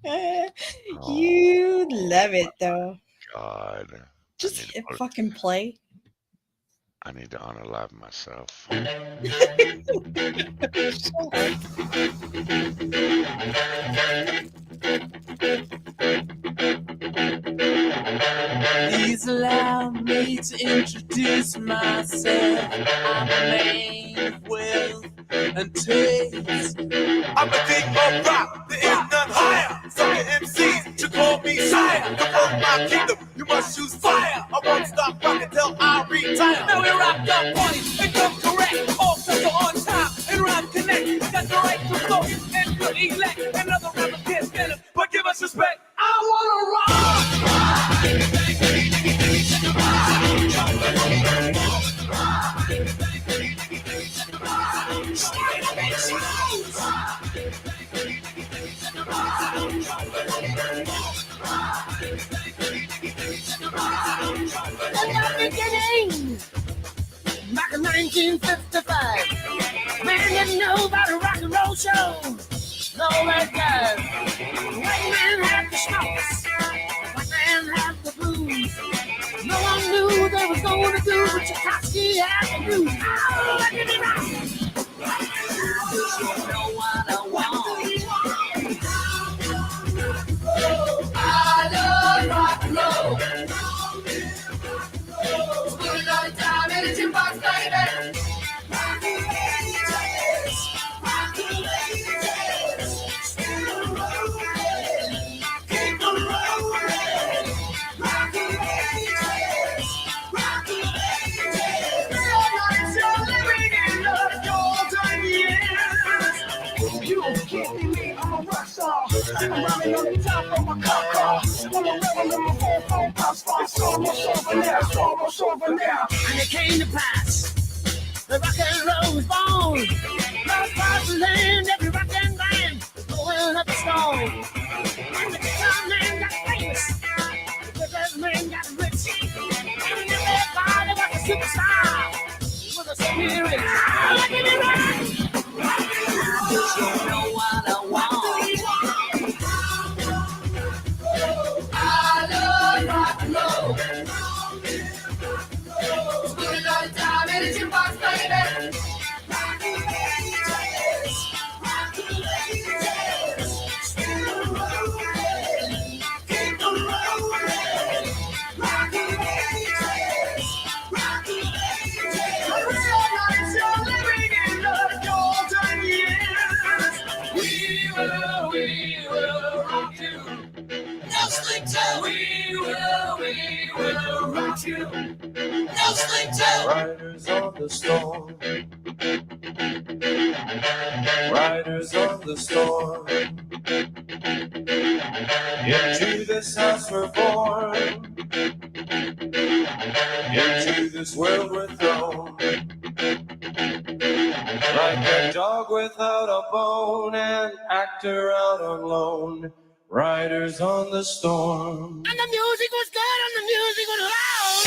You Oh love it though. God. I Just need to hit put fucking play. I need to unalive myself. Please allow me to introduce myself. I'm a man of wealth and taste. I'm the king of rock, there is none higher. Sucker MCs should call me sire. To hold my kingdom, you must choose fire. I won't stop rocking till I retire. Now we rock the party and come correct. All sets are on time and rhyme connect. Got the right to flow and to elect. Another rapper can't stand it, but give us respect. I wanna rock. Beginning back in 1955. Man didn't know about a rock and roll show. No, that guy. White man had the smarts. White man had the blues. No one knew they was going to do what Tchaikovsky had to do. Oh, let me rock. You know what I want. I love rock and roll. Spend a lot of time in the jukebox, baby. Rock the ages, rock the ages. Still rolling, keep on rolling. Rock the ages, rock the ages. Everybody's still living in the golden years. You don't get me, I'm a rock star. I'm running on the top of my car. On a level in my phone, pop star. So much over there. And it came to pass. The rock and roll was born. Love across the land, every rock and band going up a storm. And the guitar man got famous. The jazz man got rich. And everybody was a superstar. With a spirit. Let me rock. You know what I want. I love rock and roll. Spend a lot of time in the jukebox, baby. Rock the ages, rock the ages. Still rolling, keep on rolling. Rock the ages, rock the ages. Everybody's still living in the golden years. We will rock you. No sleep till we will rock you. No sleep till. Riders on the storm. Riders on the storm. Into this house we're born. Into this world we're thrown. Like a dog without a bone, an actor out on loan. Riders on the storm. And the music was good and the music was loud.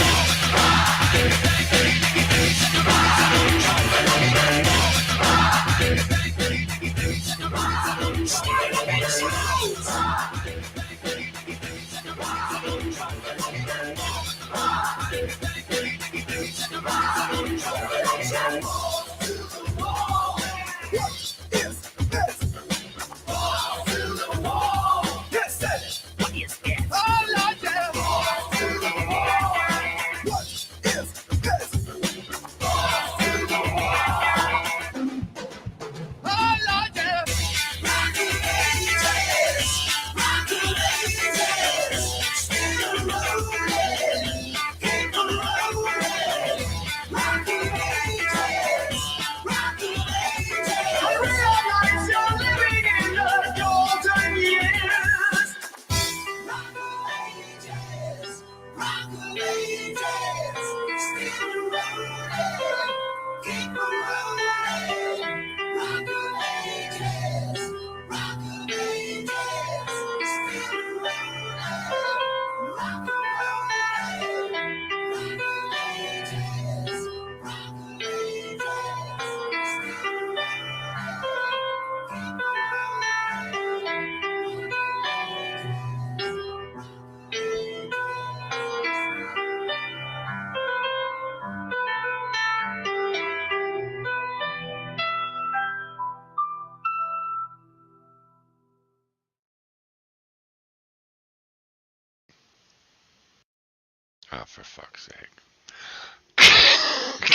Oh, for fuck's sake.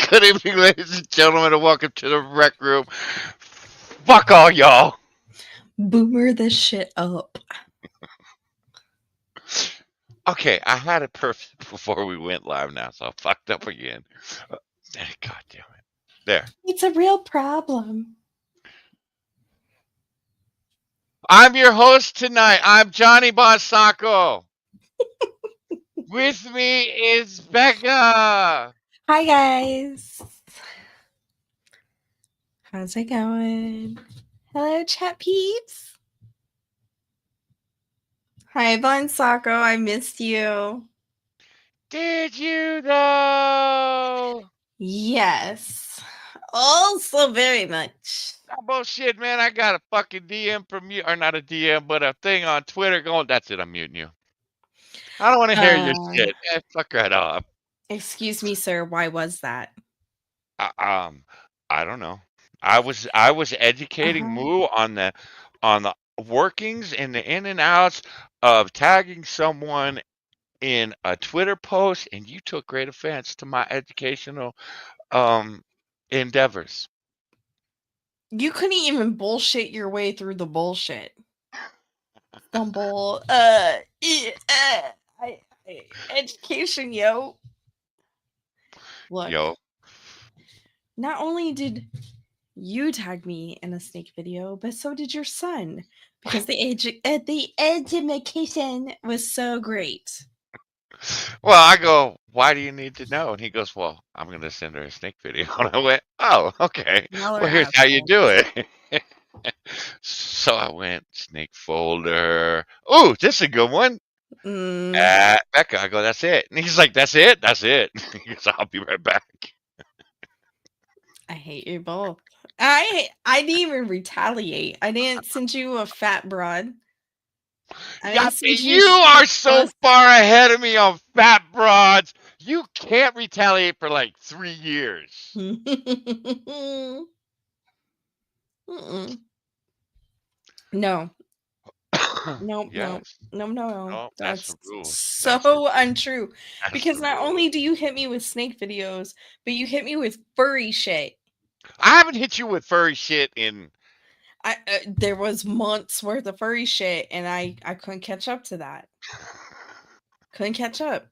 Good evening, ladies and gentlemen, and welcome to the rec room. Fuck all y'all. Boomer this shit up. Okay, I had it perfect before we went live now, so I fucked up again. God damn it. There. It's a real problem. I'm your host tonight. I'm Johnny Bonsacco. With me is Becca. Hi guys. How's it going? Hello, chat peeps. Hi, Von Sacco. I missed you. Did you though? Yes. Also very much. Oh, bullshit, man. I got a fucking DM from you, or not a DM, but a thing on Twitter going, that's it, I'm muting you. I don't want to hear your shit. Fuck right off. Excuse me, sir. Why was that? I don't know. I was educating Uh-huh. Moo on the workings and the in and outs of tagging someone in a Twitter post, and you took great offense to my educational endeavors. You couldn't even bullshit your way through the bullshit. Stumble. Education, yo. Look. Yo. Not only did you tag me in a snake video, but so did your son, because the education was so great. Well, I go, why do you need to know? And he goes, well, I'm going to send her a snake video. And I went, oh, okay. Y'all are Well, here's how you assholes. do it. So I went, snake folder. Ooh, this is a good one. Becca, I go, that's it. And he's like, that's it? That's it. He goes, I'll be right back. I hate you both. I didn't even retaliate. I didn't send you a fat broad. Yeah, you are so far ahead of me on fat broads. You can't retaliate for like 3 years. No. No. Yes. No. That's That's the rule. so untrue. That's Because the not rule. only do you hit me with snake videos, but you hit me with furry shit. I haven't hit you with furry shit in. There was months worth of furry shit, and I couldn't catch up to that. Couldn't catch up.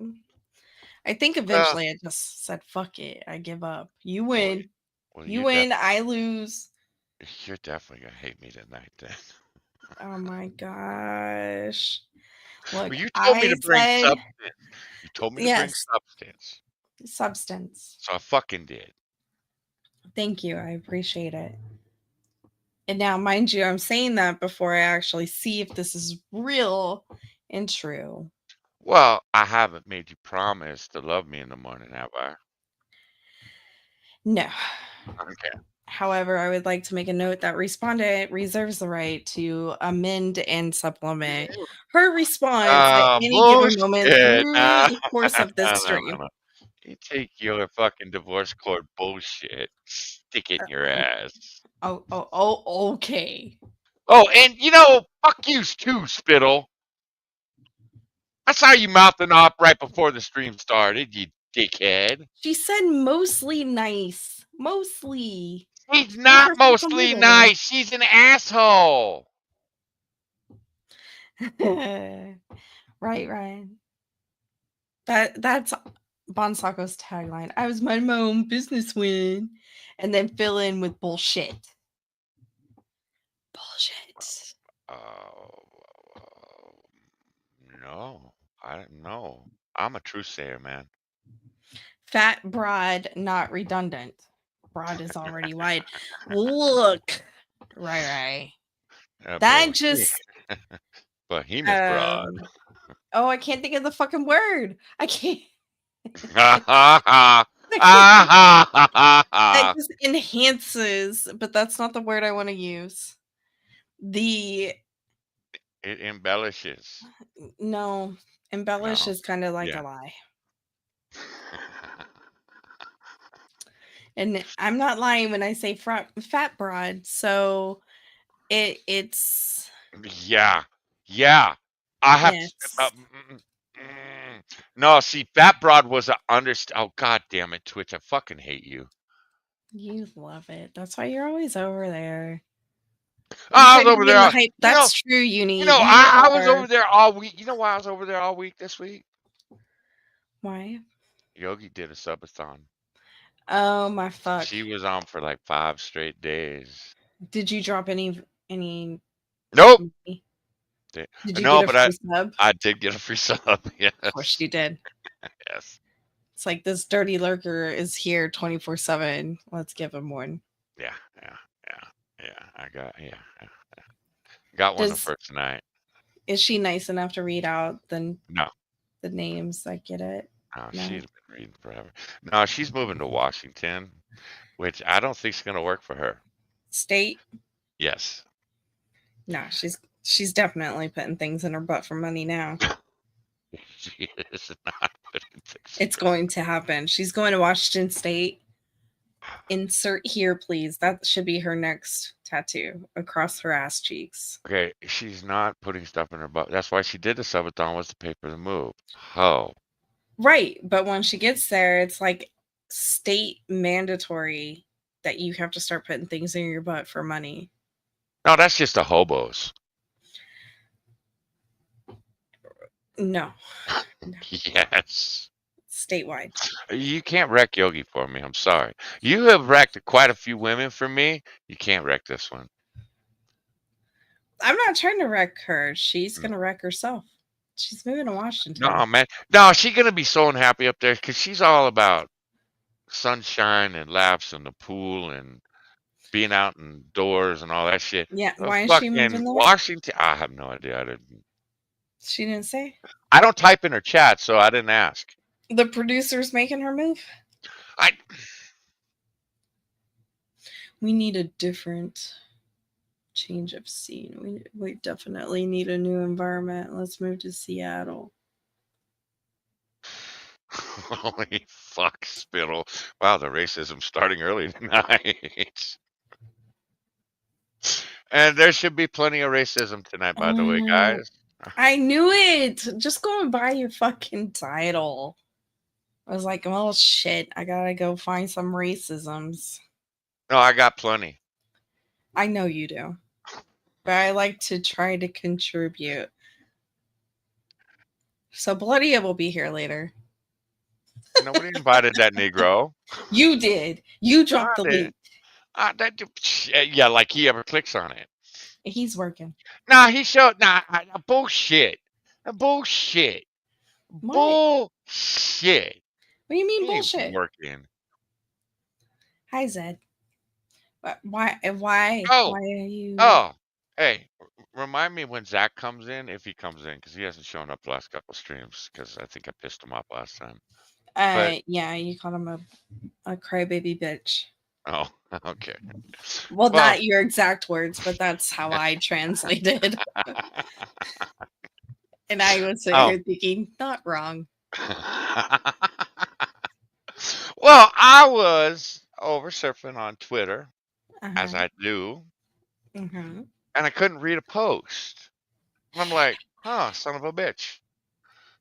I think eventually I just said, "Fuck it, I give up." You win. Well, you win. I lose. You're definitely gonna hate me tonight, then. Oh my gosh! Look, Well, you told me to bring substance. You told me to bring yes, substance. So I fucking did. Thank you. I appreciate it. And now, mind you, I'm saying that before I actually see if this is real and true. Well, I haven't made you promise to love me in the morning, have I? No. Okay. However, I would like to make a note that respondent reserves the right to amend and supplement her response at any given moment through the course of this stream. No. You take your fucking divorce court bullshit, stick it in your ass. Okay. Oh, and fuck you too, Spittle. I saw you mouthing off right before the stream started, you dickhead. She said mostly nice. Mostly. She's not mostly nice. She's an asshole. Right. That's Bonsacco's tagline. I was minding my own business when, and then fill in with bullshit. Bullshit. No, I don't know. I'm a truth sayer, man. Fat, broad, not redundant. Broad is already wide. Look. Right. That just. Behemoth broad. Oh, I can't think of the fucking word. I can't. That just enhances, but that's not the word I want to use. It embellishes. No, embellish is kind of like a lie. And I'm not lying when I say fat broad. So it's. Yeah. I have. Yes. No, see, Fat Broad was a Oh, god damn it, Twitch! I fucking hate you. You love it. That's why you're always over there. I was Trying to over be in the there. hype. You know, That's true, Uni. You I was are. over there all week. You know why I was over there all week this week? Why? Yogi did a subathon. Oh my fuck! She was on for like 5 straight days. Did you drop any? Nope. money? Di- Did you No, get a but free sub? I did get a free sub. Of course Yes. you did. Yes. It's like this dirty lurker is here 24/7. Let's give him one. Yeah. I got one the Does first night. is she nice enough to read out No, the names? I get it. no, No. she's been reading forever. No, she's moving to Washington, which I don't think is going to work for her. State? Yes. No, she's definitely putting things in her butt for money now. She is not putting things. It's going to happen. She's going to Washington State. Insert here, please. That should be her next tattoo across her ass cheeks. Okay, she's not putting stuff in her butt. That's why she did the subathon, was to pay for the move. Oh. Right, but when she gets there, it's like state mandatory that you have to start putting things in your butt for money. No, that's just the hobos. No, Yes. statewide. You can't wreck Yogi for me. I'm sorry. You have wrecked quite a few women for me. You can't wreck this one. I'm not trying to wreck her. She's gonna wreck herself. She's moving to Washington. No, man. No, she's going to be so unhappy up there because she's all about sunshine and laughs and the pool and being out indoors and all that shit. Yeah, The why is she moving fucking there? Washington. I have no idea. She didn't say. I don't type in her chat, so I didn't ask. The producer's making her move. We need a different change of scene. We definitely need a new environment. Let's move to Seattle. Holy fuck, Spittle. Wow, the racism's starting early tonight. And there should be plenty of racism tonight, by the way, guys. I knew it. Just go and buy your fucking title. I was like, well, shit. I gotta go find some racisms. No, I got plenty. I know you do. But I like to try to contribute. So Bloodia will be here later. Nobody invited that Negro. You did. You dropped the link. Yeah, like he ever clicks on it. He's working. Nah, he showed. Nah, bullshit. Bullshit. What? Bullshit. What do you mean He ain't bullshit? working. Hi, Zed. Why? Why? Oh. Why are you? Oh, hey, remind me when Zach comes in, if he comes in, because he hasn't shown up the last couple streams, because I think I pissed him off last time. Yeah, you called him a crybaby bitch. Oh, okay. Well, not your exact words, but that's how I translated. And I was sitting here thinking, not wrong. Well, I was over surfing on Twitter, as I do, Mm-hmm. and I couldn't read a post. And I'm like, huh, son of a bitch.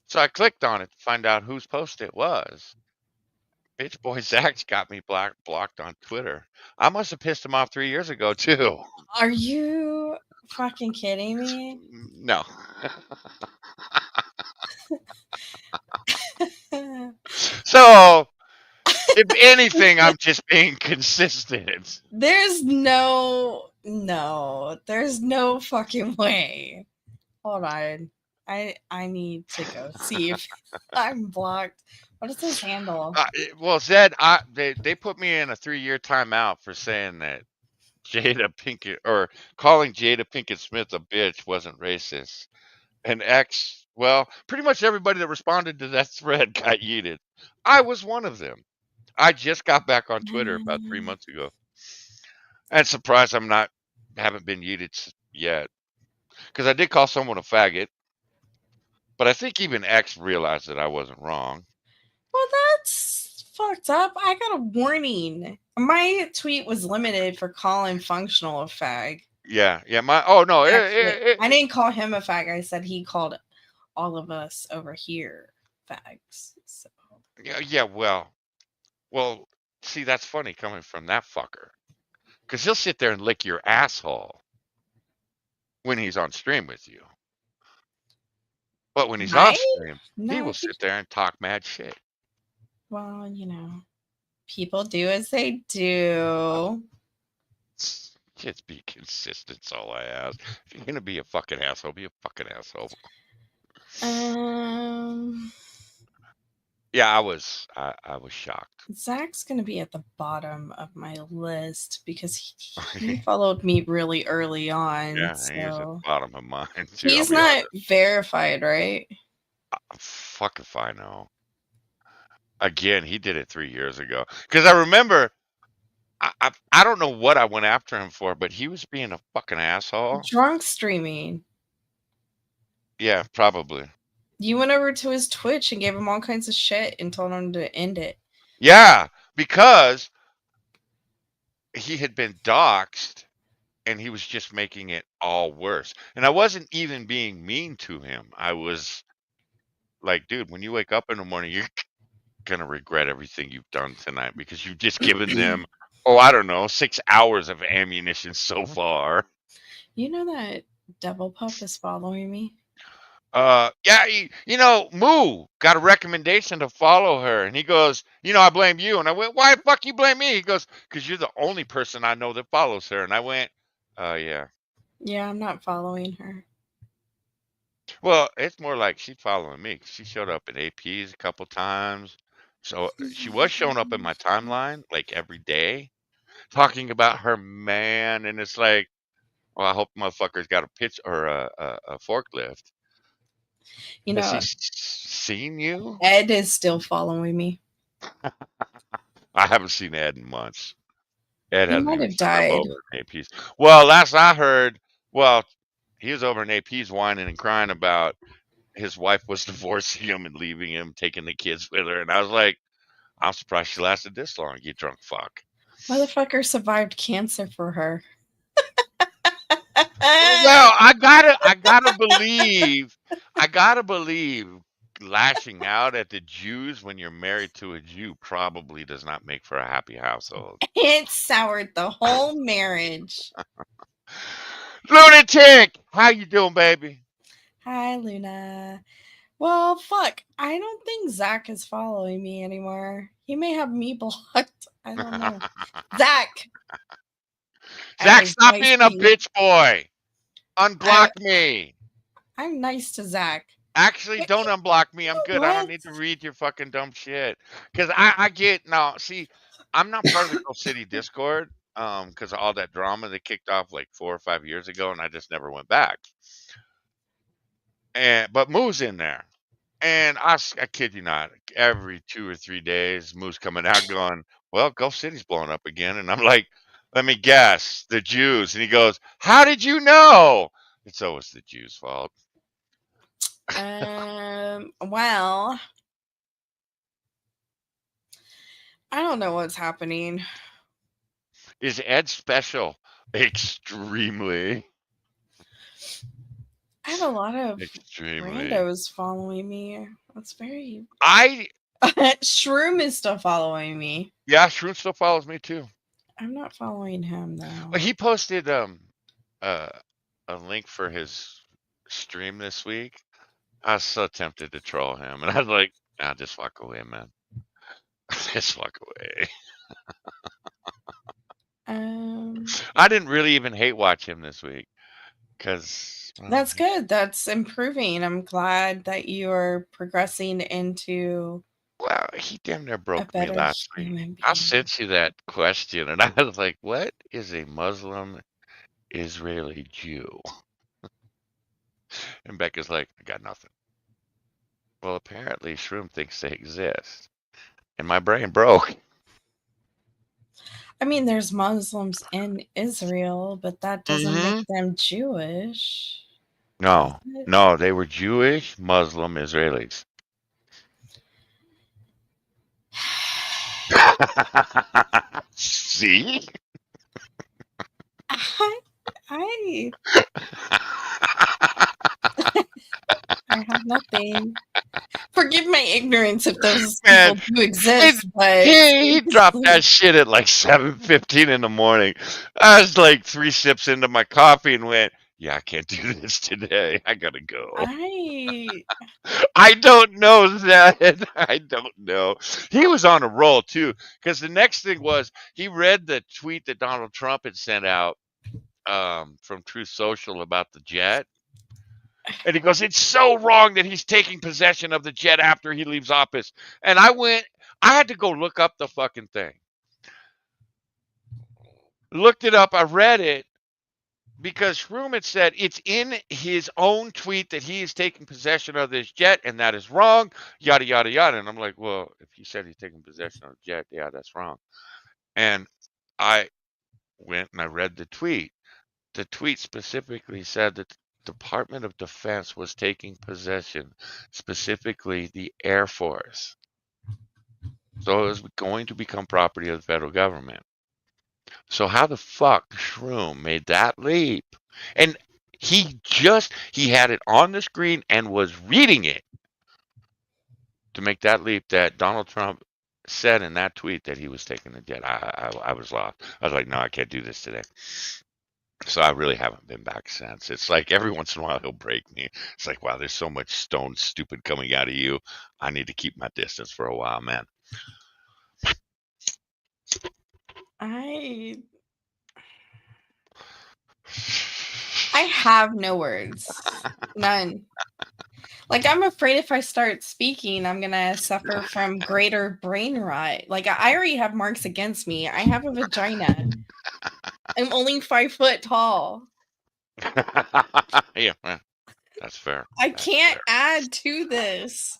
So I clicked on it to find out whose post it was. Bitch boy Zach's got me blocked on Twitter. I must have pissed him off 3 years ago, too. Are you fucking kidding me? No. So, if anything, I'm just being consistent. There's no fucking way. Hold on. I need to go see if I'm blocked. What is his handle? Well, Zed, they put me in a 3-year timeout for saying that Jada Pinkett, or calling Jada Pinkett Smith a bitch, wasn't racist. And X, well, pretty much everybody that responded to that thread got yeeted. I was one of them. I just got back on Twitter about 3 months ago. And surprised haven't been yeeted yet. Because I did call someone a faggot. But I think even X realized that I wasn't wrong. Well, that's fucked up. I got a warning. My tweet was limited for calling Functional a fag. Yeah. I didn't call him a fag. I said he called all of us over here fags. So Yeah, well, see, that's funny coming from that fucker. Because he'll sit there and lick your asshole when he's on stream with you. But when he's off right? stream, he No, will sit there and talk mad shit. well, people do as they do. Just be consistent, that's all I ask. If you're gonna be a fucking asshole, be a fucking asshole. Yeah, I was shocked. Zach's gonna be at the bottom of my list because he followed me really early on. Yeah, he was at the So bottom of mine too. I'll he's be not honest. verified, right? Fuck if I know. Again, he did it 3 years ago. Because I remember, I don't know what I went after him for, but he was being a fucking asshole. Drunk streaming. Yeah, probably. You went over to his Twitch and gave him all kinds of shit and told him to end it. Yeah, because he had been doxxed and he was just making it all worse. And I wasn't even being mean to him. I was like, dude, when you wake up in the morning, you're gonna regret everything you've done tonight because you've just given them, I don't know, 6 hours of ammunition so far. You know that Devil Pup is following me? Yeah, Moo got a recommendation to follow her, and he goes, I blame you. And I went, why the fuck you blame me? He goes, because you're the only person I know that follows her. And I went, yeah. Yeah, I'm not following her. Well, it's more like she's following me. She showed up at APs a couple times. So she was showing up in my timeline like every day, talking about her man. And it's like, well, I hope motherfucker's got a pitch or a forklift. Has he seen you? Ed is still following me. I haven't seen Ed in months. Ed He hasn't might even have showed up died. over in APs. Well, last I heard, he was over in APs whining and crying about his wife was divorcing him and leaving him, taking the kids with her. And I was like, I'm surprised she lasted this long, you drunk fuck. Motherfucker survived cancer for her. Well, I gotta believe lashing out at the Jews when you're married to a Jew probably does not make for a happy household. It soured the whole marriage. Lunatic! How you doing, baby? Hi, Luna. Well, fuck. I don't think Zach is following me anymore. He may have me blocked. I don't know. Zach! Zach, stop being a bitch boy. Unblock me. I'm nice to Zach. Actually, don't unblock me. I'm good. I don't need to read your fucking dumb shit. Because I'm not part of the Gulf City Discord because of all that drama that kicked off like 4 or 5 years ago, and I just never went back. But Moo's in there. And I kid you not, every 2 or 3 days, Moo's coming out going, well, Gulf City's blowing up again. And I'm like, let me guess, the Jews. And he goes, how did you know? It's always the Jews' fault. Well, I don't know what's happening. Is Ed special? Extremely. I have a lot of Extremely. randos following me. That's very. Shroom is still following me. Yeah, Shroom still follows me too. I'm not following him though. Well, he posted a link for his stream this week. I was so tempted to troll him, and I was like, "Nah, just walk away, man. Just walk away." I didn't really even hate watch him this week because that's good. That's improving. I'm glad that you are progressing into. Well, he damn near broke me last week. I sent you that question, and I was like, "What is a Muslim Israeli Jew?" And Becca's like, "I got nothing." Well, apparently Shroom thinks they exist, and my brain broke. I mean, there's Muslims in Israel, but that doesn't make them Jewish. No, they were Jewish Muslim Israelis. See? I have nothing. Forgive my ignorance if those Man, people do exist, but he dropped that shit at like 7:15 in the morning. I was like 3 sips into my coffee and went, yeah, I can't do this today. I gotta go. I don't know that. I don't know. He was on a roll too, because the next thing was he read the tweet that Donald Trump had sent out from Truth Social about the jet. And he goes, it's so wrong that he's taking possession of the jet after he leaves office. And I had to go look up the fucking thing. Looked it up. I read it because Shroom had said it's in his own tweet that he is taking possession of this jet and that is wrong, yada, yada, yada. And I'm like, well, if he said he's taking possession of the jet, yeah, that's wrong. And I went and I read the tweet. The tweet specifically said that the Department of Defense was taking possession, specifically the Air Force. So it was going to become property of the federal government. So how the fuck Shroom made that leap? And he had it on the screen and was reading it to make that leap that Donald Trump said in that tweet that he was taking the jet. I was lost. I was like, no, I can't do this today. So I really haven't been back since. It's like every once in a while he'll break me. It's like, wow, there's so much stone stupid coming out of you. I need to keep my distance for a while, man. I have no words. None. Like, I'm afraid if I start speaking, I'm gonna suffer from greater brain rot. Like, I already have marks against me. I have a vagina. I'm only 5 foot tall. Yeah, that's fair. I That's can't fair. add to this.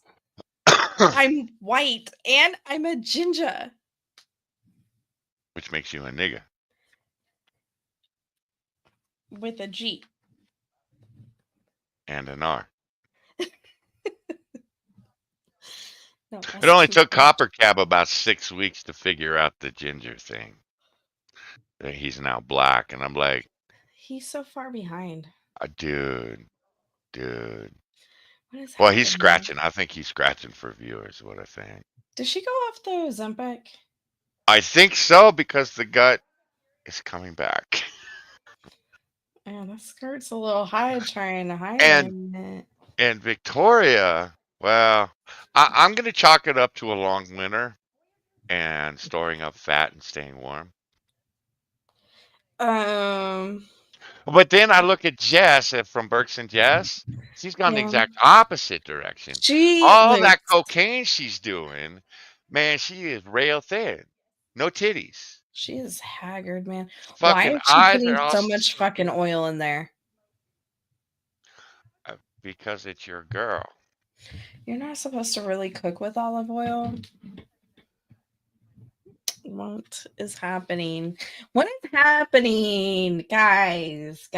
I'm white and I'm a ginger. Which makes you a nigga. With a G. And an R. No, It only took Copper Cab about 6 weeks to figure out the ginger thing. That he's now black, and I'm like, he's so far behind. Dude. What is Well, he's happening? scratching. I think he's scratching for viewers, what I think. Did she go off the Ozempic? I think so, because the gut is coming back. Yeah, that skirt's a little high trying to hide And- it. And Victoria, well, I'm going to chalk it up to a long winter and storing up fat and staying warm. But then I look at Jess from Burks and Jess. She's gone the Yeah. exact opposite direction. She All looks, that cocaine she's doing, man, she is rail thin. No titties. she is haggard, man. Fucking Why is she eyes putting are all so much fucking oil in there? because it's your girl. You're not supposed to really cook with olive oil. What is happening? What is happening? Guys.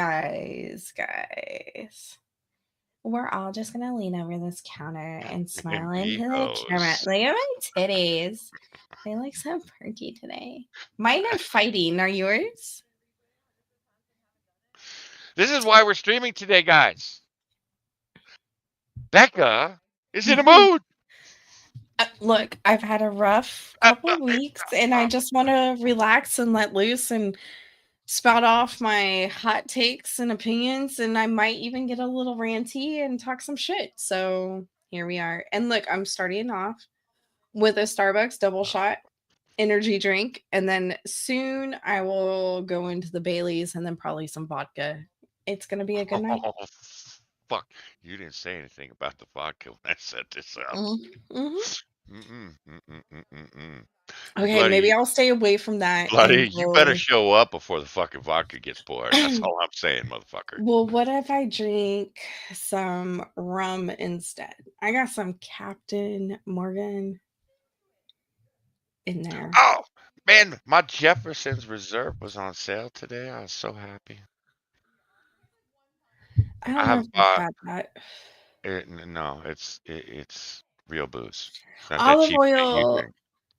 We're all just gonna lean over this counter and smile into the camera. Egos. Look at my titties. They look so perky today. Mine are fighting. Are yours? This is why we're streaming today, guys. Becca is in a mood. Look, I've had a rough couple weeks and I just want to relax and let loose and spout off my hot takes and opinions, and I might even get a little ranty and talk some shit. So here we are. And look, I'm starting off with a Starbucks double shot energy drink, and then soon I will go into the Baileys and then probably some vodka. It's gonna be a good night. Oh, fuck. You didn't say anything about the vodka when I set this up. Mhm. Mm-mm. Okay, Bloody- maybe I'll stay away from that. Bloody, and you better we'll- show up before the fucking vodka gets poured. That's all I'm saying, motherfucker. Well, what if I drink some rum instead? I got some Captain Morgan in there. Oh, man, my Jefferson's Reserve was on sale today. I was so happy. I don't I know have if I've had that. No, it's real booze. It's not Olive cheap shit you oil. drink.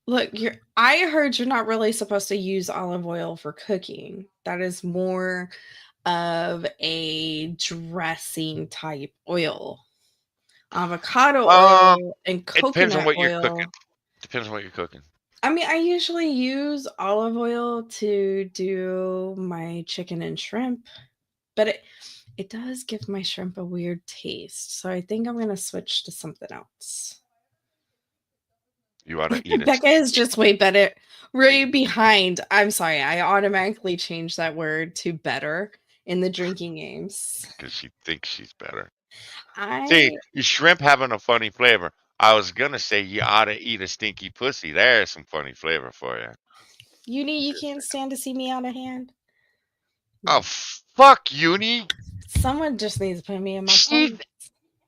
Look, I heard you're not really supposed to use olive oil for cooking. That is more of a dressing type oil. avocado Um, oil, and it depends on coconut what you're oil. cooking. Depends on what you're cooking. I mean, I usually use olive oil to do my chicken and shrimp, but it does give my shrimp a weird taste. So I think I'm gonna switch to something else. You ought to eat it Becca is just way better, way behind. I'm sorry, I automatically changed that word to better in the drinking games. because she thinks she's better. I See, your shrimp having a funny flavor. I was gonna say you ought to eat a stinky pussy. There's some funny flavor for you. you can't stand to see me out of hand. Oh fuck, Uni. Someone just needs to put me in my She's place.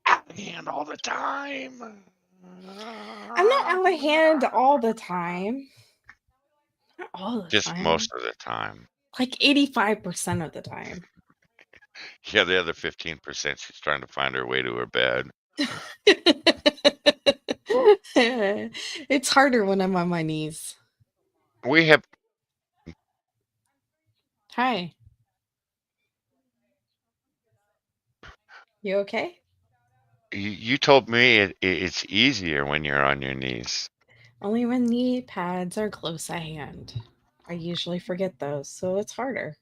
out of hand all the time. I'm not out of hand all the time. Not all the Just time. most of the time. Like 85% of the time. Yeah, the other 15%, she's trying to find her way to her bed. It's harder when I'm on my knees. We have Hi. You okay? you told me it's easier when you're on your knees. Only when knee pads are close at hand. I usually forget those, so it's harder.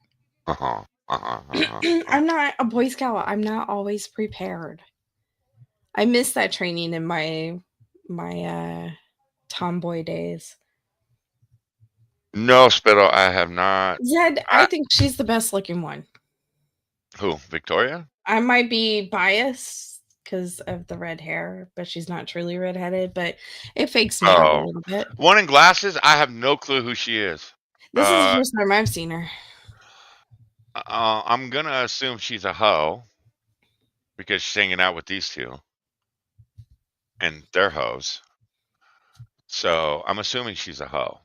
I'm not a Boy Scout. I'm not always prepared. I miss that training in my tomboy days. No, Spittle, I have not. Zed, I think she's the best looking one. Who? Victoria? I might be biased because of the red hair, but she's not truly redheaded, but it fakes me out a little bit. One in glasses, I have no clue who she is. This is the first time I've seen her. I'm going to assume she's a hoe because she's hanging out with these two. And they're hoes. So I'm assuming she's a hoe.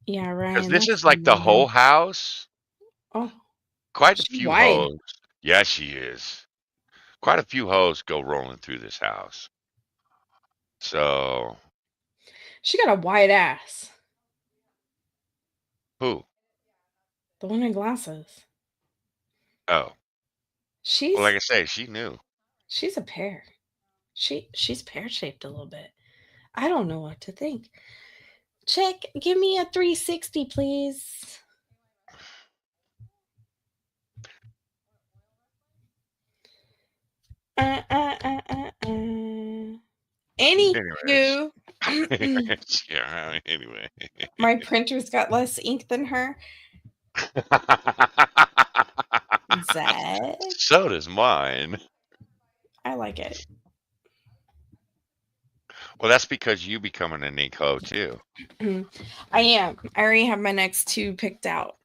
Yeah, right. Because this is like the whole house. Oh. Quite a few hoes. Yeah, she is. Quite a few hoes go rolling through this house. So. She got a wide ass. Who? The one in glasses. Oh. She's. Well, like I say, she knew. She's a pear. She's pear-shaped a little bit. I don't know what to think. Check, give me a 360, please. Anywho. Yeah, anyway. My printer's got less ink than her. Zed? So does mine. I like it. Well, that's because you becoming an ink hoe too. I am. I already have my next two picked out.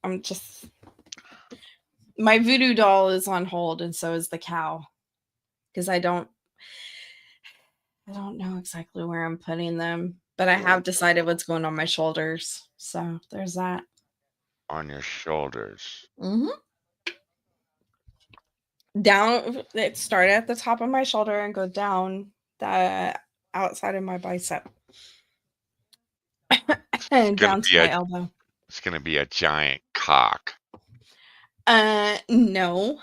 My voodoo doll is on hold, and so is the cow. Because I don't know exactly where I'm putting them, but I have decided what's going on my shoulders. So there's that. On your shoulders. Mm-hmm. Down, it started at the top of my shoulder and go down the outside of my bicep. And down to my elbow. It's going to be a giant cock. No.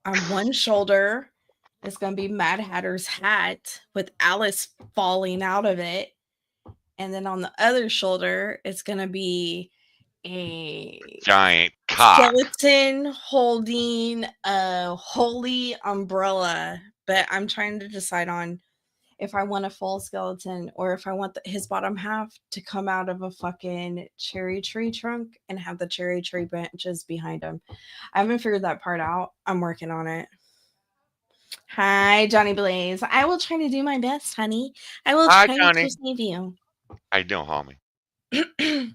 On one shoulder, it's going to be Mad Hatter's hat with Alice falling out of it. And then on the other shoulder, it's going to be a giant cock. Skeleton holding a holy umbrella. But I'm trying to decide on if I want a full skeleton or if I want his bottom half to come out of a fucking cherry tree trunk and have the cherry tree branches behind him. I haven't figured that part out. I'm working on it. Hi, Johnny Blaze. I will try to do my best, honey. I will try to save you. I know, homie.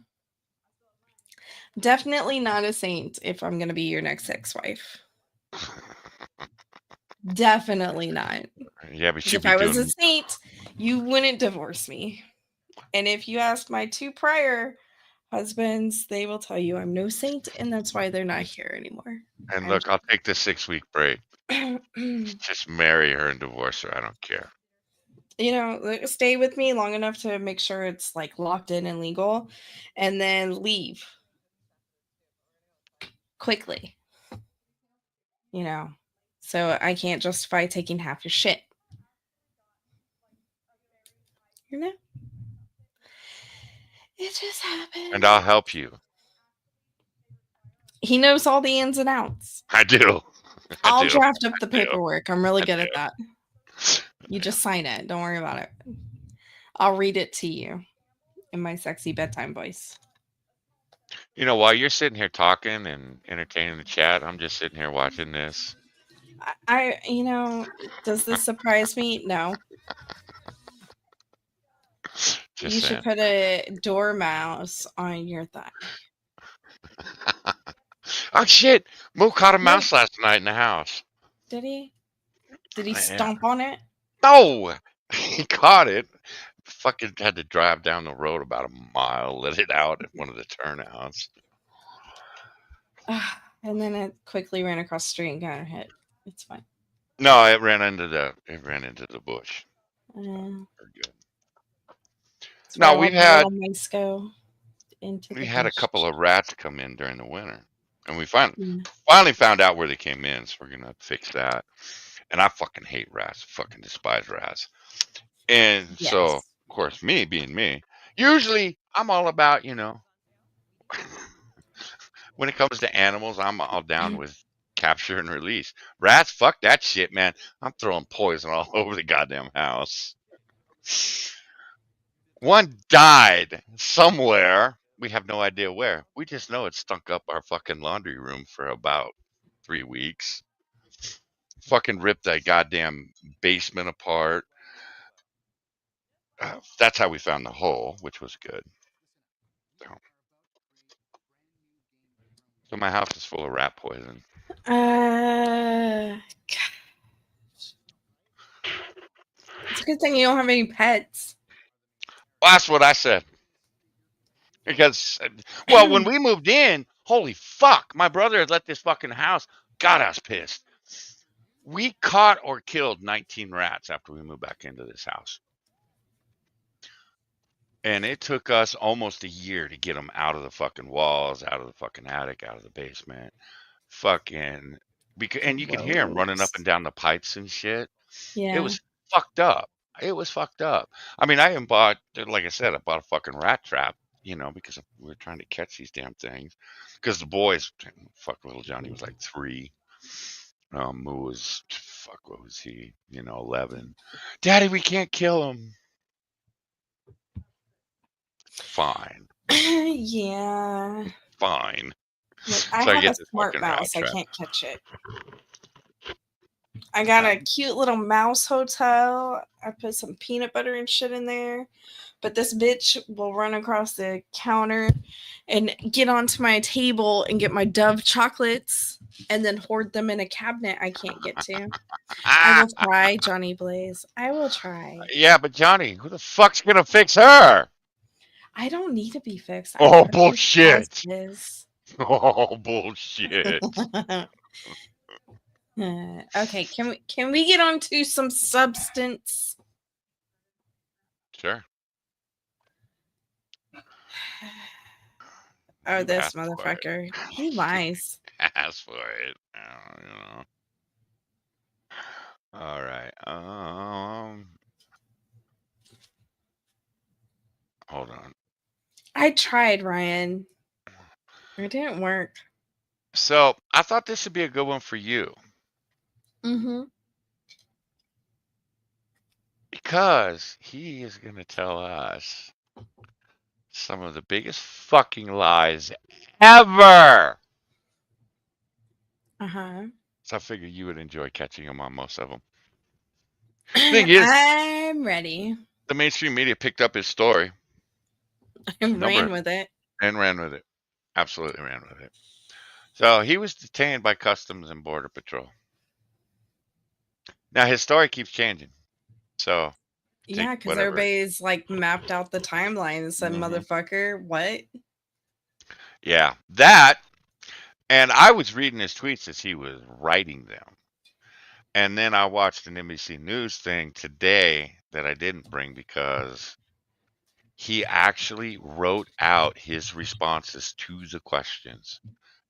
Definitely not a saint if I'm going to be your next ex-wife. Definitely not. Yeah, but if I was a saint, you wouldn't divorce me. And if you ask my two prior husbands, they will tell you I'm no saint, and that's why they're not here anymore. And look, I'll take the 6-week break. Just marry her and divorce her. I don't care. You know, stay with me long enough to make sure it's like locked in and legal, and then leave quickly. You know, so I can't justify taking half your shit. You know, it just happened. And I'll help you. He knows all the ins and outs. I do. I'll do. draft up the do. paperwork. I'm really I good at do. that. You just sign it. Don't worry about it. I'll read it to you in my sexy bedtime voice. You know, while you're sitting here talking and entertaining the chat, I'm just sitting here watching this. You know, does this surprise me? No. Just You saying. should put a dormouse on your thigh. Oh shit! Moo caught a No. mouse last night in the house. Did he? Did he Yeah. stomp on it? No, he caught it. Fucking had to drive down the road about a mile, let it out at one of the turnouts. And then it quickly ran across the street and got hit. It's fine. No, it ran into the bush. Uh, Very good. it's No, where all we've the had little mice go into we the had a bush. couple of rats come in during the winter, and we finally Yeah. found out where they came in, so we're gonna fix that. And I fucking hate rats, fucking despise rats. And so, Yes. of course, me being me, usually I'm all about, you know, when it comes to animals, I'm all down with capture and release. Rats, fuck that shit, man. I'm throwing poison all over the goddamn house. One died somewhere. We have no idea where. We just know it stunk up our fucking laundry room for about 3 weeks. Fucking ripped that goddamn basement apart. That's how we found the hole, which was good. So my house is full of rat poison. It's a good thing you don't have any pets. Well, that's what I said. Because, well, when we moved in, holy fuck, my brother had let this fucking house. God, I was pissed. We caught or killed 19 rats after we moved back into this house. And it took us almost a year to get them out of the fucking walls, out of the fucking attic, out of the basement. Fucking, and you could hear them running up and down the pipes and shit. Yeah. It was fucked up. It was fucked up. I mean, I even bought, like I said, I bought a fucking rat trap, you know, because we were trying to catch these damn things. Because the boys, fuck, little Johnny was like 3. Moo was, fuck, what was he? You know, 11. Daddy, we can't kill him. Fine. Yeah. Fine. Look, So I I have get a this smart fucking rat mouse. I trap. can't catch it. I got a cute little mouse hotel. I put some peanut butter and shit in there. But this bitch will run across the counter and get onto my table and get my Dove chocolates and then hoard them in a cabinet I can't get to. I will try, Johnny Blaze. I will try. Yeah, but Johnny, who the fuck's gonna fix her? I don't need to be fixed. Oh, I love it bullshit. as is. Oh, bullshit. Okay, can we get on to some substance? Sure. Oh, You this asked for it. motherfucker. He lies. Ask for it. You know. All right. Hold on. I tried, Ryan. It didn't work. So I thought this would be a good one for you Mm-hmm. because he is going to tell us some of the biggest fucking lies ever. Uh-huh. So I figured you would enjoy catching him on most of them. Thing is, I'm ready. the mainstream media picked up his story And ran with it. and ran with it. Absolutely ran with it. So he was detained by Customs and Border Patrol. Now his story keeps changing. So Yeah, because whatever. everybody's like mapped out the timeline and said, Mhm. motherfucker, what? Yeah, that. And I was reading his tweets as he was writing them. And then I watched an NBC News thing today that I didn't bring because he actually wrote out his responses to the questions.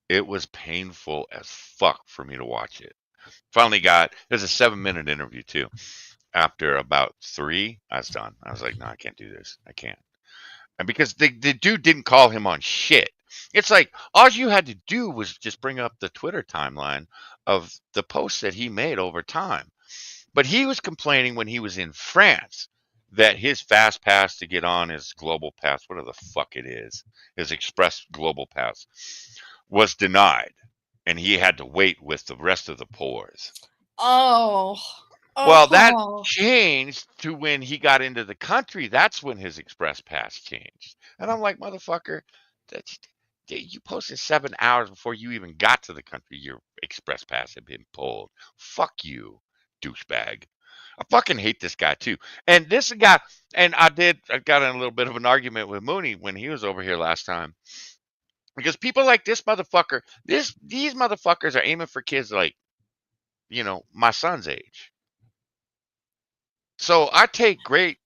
It was painful as fuck for me to watch it. Finally it was a 7-minute interview too. after about 3, I was done. I was like, no, I can't do this. I can't. And because the dude didn't call him on shit. It's like all you had to do was just bring up the Twitter timeline of the posts that he made over time. But he was complaining when he was in France that his fast pass to get on his global pass, whatever the fuck it is, his express global pass, was denied. And he had to wait with the rest of the poors. Oh. Well, that Oh. changed to when he got into the country. That's when his express pass changed. And I'm like, motherfucker, you posted 7 hours before you even got to the country. Your express pass had been pulled. Fuck you, douchebag. I fucking hate this guy too. And this guy, and I got in a little bit of an argument with Mooney when he was over here last time. Because people like this motherfucker, these motherfuckers are aiming for kids like, my son's age. So I take great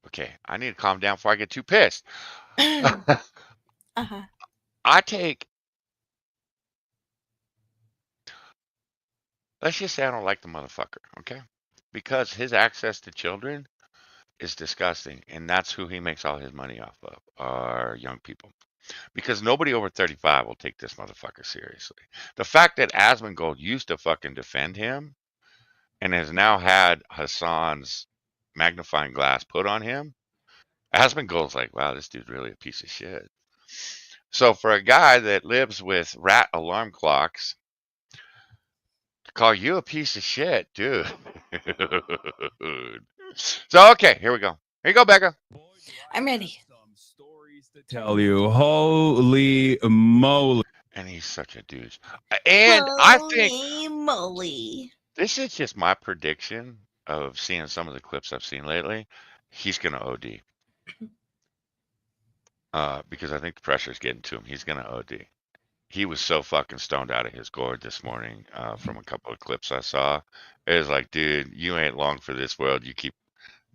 okay, I need to calm down before I get too pissed. Uh-huh. Let's just say I don't like the motherfucker, okay? Because his access to children is disgusting, and that's who he makes all his money off of, are young people. Because nobody over 35 will take this motherfucker seriously. The fact that Asmongold used to fucking defend him and has now had Hassan's magnifying glass put on him, Asmongold's like, wow, this dude's really a piece of shit. So for a guy that lives with rat alarm clocks to call you a piece of shit, dude. So, okay, here we go. Here you go, Becca. I'm ready. Tell you, holy moly. And he's such a douche. And I think Holy moly. this is just my prediction of seeing some of the clips I've seen lately. He's going to OD. Because I think the pressure's getting to him. He's going to OD. He was so fucking stoned out of his gourd this morning from a couple of clips I saw. It was like, dude, you ain't long for this world. You keep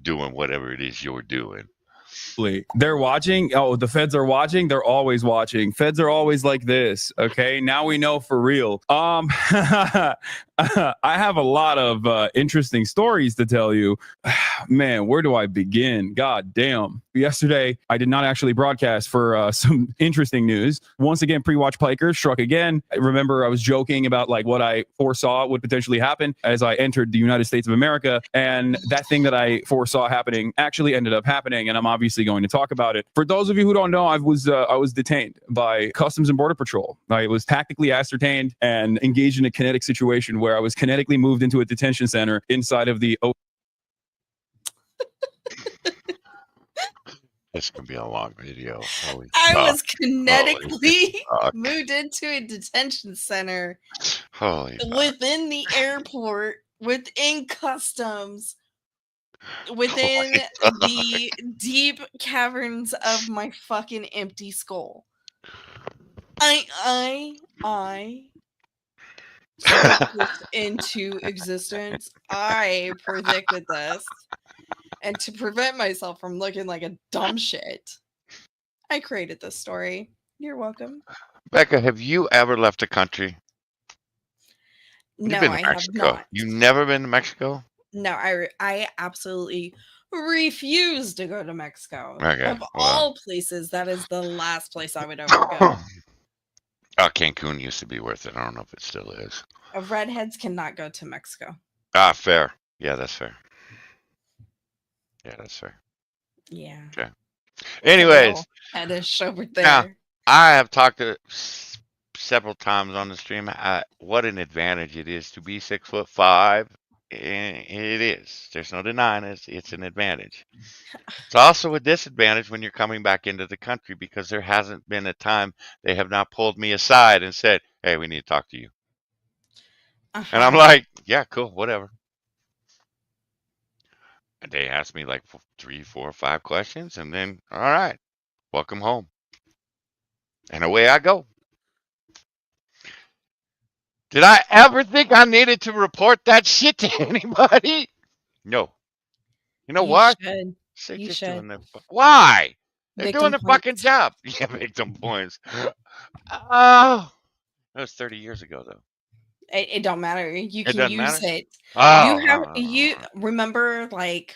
doing whatever it is you're doing. They're watching. Oh, the feds are watching. They're always watching. Feds are always like this. Okay, now we know for real. I have a lot of interesting stories to tell you. Man, where do I begin? God damn. Yesterday, I did not actually broadcast for some interesting news. Once again, pre-watch Pikers struck again. I remember I was joking about like what I foresaw would potentially happen as I entered the United States of America, and that thing that I foresaw happening actually ended up happening, and I'm obviously going to talk about it. For those of you who don't know, I was detained by Customs and Border Patrol. I was tactically ascertained and engaged in a kinetic situation where I was kinetically moved into a detention center inside of the This can be a long video. Holy I fuck. was kinetically fuck. moved into a detention center Holy fuck. within the airport, within customs, within the deep caverns of my fucking empty skull. I spoke this into existence. I predicted this. And to prevent myself from looking like a dumb shit, I created this story. You're welcome. Becca, have you ever left the country? No, You've been I to have Mexico. not. You never been to Mexico? No, I absolutely refuse to go to Mexico. Okay, Of well. all places, that is the last place I would ever go. Cancun used to be worth it. I don't know if it still is. Redheads cannot go to Mexico. Fair. Yeah, that's fair. Yeah, that's fair. Yeah. Okay. Anyways, Fetish over there. now, I have talked several times on the stream what an advantage it is to be 6'5". It is. There's no denying it. It's an advantage. It's also a disadvantage when you're coming back into the country because there hasn't been a time they have not pulled me aside and said, hey, we need to talk to you. And I'm like, yeah, cool, whatever. And they asked me like 3, 4, 5 questions, and then, all right, welcome home. And away I go. Did I ever think I needed to report that shit to anybody? No. You know why? Should. They're You just should. doing their why? They're Victim doing their fucking points. job. Yeah, victim points. Oh, That was 30 years ago, though. It don't matter. You It can doesn't use matter. it. Oh, You remember like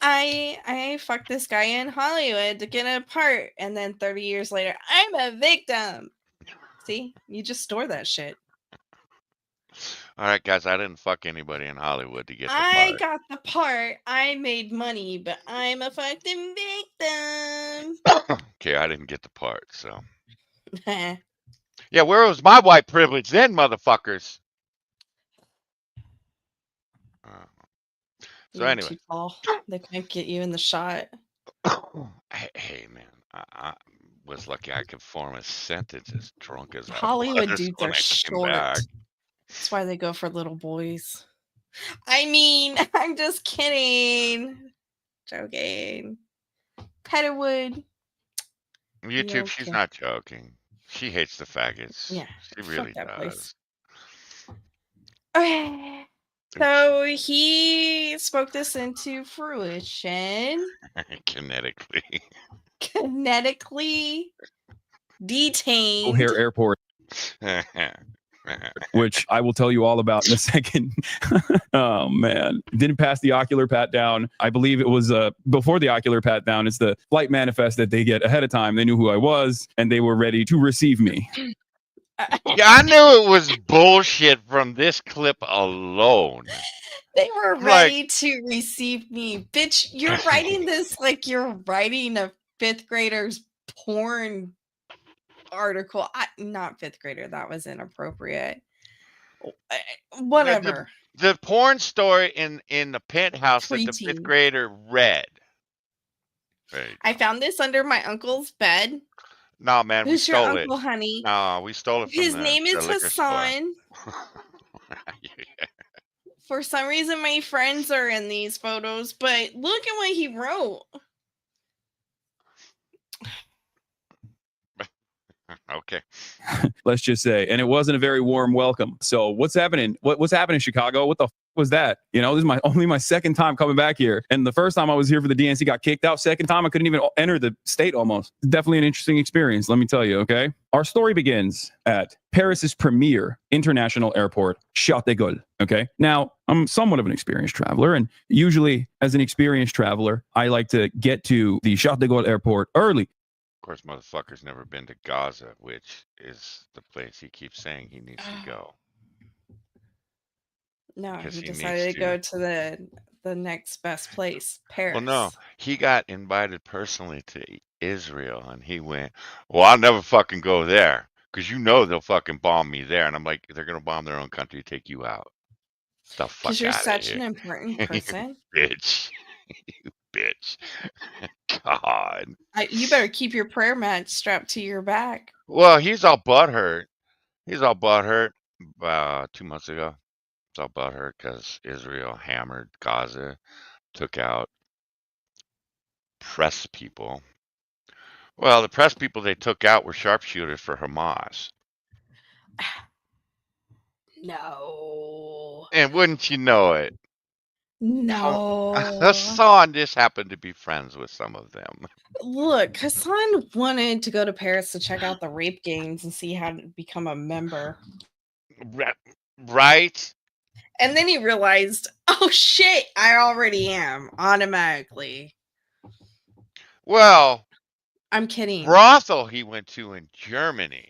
I fucked this guy in Hollywood to get a part, and then 30 years later, I'm a victim. See, you just store that shit. all right, guys. I didn't fuck anybody in Hollywood to get the I part. got the part. I made money, but I'm a fucking victim. Okay, I didn't get the part. So yeah, where was my white privilege then, motherfuckers? So You're anyway, too tall. They can't get you in the shot. hey man, I was lucky I could form a sentence as drunk as I Hollywood was dudes when are I came short. back. That's why they go for little boys. I mean, I'm just kidding. Joking. Petterwood. YouTube, she's okay. not joking. She hates the faggots. Yeah, She fuck really that place. does. Okay. So he spoke this into fruition. Kinetically. Kinetically detained. O'Hare Airport, which I will tell you all about in a second. Oh man, didn't pass the ocular pat down. I believe it was before the ocular pat down. It's the flight manifest that they get ahead of time. They knew who I was and they were ready to receive me. Yeah, I knew it was bullshit from this clip alone. They were Like- ready to receive me. Bitch, you're writing this like you're writing a fifth grader's porn article. Not fifth grader. That was inappropriate. Whatever. The porn story in the penthouse that the fifth Preteen. grader read. Right. I found this under my uncle's bed. No, man, we Who's your stole it. uncle, honey? No, we stole it from His the name is liquor store. Hassan. For some reason, my friends are in these photos, but look at what he wrote. Okay. Let's just say, and it wasn't a very warm welcome. So what's happening? What's happening in Chicago? What the was that? You know, this is only my second time coming back here, and the first time I was here for the DNC got kicked out. Second time I couldn't even enter the state. Almost definitely an interesting experience. Let me tell you. Okay, our story begins at Paris's premier international airport, Charles de Gaulle. Okay, now I'm somewhat of an experienced traveler, and usually as an experienced traveler, I like to get to the Charles de Gaulle airport early. Of course, motherfucker's never been to Gaza, which is the place he keeps saying he needs to go. No, Because he he decided needs to go to. to the next best place, Paris. Well, no, he got invited personally to Israel, and he went, well, I'll never fucking go there, because you know they'll fucking bomb me there. And I'm like, they're going to bomb their own country to take you out. The fuck Because you're outta such here. an important person. Bitch. You bitch. God. You better keep your prayer mat strapped to your back. Well, he's all butthurt. He's all butthurt 2 months ago. He's all butthurt because Israel hammered Gaza, took out press people. Well, the press people they took out were sharpshooters for Hamas. No. And wouldn't you know it? No. Hassan just happened to be friends with some of them. Look, Hassan wanted to go to Paris to check out the rape games and see how to become a member. Right? And then he realized, oh shit, I already am automatically. Well, I'm kidding. brothel he went to in Germany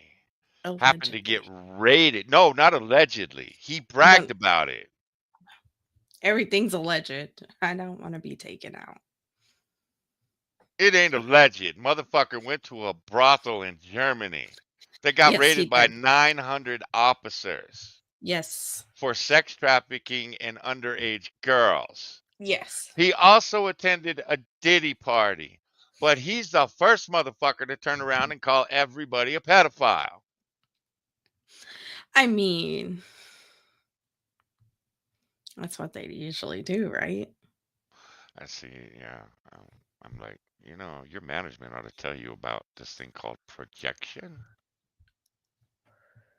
happened to get Allegedly. raided. No, not allegedly. He bragged about it. Everything's alleged. I don't want to be taken out. It ain't alleged. Motherfucker went to a brothel in Germany. They got Yes, raided he by did. 900 officers Yes. for sex trafficking and underage girls. Yes. He also attended a Diddy party, but he's the first motherfucker to turn around and call everybody a pedophile. I mean, that's what they usually do, right? I see, yeah. I'm like, you know, your management ought to tell you about this thing called projection.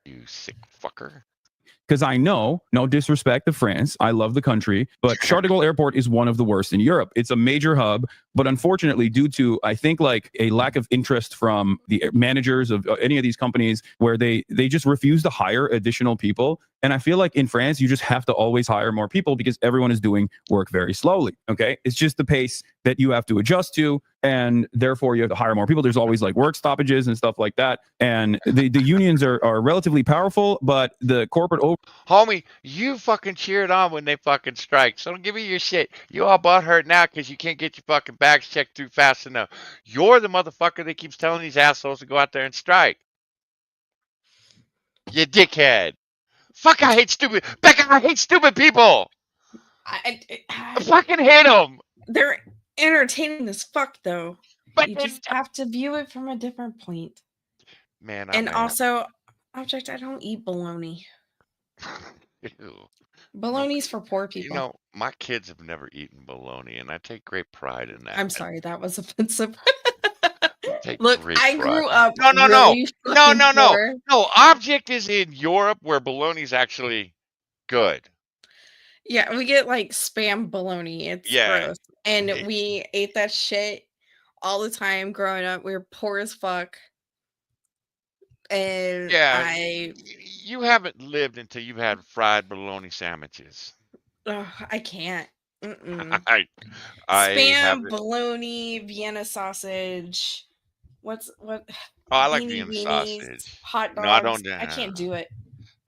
You sick fucker. because I know, no disrespect to France, I love the country, but Charles de Gaulle Airport is one of the worst in Europe. It's a major hub, but unfortunately, due to I think like a lack of interest from the managers of any of these companies, where they just refuse to hire additional people. And I feel like in France, you just have to always hire more people because everyone is doing work very slowly. Okay, it's just the pace that you have to adjust to, and therefore you have to hire more people. There's always like work stoppages and stuff like that, and the unions are relatively powerful, but the corporate Homie, you fucking cheered on when they fucking strike. So don't give me your shit. You all butthurt now because you can't get your fucking bags checked through fast enough. You're the motherfucker that keeps telling these assholes to go out there and strike. You dickhead. Fuck, I hate stupid. Becca, I hate stupid people. I fucking hate them. They're entertaining as fuck, though. But You just have to view it from a different point. man, And also, object, I don't eat bologna. Ew. Bologna's for poor You people. know, my kids have never eaten bologna, and I take great pride in that. I'm sorry, that was offensive. Take Look, great I pride. grew up No. really fucking No. poor. No, object is in Europe where bologna's actually good. Yeah, we get like spam bologna. It's Yeah. gross. And Okay. we ate that shit all the time growing up. We were poor as fuck. And Yeah, you haven't lived until you've had fried bologna sandwiches. I can't. Mm-mm. I Spam, haven't. bologna, Vienna sausage. What? Oh, I like Beanie Vienna weenies, sausage. hot No, I dogs. don't. I can't do it.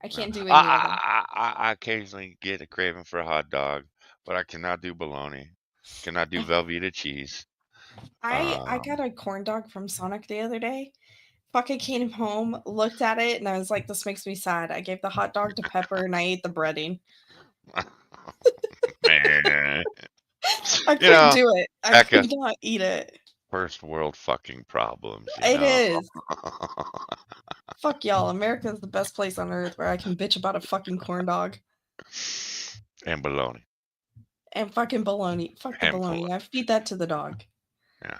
I No. can't do any of them. I occasionally get a craving for a hot dog, but I cannot do bologna. Cannot do Velveeta cheese. I got a corn dog from Sonic the other day. Fucking came home, looked at it, and I was like, this makes me sad. I gave the hot dog to Pepper and I ate the breading. Man. I couldn't do it. I Becca, could not eat it. first world fucking problems. It is. Fuck y'all. America is the best place on earth where I can bitch about a fucking corn dog. And bologna. And fucking bologna. Fuck the And bologna. I feed that to the dog. Yeah.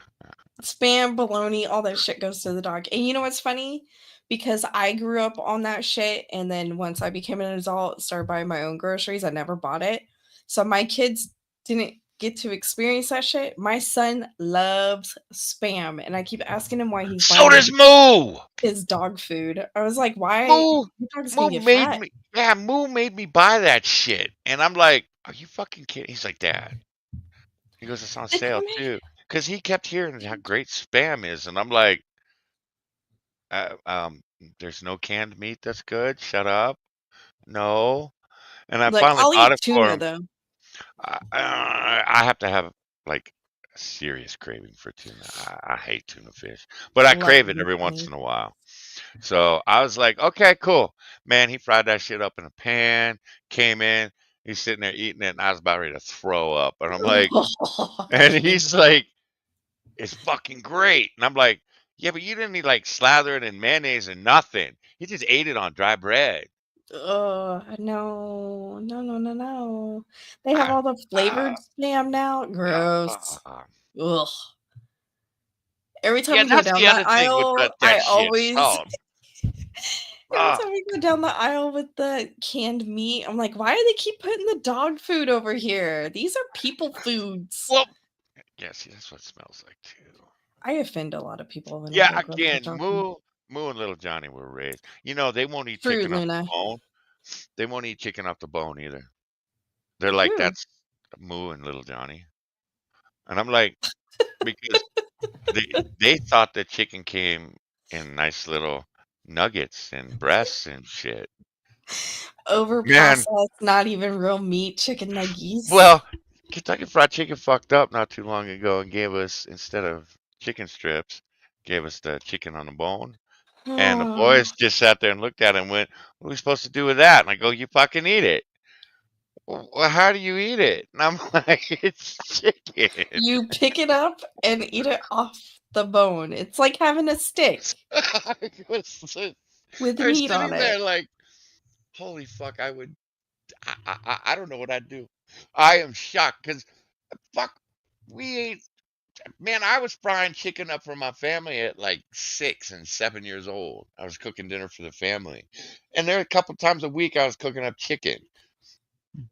Spam, bologna, all that shit goes to the dog. And you know what's funny? Because I grew up on that shit, and then once I became an adult, started buying my own groceries, I never bought it. So my kids didn't get to experience that shit. My son loves spam, and I keep asking him why he's So buying does Moo. his dog food. I was like, why? Moo, Your dog's gonna Moo get made fat. me. Yeah, Moo made me buy that shit, and I'm like, "Are you fucking kidding?" He's like, "Dad." He goes, "It's on They sale come in- too," because he kept hearing how great spam is, and I'm like, "There's no canned meat that's good. Shut up." No, and I Like, finally I'll bought eat it for tuna him. though. I have to have like a serious craving for tuna. I hate tuna fish, but I Love crave it tuna every once fish. in a while. So I was like, okay, cool. Man, he fried that shit up in a pan, came in, he's sitting there eating it, and I was about ready to throw up. And I'm like, and he's like, it's fucking great. And I'm like, yeah, but you didn't like slather it in mayonnaise and nothing. You just ate it on dry bread. No. They have I- all the flavored spam now. Gross. Ugh. Every time Yeah, we go that's down the other that thing with aisle, that I shit. always Oh, every time we go down the aisle with the canned meat, I'm like, why do they keep putting the dog food over here? These are people foods. well, yeah, see, that's what it smells like too. I offend a lot of people when I Yeah, go grocery again, shopping. Moo and Little Johnny were raised. You know, they won't eat True, chicken off the Luna. bone. They won't eat chicken off the bone either. They're like, Who? that's Moo and Little Johnny. And I'm like, because they thought that chicken came in nice little nuggets and breasts and shit. Over Man, processed, not even real meat, chicken nuggies. well, Kentucky Fried Chicken fucked up not too long ago and gave us, instead of chicken strips, gave us the chicken on the bone. And the boys just sat there and looked at it and went, what are we supposed to do with that? And I go, you fucking eat it. Well, how do you eat it? And I'm like, it's chicken. You pick it up and eat it off the bone. It's like having a stick I was with I was meat on sitting there it. like, holy fuck, I don't know what I'd do. I am shocked because fuck, we ate Man, I was frying chicken up for my family at like 6 and 7 years old. I was cooking dinner for the family. And there a couple times a week I was cooking up chicken.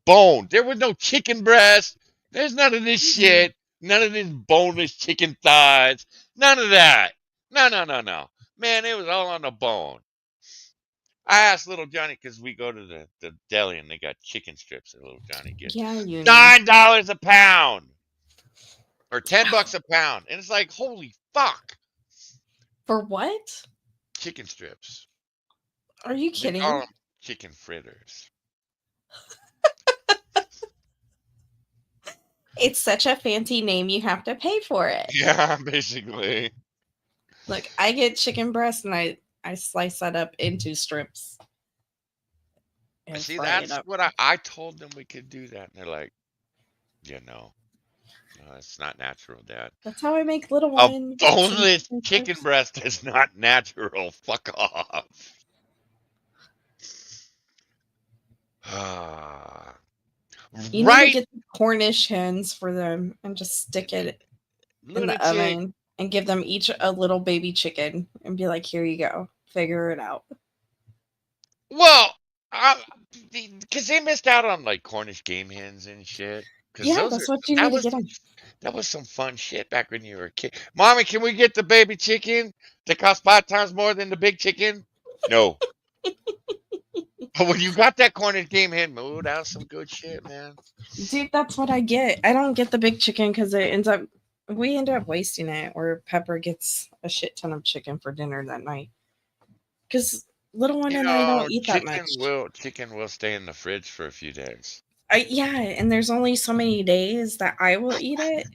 Bone. There was no chicken breast. There's none of this shit. None of this boneless chicken thighs. None of that. No, no, no, no. Man, it was all on the bone. I asked Little Johnny because we go to the deli and they got chicken strips that Little Johnny gets. Yeah, you know. $9 a pound. Or $10 a pound. And it's like, holy fuck. For what? Chicken strips. Are you They kidding? call them chicken fritters. It's such a fancy name, you have to pay for it. Yeah, basically. Look, I get chicken breast and I slice that up into strips. and See, fry it that's up. what I told them we could do that. And they're like, yeah, no, it's not natural, Dad. That's how I make little A one. boneless chicken breast is not natural. Fuck off. You need to Right, get the Cornish hens for them and just stick it in the lunatic. oven and give them each a little baby chicken and be like, here you go. Figure it out. Well, because they missed out on like Cornish game hens and shit. 'Cause Yeah, those that's are- what you that need to was get them. that was some fun shit back when you were a kid. Mommy, can we get the baby chicken that costs 5 times more than the big chicken? No. But when you got that Cornish game hen, oh, that was some good shit, man. Dude, that's what I get. I don't get the big chicken because we end up wasting it, or Pepper gets a shit ton of chicken for dinner that night. Because little one You and I know, don't eat that much. chicken will stay in the fridge for a few days. Yeah, and there's only so many days that I will eat it.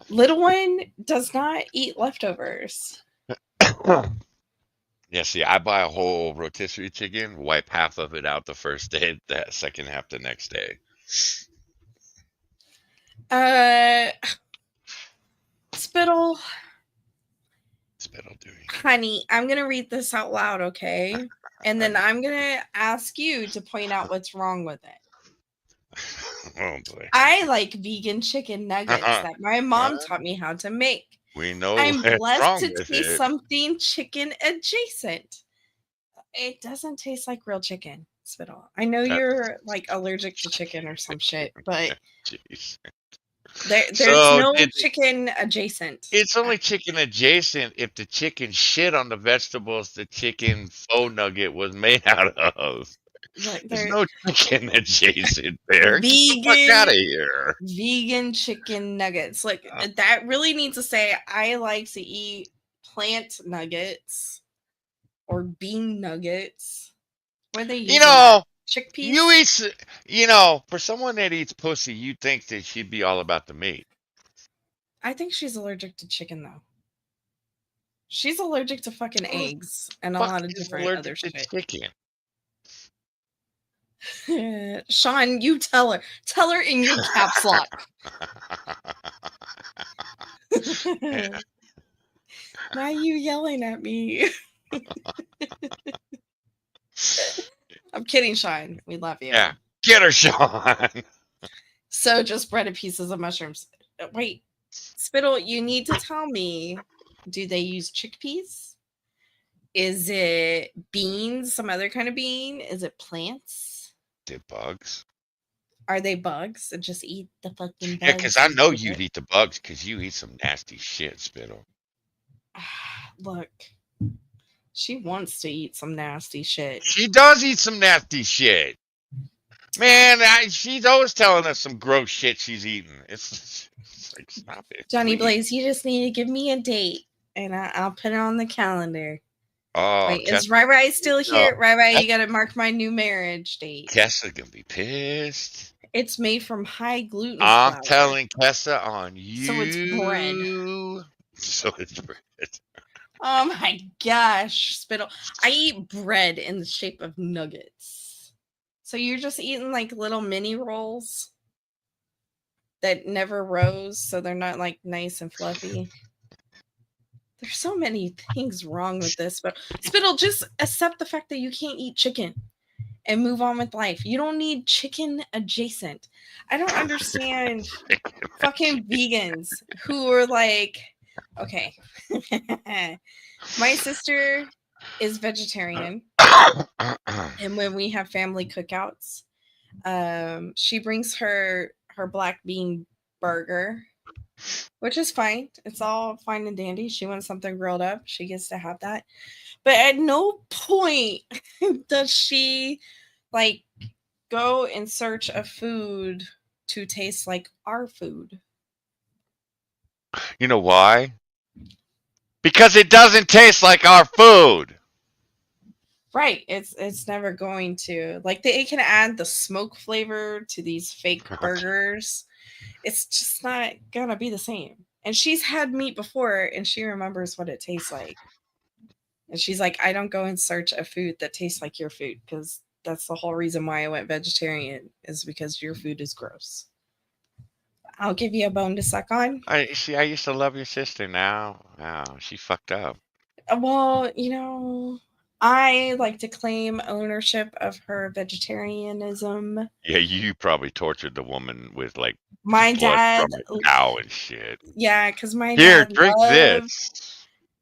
Little one does not eat leftovers. Yeah, see, I buy a whole rotisserie chicken, wipe half of it out the first day, that second half the next day. Spittle, Spittle doing. honey, I'm gonna read this out loud, okay? And then I'm gonna ask you to point out what's wrong with it. Oh boy. I like vegan chicken nuggets that my mom What? taught me how to make. We know I'm what's blessed wrong to with taste it. something chicken adjacent. It doesn't taste like real chicken, Spittle. I know That- you're like allergic to chicken or some shit, but Jeez. there's So no did- chicken adjacent. It's only chicken adjacent if the chicken shit on the vegetables the chicken faux nugget was made out of. Like, There's they're no chicken adjacent there. Get the fuck Vegan- out of here. vegan chicken nuggets. Like Oh. that really needs to say I like to eat plant nuggets or bean nuggets. What are they using? You know, chickpeas? you eat, for someone that eats pussy, you'd think that she'd be all about the meat. I think she's allergic to chicken though. She's allergic to fucking eggs and a Fuck lot of is different allergic other to shit. chicken. Sean, you tell her. Tell her in your caps lock. Why are you yelling at me? I'm kidding, Sean. We love you. Yeah. Get her, Sean. So just breaded pieces of mushrooms. Wait, Spittle, you need to tell me, do they use chickpeas? Is it beans, some other kind of bean? Is it plants? The bugs. Are they bugs? And just eat the fucking bugs? Yeah, because I know and you'd shit? eat the bugs because you eat some nasty shit, Spittle. Look, she wants to eat some nasty shit. She does eat some nasty shit. Man, she's always telling us some gross shit she's eating. It's like, stop it. Johnny please. Blaze, you just need to give me a date and I'll put it on the calendar. Oh, Wait, is Rai Rai still No, here? Rai Rai, that's- you gotta mark my new marriage date. Kessa's going to be pissed. It's made from high gluten I'm flour. telling Kessa on you. So it's bread. So it's bread. Oh my gosh, Spittle. I eat bread in the shape of nuggets. So you're just eating like little mini rolls that never rose, so they're not like nice and fluffy. There's so many things wrong with this, but Spittle, just accept the fact that you can't eat chicken. and move on with life. You don't need chicken adjacent. I don't understand fucking vegans who are like, okay, my sister is vegetarian, and when we have family cookouts, she brings her black bean burger, which is fine. It's all fine and dandy. She wants something grilled up, she gets to have that. But at no point does she like go in search of food to taste like our food. You know why? Because it doesn't taste like our food. Right. It's never going to. Like they can add the smoke flavor to these fake burgers. It's just not gonna be the same. And she's had meat before and she remembers what it tastes like. And she's like, I don't go in search of food that tastes like your food, because that's the whole reason why I went vegetarian, is because your food is gross. I'll give you a bone to suck on. I used to love your sister. Now she fucked up. Well, I like to claim ownership of her vegetarianism. Yeah, you probably tortured the woman with like My blood dad, from a cow and shit. yeah, because my Here, dad drink loved, this.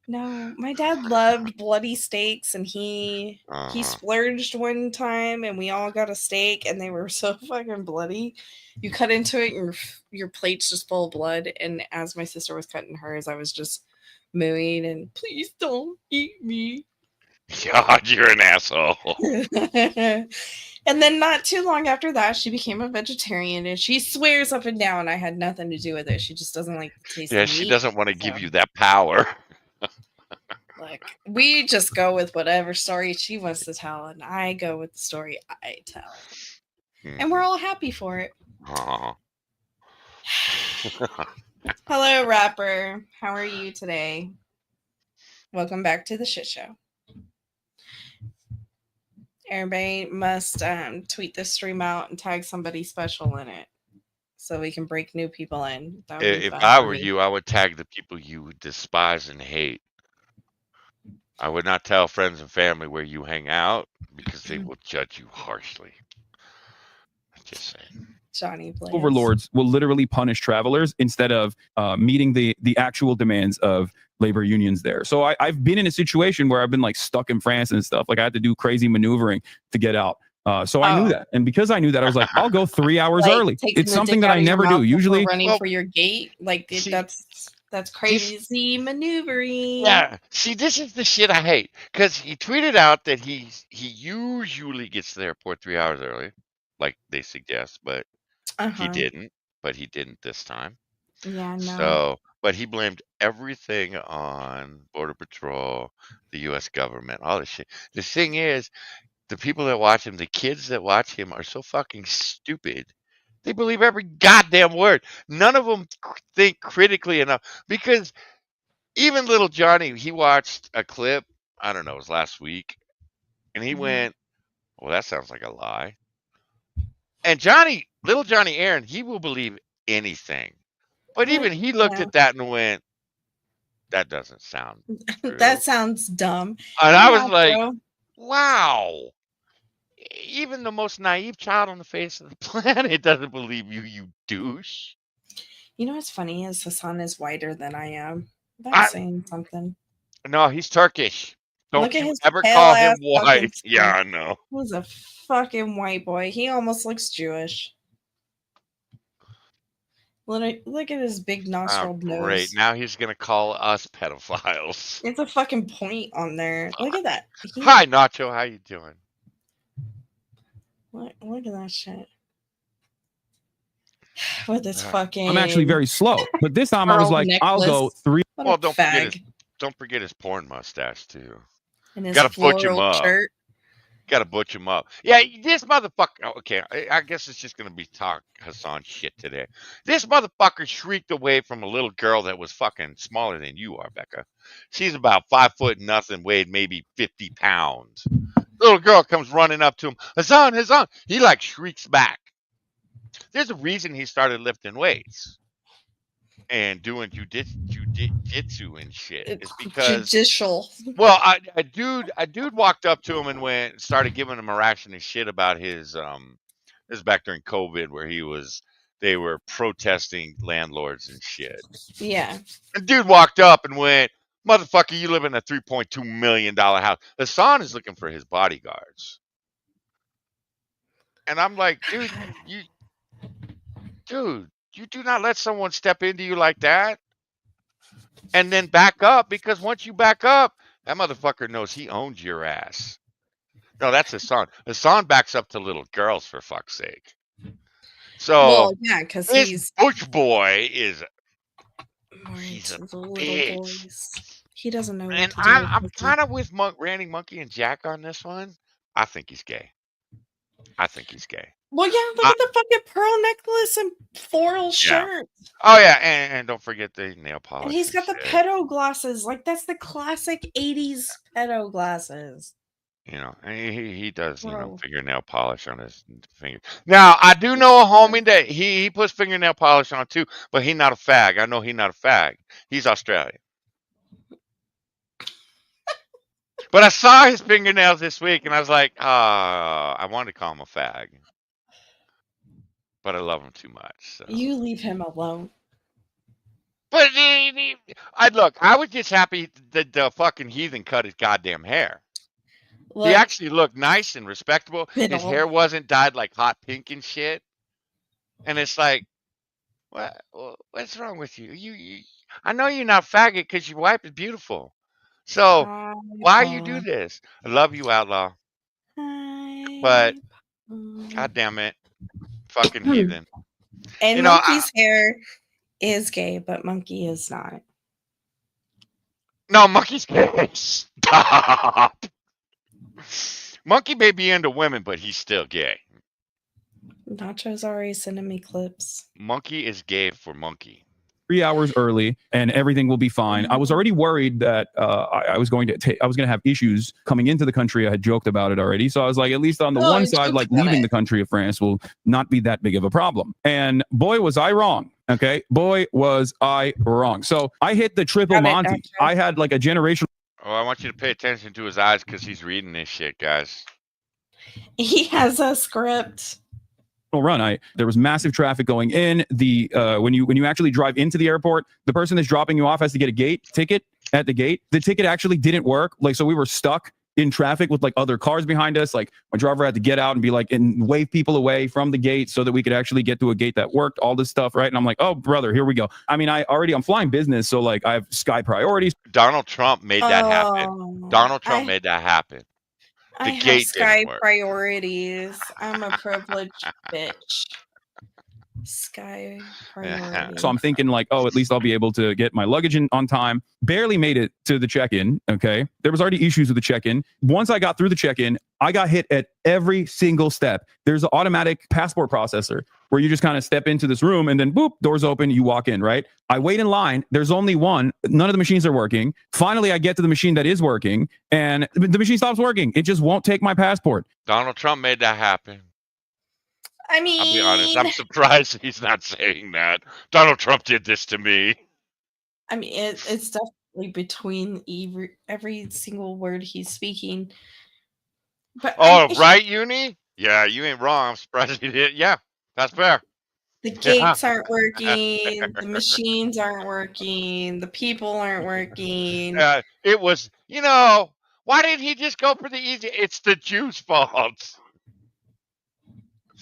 No, my dad loved bloody steaks, and he splurged one time, and we all got a steak, and they were so fucking bloody. You cut into it, and your plate's just full of blood. And as my sister was cutting hers, I was just mooing and, please don't eat me. God, you're an asshole. And then not too long after that, she became a vegetarian, and she swears up and down I had nothing to do with it. She just doesn't like the taste Yeah, of she meat. doesn't want to give you that power. Like, we just go with whatever story she wants to tell, and I go with the story I tell. And we're all happy for it. Aw. Hello, rapper. How are you today? Welcome back to the shit show. Everybody must tweet this stream out and tag somebody special in it, so we can break new people in. That would be If fun I for were me. you, I would tag the people you despise and hate. I would not tell friends and family where you hang out because they will judge you harshly. Just saying. Johnny Blaze. Overlords will literally punish travelers instead of meeting the actual demands of labor unions there. So I've been in a situation where I've been like stuck in France and stuff. Like I had to do crazy maneuvering to get out. So I knew that. And because I knew that, I was like, I'll go 3 hours Like, early. taking It's the something dick that out I of your never mouth do. before Usually running for your gate. Like See- that's crazy maneuvering. Yeah. See, this is the shit I hate because he tweeted out that he usually gets to the airport 3 hours early, like they suggest, but he didn't. But he didn't this time. Yeah, no. So, but he blamed everything on Border Patrol, the U.S. government, all this shit. The thing is, the people that watch him, the kids that watch him, are so fucking stupid. They believe every goddamn word. None of them think critically enough because even little Johnny, he watched a clip. I don't know, it was last week, and he went, "Well, that sounds like a lie." And little Johnny Aaron, he will believe anything. But even he looked at that and went, "That doesn't sound true." That sounds dumb. And I was Yeah, like, bro. wow. Even the most naive child on the face of the planet doesn't believe you, you douche. You know what's funny is Hassan is whiter than I am. That's saying something. No, he's Turkish. Don't Look at you his ever pale call him ass fucking white. skin. Yeah, I know. He's a fucking white boy. He almost looks Jewish. Look at his big Oh, nostril nose. great. Now he's going to call us pedophiles. It's a fucking point on there. Look at that. Hi, Nacho. How you doing? Look at that shit. With this fucking. I'm actually very slow. But this time I was pearl like, I'll go necklace. 3. What Well, a don't forget his porn mustache too. And his Gotta butch him floral up. shirt. Gotta butch him up. Yeah, this motherfucker. Okay, I guess it's just gonna be talk Hassan shit today. This motherfucker shrieked away from a little girl that was fucking smaller than you are, Becca. She's about 5 foot nothing, weighed maybe 50 pounds. Little girl comes running up to him. Hassan, Hassan. He like shrieks back. There's a reason he started lifting weights. and doing jujitsu and shit is because Judicial. well, a dude walked up to him and started giving him a ration of shit about his this is back during COVID where they were protesting landlords and shit. Yeah. And dude walked up and went, "Motherfucker, you live in a $3.2 million house." Hassan is looking for his bodyguards. And I'm like, dude, you do not let someone step into you like that. And then back up, because once you back up, that motherfucker knows he owns your ass. No, that's Hassan. Hassan backs up to little girls, for fuck's sake. So Well, yeah, because this he's Butch boy is more he's a into the little bitch. boys. He doesn't know what And to do. I'm with kind of with Randy Monkey and Jack on this one. I think he's gay. Well, yeah, look at the fucking pearl necklace and floral shirt. Oh yeah, and don't forget the nail polish. And he's got the pedo glasses. Like, that's the classic 80s pedo glasses. You know, and he does, Bro. fingernail polish on his finger. Now, I do know a homie that he puts fingernail polish on too, but he's not a fag. I know he's not a fag. He's Australian. But I saw his fingernails this week, and I was like, I wanted to call him a fag. But I love him too much. So. You leave him alone. But I was just happy that the fucking heathen cut his goddamn hair. Look, He actually looked nice and respectable. His Fiddle. hair wasn't dyed like hot pink and shit. And it's like, what's wrong with you? You I know you're not faggot because your wife is beautiful. So why you do this? I love you, outlaw. But god damn it, fucking heathen. And You know, Monkey's hair is gay, but Monkey is not. No, Monkey's gay. Stop. Monkey may be into women, but he's still gay. Nacho's already sending me clips. Monkey is gay for monkey. 3 hours early and everything will be fine. I was already worried that I was going to have issues coming into the country. I had joked about it already. So I was like, at least on the one side, like leaving the country of France will not be that big of a problem. And boy, was I wrong. Okay. Boy, was I wrong. So I hit the triple Monty. I had like a generational. Oh, I want you to pay attention to his eyes because he's reading this shit, guys. He has a script. Run. There was massive traffic going in. The when you actually drive into the airport, the person that's dropping you off has to get a ticket at the gate. The ticket actually didn't work. Like, so we were stuck in traffic with like other cars behind us. Like, my driver had to get out and be like and wave people away from the gate so that we could actually get to a gate that worked. All this stuff, right? And I'm like, oh brother, here we go. I mean, I'm flying business, so like I have sky priorities. Donald Trump made that happen. Donald Trump made that happen. I have sky priorities. I'm a privileged bitch. Sky priorities. So I'm thinking like, oh, at least I'll be able to get my luggage in on time. Barely made it to the check-in. Okay. There was already issues with the check-in. Once I got through the check-in, I got hit at every single step. There's an automatic passport processor where you just kind of step into this room and then boop, doors open, you walk in, right? I wait in line. There's only one. None of the machines are working. Finally, I get to the machine that is working and the machine stops working. It just won't take my passport. Donald Trump made that happen. I mean, I'll be honest. I'm surprised he's not saying that. Donald Trump did this to me. I mean, it's definitely between every single word he's speaking. But right, Uni? Yeah, you ain't wrong. I'm surprised he did. Yeah, that's fair. The gates aren't working. The machines aren't working. The people aren't working. It was, why didn't he just go for the easy? It's the Jews' fault.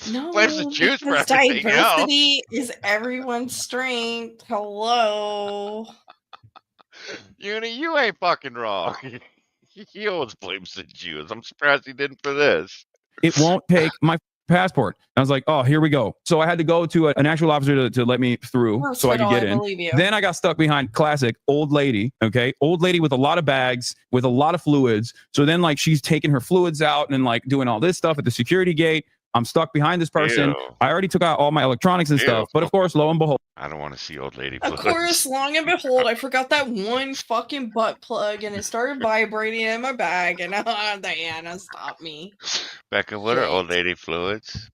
No, Where's the Jews for everything diversity is everyone's strength. Hello. Uni, you ain't fucking wrong. He always blames the Jews. I'm surprised he didn't for this. It won't take my passport. I was like, oh, here we go. So I had to go to an actual officer to let me through so I could get in. Then I got stuck behind classic old lady. Okay. Old lady with a lot of bags, with a lot of fluids. So then like she's taking her fluids out and like doing all this stuff at the security gate. I'm stuck behind this person. Ew. I already took out all my electronics and stuff. But of course, lo and behold. I don't want to see old lady. Of course, long and behold, I forgot that one fucking butt plug and it started vibrating in my bag and Diana stopped me. Becca, what are old lady fluids?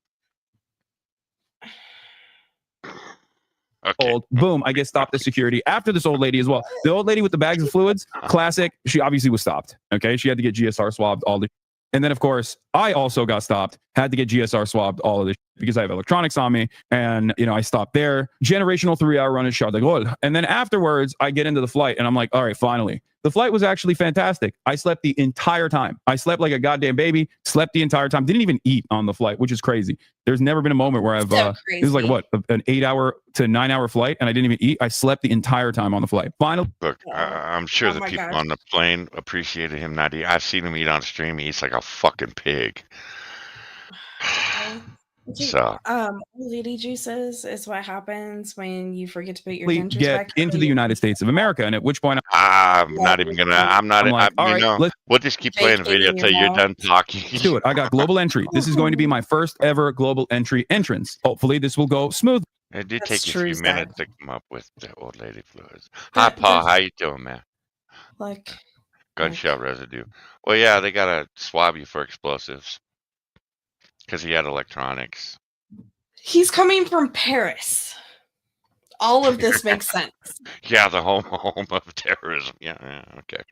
Okay. old. Boom, I get stopped at security after this old lady as well. The old lady with the bags of fluids, classic. She obviously was stopped. Okay, she had to get GSR swabbed all the. And then, of course, I also got stopped, had to get GSR swabbed, all of this because I have electronics on me. And, I stopped there. Generational 3-hour run at Charles de Gaulle. And then afterwards, I get into the flight and I'm like, all right, finally. The flight was actually fantastic. I slept the entire time. I slept like a goddamn baby, slept the entire time. Didn't even eat on the flight, which is crazy. There's never been a moment where I've, So it was like crazy. what, an 8-hour to 9-hour flight and I didn't even eat. I slept the entire time on the flight. Finally, Look, I'm sure Oh the my people gosh. on the plane appreciated him not eating. I've seen him eat on stream. He eats like a fucking pig. So Lady juices is what happens when you forget to put your dentures get back in into and the you- United States of America. And at which point I'm not even gonna. I'm not. I'm like, all right, let's we'll just keep playing the video Vacating until your you're mouth. done talking. do it. I got global entry. This is going to be my first ever global entry entrance. Hopefully this will go smooth. It did That's take you true, 3 Zach. minutes to come up with the old lady fluids. Hi, That- Paul. that's- How you doing, man? Like, Gunshot residue. Well, yeah, they gotta swab you for explosives because he had electronics. he's coming from Paris. All of this makes sense. Yeah, the home of terrorism. Yeah, okay.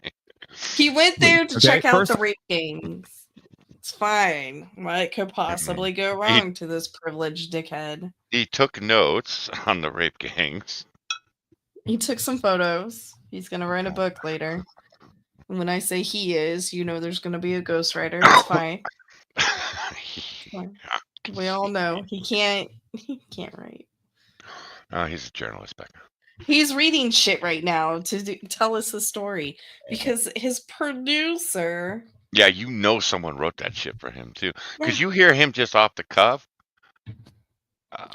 He went there to Okay, check out first- the rape gangs. It's fine. What could possibly go wrong to this privileged dickhead? He took notes on the rape gangs. He took some photos. He's gonna write a book later. And when I say he is, there's gonna be a ghostwriter. It's fine. We all know he can't write. Oh, he's a journalist, Becca. He's reading shit right now to tell us the story because his producer. Yeah, someone wrote that shit for him too. Because you hear him just off the cuff.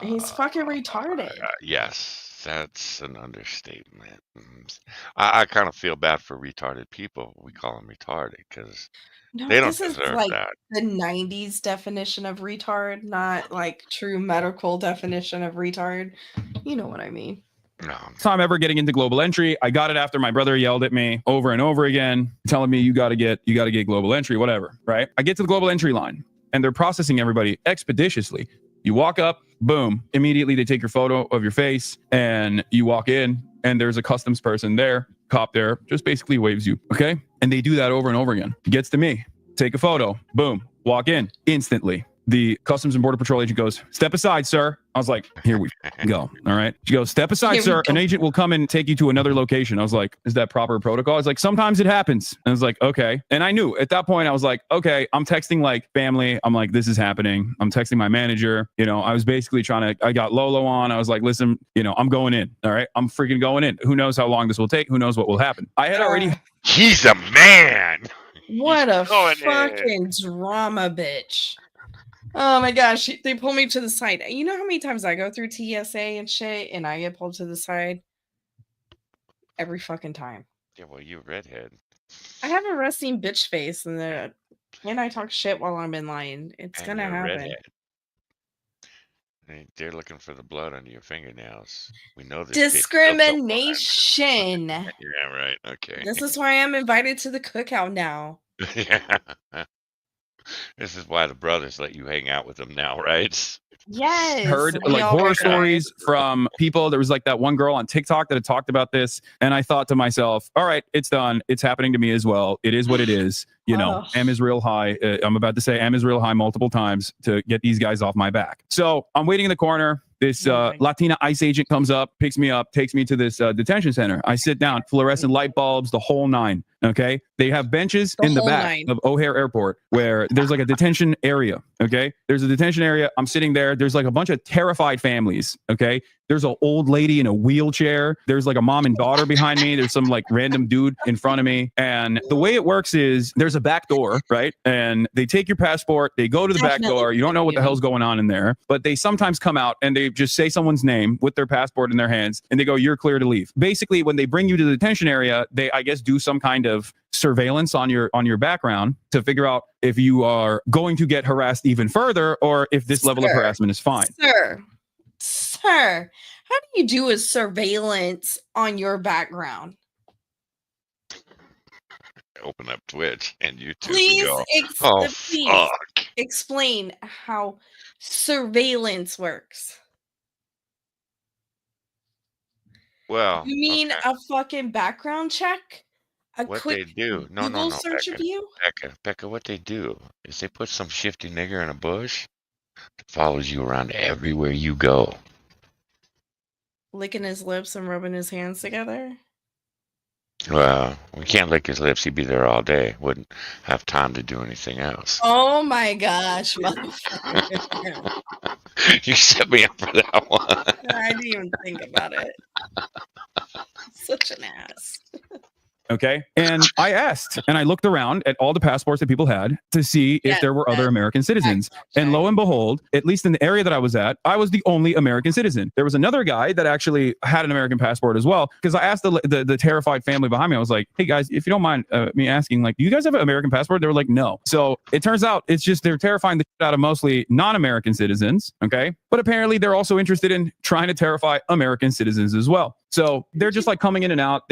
He's fucking retarded. Yes, that's an understatement. I kind of feel bad for retarded people. We call them retarded because No, they don't this is deserve like that. the 90s definition of retard, not like true medical definition of retard. You know what I mean. No, Time ever getting into global entry. I got it after my brother yelled at me over and over again, telling me you got to get global entry, whatever. Right? I get to the global entry line and they're processing everybody expeditiously. You walk up, boom, immediately they take your photo of your face and you walk in and there's a customs person there, cop there, just basically waves you. Okay. And they do that over and over again. It gets to me, take a photo, boom, walk in instantly. The Customs and Border Patrol agent goes, "Step aside, sir." I was like, here we go. All right. She goes, "Step aside, Here we sir. go. An agent will come and take you to another location." I was like, is that proper protocol? It's like, sometimes it happens. And I was like, okay. And I knew at that point, I was like, okay, I'm texting like family. I'm like, this is happening. I'm texting my manager. I was basically I got Lolo on. I was like, listen, I'm going in. All right. I'm freaking going in. Who knows how long this will take? Who knows what will happen? I had already he's a man. What a going in. fucking drama, bitch. Oh my gosh, they pull me to the side. You know how many times I go through TSA and shit and I get pulled to the side? Every fucking time. Yeah, well, you redhead. I have a resting bitch face and I talk shit while I'm in line. It's And gonna you're a happen. redhead. They're looking for the blood under your fingernails. We know this. bitch built up blood. Discrimination. Yeah, right. Okay. This is why I'm invited to the cookout now. Yeah. This is why the brothers let you hang out with them now, right? Yes. heard we like all horror recognize- stories from people. There was like that one girl on TikTok that had talked about this, and I thought to myself, all right, it's done. It's happening to me as well. It is what it is. Oh. M is real high. I'm about to say M is real high multiple times to get these guys off my back. So I'm waiting in the corner. This Oh my- Latina ICE agent comes up, picks me up, takes me to this detention center. I sit down, fluorescent light bulbs, the whole nine. Okay. They have benches The in the whole back nine. of O'Hare Airport where there's like a detention area. Okay. There's a detention area. I'm sitting there. There's like a bunch of terrified families. Okay. There's an old lady in a wheelchair. There's like a mom and daughter behind me. There's some like random dude in front of me. And the way it works is there's a back door, right? And they take your passport. They go to the back Definitely door. You don't know what the confusing. hell's going on in there, but they sometimes come out and they just say someone's name with their passport in their hands and they go, "You're clear to leave." Basically, when they bring you to the detention area, they, I guess, do some kind of surveillance on your background to figure out if you are going to get harassed even further or if this level of Sir. harassment is fine. Sir, how do you do a surveillance on your background? Open up Twitch and YouTube Please, and go, oh, please fuck. explain how surveillance works. Well, You mean okay. a fucking background check? A What quick they do? No, Google search of Becca. you? Becca. What they do is they put some shifty nigger in a bush that follows you around everywhere you go. Licking his lips and rubbing his hands together? Well, we can't lick his lips. He'd be there all day. Wouldn't have time to do anything else. Oh my gosh, motherfucker. You set me up for that one. I didn't even think about it. Such an ass. Okay. And I asked and I looked around at all the passports that people had to see if Yes, there were other yes. American citizens. And lo and behold, at least in the area that I was at, I was the only American citizen. There was another guy that actually had an American passport as well. Because I asked the terrified family behind me, I was like, hey guys, if you don't mind me asking, like, do you guys have an American passport? They were like, no. So it turns out it's just they're terrifying the shit out of mostly non-American citizens. Okay. But apparently they're also interested in trying to terrify American citizens as well. So they're just like coming in and out.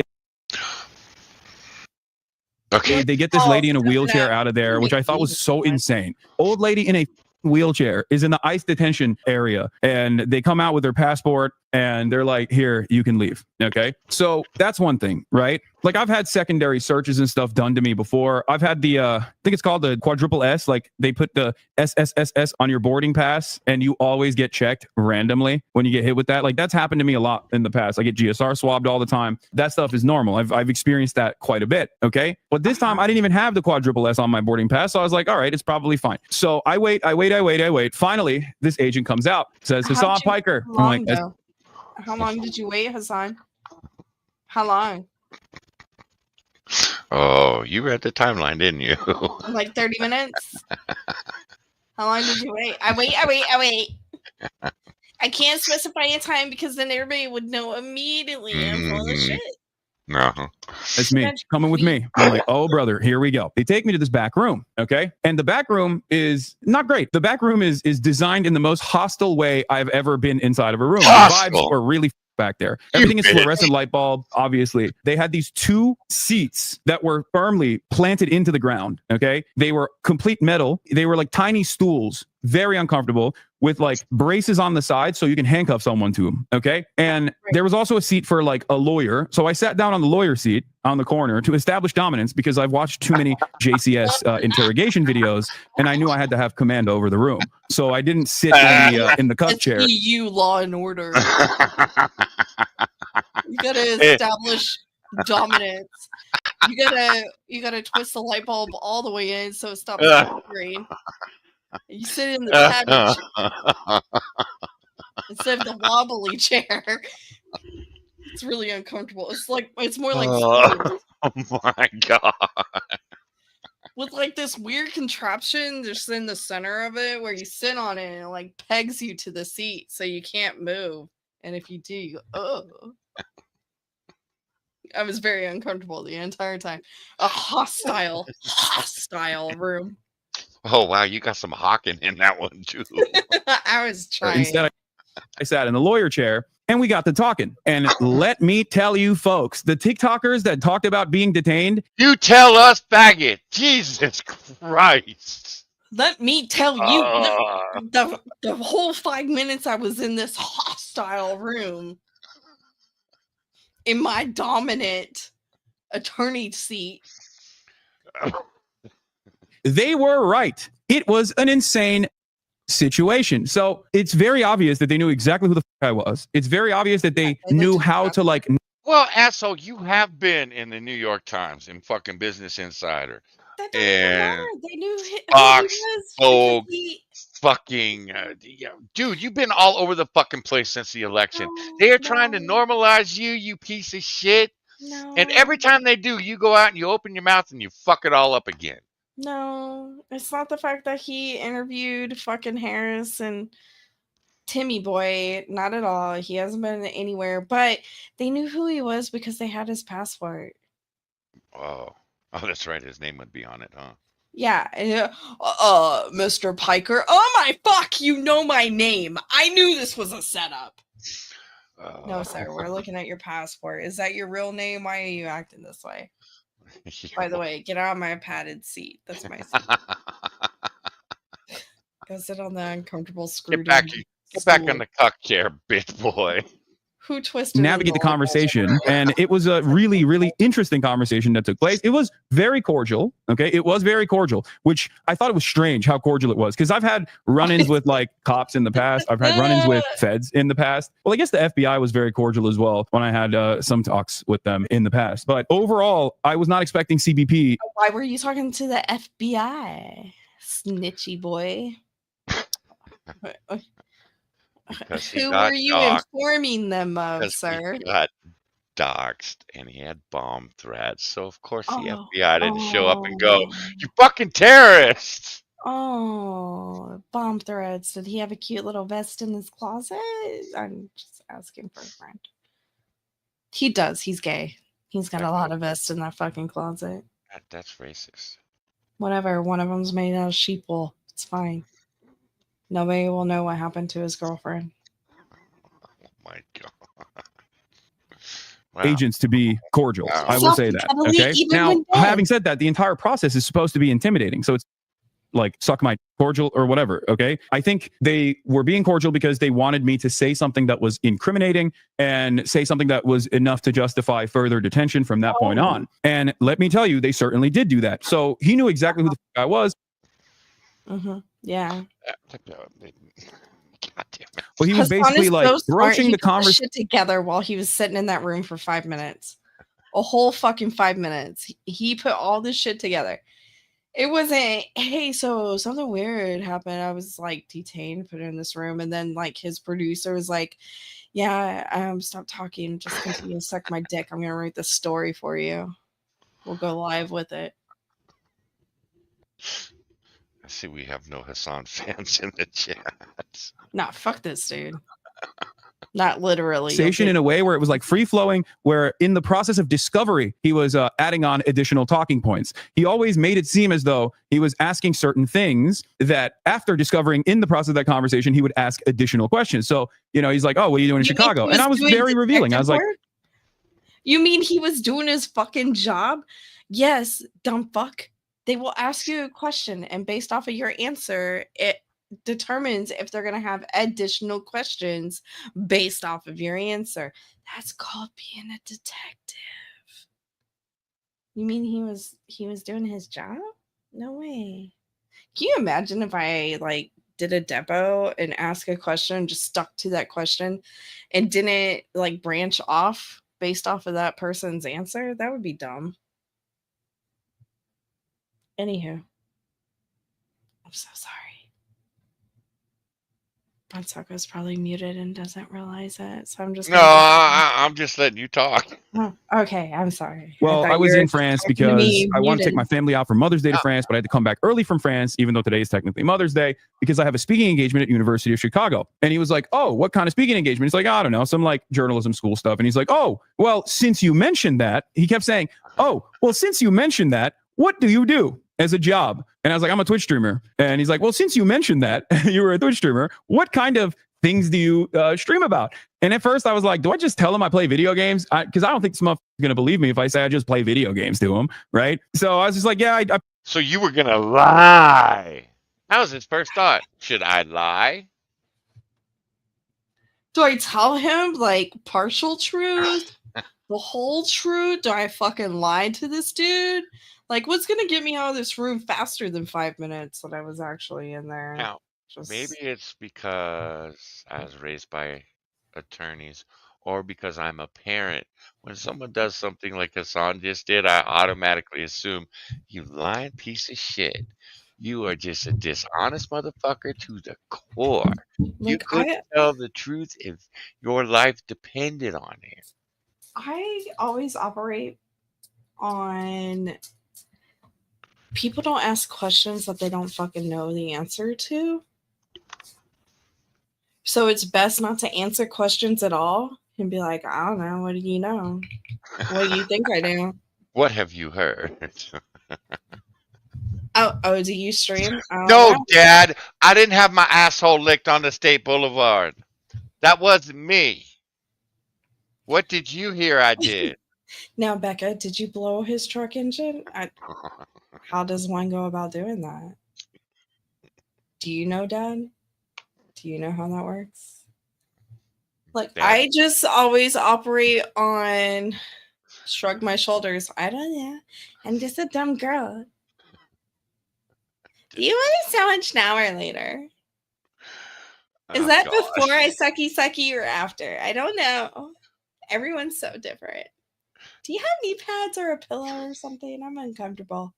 Okay. They get this lady in a wheelchair out of there, which I thought was so insane. Old lady in a wheelchair is in the ICE detention area, and they come out with their passport and they're like, here, you can leave. Okay. So that's one thing, right? Like I've had secondary searches and stuff done to me before. I've had the, I think it's called the quadruple S. Like they put the SSSS on your boarding pass and you always get checked randomly when you get hit with that. Like that's happened to me a lot in the past. I get GSR swabbed all the time. That stuff is normal. I've experienced that quite a bit. Okay. But this time I didn't even have the quadruple S on my boarding pass. So I was like, all right, it's probably fine. So I wait. Finally, this agent comes out, says, Hassan Piker. I'm like, how long did you wait, Hassan? How long? Oh, you read the timeline, didn't you? Like 30 minutes? How long did you wait? I wait. I can't specify a time because then everybody would know immediately I'm full of shit. No. It's me coming with me. I'm like, oh, brother, here we go. They take me to this back room. Okay. And the back room is not great. The back room is designed in the most hostile way I've ever been inside of a room. The vibes were really back there. Everything is fluorescent light bulb. Obviously, they had these 2 seats that were firmly planted into the ground. Okay. They were complete metal. They were like tiny stools, very uncomfortable, with like braces on the side so you can handcuff someone to them. Okay. And there was also a seat for like a lawyer. So I sat down on the lawyer seat on the corner to establish dominance because I've watched too many JCS interrogation videos and I knew I had to have command over the room. So I didn't sit in the cup chair. EU Law and Order. You gotta establish dominance. You gotta twist the light bulb all the way in so it stops flickering. You sit in the cabbage instead of the wobbly chair. It's really uncomfortable. It's more like Oh my god! with like this weird contraption just in the center of it where you sit on it and it like pegs you to the seat so you can't move. And if you do, you go, oh. I was very uncomfortable the entire time. A hostile room. Oh wow, you got some hawking in that one too. I was trying. Instead, I sat in the lawyer chair and we got to talking. And let me tell you, folks, the TikTokers that talked about being detained. You tell us, faggot. Jesus Christ. Let me tell you, the whole 5 minutes I was in this hostile room in my dominant attorney seat. They were right. It was an insane situation. So it's very obvious that they knew exactly who the fuck I was. It's very obvious that they knew how to like. Well, asshole, you have been in the New York Times and fucking Business Insider. That doesn't matter. They knew Fox, who Vogue, fucking, dude, you've been all over the fucking place since the election. They are trying to normalize you, you piece of shit. No. And every time they do, you go out and you open your mouth and you fuck it all up again. No, it's not the fact that he interviewed fucking Harris and Timmy Boy. Not at all. He hasn't been anywhere, but they knew who he was because they had his passport. Oh, that's right. His name would be on it, huh? Yeah. Mr. Piker. Oh my fuck, you know my name. I knew this was a setup. No, sir. We're looking at your passport. Is that your real name? Why are you acting this way? By the way, get out of my padded seat. That's my seat. Go sit on the uncomfortable screw. Get back on the cuck chair, bitch boy. Who twisted navigate the and rolled? conversation, and it was a really, really interesting conversation that took place. It was very cordial. Okay, it was very cordial, which I thought it was strange how cordial it was, because I've had run-ins with like cops in the past. I've had run-ins with feds in the past. Well, I guess the FBI was very cordial as well when I had some talks with them in the past. But overall, I was not expecting CBP. Why were you talking to the FBI, snitchy boy? Because he Who got were you doxxed. informing them of, Because sir? he got doxxed and he had bomb threats. So of course the Oh, FBI didn't show up and go, "You fucking terrorists!" oh, bomb threats. Did he have a cute little vest in his closet? I'm just asking for a friend. He does. He's gay. He's got a lot of vests in that fucking closet. That's racist. Whatever. One of them's made out of sheep wool. It's fine. Nobody will know what happened to his girlfriend. Oh my god. Wow. Agents to be cordial. Wow. I will say that. Okay. Even Now, when dead. having said that, the entire process is supposed to be intimidating. So it's like suck my cordial or whatever. Okay. I think they were being cordial because they wanted me to say something that was incriminating and say something that was enough to justify further detention from that point on. And let me tell you, they certainly did do that. So he knew exactly who the guy was. Mm-hmm. Yeah. God damn it. Well, he was Hassan basically is like so smart. broaching He the put conversation. shit together while he was sitting in that room for 5 minutes. A whole fucking 5 minutes. He put all this shit together. It wasn't, hey, so something weird happened. I was like detained, put in this room, and then like his producer was like, yeah, stop talking, just continue to suck my dick. I'm gonna write the story for you. We'll go live with it. I see we have no Hassan fans in the chat. Nah, fuck this dude. Not literally. You'll Conversation get- in a way where it was like free flowing, where in the process of discovery, he was adding on additional talking points. He always made it seem as though he was asking certain things that after discovering in the process of that conversation, he would ask additional questions. So, you know, he's like, oh, what are you doing in You mean Chicago? he And I was doing very revealing. I was like, detective work? You mean he was doing his fucking job? Yes, dumb fuck. They will ask you a question, and based off of your answer, it determines if they're going to have additional questions based off of your answer. That's called being a detective. You mean he was doing his job? No way. Can you imagine if I like did a depo and ask a question, just stuck to that question and didn't like branch off based off of that person's answer? That would be dumb. Anywho, I'm so sorry. Bonsoko's probably muted and doesn't realize it, so I'm just No, I'm just letting you talk. Oh, okay, I'm sorry. well, thought I you was were in France talking to because me I wanted to take muted. my family out for Mother's Day to France, but I had to come back early from France, even though today is technically Mother's Day, because I have a speaking engagement at University of Chicago. And he was like, oh, what kind of speaking engagement? He's like, I don't know, some like journalism school stuff. And he's like, oh, well, since you mentioned that, he kept saying, oh, well, since you mentioned that, what do you do as a job? And I was like, I'm a Twitch streamer. And he's like, well, since you mentioned that you were a Twitch streamer, what kind of things do you stream about? And at first I was like, do I just tell him I play video games? Because I don't think this motherfucker's going to believe me if I say I just play video games to him, right? So I was just like, yeah, I So you were gonna lie. That was his first thought. Should I lie? Do I tell him like partial truth? The whole truth? Do I fucking lie to this dude? Like, what's gonna get me out of this room faster than 5 minutes that I was actually in there? Now, Just maybe it's because I was raised by attorneys, or because I'm a parent. When someone does something like Hassan just did, I automatically assume, you lying piece of shit. You are just a dishonest motherfucker to the core. You like couldn't tell the truth if your life depended on it. I always operate on people don't ask questions that they don't fucking know the answer to. So it's best not to answer questions at all and be like, I don't know, what do you know? What do you think I do? What have you heard? Oh, do you stream? I don't No, know. Dad, I didn't have my asshole licked on the State Boulevard. That wasn't me. What did you hear I did? Now, Becca, did you blow his truck engine? How does one go about doing that? Do you know, Dad? Do you know how that works? Like, That- I just always operate on shrug my shoulders. I don't know. I'm just a dumb girl. Do you want a sandwich now or later? Is Oh, that gosh. before I sucky or after? I don't know. Everyone's so different. Do you have knee pads or a pillow or something? I'm uncomfortable.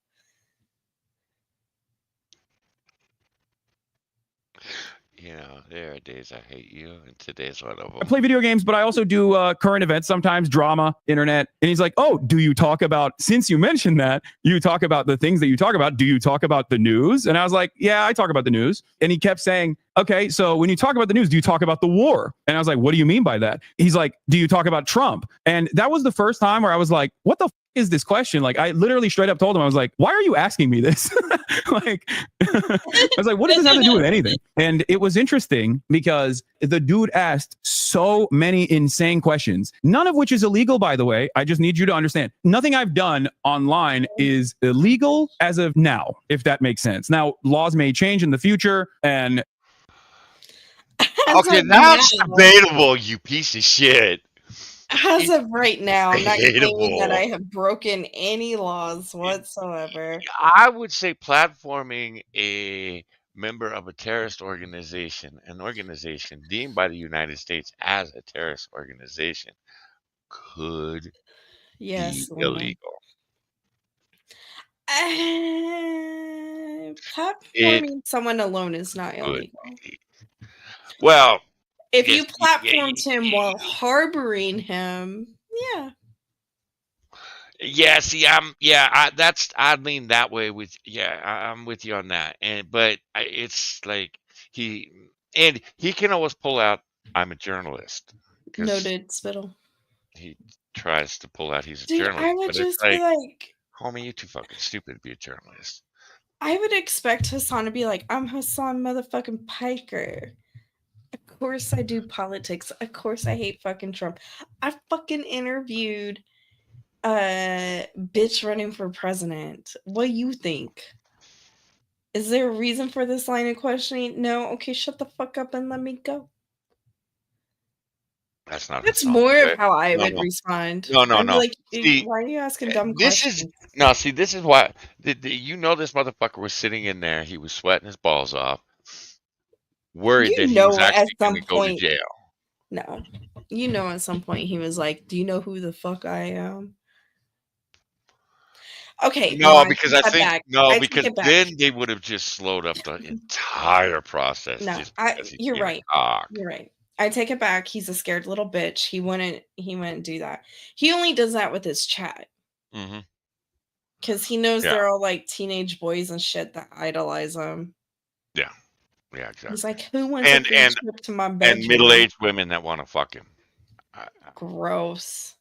You know, there are days I hate you, and today's one of I them. play video games, but I also do current events sometimes, drama, internet. And he's like, oh, do you talk about, since you mentioned that, you talk about the things that you talk about, do you talk about the news? And I was like, yeah, I talk about the news. And he kept saying, okay, so when you talk about the news, do you talk about the war? And I was like, what do you mean by that? He's like, do you talk about Trump? And that was the first time where I was like, what the f- is this question? Like, I literally straight up told him, I was like, why are you asking me this? Like, I was like, what does this have to do with anything? And it was interesting because the dude asked so many insane questions, none of which is illegal, by the way. I just need you to understand. Nothing I've done online is illegal as of now, if that makes sense. Now, laws may change in the future, and Okay, that's debatable, you piece of shit. As of right now, I'm not claiming that Debatable. I have broken any laws whatsoever. I would say platforming a member of a terrorist organization, an organization deemed by the United States as a terrorist organization, could Yes. be illegal. Platforming someone alone is not Could illegal. be. Well, If yes, you platformed him while harboring him, yeah. yeah. See, I lean that way with. Yeah, I'm with you on that. But it's like he can always pull out. I'm a journalist. 'cause Noted, Spittle. He tries to pull out he's a Dude, journalist, I would but just it's be like, like, homie, you too fucking stupid to be a journalist. I would expect Hassan to be like, I'm Hassan motherfucking Piker. Of course I do politics. Of course I hate fucking Trump. I fucking interviewed a bitch running for president. What do you think? Is there a reason for this line of questioning? No? Okay, shut the fuck up and let me go. That's not That's Hassan's more way. of how I No, would no. respond. No, no, I'd be no. like, See, why are you asking dumb this questions? is no. See, this is why you know this motherfucker was sitting in there. He was sweating his balls off, worried You that he was know, at actually going some to go to point, jail. no. You know, at some point, he was like, do you know who the fuck I am? Okay, No, I because take I that think back. no, I take because it back. then they would have just slowed up the entire process. No, just because he you're can't right. talk. You're right. I take it back. He's a scared little bitch. He wouldn't do that. He only does that with his chat Mm-hmm. because he knows Yeah. they're all like teenage boys and shit that idolize him. Yeah. Yeah, exactly. He's like, who wants And a free and trip to my and bedroom? middle-aged women that want to fuck him. Gross.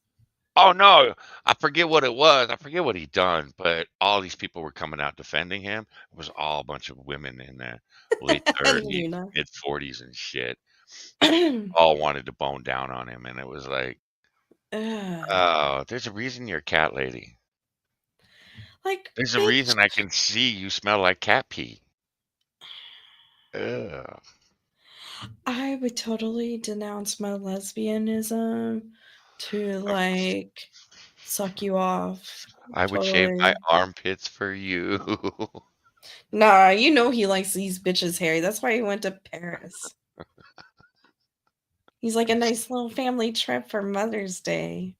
Oh no, I forget what it was. I forget what he done, but all these people were coming out defending him. It was all a bunch of women in their late 30s, Luna. mid 40s and shit. All wanted to bone down on him, and it was like, Ugh. oh, there's a reason you're a cat lady. Like, There's a bitch, reason I can see you smell like cat pee. Ugh. I would totally denounce my lesbianism to like suck you off. I would shave my Totally. armpits for you. Nah, you know he likes these bitches' hair. That's why he went to Paris. He's like a nice little family trip for Mother's Day.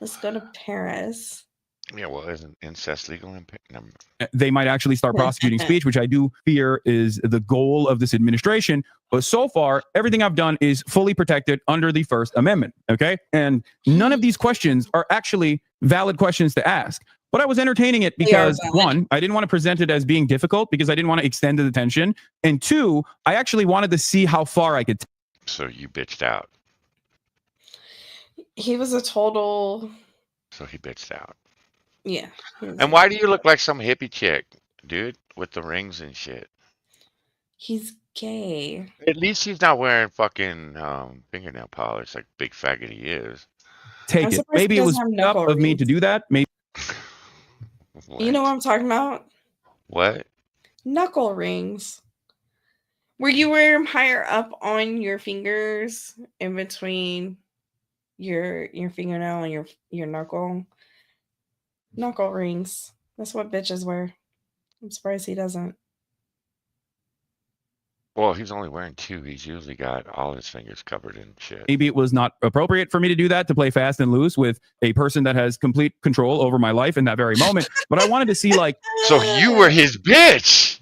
Let's go to Paris. Yeah, well, isn't incest legal in no. they might actually start prosecuting speech, which I do fear is the goal of this administration. But so far, everything I've done is fully protected under the First Amendment. Okay. And none of these questions are actually valid questions to ask. But I was entertaining it They are because valid. one, I didn't want to present it as being difficult because I didn't want to extend the tension. And two, I actually wanted to see how far I could So you bitched out. He was a total, So he bitched out. yeah. he was And a- why do you look like some hippie chick, dude, with the rings and shit? He's gay. At least he's not wearing fucking fingernail polish like big faggot he is. take I'm it. surprised he Maybe it was doesn't have up knuckle of me rings. to do that. Maybe You know what I'm talking about? What? Knuckle rings. Where you wear them higher up on your fingers, in between your fingernail and your knuckle rings. That's what bitches wear. I'm surprised he doesn't. Well, he's only wearing 2. He's usually got all his fingers covered in shit. Maybe it was not appropriate for me to do that, to play fast and loose with a person that has complete control over my life in that very moment. But I wanted to see, like, So you were his bitch.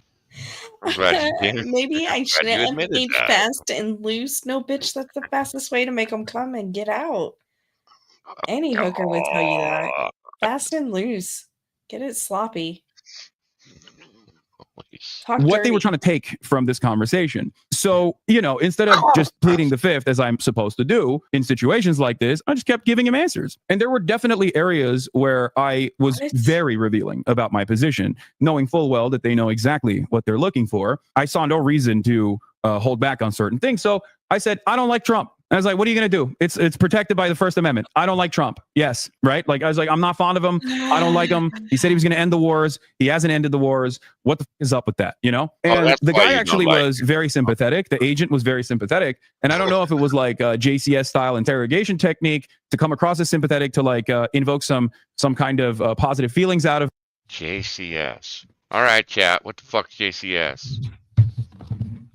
I'm glad you did. Maybe I I'm glad you shouldn't have admitted played that. fast and loose. No, bitch, that's the fastest way to make them come and get out. Any hooker would tell you that. Oh, Fast and loose. Get it sloppy. holy shit. Talk what they were dirty. trying to take from this conversation. So, instead of just pleading the fifth, as I'm supposed to do in situations like this, I just kept giving him answers. And there were definitely areas where I was What? very revealing about my position, knowing full well that they know exactly what they're looking for. I saw no reason to hold back on certain things. So I said, I don't like Trump. I was like, what are you going to do? It's protected by the First Amendment. I don't like Trump. Yes. Right. Like, I was like, I'm not fond of him. I don't like him. He said he was going to end the wars. He hasn't ended the wars. What the f- is up with that? And that's the why guy you don't actually like was very sympathetic. The agent was very sympathetic. And I don't know if it was like a JCS style interrogation technique to come across as sympathetic, to like invoke some kind of positive feelings out of. JCS. All right, chat. What the fuck's JCS?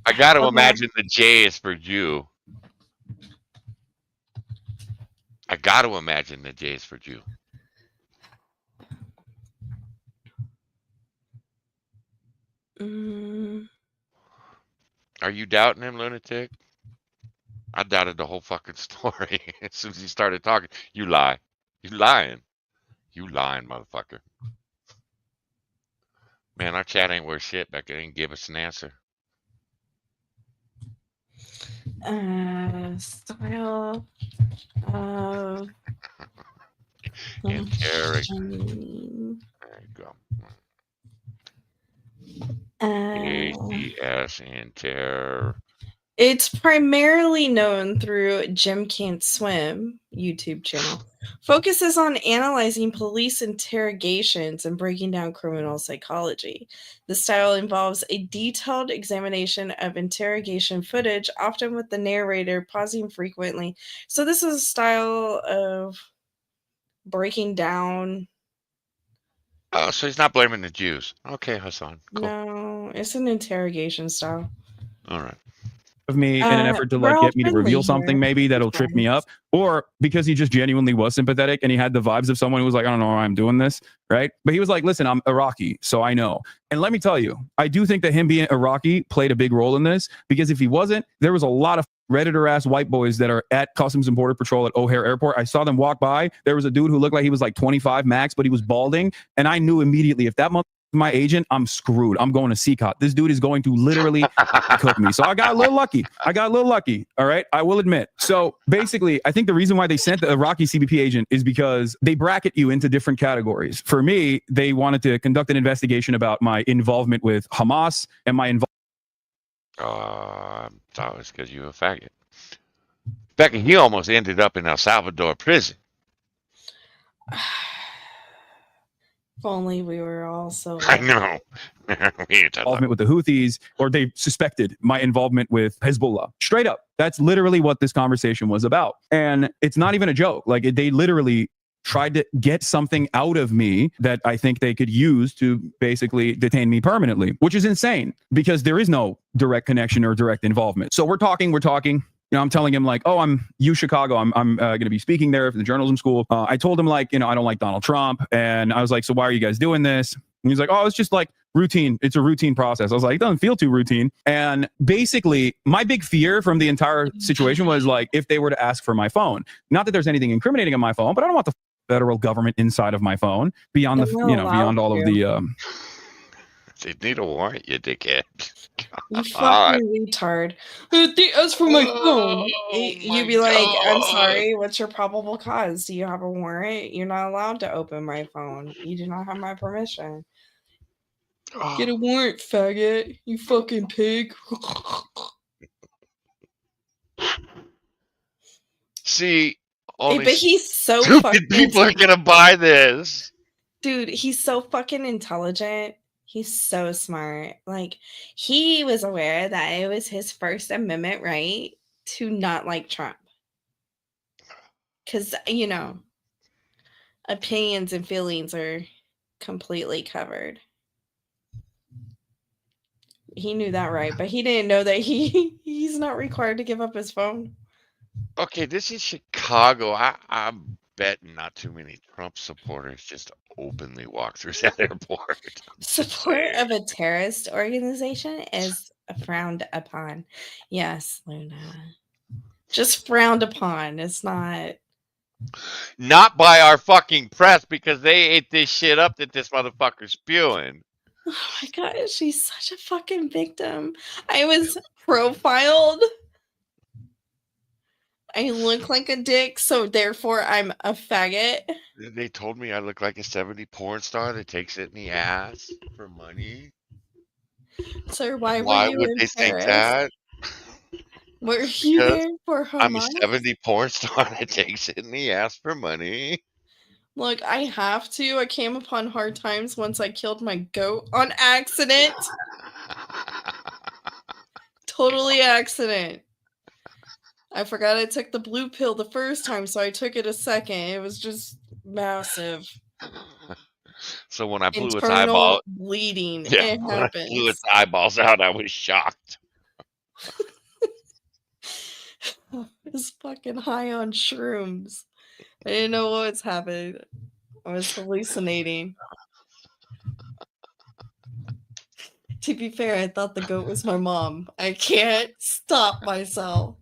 I got to Okay. imagine the J is for Jew. I got to imagine the J is for Jew. Mm, Are you doubting him, lunatic? I doubted the whole fucking story as soon as he started talking. You lie. You lying. You lying, motherfucker. Man, our chat ain't worth shit. Becca didn't give us an answer. style of Interrogation. There you go. JCS inter. It's primarily known through Jim Can't Swim YouTube channel. Focuses on analyzing police interrogations and breaking down criminal psychology. The style involves a detailed examination of interrogation footage, often with the narrator pausing frequently. So this is a style of breaking down. Oh, so he's not blaming the Jews. Okay, Hassan. Cool. No, it's an interrogation style. All right. Of me in an effort to like we're all get me to friendly reveal something here. maybe that'll trip me up, or because he just genuinely was sympathetic and he had the vibes of someone who was like, I don't know why I'm doing this, right? But he was like, listen, I'm Iraqi, so I know. And let me tell you, I do think that him being Iraqi played a big role in this, because if he wasn't, there was a lot of Redditor ass white boys that are at Customs and Border Patrol at O'Hare Airport. I saw them walk by. There was a dude who looked like he was like 25 max, but he was balding, and I knew immediately, if that my agent, I'm screwed. I'm going to CCOT. This dude is going to literally cook me. So I got a little lucky. All right. I will admit. So basically, I think the reason why they sent the Iraqi CBP agent is because they bracket you into different categories. For me, they wanted to conduct an investigation about my involvement with Hamas and my involvement. I thought it was because you were a faggot. Becky, he almost ended up in El Salvador prison. If only we were all so. I know. We ain't talking Involvement with the Houthis, or they suspected my involvement with Hezbollah. Straight up. That's literally what this conversation was about. And it's not even a joke. Like, they literally tried to get something out of me that I think they could use to basically detain me permanently, which is insane because there is no direct connection or direct involvement. So we're talking. I'm telling him like, oh, I'm Chicago. I'm going to be speaking there for the journalism school. I told him like, I don't like Donald Trump. And I was like, so why are you guys doing this? And he's like, oh, it's just like routine. It's a routine process. I was like, it doesn't feel too routine. And basically my big fear from the entire situation was like, if they were to ask for my phone, not that there's anything incriminating on my phone, but I don't want the federal government inside of my phone beyond beyond all of the, They need to warrant you, dickhead. You fucking retard. They asked for my phone. You'd be like, I'm sorry, what's your probable cause? Do you have a warrant? You're not allowed to open my phone. You do not have my permission. Get a warrant, faggot. You fucking pig. See, But he's so stupid fucking people are gonna buy this. Dude, he's so fucking intelligent. He's so smart. Like, he was aware that it was his First Amendment right to not like Trump. Because, opinions and feelings are completely covered. He knew that right, but he didn't know that he's not required to give up his phone. Okay, this is Chicago. I'm betting not too many Trump supporters just openly walk through that airport. Support of a terrorist organization is frowned upon. Yes, Luna. Just frowned upon. It's not. Not by our fucking press because they ate this shit up that this motherfucker's spewing. Oh my god, she's such a fucking victim. I was profiled. I look like a dick, so therefore I'm a faggot. They told me I look like a 70 porn star that takes it in the ass for money. Sir, why were Why you would in they think Paris? that? Were you Because there for I'm a Hamas? 70 porn star that takes it in the ass for money. Look, I have to. I came upon hard times once I killed my goat on accident. Totally accident. I forgot I took the blue pill the first time, so I took it a second. It was just massive. So when I blew its Internal eyeball, bleeding. yeah, It when I blew its happens. eyeballs out, I was shocked. I was fucking high on shrooms. I didn't know what was happening. I was hallucinating. To be fair, I thought the goat was my mom. I can't stop myself.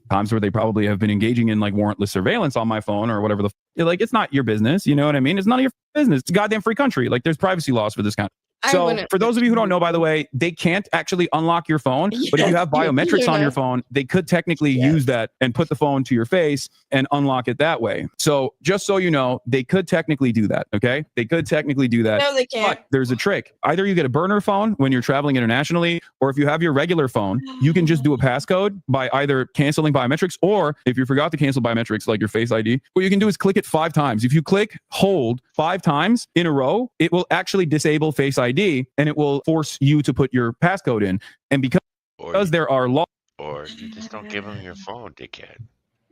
Times where they probably have been engaging in like warrantless surveillance on my phone or whatever like it's not your business. You know what I mean? It's none of your business. It's a goddamn free country. Like there's privacy laws for this kind. I So wouldn't for those of you who don't know, by the pretend. way, they can't actually unlock your phone. But if you Yes, have biometrics on your Luna. phone, they could technically Yes. use that and put the phone to your face and unlock it that way. So just so you know, they could technically do that. Okay, they could technically do that. No, they can't. But there's a trick. Either you get a burner phone when you're traveling internationally, or if you have your regular phone, you can just do a passcode by either canceling biometrics, or if you forgot to cancel biometrics, like your Face ID, what you can do is click it 5 times. If you click hold 5 times in a row, it will actually disable Face ID and it will force you to put your passcode in. And because there are laws, or you just don't give them your phone, dickhead.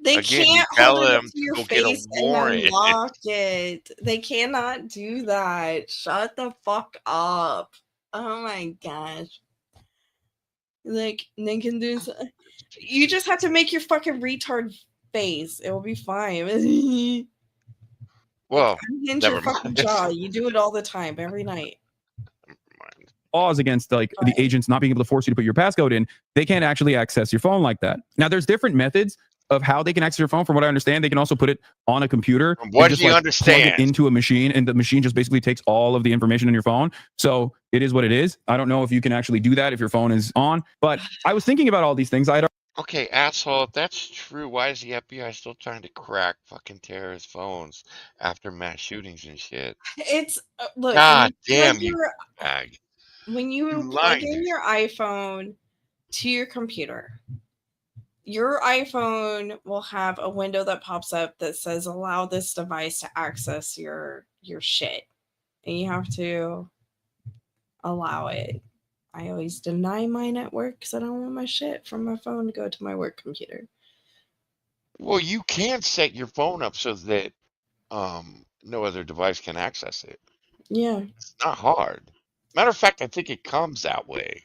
They Again, you can't tell hold it up them to your to go get a face and warrant. unlock it. They cannot do that. Shut the fuck up. Oh my gosh. Like, they can do so- You just have to make your fucking retard face. It will be fine. Well, Unhinge your never fucking mind. jaw. You do it all the time, every night. laws against like the agents not being able to force you to put your passcode in, they can't actually access your phone like that. Now, there's different methods of how they can access your phone. From what I understand, they can also put it on a computer. From what and just you plug understand. it into a machine, and the machine just basically takes all of the information in your phone. So it is what it is. I don't know if you can actually do that if your phone is on, but I was thinking about all these things. Okay, asshole, if that's true, why is the FBI still trying to crack fucking terrorist phones after mass shootings and shit? It's look. God when you plug damn you, your- bag. when you You plug lying in dude. your iPhone to your computer, your iPhone will have a window that pops up that says allow this device to access your shit. And you have to allow it. I always deny mine at work because I don't want my shit from my phone to go to my work computer. Well, you can set your phone up so that no other device can access it. Yeah. It's not hard. Matter of fact, I think it comes that way.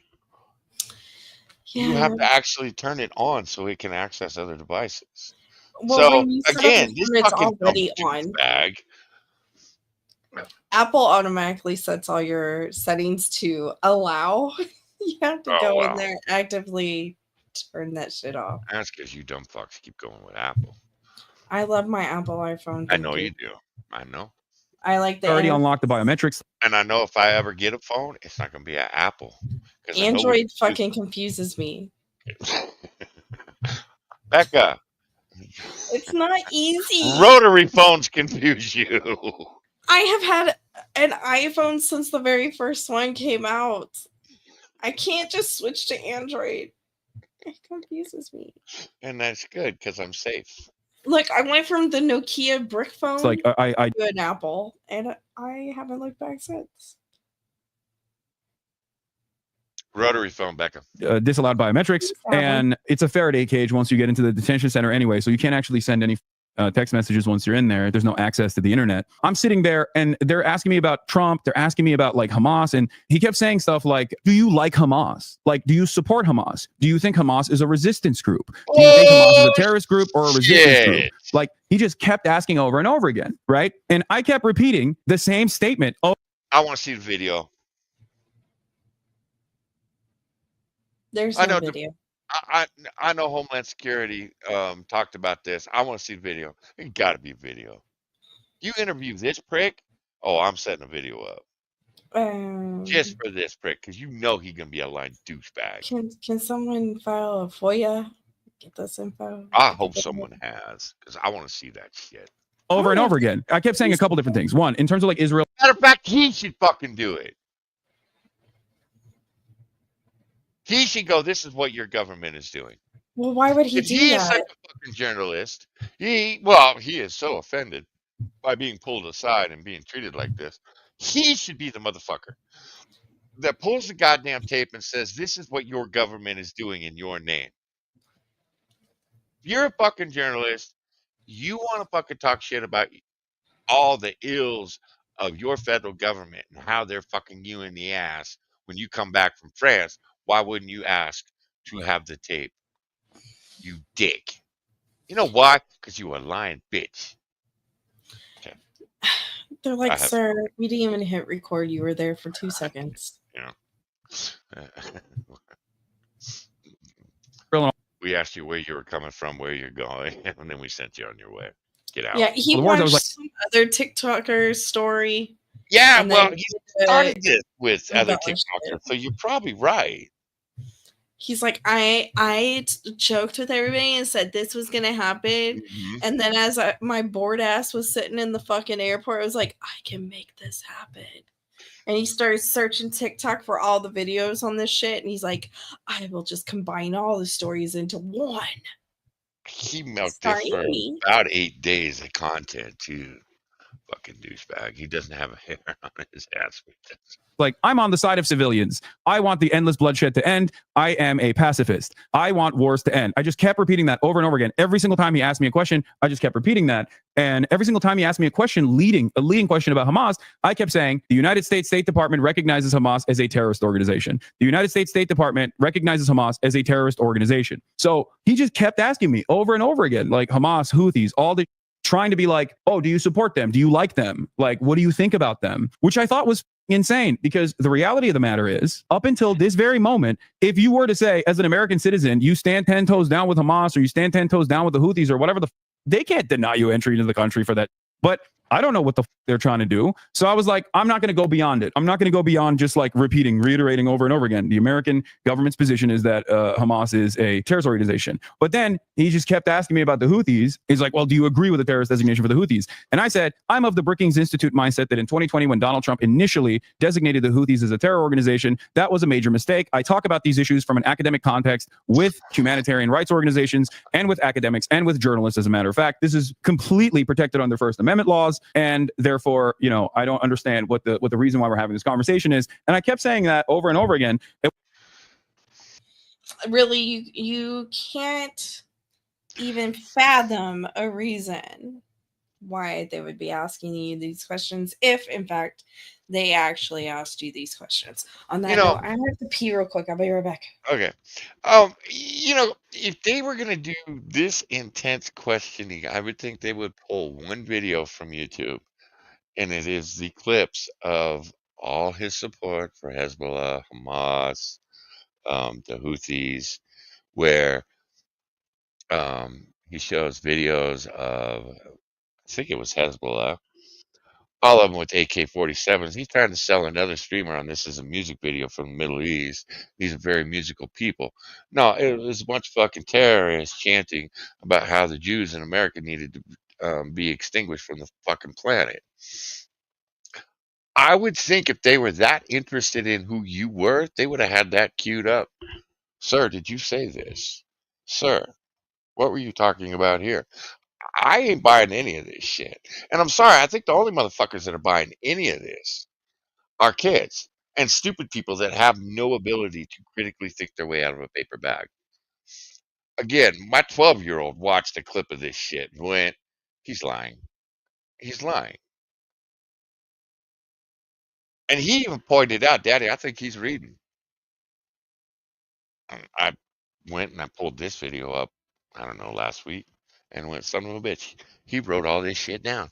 You have Yeah. to actually turn it on so it can access other devices. Well, So when you set up a again, this phone, it's fucking dumb already on. douchebag. Apple automatically sets all your settings to allow. You have to Oh, go in wow. there and actively turn that shit off. That's because you dumb fucks keep going with Apple. I love my Apple iPhone. I Thank know you do. I know. I like the already interface. unlocked the biometrics. And I know if I ever get a phone, it's not going to be an Apple. 'Cause I know what Android it fucking confuses me. is. Becca, It's not easy. rotary phones confuse you. I have had an iPhone since the very first one came out. I can't just switch to Android. It confuses me. And that's good because I'm safe. Look, I went from the Nokia brick phone It's like I to an Apple, and I haven't looked back since. Rotary phone, Becca. disallowed biometrics, Probably. and it's a Faraday cage once you get into the detention center anyway, so you can't actually send any text messages once you're in there. There's no access to the internet. I'm sitting there and they're asking me about Trump. They're asking me about like Hamas. And he kept saying stuff like, do you like Hamas? Like, do you support Hamas? Do you think Hamas is a resistance group? Do you think Hamas is a terrorist group or a resistance group? Shit. Like, he just kept asking over and over again, right? And I kept repeating the same statement. Oh, I want to see the video. There's I no know the- video. I know Homeland Security talked about this. I want to see the video. It got to be a video. You interview this prick. Oh, I'm setting a video up just for this prick because you know he gonna be a lying douchebag. Can someone file a FOIA? Get this info. I hope someone has because I want to see that shit. over and yeah. over again. I kept saying a couple different things. One, in terms of like Israel. Matter of fact, he should fucking do it. He should go, this is what your government is doing. Well, why would he If do he is that? such a fucking journalist, he is so offended by being pulled aside and being treated like this. He should be the motherfucker that pulls the goddamn tape and says, this is what your government is doing in your name. If you're a fucking journalist, you want to fucking talk shit about all the ills of your federal government and how they're fucking you in the ass when you come back from France. Why wouldn't you ask to have the tape? You dick. You know why? Because you a lying bitch. They're like, I have- sir, we didn't even hit record. You were there for 2 seconds. We asked you where you were coming from, where you're going, and then we sent you on your way. Get out. Yeah, he Well, the words I was watched some other TikToker's story. Yeah, and well, then he uh, started this with he other embellished TikTokers, it. so you're probably right. He's like, I joked with everybody and said this was gonna happen, Mhm. and then as my bored ass was sitting in the fucking airport, I was like, I can make this happen. And he started searching TikTok for all the videos on this shit, and he's like, I will just combine all the stories into one. He milked it for Sorry. about 8 days of content, too. Fucking douchebag. He doesn't have a hair on his ass. Like, I'm on the side of civilians. I want the endless bloodshed to end. I am a pacifist. I want wars to end. I just kept repeating that over and over again. Every single time he asked me a question, I just kept repeating that. And every single time he asked me a question, a leading question about Hamas, I kept saying, the United States State Department recognizes Hamas as a terrorist organization. The United States State Department recognizes Hamas as a terrorist organization. So he just kept asking me over and over again, like Hamas, Houthis, all the trying to be like, oh, do you support them? Do you like them? Like, what do you think about them? Which I thought was insane, because the reality of the matter is, up until this very moment, if you were to say, as an American citizen, you stand 10 toes down with Hamas, or you stand 10 toes down with the Houthis, or whatever they can't deny you entry into the country for that. But I don't know what the they're trying to do. So I was like, I'm not going to go beyond it. I'm not going to go beyond just like reiterating over and over again. The American government's position is that Hamas is a terrorist organization. But then he just kept asking me about the Houthis. He's like, well, do you agree with the terrorist designation for the Houthis? And I said, I'm of the Brookings Institute mindset that in 2020, when Donald Trump initially designated the Houthis as a terror organization, that was a major mistake. I talk about these issues from an academic context with humanitarian rights organizations and with academics and with journalists. As a matter of fact, this is completely protected under First Amendment laws. And therefore, you know, I don't understand what the reason why we're having this conversation is. And I kept saying that over and over again. Really, you can't even fathom a reason why they would be asking you these questions if, in fact, they actually asked you these questions. On that note, I have to pee real quick. I'll be right back. Okay. You know, if they were going to do this intense questioning, I would think they would pull one video from YouTube, and it is the clips of all his support for Hezbollah, Hamas, the Houthis, where he shows videos of, I think it was Hezbollah, all of them with AK-47s. He's trying to sell another streamer on this as a music video from the Middle East. These are very musical people. No, it was a bunch of fucking terrorists chanting about how the Jews in America needed to be extinguished from the fucking planet. I would think if they were that interested in who you were, they would have had that queued up. Sir, did you say this? Sir, what were you talking about here? I ain't buying any of this shit. And I'm sorry, I think the only motherfuckers that are buying any of this are kids. and stupid people that have no ability to critically think their way out of a paper bag. Again, my 12-year-old watched a clip of this shit and went, he's lying. He's lying. And he even pointed out, Daddy, I think he's reading. I went and I pulled this video up, I don't know, last week, and went, son of a bitch, he wrote all this shit down.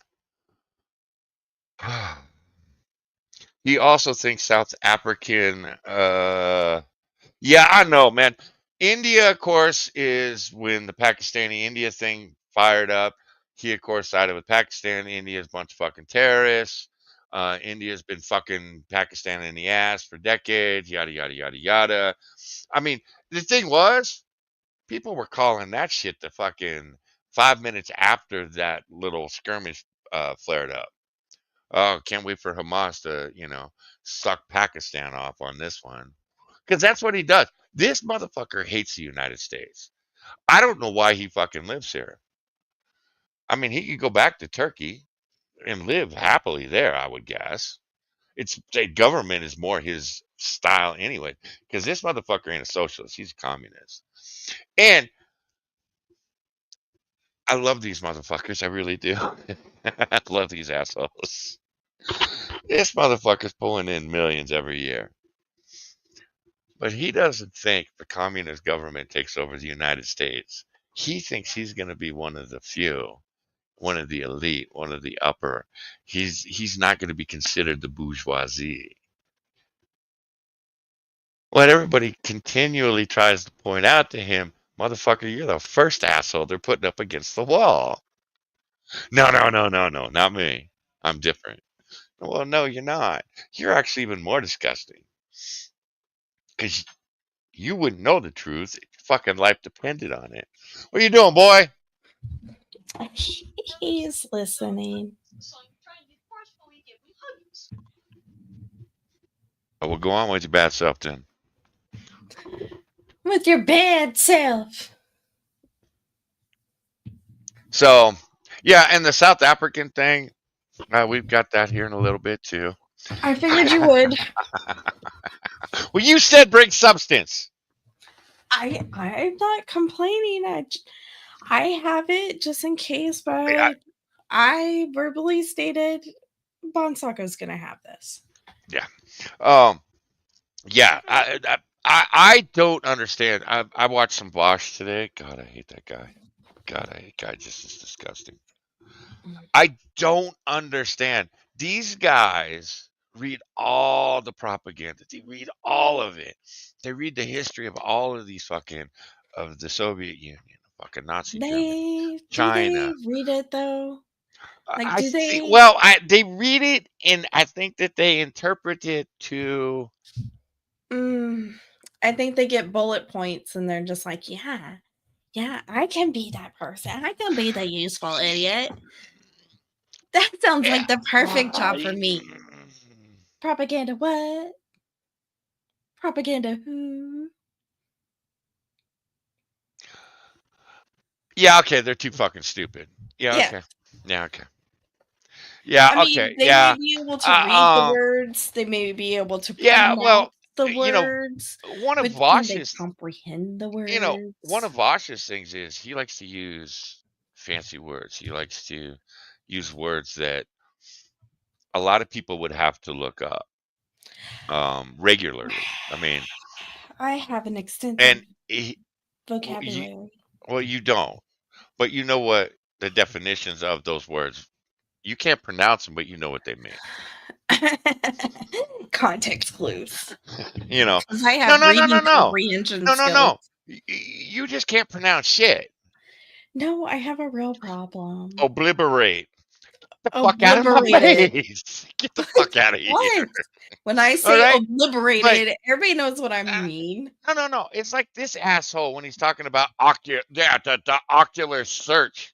He also thinks South African, yeah, I know, man. India, of course, is when the Pakistani India thing fired up. He, of course, sided with Pakistan. India's a bunch of fucking terrorists. India's been fucking Pakistan in the ass for decades, yada, yada, yada, yada. I mean, the thing was, people were calling that shit the fucking 5 minutes after that little skirmish flared up. Oh, can't wait for Hamas to, suck Pakistan off on this one. Because that's what he does. This motherfucker hates the United States. I don't know why he fucking lives here. I mean, he could go back to Turkey and live happily there, I would guess. The government is more his style anyway. Because this motherfucker ain't a socialist. He's a communist. And I love these motherfuckers. I really do. I love these assholes. This motherfucker's pulling in millions every year. But he doesn't think the communist government takes over the United States. He thinks he's going to be one of the few, one of the elite, one of the upper. He's not going to be considered the bourgeoisie. What everybody continually tries to point out to him, motherfucker, you're the first asshole they're putting up against the wall. No, not me. I'm different. Well, no, you're not. You're actually even more disgusting. Because you wouldn't know the truth if your fucking life depended on it. What are you doing, boy? He's listening. Oh, well, go on with your bad self then. With your bad self. So, yeah, and the South African thing, we've got that here in a little bit too. I figured you would. Well, you said bring substance. I'm not complaining. I have it just in case, but I verbally stated Bonsako's gonna have this. Yeah. Yeah. I don't understand. I watched some Bosch today. God, I hate that guy. God, I hate guy. Just is disgusting. I don't understand. These guys read all the propaganda. They read all of it. They read the history of all of these of the Soviet Union, fucking Nazi Germany, China. Do they read it though? Like, do they? Well, they read it, and I think that they interpret it to. I think they get bullet points, and they're just like, yeah, I can be that person. I can be the useful idiot. That sounds like the perfect job for me. Propaganda what? Propaganda who? Yeah, okay, they're too fucking stupid. Yeah, Yeah. okay. Yeah, okay. Yeah, I mean, okay. they Yeah. may be able to read the words. They may be able to Yeah, well, pronounce the words. one of But can they Vosh's, comprehend the words? one of Vosh's things is he likes to use fancy words. He likes to use words that a lot of people would have to look up regularly. I mean, I have an extensive and vocabulary. well, you don't, but you know what the definitions of those words. You can't pronounce them, but you know what they mean. Context clues. You know. 'Cause I have reading comprehension skills. No. You just can't pronounce shit. No, I have a real problem. Obliterate. Get the fuck out of my face. Get the fuck out of here. What? When I say right? obliterated, everybody knows what I mean. No. It's like this asshole when he's talking about the ocular search.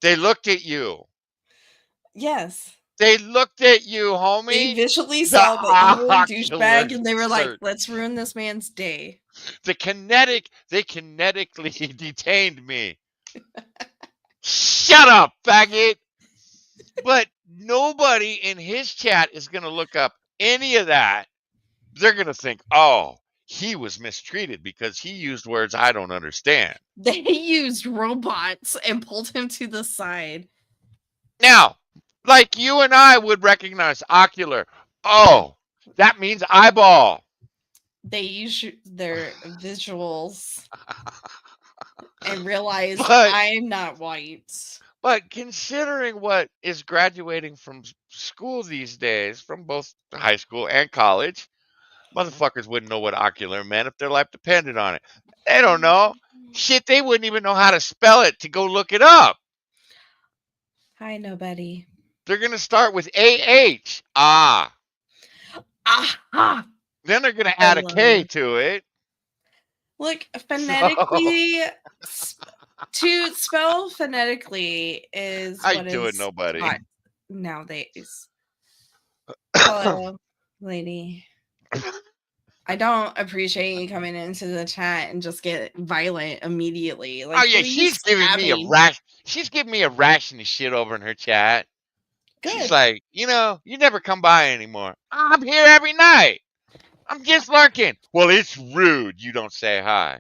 They looked at you. Yes. They looked at you, homie. They visually saw the evil douchebag, and they were like, let's ruin this man's day. They kinetically detained me. Shut up, faggot. But nobody in his chat is going to look up any of that they're gonna think, oh, he was mistreated because he used words I don't understand. They used robots and pulled him to the side. Now, like you and I would recognize ocular. Oh, that means eyeball. They used their visuals and realized But I'm not white. but considering what is graduating from school these days, from both high school and college, motherfuckers wouldn't know what ocular meant if their life depended on it. They don't know. Shit, they wouldn't even know how to spell it to go look it up. Hi, nobody. They're gonna start with AH. Ah. Aha! Then they're gonna I add a love K it. to it. Look, So phonetically, to spell phonetically is how you what doing, is nobody? taught nowadays. Hello, lady. I don't appreciate you coming into the chat and just get violent immediately. Oh Like, yeah, who are you she's giving me a stabbing? rash. She's giving me a ration of shit over in her chat. She's Good. like, you never come by anymore. I'm here every night. I'm just lurking. Well, it's rude. You don't say hi.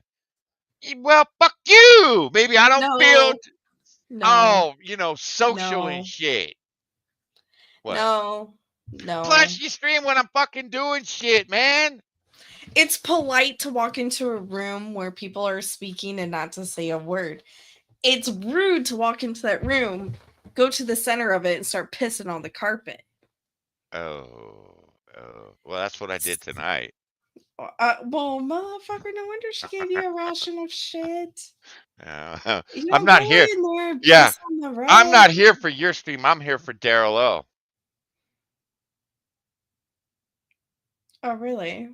Well, fuck you. Maybe I don't feel. No, Social and no, shit. What? no, Plus, no. you stream when I'm fucking doing shit, man. It's polite to walk into a room where people are speaking and not to say a word. It's rude to walk into that room, go to the center of it, and start pissing on the carpet. Oh, well, that's what I did tonight. Well, motherfucker, no wonder she gave you a ration of shit. I'm You don't not go here. in there and Yeah, piss on the rug. I'm not here for your stream. I'm here for Daryl O. Oh, really?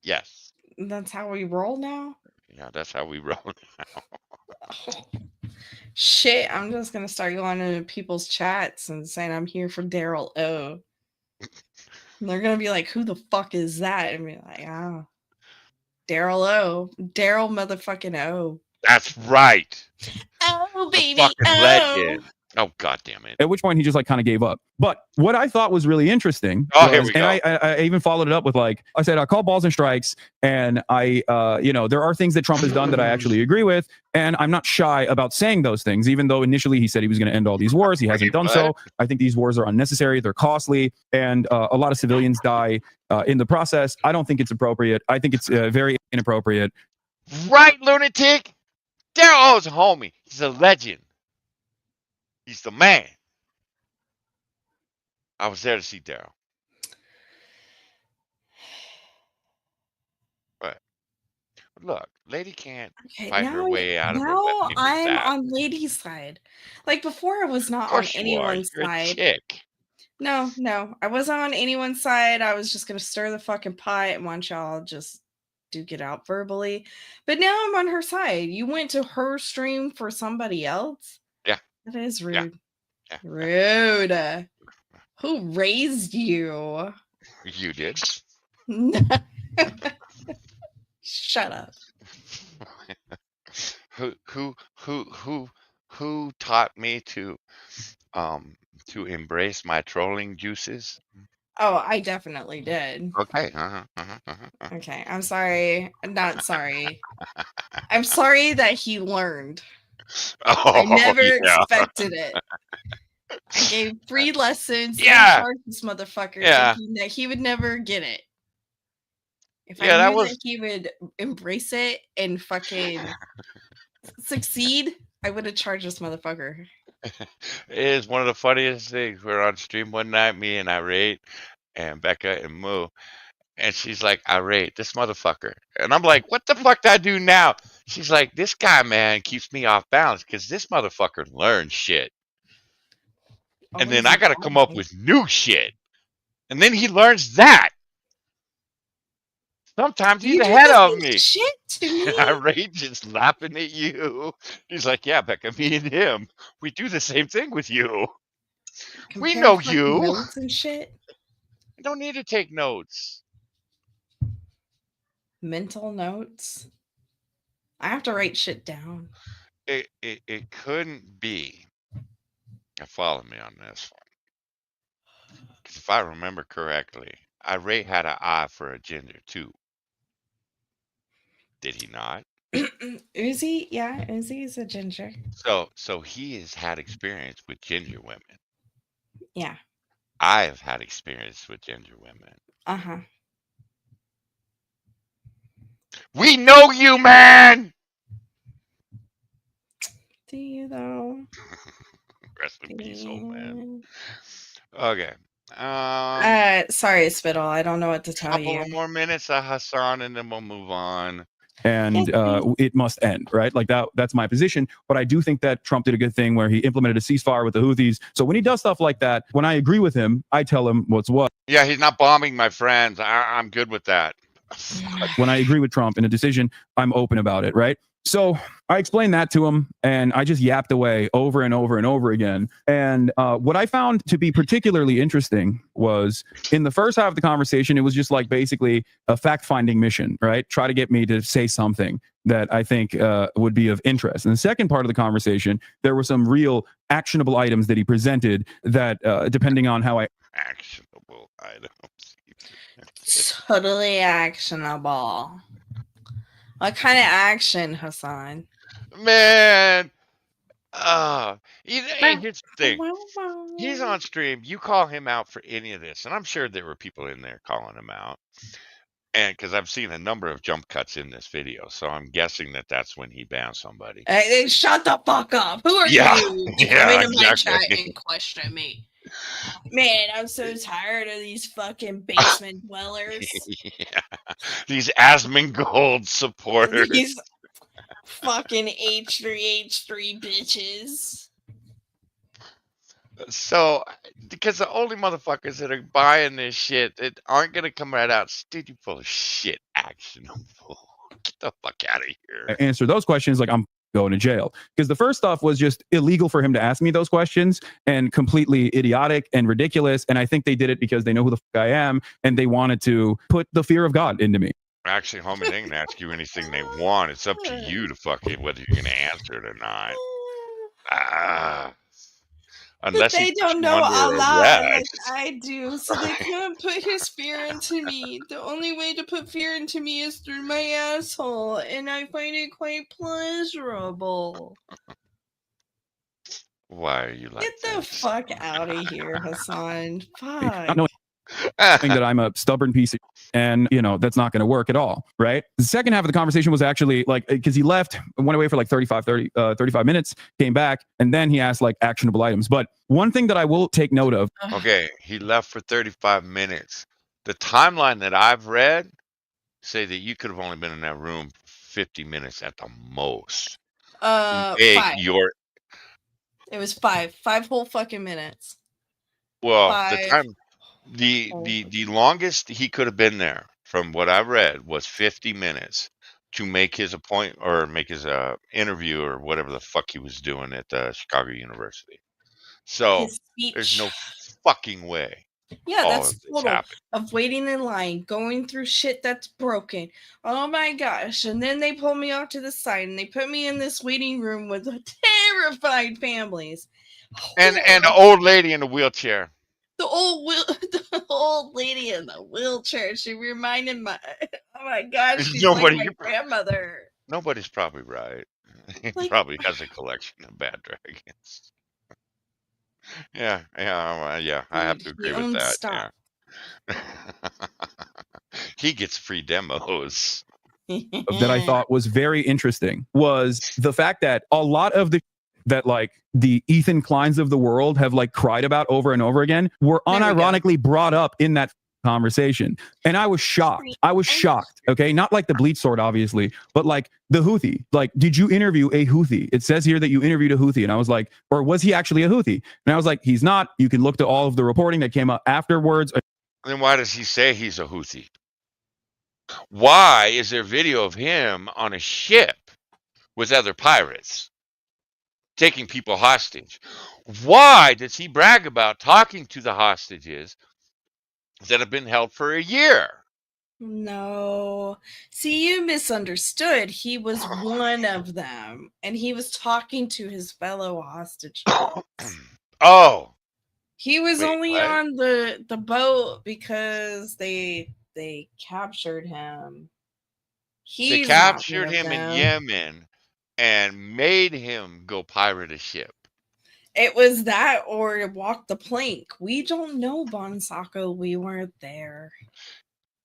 Yes. That's how we roll now? Yeah, that's how we roll. Oh, shit, I'm just gonna start going into people's chats and saying I'm here for Daryl O. And they're gonna be like, who the fuck is that? And be like, oh, Daryl O. Daryl motherfucking O. That's right. Oh, The baby. fucking Oh. legend. Oh, god damn it. At which point he just like kind of gave up. But what I thought was really interesting Here we and go. I even followed it up with like, I said, I call balls and strikes. And I, there are things that Trump has done that I actually agree with. And I'm not shy about saying those things, even though initially he said he was going to end all these wars. He hasn't done so. I think these wars are unnecessary. They're costly. And a lot of civilians die in the process. I don't think it's appropriate. I think it's very inappropriate. Right, lunatic? Daryl O's a homie. He's a legend. He's the man. I was there to see Daryl. But look, lady can't fight her way out of a now wet paper I'm sack. on lady's side. Like before, I was Of not on course you are. anyone's You're a side. chick. No, I wasn't on anyone's side. I was just gonna stir the fucking pot and want y'all just duke it out verbally. But now I'm on her side. You went to her stream for somebody else? Yeah. That is Yeah. rude. Yeah. Rude. Who raised you? You did. Shut up. Who taught me to embrace my trolling juices? Oh, I definitely did. Okay. Okay, I'm sorry. Not sorry. I'm sorry that he learned. I never expected it. I gave free lessons and charged this motherfucker thinking that he would never get it. If I knew that he would embrace it and fucking succeed, I would have charged this motherfucker. It is one of the funniest things. We're on stream one night, me and Irate and Becca and Moo, and she's like, Irate, this motherfucker. And I'm like, what the fuck did I do now? She's like, this guy, man, keeps me off balance because this motherfucker learns shit. And then I got to come up with new shit. And then he learns that. Sometimes he's ahead of me. Shit to me. Irate just laughing at you. He's like, yeah, Becca, me and him, we do the same thing with you. We know you. Notes and shit. I don't need to take notes. Mental notes. I have to write shit down. It couldn't be. Now follow me on this one. Because if I remember correctly, Ray had an eye for a ginger too. Did he not? Uzi, yeah, Uzi is a ginger. So he has had experience with ginger women. Yeah. I have had experience with ginger women. Uh-huh. We know you, man. Do you though? Rest in peace, old man. Yeah. Okay. Sorry, Spittle. I don't know what to tell Couple you. of more minutes, Hassan, and then we'll move on. And it must end, right? Like that's my position. But I do think that Trump did a good thing where he implemented a ceasefire with the Houthis. So when he does stuff like that, when I agree with him, I tell him what's what. Yeah, he's not bombing my friends. I'm good with that. When I agree with Trump in a decision, I'm open about it, right? So I explained that to him, and I just yapped away over and over and over again. And what I found to be particularly interesting was in the first half of the conversation, it was just like basically a fact-finding mission, right? Try to get me to say something that I think would be of interest. In the second part of the conversation, there were some real actionable items that he presented that, depending on how I Actionable items. Totally actionable. What kind of action, Hassan? Man, here's the thing. He's on stream. You call him out for any of this, and I'm sure there were people in there calling him out. And because I've seen a number of jump cuts in this video, so I'm guessing that that's when he banned somebody. Hey, shut the fuck up. Who are Yeah, you to yeah, come into my chat exactly. and question me? Man, I'm so tired of these fucking basement dwellers. Yeah. These Asmongold supporters. These fucking H3 bitches. So, because the only motherfuckers that are buying this shit that aren't gonna come right out, dude, you full of shit, actionable. Get the fuck out of here. answer those questions, like I'm going to jail. Because the first stuff was just illegal for him to ask me those questions and completely idiotic and ridiculous. And I think they did it because they know who the fuck I am and they wanted to put the fear of God into me. Actually, homie, they can ask you anything they want. It's up to you to fucking whether you're gonna answer it or not. But Unless they he puts don't you know under Allah like arrest. I do, so they can't put his fear into me. The only way to put fear into me is through my asshole, and I find it quite pleasurable. Why are you like Get the this? fuck out of here, Hassan. Not Fuck. knowing that I'm a stubborn piece of and that's not going to work at all, right? The second half of the conversation was actually like, because he left, went away for like 35 minutes, came back, and then he asked like actionable items. But one thing that I will take note of, Okay, he left for 35 minutes. The timeline that I've read say that you could have only been in that room for 50 minutes at the most. Five. Your It was 5 whole fucking minutes. well, the 5 time the longest he could have been there, from what I read, was 50 minutes to make his interview or whatever the fuck he was doing at Chicago University. So his speech. there's no fucking way. Yeah, all that's of this total happened. of waiting in line, going through shit that's broken. Oh my gosh. And then they pull me off to the side and they put me in this waiting room with terrified families. And an old lady in a wheelchair. The old lady in the wheelchair. She reminded me. Oh my gosh, she's like my grandmother. Nobody's probably right. He Like- probably has a collection of bad dragons. Yeah. I have to He agree with owns that. stock. Yeah. He gets free demos. that I thought was very interesting was the fact that a lot of that like the Ethan Kleins of the world have like cried about over and over again were There we go. unironically brought up in that conversation. And I was shocked. Okay. Not like the bleach sword, obviously, but like the Houthi. Like, did you interview a Houthi? It says here that you interviewed a Houthi. And I was like, or was he actually a Houthi? And I was like, he's not. You can look to all of the reporting that came up afterwards. Then why does he say he's a Houthi? Why is there video of him on a ship with other pirates taking people hostage? Why does he brag about talking to the hostages that have been held for a year? No. See, you misunderstood. He was one of them, and he was talking to his fellow hostages. Oh, He was Wait, only what? on the boat because they captured him. They He's not one captured of him in them. Yemen and made him go pirate a ship. It was that or to walk the plank. We don't know, Bonsako. We weren't there.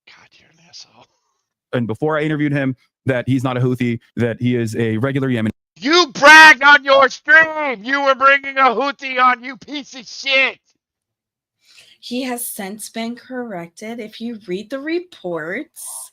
God, you're an asshole. And before I interviewed him, that he's not a Houthi, that he is a regular Yemeni. You bragged on your stream. You were bringing a Houthi on, you piece of shit. He has since been corrected. If you read the reports,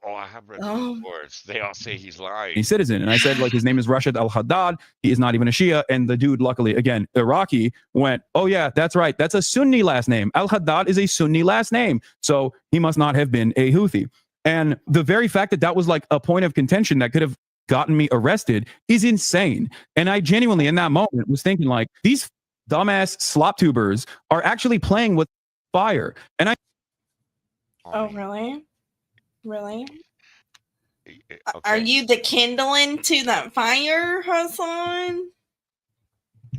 I have read the Oh. reports. They all say he's lying. Citizen. And I said, like, his name is Rashid al-Haddad. He is not even a Shia. And the dude, luckily, again, Iraqi, went, oh, yeah, that's right. That's a Sunni last name. Al-Haddad is a Sunni last name. So he must not have been a Houthi. And the very fact that that was like a point of contention that could have gotten me arrested is insane. And I genuinely, in that moment, was thinking, like, these dumbass slop tubers are actually playing with fire. And I oh really? Really? Okay. Are you the kindling to that fire, Hassan?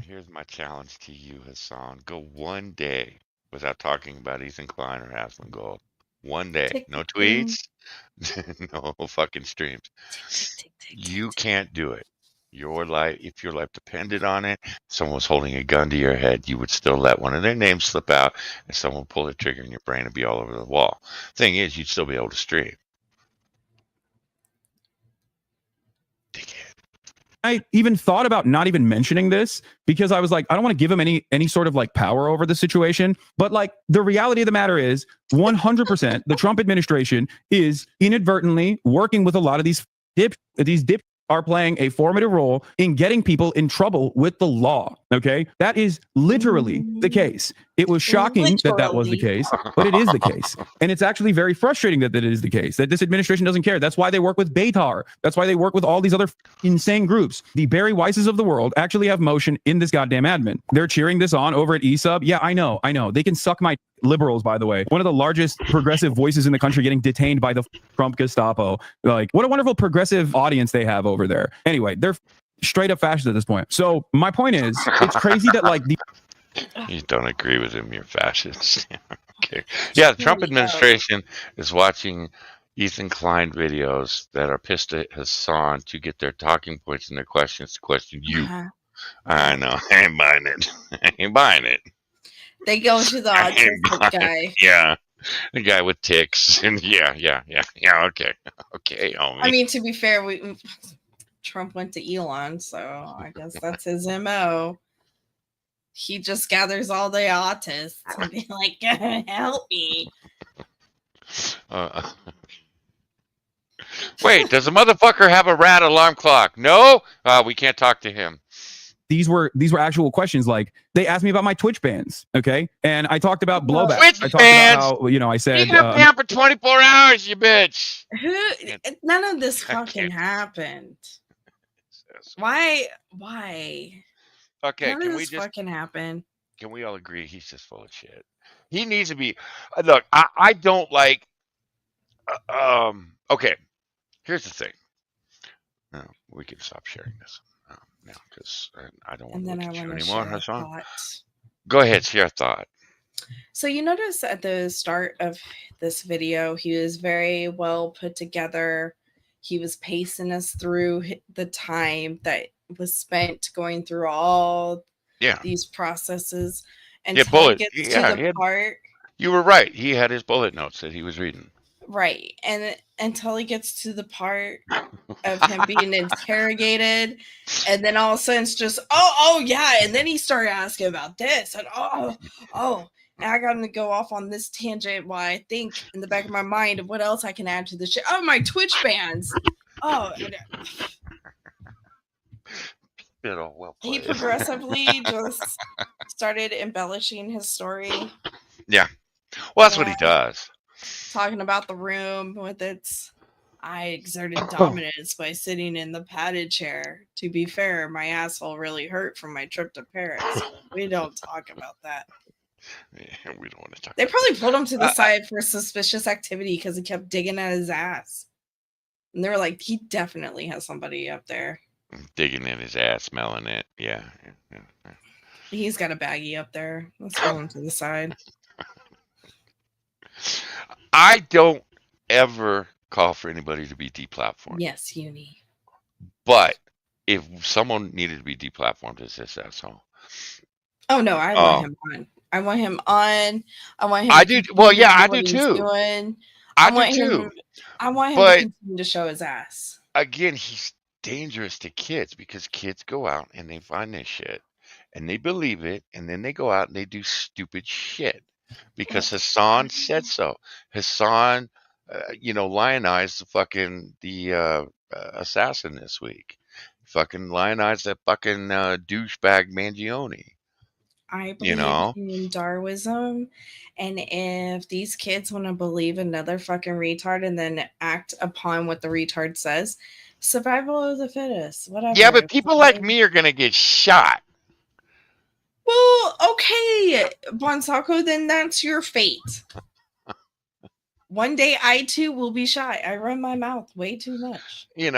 Here's my challenge to you, Hassan. Go one day without talking about Ethan Klein or Aslan Gold. One day. No tweets. No fucking streams. You can't do it. Your life, if your life depended on it, someone was holding a gun to your head, you would still let one of their names slip out and someone would pull the trigger and your brain would be all over the wall. Thing is, you'd still be able to stream. I even thought about not even mentioning this because I was like, I don't want to give him any sort of like power over the situation. But like the reality of the matter is 100% the Trump administration is inadvertently working with a lot of these dip are playing a formative role in getting people in trouble with the law. Okay. That is literally the case. It was shocking that was the case, but it is the case. And it's actually very frustrating that it is the case, that this administration doesn't care. That's why they work with Beitar. That's why they work with all these other insane groups. The Barry Weisses of the world actually have motion in this goddamn admin. They're cheering this on over at ESUB. Yeah, I know. They can suck my liberals, by the way. One of the largest progressive voices in the country getting detained by the Trump Gestapo. Like, what a wonderful progressive audience they have over there. Anyway, they're straight up fascist at this point. So my point is, it's crazy that like You don't agree with him, you're fascist. Okay. Yeah, the Trump administration is watching Ethan Klein videos that are pissed at Hassan to get their talking points and their questions to question you. I know. I ain't buying it. I ain't buying it. They go to the autistic guy. Yeah. The guy with ticks. And yeah, okay. Okay, homie. I mean, to be fair, Trump went to Elon, so I guess that's his MO. He just gathers all the autists and be like, help me. Wait, does the motherfucker have a rat alarm clock? No? We can't talk to him. These were actual questions. Like, they asked me about my Twitch bans, okay? And I talked about blowback. Twitch I talked bans? about how, I said... You got banned for 24 hours, you bitch. None of this fucking happened. Why? Okay, None can of we this just fucking happen? Can we all agree he's just full of shit? He needs to be. Look, I don't like. Okay, here's the thing. No, we can stop sharing this now because I don't want to look at you anymore, Hassan. Go ahead, share a thought. So you notice at the start of this video, he was very well put together. He was pacing us through the time that was spent going through all these processes. And bullet. Gets to the part. You were right. He had his bullet notes that he was reading. Right. And until he gets to the part of him being interrogated, and then all of a sudden it's just, oh yeah. And then he started asking about this, and oh. Now I got to go off on this tangent while I think in the back of my mind of what else I can add to the shit. Oh, my Twitch bans. Oh. He progressively just started embellishing his story. Yeah. Well, that's what he does. Talking about the room with its... I exerted dominance by sitting in the padded chair. To be fair, my asshole really hurt from my trip to Paris. We don't talk about that. Yeah, we don't want to talk. They probably put him to the side for suspicious activity because he kept digging at his ass. And they were like, he definitely has somebody up there. Digging in his ass, smelling it. Yeah. He's got a baggie up there. Let's pull him to the side. I don't ever call for anybody to be deplatformed. Yes, Uni. But if someone needed to be deplatformed, it's this asshole. Oh no, I want him on. I want him on. I want him. I to do. Well, continue yeah, to I do do what he's too. doing. I want do too. him. I want him But- to continue to show his ass. Again, he's dangerous to kids because kids go out and they find this shit and they believe it, and then they go out and they do stupid shit because Hassan said so. Hassan, lionized the assassin this week. Fucking lionized that fucking douchebag Mangione. I believe in Darwinism, and if these kids want to believe another fucking retard and then act upon what the retard says, survival of the fittest, whatever. Yeah, but people like me are gonna get shot. Well, okay, Bonsako, then that's your fate. One day I too will be shy. I run my mouth way too much. I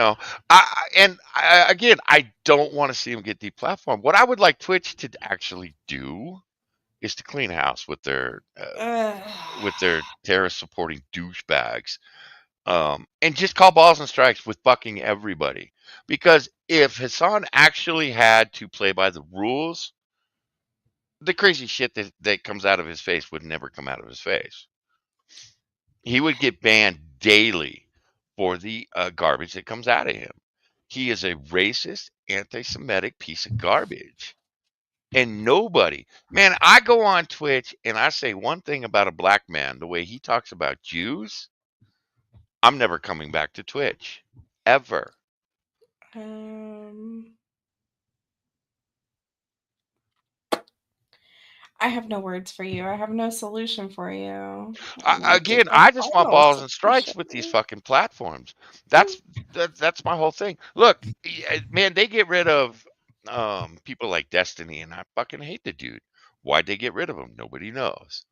don't want to see him get deplatformed. What I would like Twitch to actually do is to clean house with their terrorist supporting douchebags, and just call balls and strikes with fucking everybody. Because if Hassan actually had to play by the rules, the crazy shit that comes out of his face would never come out of his face. He would get banned daily for the garbage that comes out of him. He is a racist, anti-Semitic piece of garbage. And nobody, man, I go on Twitch and I say one thing about a black man, the way he talks about Jews, I'm never coming back to Twitch. Ever. I have no words for you. I have no solution for you. I just want balls and strikes with these fucking platforms. That's my whole thing. Look, man, they get rid of people like Destiny, and I fucking hate the dude. Why'd they get rid of him? Nobody knows.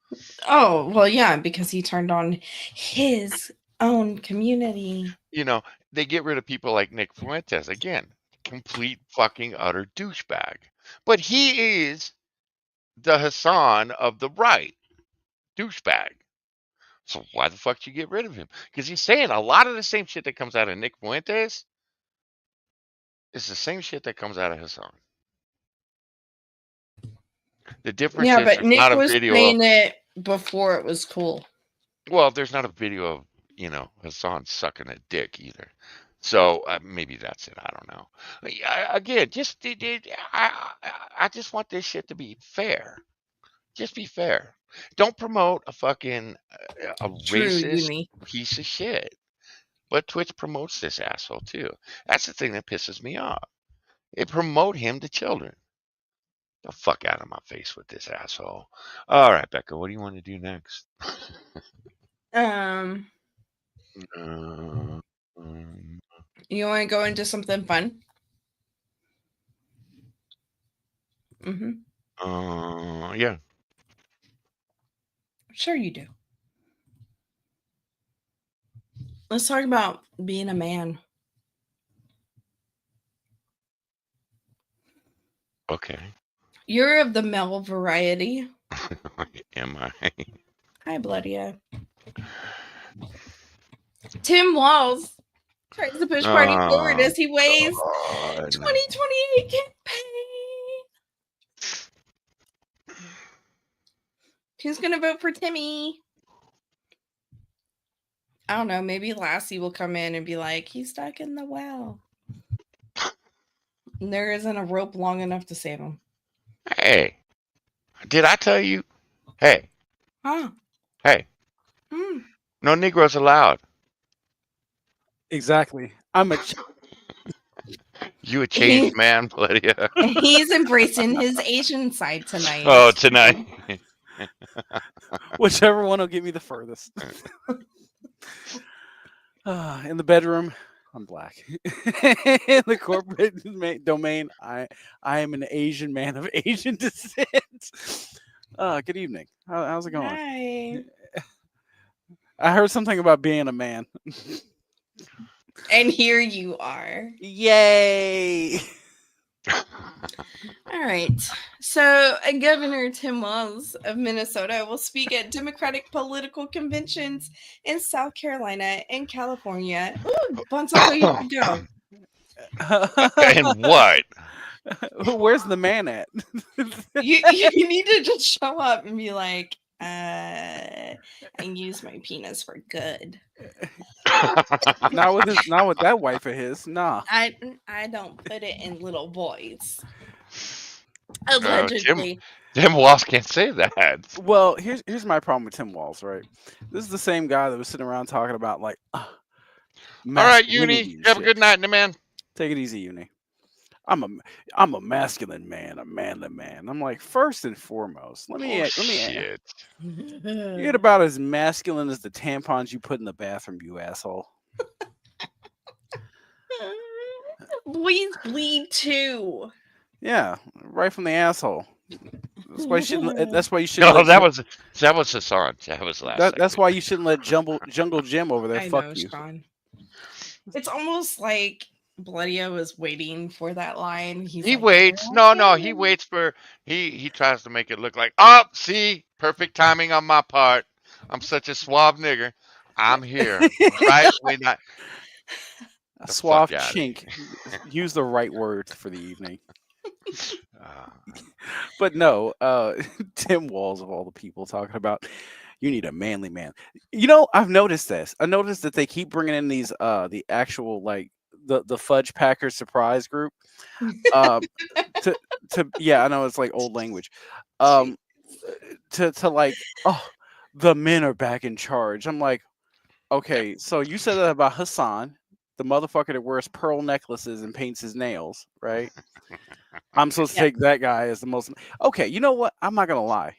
Oh, well, yeah, because he turned on his own community. They get rid of people like Nick Fuentes. Again, complete fucking utter douchebag. But he is the Hassan of the right. Douchebag. So why the fuck did you get rid of him? Because he's saying a lot of the same shit that comes out of Nick Fuentes is the same shit that comes out of Hassan. The difference is but there's Nick not a was video saying it before it was cool. well, there's not a video of, Hassan sucking a dick either. So maybe that's it. I don't know. Again, I just want this shit to be fair. Just be fair. Don't promote a fucking racist piece of shit. But Twitch promotes this asshole too. That's the thing that pisses me off. They promote him to children. The fuck out of my face with this asshole. All right, Becca, what do you want to do next? You want to go into something fun? Yeah. Sure you do. Let's talk about being a man. Okay. You're of the male variety. Am I? Hi, Bloodia. Tim Walls tries to push party forward as he weighs 2028 campaign. Who's gonna vote for Timmy? I don't know. Maybe Lassie will come in and be like, he's stuck in the well. And there isn't a rope long enough to save him. Hey, did I tell you? Hey. Huh? Hey. No Negroes allowed. Exactly. I'm a. You a changed man, Lydia. He's embracing his Asian side tonight. Oh, tonight. Whichever one will get me the furthest. In the bedroom, I'm black. In the corporate domain, I am an Asian man of Asian descent. Good evening. How's it going? Hi. I heard something about being a man. And here you are. Yay! All right. So, Governor Tim Walz of Minnesota will speak at Democratic political conventions in South Carolina and California. Ooh, Bonzo, you should go. And what? Where's the man at? You need to just show up and be like, and use my penis for good. Not with that wife of his. Nah. I don't put it in little boys. Tim, Allegedly. Tim Walz can't say that. Well, here's my problem with Tim Walz, right? This is the same guy that was sitting around talking about like All right, Uni. masculinity You and have a shit. good night, man. Take it easy, Uni. I'm a masculine man, a manly man. I'm like, first and foremost, let me Shit. you're about as masculine as the tampons you put in the bathroom, you asshole. Boys bleed too. Yeah, right from the asshole. That's why you shouldn't. That's why you No, shouldn't. that was Hassan. That was last. That's segment. why you shouldn't let Jungle Jim over there I fuck know, you. Sean. It's almost like Bloodio was waiting for that line. He waits. No, he waits for he tries to make it look like, oh, see, perfect timing on my part. I'm such a suave nigger. I'm here. Right? We're not A the suave fuck outta chink. Use the right word for the evening. uh, But no, Tim Walz of all the people talking about you need a manly man. You know, I've noticed this. I noticed that they keep bringing in these the actual like the Fudge Packers surprise group. To yeah, I know it's like old language. To like, oh, the men are back in charge. I'm like, okay, so you said that about Hassan, the motherfucker that wears pearl necklaces and paints his nails, right? I'm supposed to take that guy as the most. Okay, you know what? I'm not gonna lie.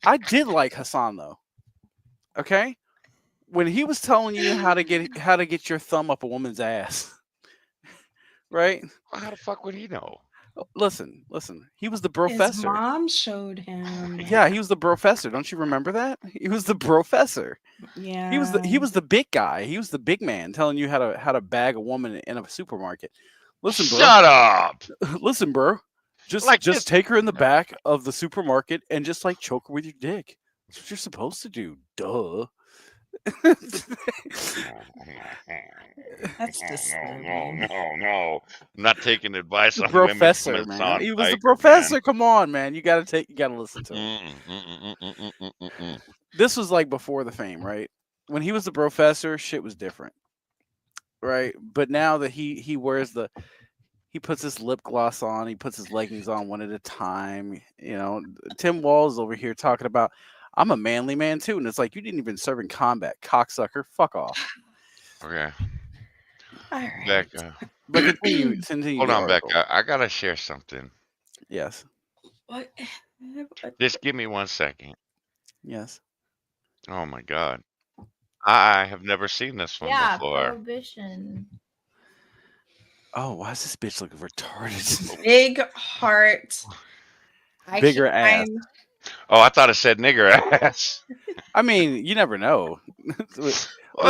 I did like Hassan though. Okay, when he was telling you how to get your thumb up a woman's ass, right? how the fuck would he know? Listen. He was the His professor. mom showed him. Yeah, he was the professor. Don't you remember that? He was the professor. Yeah. He was the big guy. He was the big man telling you how to bag a woman in a supermarket. Listen, bro. Shut up. Listen, bro. Just Like this- take her in the back of the supermarket and just like choke her with your dick. That's what you're supposed to do. Duh. That's disturbing. No. I'm not taking advice The on women from professor, man. Hassan He was the Piker, professor. Come on, man. You gotta listen to him. man. This was like before the fame, right? When he was the professor, shit was different. Right? But now that he wears he puts his lip gloss on, he puts his leggings on one at a time. You know, Tim Walz over here talking about I'm a manly man too. And it's like you didn't even serve in combat, cocksucker. Fuck off. Okay. All right. Becca. But continue Hold the on, article. Becca. I gotta share something. Yes. What? Just give me 1 second. Yes. Oh my god. I have never seen this one Yeah, before. prohibition. Oh, why is this bitch looking retarded? Big heart. Bigger ass. Oh, I thought it said nigger ass. I mean, you never know. Well,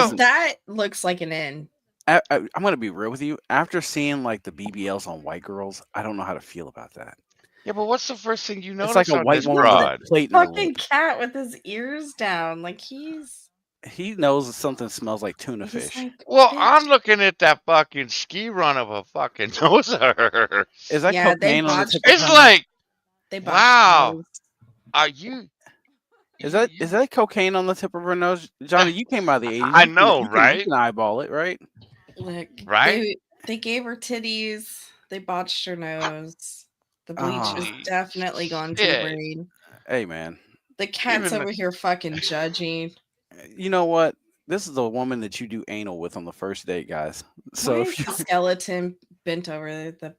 Listen, That looks like an N. I'm gonna be real with you. After seeing like the BBLs on white girls, I don't know how to feel about that. yeah, but what's the first thing you notice It's like a on white this woman with broad? a plate in her Fucking lip. cat with his ears down. Like He knows that something smells like tuna he's fish. like, Well, bitch. I'm looking at that fucking ski run of a fucking nose of hers. Is that Yeah, they cocaine on the botched tip of It's her like, They botched wow. those. Are you? Is that cocaine on the tip of her nose? Johnny, you came out of the 80s. I You can- know, you can- right? You can eyeball it, right? Look, Right? They gave her titties. They botched her nose. The bleach Oh. has definitely gone to the Shit. brain. Hey, man. The cat's Even the- over here fucking judging. You know what? This is the woman that you do anal with on the first date, guys. So Why if is you, the skeleton bent over the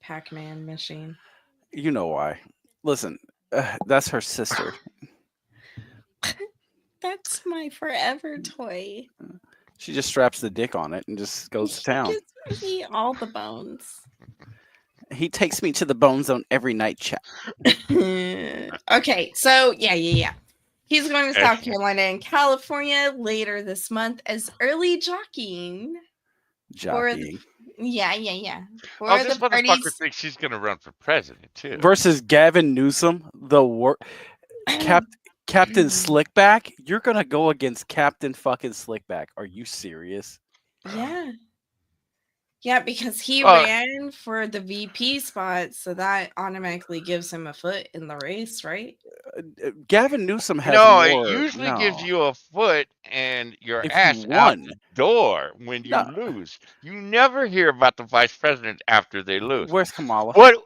Pac-Man machine? you know why. Listen, that's her sister. That's my forever toy. She just straps the dick on it and just goes to town. Gives me all the bones. He takes me to the bone zone every night, chat. Okay, so yeah. He's going to South Okay. Carolina and California later this month as early jockeying. Jockeying. Yeah. For Oh, the this motherfucker parties. thinks she's gonna run for president too. Versus Gavin Newsom, Captain Slickback. You're gonna go against Captain fucking Slickback. Are you serious? Yeah. Yeah, because he Oh. ran for the VP spot, so that automatically gives him a foot in the race, right? Gavin Newsom has No, more. it usually gives you a foot and your If ass you out won. the door when you No. lose. You never hear about the vice president after they lose. Where's Kamala? What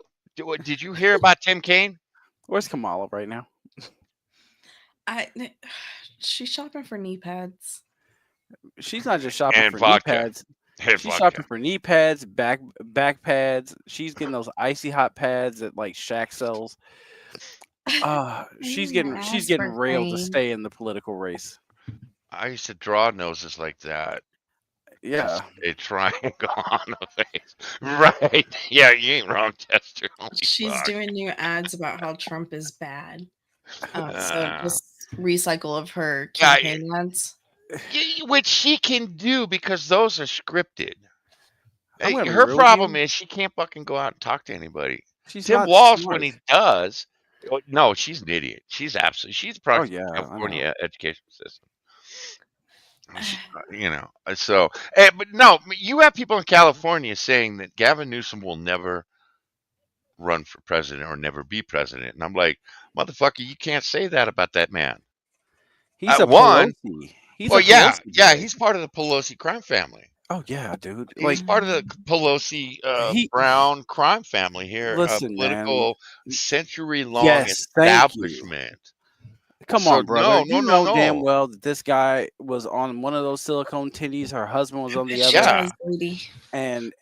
did you hear about Tim Kaine? Where's Kamala right now? She's shopping for knee pads. She's not just shopping And for vodka. knee pads. And She's vodka. shopping for knee pads, back pads. She's getting those icy hot pads that like Shaq sells. She's getting railed to stay in the political race. I used to draw noses like that. Yeah. A triangle on the face. Right. Yeah, you ain't wrong, Chester. Holy She's fuck. doing new ads about how Trump is bad. So Uh, just recycle of her Yeah, campaign ads. which she can do because those are scripted. I'm gonna be Her real with problem you. is she can't fucking go out and talk to anybody. She's Tim not Walsh, smart. when he does, no, she's an idiot. She's the Oh product yeah, of the I California know. education system. So, but no, you have people in California saying that Gavin Newsom will never run for president or never be president, and I'm like, motherfucker, you can't say that about that man. He's At a one, Pelosi. He's well, a yeah, Pelosi yeah, boy. he's part of the Pelosi crime family. Oh yeah, dude. He's Like part of the Pelosi Brown crime family here. Listen, man. Political century-long Yes, thank you. establishment. Come So, on, brother. no, You know damn no. well that this guy was on one of those silicone titties. Her husband was on the other. Yeah. And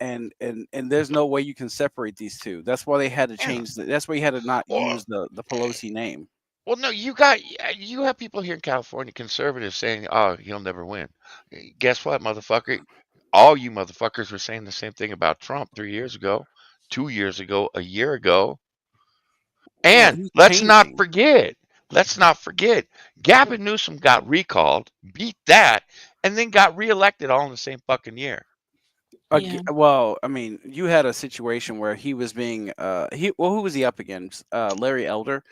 there's no way you can separate these two. That's why they had to change. That's why you had to not use the Pelosi name. Well, no, you have people here in California, conservatives, saying, "Oh, he'll never win." Guess what, motherfucker? All you motherfuckers were saying the same thing about Trump 3 years ago, 2 years ago, a year ago. And he's let's not changing. forget, Gavin Newsom got recalled, beat that, and then got reelected all in the same fucking year. Well, I mean, you had a situation where he was being who was he up against? Larry Elder,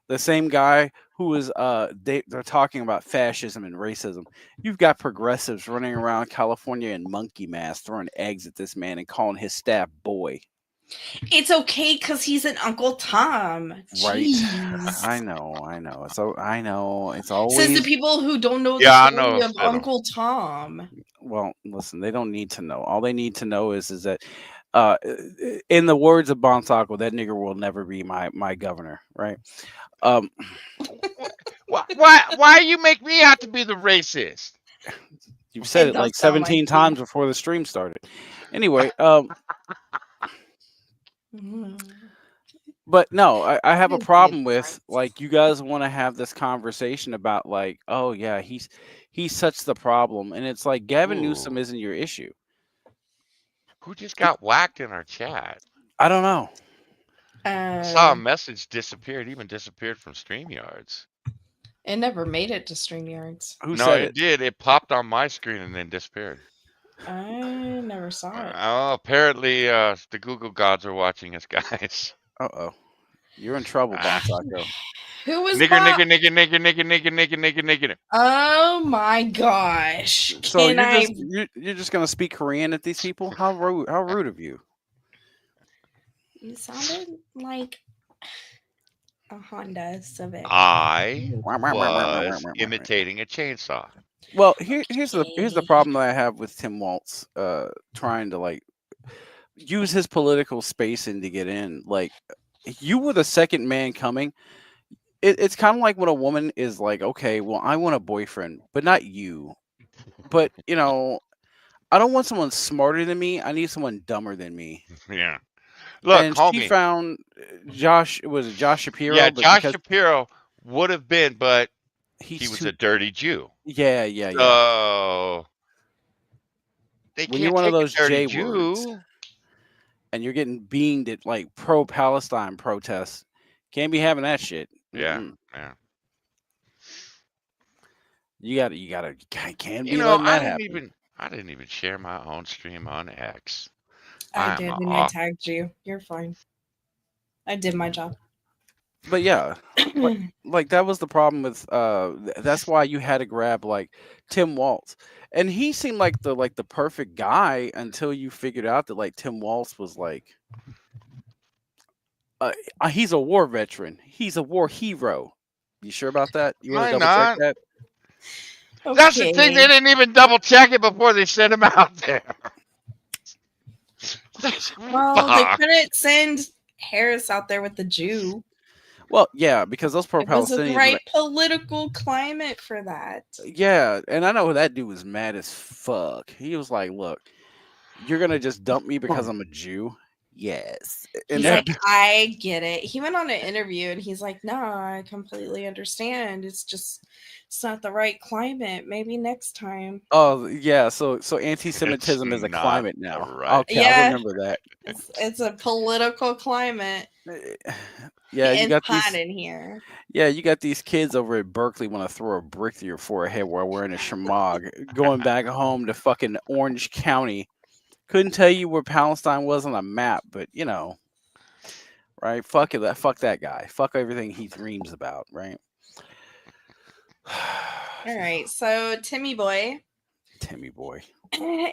the same guy who was they're talking about fascism and racism. You've got progressives running around California in monkey masks throwing eggs at this man and calling his staff boy. It's okay because he's an Uncle Tom. Right. Jeez. I know. So I know it's always Says the people who don't know the Yeah, I story know, of Fiddle. Uncle Tom. Well, listen, they don't need to know. All they need to know is that in the words of Bonsaco, that nigger will never be my governor, right? Why you make me out to be the racist? You've said It it does like sound like 17 you. times before the stream started. Anyway, but no, I have a problem with like you guys want to have this conversation about like, oh yeah, he's such the problem, and it's like Gavin Newsom isn't your issue. Who just got whacked in our chat? I don't know. I saw a message disappeared, even disappeared from StreamYards. It never made it to StreamYards. Who No, said it did. It popped on my screen and then disappeared. I never saw it. Oh, apparently the Google gods are watching us, guys. Uh-oh. You're in trouble, Bonsaco. Who was nigger. Oh my gosh. So Can you're just gonna speak Korean at these people? How rude of you. You sounded like a Honda Civic. I was imitating a chainsaw. Well, here's the problem that I have with Tim Walz trying to like use his political spacing to get in. Like you were the second man coming. It's kind of like when a woman is like, okay, well, I want a boyfriend, but not you. But you know, I don't want someone smarter than me. I need someone dumber than me. Yeah. Look, and homie. she found Josh Shapiro. Yeah, but Josh because Shapiro would have been, but he he's was too- a dirty Jew. Yeah. Oh. They When can't you're one of take a those dirty J words, Jew. and you're getting beamed at like pro-Palestine protests, can't be having that shit. Yeah, Mm-mm. yeah. You gotta can't be You know, letting that happen. I didn't even share my own stream on X. I I'm did, a and I tagged you. You're fine. I did my job. But yeah, like that was the problem with that's why you had to grab like Tim Waltz. And he seemed like the perfect guy until you figured out that like Tim Waltz was like he's a war veteran. He's a war hero. You sure about that? You want to Why double check not? that? That's the thing. They Okay. didn't even double check it before they sent him out there. Well, they Fuck. couldn't send Harris out there with the Jew. Well, yeah, because those It wasn't the pro-Palestinians. right political climate for that. Yeah, and I know that dude was mad as fuck. He was like, "Look, you're gonna just dump me because I'm a Jew." Yes, and He's that like, I get it. He went on an interview and he's like, no, I completely understand. It's not the right climate. Maybe next time. oh yeah, so anti-Semitism is a not climate the now. right Okay, I'll Yeah. remember that. It's a political climate. Yeah, you It's got hot these. in here. Yeah, you got these kids over at Berkeley want to throw a brick through your forehead while wearing a shamag, going back home to fucking Orange County. Couldn't tell you where Palestine was on a map, but you know, right? Fuck it, fuck that guy. Fuck everything he dreams about, right? All right. So Timmy Boy Timmy boy.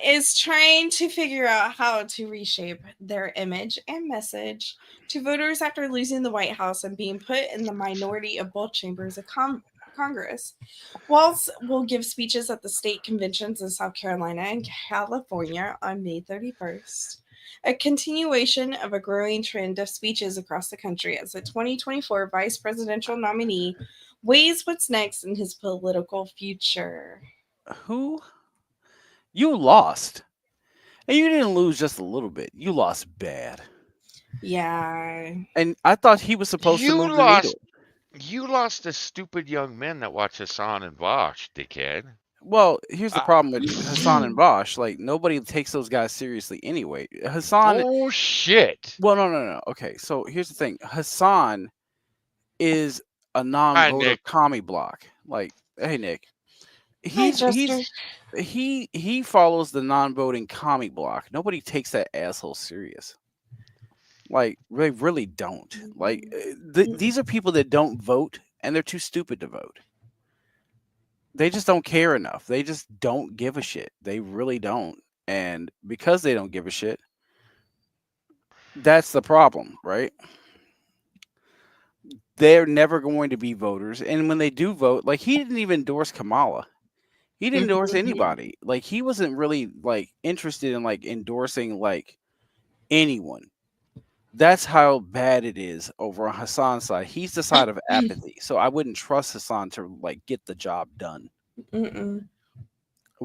is trying to figure out how to reshape their image and message to voters after losing the White House and being put in the minority of both chambers of Congress. Walz will give speeches at the state conventions in South Carolina and California on May 31st. A continuation of a growing trend of speeches across the country as the 2024 vice presidential nominee weighs what's next in his political future. Who? You lost. And you didn't lose just a little bit. You lost bad. Yeah. And I thought he was supposed to You move the lost. needle. You lost the stupid young men that watch Hassan and Vosh, dickhead. Well, here's the Uh, problem with Hassan and Bosch. Like, nobody takes those guys seriously anyway. Hassan. Oh shit! Well, no. Okay, so here's the thing. Hassan is a non-voter Nick. commie block. Like, hey Nick, Hi, Jester. he follows the non-voting commie block. Nobody takes that asshole serious. Like, they really don't. Like, these are people that don't vote, and they're too stupid to vote. They just don't care enough. They just don't give a shit. They really don't. And because they don't give a shit, that's the problem, right? They're never going to be voters. And when they do vote, like, he didn't even endorse Kamala. He didn't endorse anybody. Like, he wasn't really like interested in like endorsing like anyone. That's how bad it is over on Hassan's side. He's the side of apathy. So I wouldn't trust Hassan to like get the job done. Mm-mm.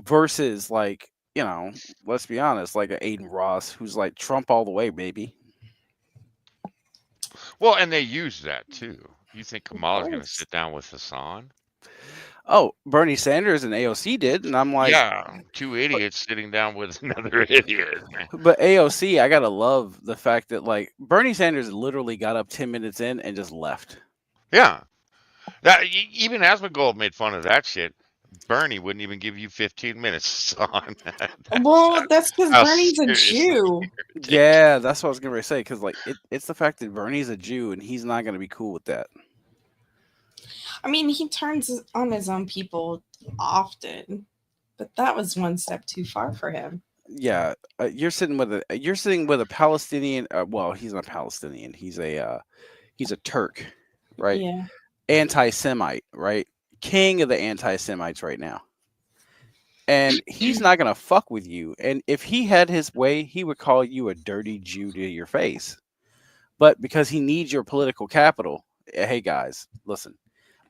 Versus like, you know, let's be honest, like an Aiden Ross who's like Trump all the way, baby. Well, and they use that too. You think Kamala's going to course. sit down with Hassan? Oh, Bernie Sanders and AOC did, and I'm like, Yeah, two idiots sitting down with another idiot. but AOC, I gotta love the fact that like Bernie Sanders literally got up 10 minutes in and just left. Yeah, that even Asmongold made fun of that shit. Bernie wouldn't even give you 15 minutes on that. Well, that's because how Bernie's a seriously Jew. Yeah, that's what I was gonna say. Because like it's the fact that Bernie's a Jew and he's not gonna be cool with that. I mean, he turns on his own people often, but that was one step too far for him. Yeah, you're sitting with a Palestinian. Well, he's not Palestinian. He's a Turk, right? Yeah. Anti-Semite, right? King of the anti-Semites right now. And he's not gonna fuck with you. And if he had his way, he would call you a dirty Jew to your face. But because he needs your political capital, hey guys, listen,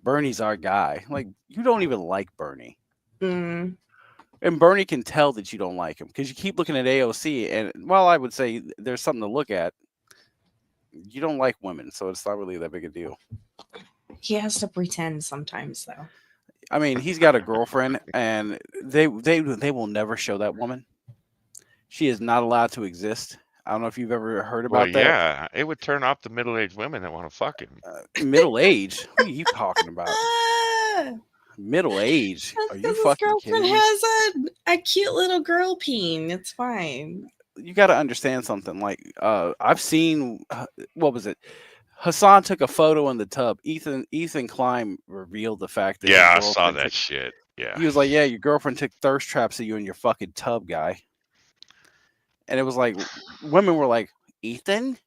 Bernie's our guy. Like, you don't even like Bernie. Mm. And Bernie can tell that you don't like him because you keep looking at AOC. And while I would say there's something to look at, you don't like women. So it's not really that big a deal. He has to pretend sometimes, though. I mean, he's got a girlfriend and they will never show that woman. She is not allowed to exist. I don't know if you've ever heard about Well, that. yeah, it would turn off the middle-aged women that want to fuck him. Middle age? What are you talking about? Ah, Middle age? that's Are you because his fucking girlfriend kidding me? has a cute little girl peen. It's fine. you got to understand something. Like, I've seen, what was it? Hassan took a photo in the tub. Ethan Klein revealed the fact that his Yeah, I saw girlfriend that took, shit. Yeah. he was like, "Yeah, your girlfriend took thirst traps of you in your fucking tub, guy." And it was like, women were like, "Ethan,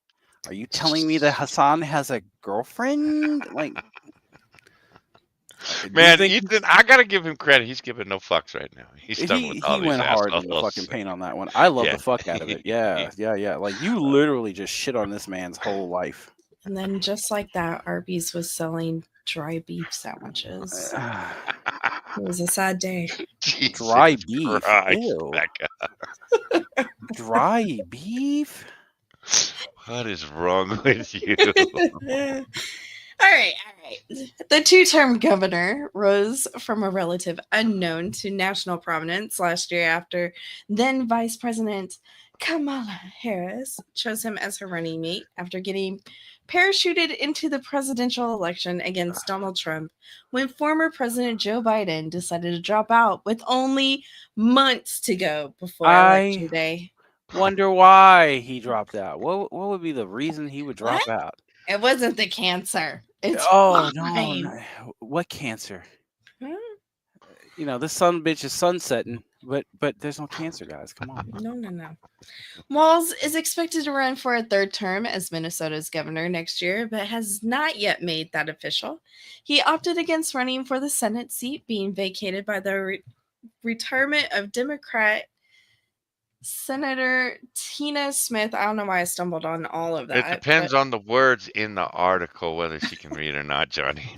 are you telling me that Hassan has a girlfriend?" Like, do you Man, think Ethan, I gotta give him credit. He's giving no fucks right now. He's done with all he these went hard in the assholes. fucking paint on that one. I love Yeah. the fuck out of it. Yeah, yeah. Like, you literally just shit on this man's whole life. And then just like that, Arby's was selling dry beef sandwiches. It was a sad day. Jesus Dry beef. Christ, Ew. Becca. Dry beef? What is wrong with you? All right. The two-term governor rose from a relative unknown to national prominence last year after then Vice President Kamala Harris chose him as her running mate after getting parachuted into the presidential election against Donald Trump when former President Joe Biden decided to drop out with only months to go before election day. Wonder why he dropped out. What would be the reason he would drop What? out? It wasn't the cancer. It's Oh fine. no! What cancer? Huh? You know, this son bitch is sunsetting, but there's no cancer, guys. Come on. No. Walz is expected to run for a third term as Minnesota's governor next year, but has not yet made that official. He opted against running for the Senate seat being vacated by the retirement of Democrat Senator Tina Smith. I don't know why I stumbled on all of that. It depends on the words in the article whether she can read or not, Johnny.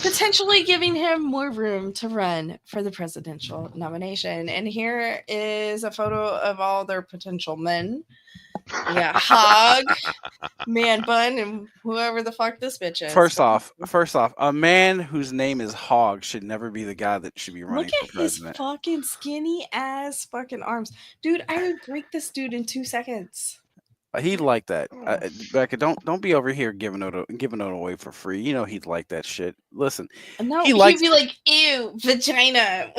Potentially giving him more room to run for the presidential nomination. And here is a photo of all their potential men. Yeah, Hog, Man Bun, and whoever the fuck this bitch is. First off, a man whose name is Hog should never be the guy that should be running Look for at his president. fucking skinny ass fucking arms. Dude, I would break this dude in 2 seconds. He'd like that. Becca, don't be over here giving it away for free. You know he'd like that shit. Listen, No, he he'd likes. be like, ew, vagina.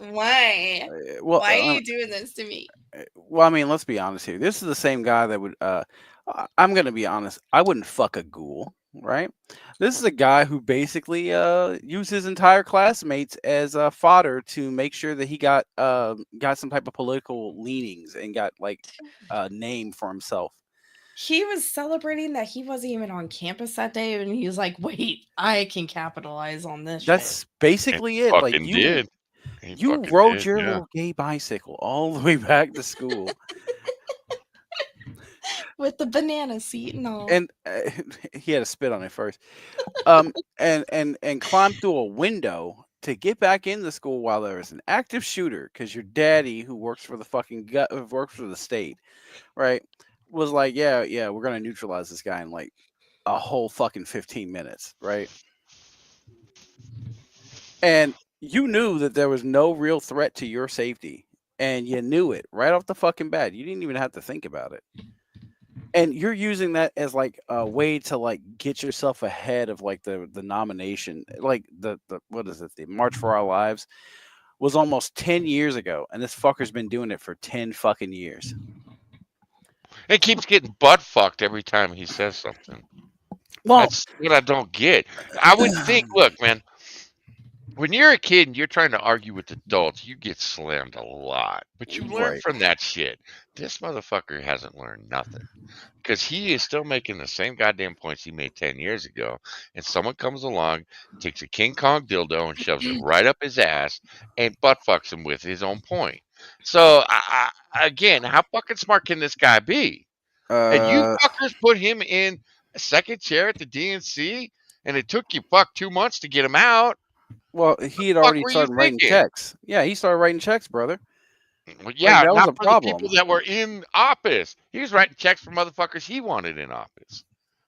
Why? Well, Why are you doing this to me? well, I mean, let's be honest here. This is the same guy that would. I'm gonna be honest. I wouldn't fuck a ghoul, right? This is a guy who basically used his entire classmates as fodder to make sure that he got some type of political leanings and got like a name for himself. He was celebrating that he wasn't even on campus that day, and he was like, "Wait, I can capitalize on this." That's basically it. Like Fucking you, did. He you fucking rode did, your yeah. little gay bicycle all the way back to school, with the banana seat and all. and he had to spit on it first, and climbed through a window to get back into school while there was an active shooter. Because your daddy, who works for the works for the state, right, was like, yeah, we're gonna neutralize this guy in like a whole fucking 15 minutes, right? And you knew that there was no real threat to your safety, and you knew it right off the fucking bat. You didn't even have to think about it. And you're using that as like a way to like get yourself ahead of like the nomination. Like the what is it? The March for Our Lives was almost 10 years ago, and this fucker's been doing it for 10 fucking years. It keeps getting butt fucked every time he says something. Well, That's what I don't get. I would think, look, man, when you're a kid and you're trying to argue with adults, you get slammed a lot. But you learn Right. from that shit. This motherfucker hasn't learned nothing. Because he is still making the same goddamn points he made 10 years ago. And someone comes along, takes a King Kong dildo and shoves it right up his ass and butt fucks him with his own point. So, again, how fucking smart can this guy be? And you fuckers put him in a second chair at the DNC, and it took you 2 months to get him out. well, he had fuck already were you started writing thinking? checks. Yeah, he started writing checks, brother. Well, yeah, that was not a for the problem. people that were in office. He was writing checks for motherfuckers he wanted in office.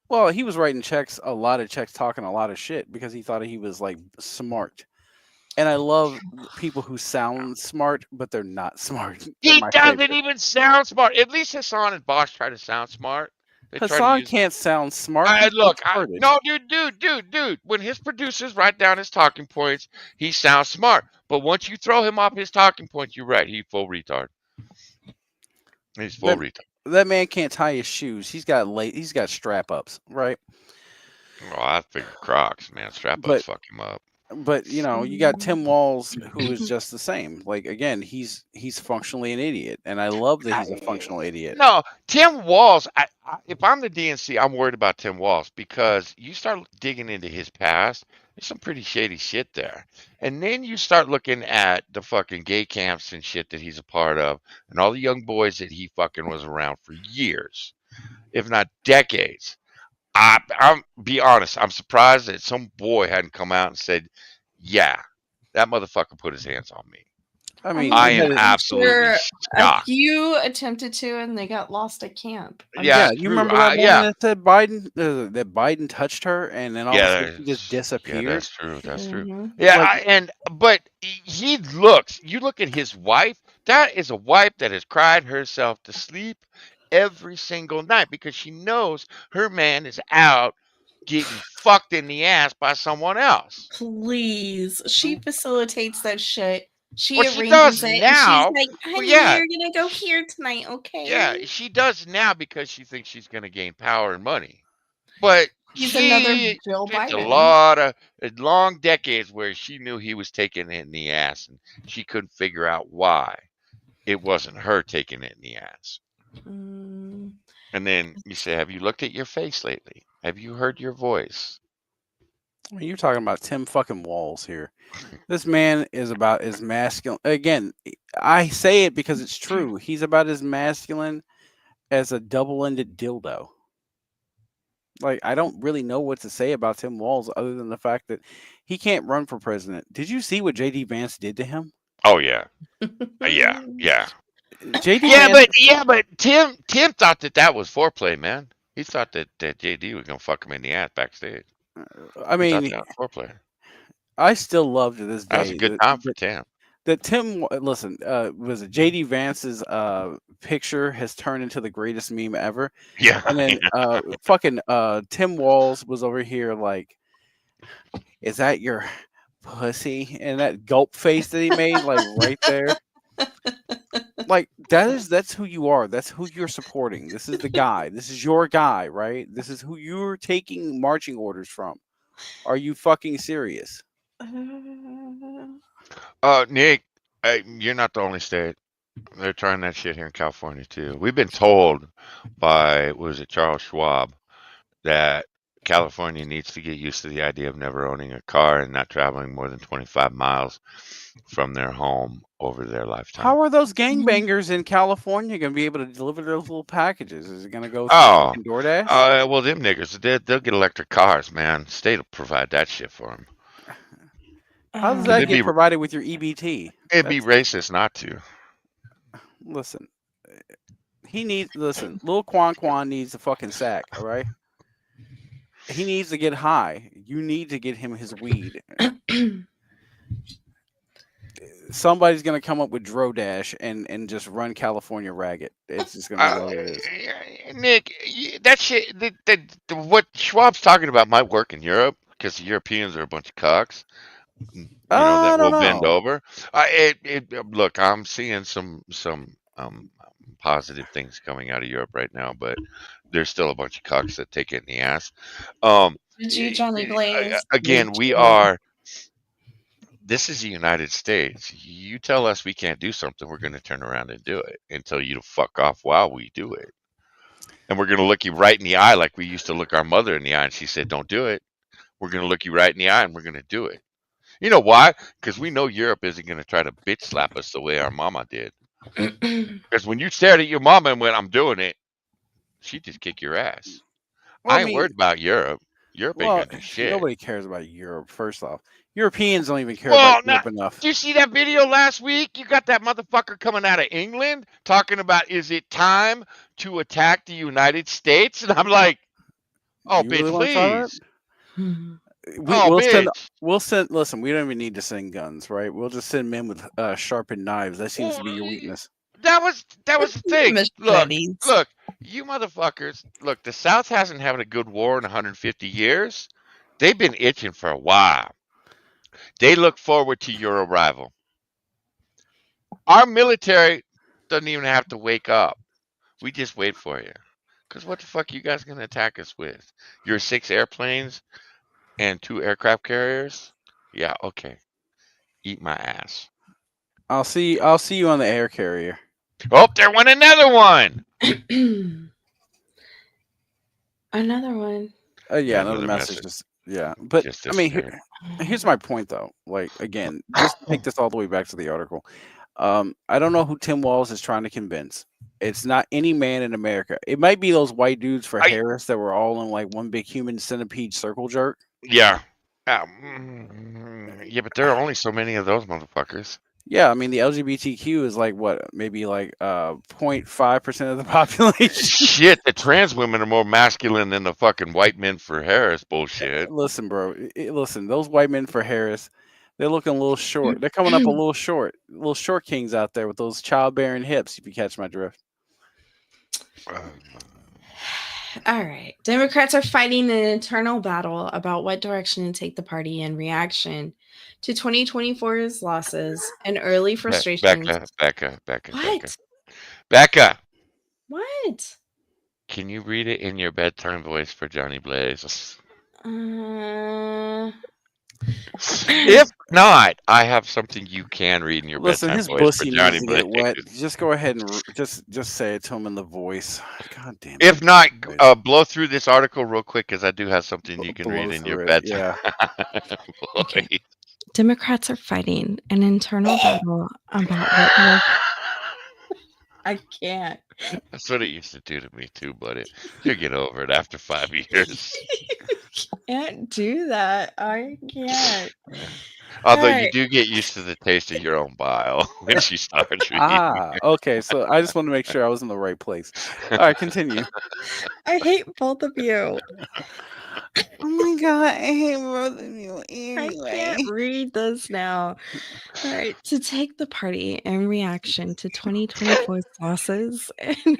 Well, he was writing checks, a lot of checks, talking a lot of shit because he thought he was like smart. And I love people who sound smart, but they're not smart. They're He my doesn't favorite. even sound smart. At least Hassan and Bosch try to sound smart. They try to Hassan use- can't sound smart. I, he's look, retarded. no, dude. When his producers write down his talking points, he sounds smart. But once you throw him off his talking points, you're right. He's full retard. He's full That, retard. that man can't tie his shoes. He's got strap ups, right? Oh, I figure Crocs, man. Strap ups But fuck him up. but you got Tim Walz, who is just the same. Like again, he's functionally an idiot, and I love that he's a functional idiot. No, Tim Walz. If I'm the DNC, I'm worried about Tim Walz because you start digging into his past. There's some pretty shady shit there, and then you start looking at the fucking gay camps and shit that he's a part of, and all the young boys that he fucking was around for years, if not decades. I'm be honest. I'm surprised that some boy hadn't come out and said, "Yeah, that motherfucker put his hands on me." I mean, I he am had- absolutely Sure, a shocked. few attempted to, and they got lost at camp. Yeah, you true. remember that Yeah. woman that said Biden touched her, and then all of a sudden she just Yeah, disappeared. that's true. That's true. Mhm. Yeah, Like- but he looks. You look at his wife. That is a wife that has cried herself to sleep every single night because she knows her man is out getting fucked in the ass by someone else. Please, she facilitates that shit. She Well, she arranges does it. now. And she's like, Well, honey, yeah. you're gonna go here tonight, okay? Yeah, she does now because she thinks she's going to gain power and money. But He's another she Jill spent a Biden. lot of long decades where she knew he was taking it in the ass, and she couldn't figure out why it wasn't her taking it in the ass. Mm, And then you say, "Have you looked at your face lately? Have you heard your voice?" I mean, you're talking about Tim fucking Walz here. This man is about as masculine. Again, I say it because it's true. He's about as masculine as a double-ended dildo. Like, I don't really know what to say about Tim Walz other than the fact that he can't run for president. Did you see what JD Vance did to him? Oh yeah, yeah. JD Yeah, Vance, but Tim thought that was foreplay, man. He thought that JD was gonna fuck him in the ass backstage. I He thought mean, that was foreplay. I still love to this day That was a good time for Tim. that Tim. Listen, was it JD Vance's picture has turned into the greatest meme ever, Yeah, and then fucking Tim Walz was over here like, is that your pussy? And that gulp face that he made, like right there. Like that's who you are. That's who you're supporting. This is the guy. This is your guy, right? This is who you're taking marching orders from. Are you fucking serious? Nick, you're not the only state. They're trying that shit here in California too. We've been told by Charles Schwab that California needs to get used to the idea of never owning a car and not traveling more than 25 miles from their home over their lifetime. How are those gangbangers in California going to be able to deliver those little packages? Is it going to go through Oh, fucking DoorDash? well, them niggas, they'll get electric cars, man. State will provide that shit for them. How does Um, that it'd get be- provided with your EBT? It'd be racist not to. Listen, Lil Quan needs a fucking sack, all right? He needs to get high. You need to get him his weed. Somebody's gonna come up with DroDash and just run California ragged. It's just gonna be what it is. Nick, that shit, what Schwab's talking about might work in Europe because the Europeans are a bunch of cocks. I That will don't bend know. over. Look, I'm seeing some positive things coming out of Europe right now, but there's still a bunch of cocks that take it in the ass. Did you, Johnny Blaze? Again, Did we you? are. This is the United States. You tell us we can't do something, we're going to turn around and do it and tell you to fuck off while we do it. And we're going to look you right in the eye like we used to look our mother in the eye, and she said, "Don't do it." We're going to look you right in the eye, and we're going to do it. You know why? Because we know Europe isn't going to try to bitch slap us the way our mama did. Because when you stared at your mama and went, "I'm doing it," she just kick your ass. Well, I ain't worried about Europe. Europe ain't well, gonna do shit. nobody cares about Europe. First off, Europeans don't even care Well, about Europe enough. Did you see that video last week? You got that motherfucker coming out of England talking about, is it time to attack the United States? And I'm like, oh, You bitch, really wanna try that? please. We'll bitch. send. Listen, we don't even need to send guns, right? We'll just send men with sharpened knives. That seems to be your weakness. That was the thing. Look, Machetes. you motherfuckers. Look, the South hasn't had a good war in 150 years. They've been itching for a while. They look forward to your arrival. Our military doesn't even have to wake up. We just wait for you. Cause what the fuck you guys gonna attack us with? Your 6 airplanes and 2 aircraft carriers? Yeah, okay. Eat my ass. I'll see you on the air carrier. Oh, there went another one. Another one. Yeah, another Another message. message. Yeah, but Just I mean, disappeared. here's my point though. Like again, just take this all the way back to the article. I don't know who Tim Walz is trying to convince. It's not any man in America. It might be those white dudes for I- Harris that were all in like one big human centipede circle jerk. Yeah. Yeah, but there are only so many of those motherfuckers. Yeah, I mean the LGBTQ is like what, maybe like 0.5% of the population. Shit, the trans women are more masculine than the fucking white men for Harris bullshit. Listen, bro. Listen, those white men for Harris, they're looking a little short. They're coming up a little short. Little short kings out there with those childbearing hips, if you catch my drift. All right. Democrats are fighting an internal battle about what direction to take the party in reaction to 2024's losses and early frustrations. Becca. What? Becca, What? can you read it in your bedtime voice for Johnny Blaze? If not, I have something you can read in your Listen, bedtime his voice pussy for Johnny needs to Blaze. get wet. Just go ahead and just say it to him in the voice. God damn it. If not, Good. blow through this article real quick because I do have something you can Blow read in your through it, bedtime. Okay. Boy. Democrats are fighting an internal battle about what. I can't. That's what it used to do to me too, buddy. You'll get over it after 5 years. Can't do that. I can't. Although you Alright. do get used to the taste of your own bile when she starts reading. Okay. So I just want to make sure I was in the right place. All right, continue. I hate both of you. Oh my god, I hate both of you I can't read this now. All right. To take the party in reaction to 2024's losses and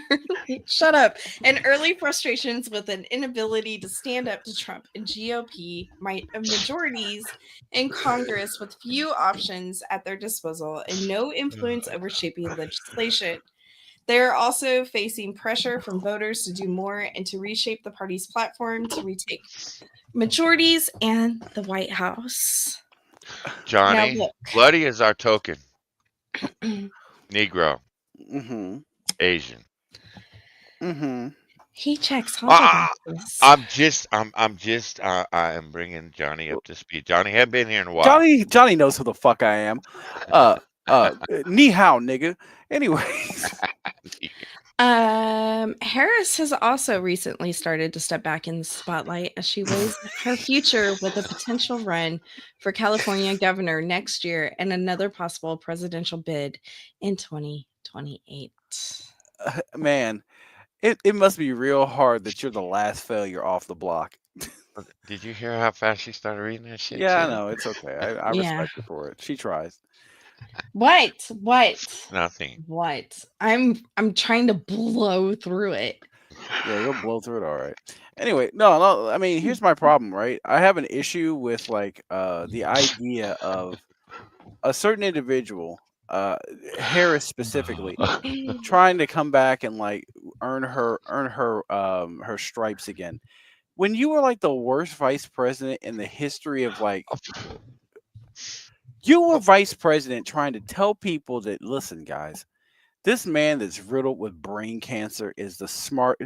shut up, and early frustrations with an inability to stand up to Trump and GOP majorities in Congress with few options at their disposal and no influence over shaping legislation. They are also facing pressure from voters to do more and to reshape the party's platform to retake majorities and the White House. Johnny, Now look. bloody is our token. Negro, Mm-hmm. Asian. Mm-hmm. He checks all the Ah, boxes. I am bringing Johnny up to speed. Johnny hadn't been here in a while. Johnny knows who the fuck I am. Ni hao, nigga. Anyways. Harris has also recently started to step back in the spotlight as she weighs her future with a potential run for California governor next year and another possible presidential bid in 2028. Man, it must be real hard that you're the last failure off the block. Did you hear how fast she started reading that shit? Yeah, I too? know. It's okay. I Yeah. respect her for it. She tries. What? Nothing. What? I'm trying to blow through it. Yeah, you'll blow through it all right. Anyway, no. I mean, here's my problem, right? I have an issue with like the idea of a certain individual, Harris specifically, trying to come back and like earn her stripes again. When you were like the worst vice president in the history of like, you were vice president trying to tell people that, listen, guys, this man that's riddled with brain cancer is the smart,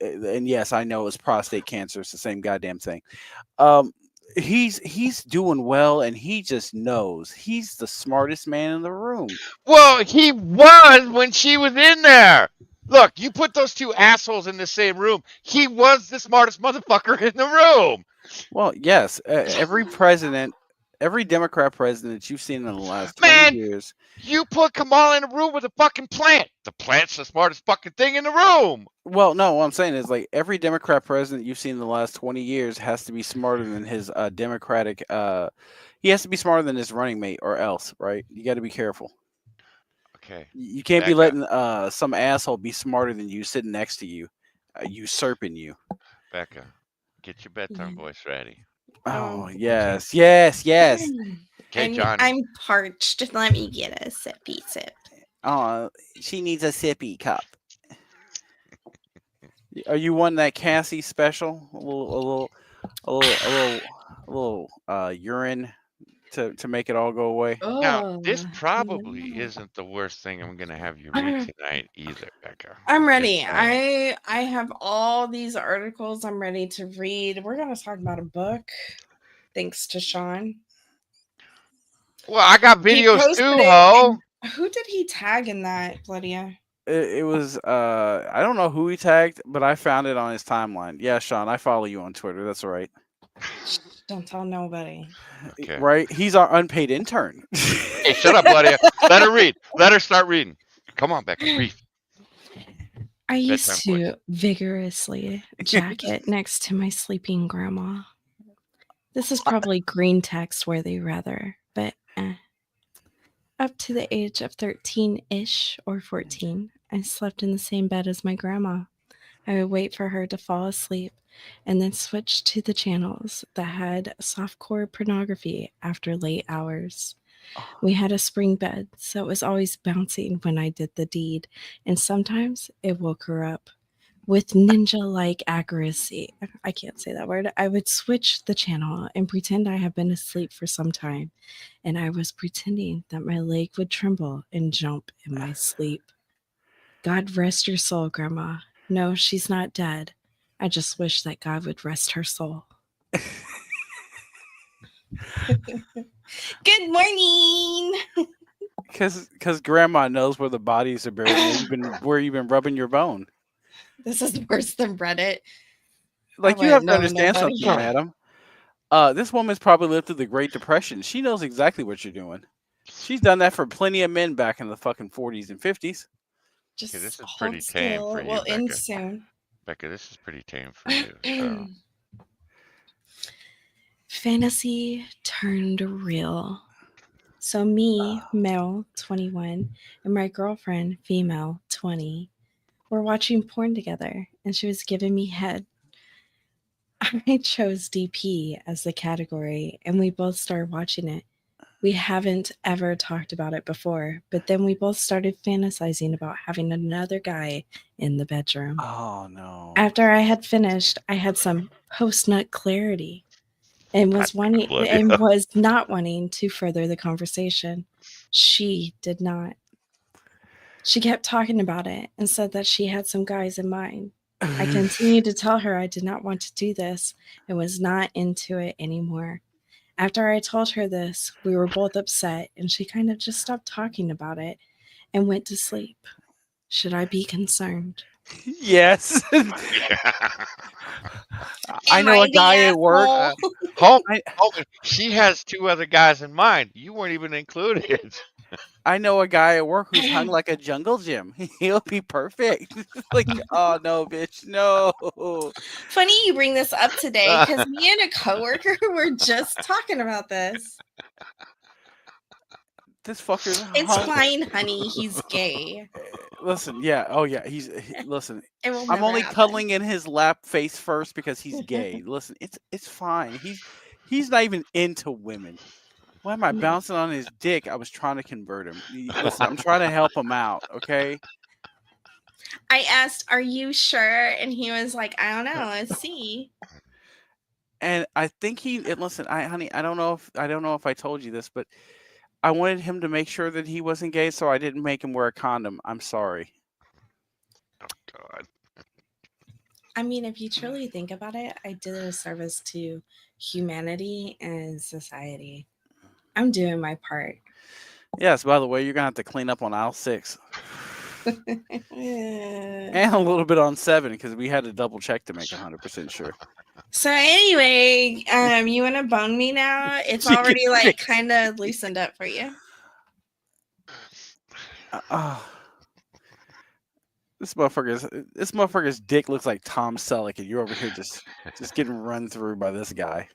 and yes, I know it's prostate cancer. It's the same goddamn thing. He's doing well, and he just knows he's the smartest man in the room. Well, he was when she was in there. Look, you put those two assholes in the same room. He was the smartest motherfucker in the room. Well, yes, every Democrat president you've seen in the last 20 Man, years. you put Kamala in a room with a fucking plant. The plant's the smartest fucking thing in the room. Well, no, what I'm saying is like every Democrat president you've seen in the last 20 years has to be smarter than his Democratic. He has to be smarter than his running mate, or else, right? You got to be careful. Okay. You can't be Becca. letting some asshole be smarter than you sitting next to you, usurping you. Becca, get your bedtime voice ready. Oh, Oh, yes. Okay, Johnny. I'm parched. Just let me get a sippy sip. Oh, she needs a sippy cup. Are you wanting that Cassie special? A little urine to make it all go away. Now, this Oh, probably no. isn't the worst thing I'm gonna have you read tonight either, Becca. I'm Just ready. saying. I have all these articles I'm ready to read. We're gonna talk about a book, thanks to Sean. Well, I got He videos posted too, it. ho. And who did he tag in that, Bloodia? It was I don't know who he tagged, but I found it on his timeline. Yeah, Sean, I follow you on Twitter. That's right. Shh, don't tell nobody. Okay. Right? He's our unpaid intern. Hey, shut up, buddy. Let her read. Let her start reading. Come on, Becca. Read. I used Bedtime voice. to vigorously jacket next to my sleeping grandma. This is probably green text worthy, rather, but up to the age of 13-ish or 14, I slept in the same bed as my grandma. I would wait for her to fall asleep and then switch to the channels that had softcore pornography after late hours. We had a spring bed, so it was always bouncing when I did the deed, and sometimes it woke her up. With ninja-like accuracy, I can't say that word, I would switch the channel and pretend I had been asleep for some time, and I was pretending that my leg would tremble and jump in my sleep. God rest your soul, Grandma. No, she's not dead. I just wish that God would rest her soul. Good morning. Because grandma knows where the bodies are buried, where you've been rubbing your bone. This is worse than Reddit. Like, I you have wouldn't to know understand nobody. something, madam. This woman's probably lived through the Great Depression. She knows exactly what you're doing. She's done that for plenty of men back in the fucking 40s and 50s. Just Okay, this is hold pretty tame still. for It you, will end Becca. soon. Becca, this is pretty tame for you. So. Fantasy turned real. So me, male, 21, and my girlfriend, female, 20, were watching porn together, and she was giving me head. I chose DP as the category, and we both started watching it. We haven't ever talked about it before, but then we both started fantasizing about having another guy in the bedroom. Oh, no. After I had finished, I had some post-nut clarity and was not wanting to further the conversation. She did not. She kept talking about it and said that she had some guys in mind. I continued to tell her I did not want to do this and was not into it anymore. After I told her this, we were both upset, and she kind of just stopped talking about it and went to sleep. Should I be concerned? Yes. I Am know a the guy at work. asshole? Hold I, on. She has two other guys in mind. You weren't even included. I know a guy at work who's hung like a jungle gym. He'll be perfect. Like, oh no, bitch, no. Funny you bring this up today because me and a coworker were just talking about this. This fucker's It's hung. fine, honey. He's gay. Listen, yeah, oh yeah, listen. It will I'm never only happen. cuddling in his lap face first because he's gay. Listen, it's fine. He's not even into women. Why am I bouncing on his dick? I was trying to convert him. Listen, I'm trying to help him out, okay? I asked, "Are you sure?" And he was like, "I don't know. Let's see." And I think listen, honey, I don't know if I told you this, but I wanted him to make sure that he wasn't gay, so I didn't make him wear a condom. I'm sorry. Oh God. I mean, if you truly think about it, I did a service to humanity and society. I'm doing my part. Yes, by the way, you're gonna have to clean up on aisle 6 and a little bit on 7 because we had to double check to make 100% sure. So anyway, you want to bone me now? It's already like kind of loosened up for you. This motherfucker's dick looks like Tom Selleck, and you're over here just getting run through by this guy.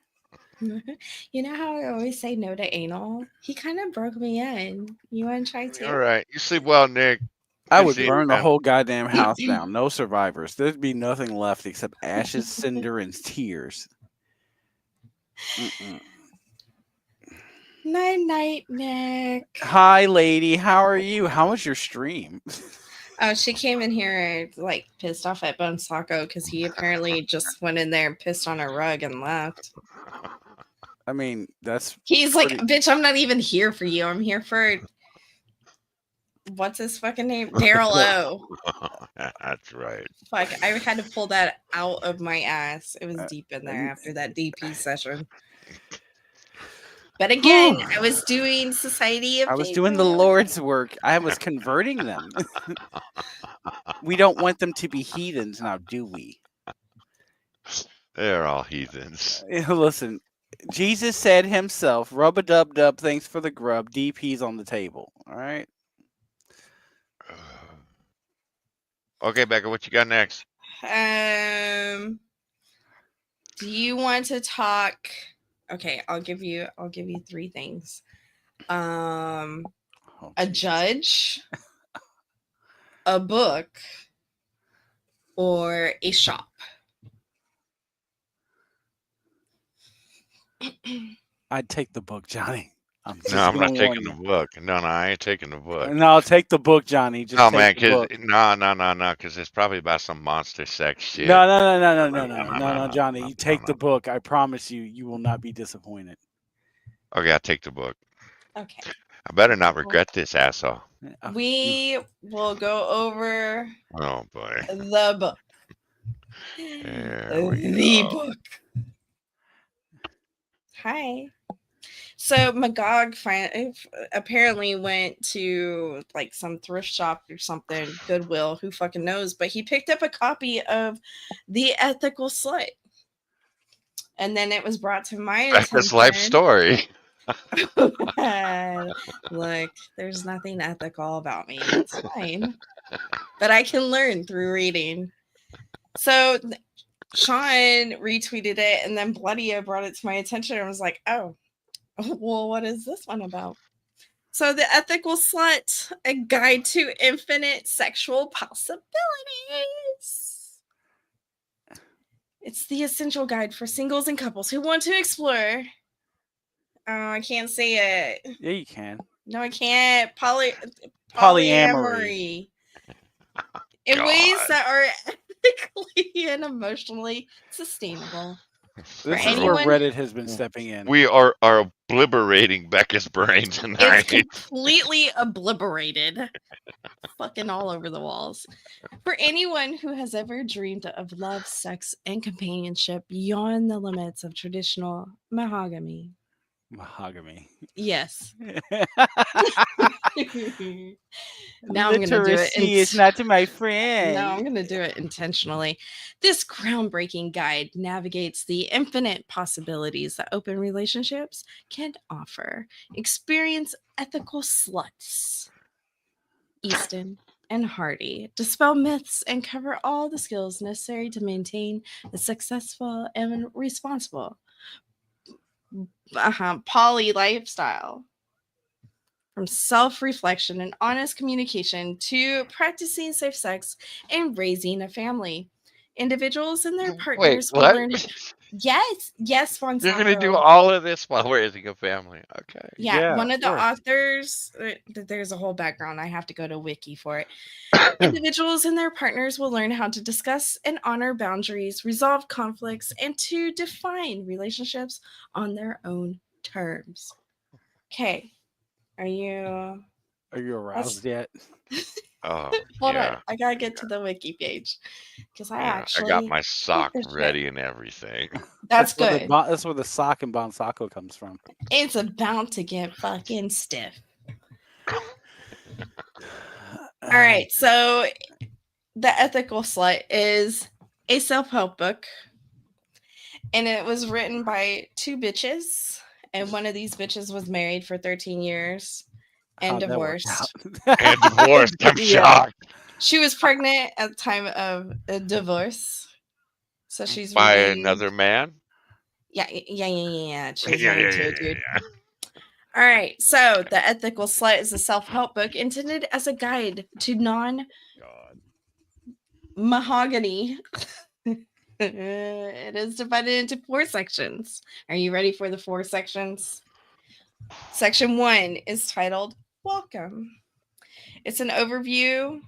You know how I always say no to anal? He kind of broke me in. You want to try too? All right. You sleep well, Nick. I Good would seeing you, burn the man. whole goddamn house down. No survivors. There'd be nothing left except ashes, cinder, and tears. Mm-mm. Night, night, Nick. Hi, lady. How are you? How was your stream? Oh, she came in here like pissed off at Bone Sacco because he apparently just went in there and pissed on her rug and left. I mean, that's He's like, pretty- bitch, I'm not even here for you. I'm here for what's his fucking name? Daryl O. That's right. Fuck, I had to pull that out of my ass. It was Uh, deep in there after that DP session. But again, I was doing Society of I was doing the People. Lord's work. I was converting them. We don't want them to be heathens now, do we? They're all heathens. Listen, Jesus said himself, rub a dub dub, thanks for the grub, DP's on the table. All right. Okay, Becca, what you got next? Do you want to talk? Okay, I'll give you 3 things. Oh, A geez. judge, a book, or a shop. I'd take the book, Johnny. I'm just No, I'm not gonna taking warn the book. No, I ain't taking the you. book. No, I'll take the book, Johnny. Just No, take man, the because book. no, because it's probably about some monster sex shit. No, Johnny. You take the book. I promise you, you will not be disappointed. Okay, I'll take the book. Okay. I better not regret this, asshole. We will go over Oh boy. the book. There we The go. book. Hi. So Magog apparently went to like some thrift shop or something, Goodwill, who fucking knows, but he picked up a copy of The Ethical Slut. And then it was brought to my That's attention. his life story. Look, there's nothing ethical about me. It's fine. But I can learn through reading. So Sean retweeted it, and then Bloodio brought it to my attention and was like, oh, well, what is this one about? So The Ethical Slut, a guide to infinite sexual possibilities. It's the essential guide for singles and couples who want to explore. Oh, I can't say it. Yeah, you can. No, I can't. Polyamory. In ways God. that are ethically and emotionally sustainable. This is anyone- where Reddit has been stepping in. We are obliterating Becca's brain It's tonight. completely obliterated. Fucking all over the walls. For anyone who has ever dreamed of love, sex, and companionship beyond the limits of traditional mahogany. Mahogany. Yes. Now I'm going to do it. Literacy is not my friend. No, I'm going to do it intentionally. This groundbreaking guide navigates the infinite possibilities that open relationships can offer. Experience ethical sluts. Easton and Hardy dispel myths and cover all the skills necessary to maintain a successful and responsible poly lifestyle. From self-reflection and honest communication to practicing safe sex and raising a family. Individuals and their partners will what? learn. Yes, one. You're gonna do all of this while raising a family. Okay. Yeah, Yeah, one of the of course. authors, there's a whole background. I have to go to Wiki for it. Individuals and their partners will learn how to discuss and honor boundaries, resolve conflicts, and to define relationships on their own terms. Okay. Are you aroused yet? Oh, hold yeah. on? I gotta get to the Wiki page because I Yeah, actually I got my sock this shit. ready and everything. That's where good. That's where the sock and Bon Sacco comes from. It's about to get fucking stiff. All right, so The Ethical Slut is a self-help book, and it was written by 2 bitches, and one of these bitches was married for 13 years and How'd that work divorced. out? And divorced. I'm Yeah. shocked. She was pregnant at the time of a divorce, so she's By remained- another man? Yeah. She's Yeah, married to a dude. All right, so The Ethical Slut is a self-help book intended as a guide to non-mahogany. It is divided into 4 sections. Are you ready for the 4 sections? Section 1 is titled Welcome. It's an overview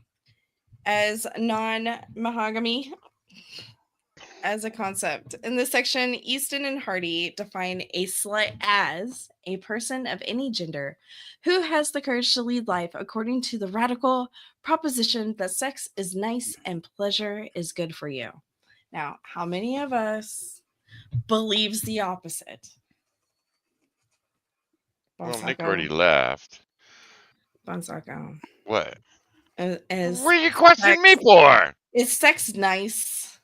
as non-mahogamy as a concept. In this section, Easton and Hardy define a slut as a person of any gender who has the courage to lead life according to the radical proposition that sex is nice and pleasure is good for you. Now, how many of us believes the opposite? Well, Nick already left. Bonsacco. What? Is What are you questioning me for? Is sex nice?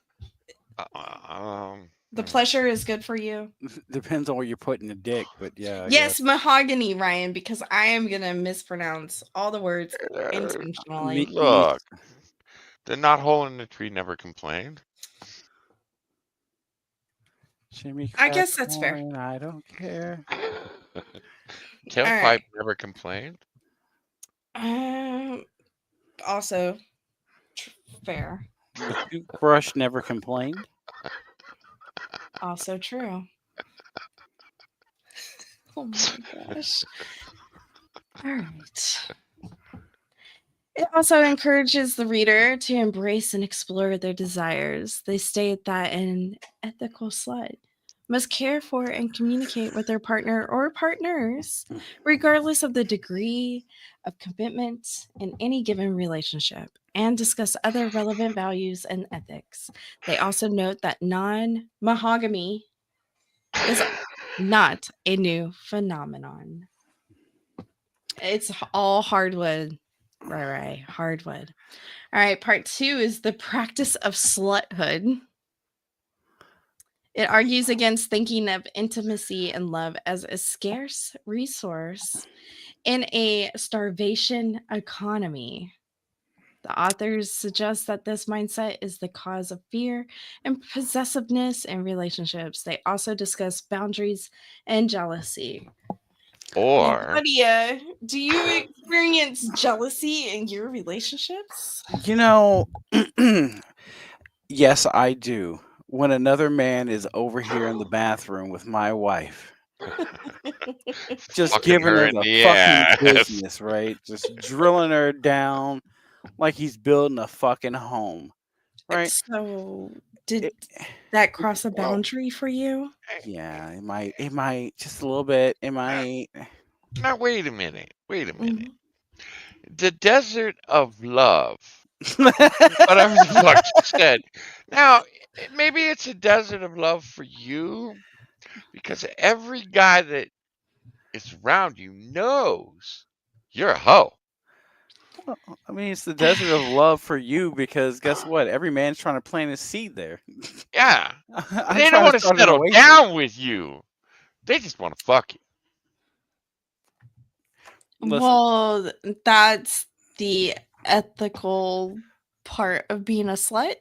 The pleasure is good for you. Depends on where you're putting the dick, but yeah. I Yes, guess. mahogany, Ryan, because I am gonna mispronounce all the words intentionally. Look, the not hole in the tree never complained. Jimmy I guess that's fair. Crackmore, I don't care. Tailpipe right. never complained. Also fair. The toothbrush never complained. Also true. Oh my gosh. All right. It also encourages the reader to embrace and explore their desires. They state that an ethical slut must care for and communicate with their partner or partners, regardless of the degree of commitment in any given relationship, and discuss other relevant values and ethics. They also note that non-mahogamy is not a new phenomenon. It's all hardwood. Right. Hardwood. All right. Part 2 is the practice of sluthood. It argues against thinking of intimacy and love as a scarce resource in a starvation economy. The authors suggest that this mindset is the cause of fear and possessiveness in relationships. They also discuss boundaries and jealousy. Or Claudia, do you experience jealousy in your relationships? You know, yes, I do. When another man is over here in the bathroom with my wife, just fucking giving her her in the the fucking ass. business, right? Just drilling her down like he's building a fucking home, right? So, did It- that cross a well, boundary for you? Yeah, it might just a little bit. It might. Now wait a minute. Mhm. The desert of love. Whatever the fuck you said. Now, maybe it's a desert of love for you because every guy that is around you knows you're a hoe. I mean, it's the desert of love for you because guess what? Every man's trying to plant a seed there. Yeah. I'm They don't trying want to to start an settle oasis. down with you. They just want to fuck you. Listen, Well, that's the ethical part of being a slut.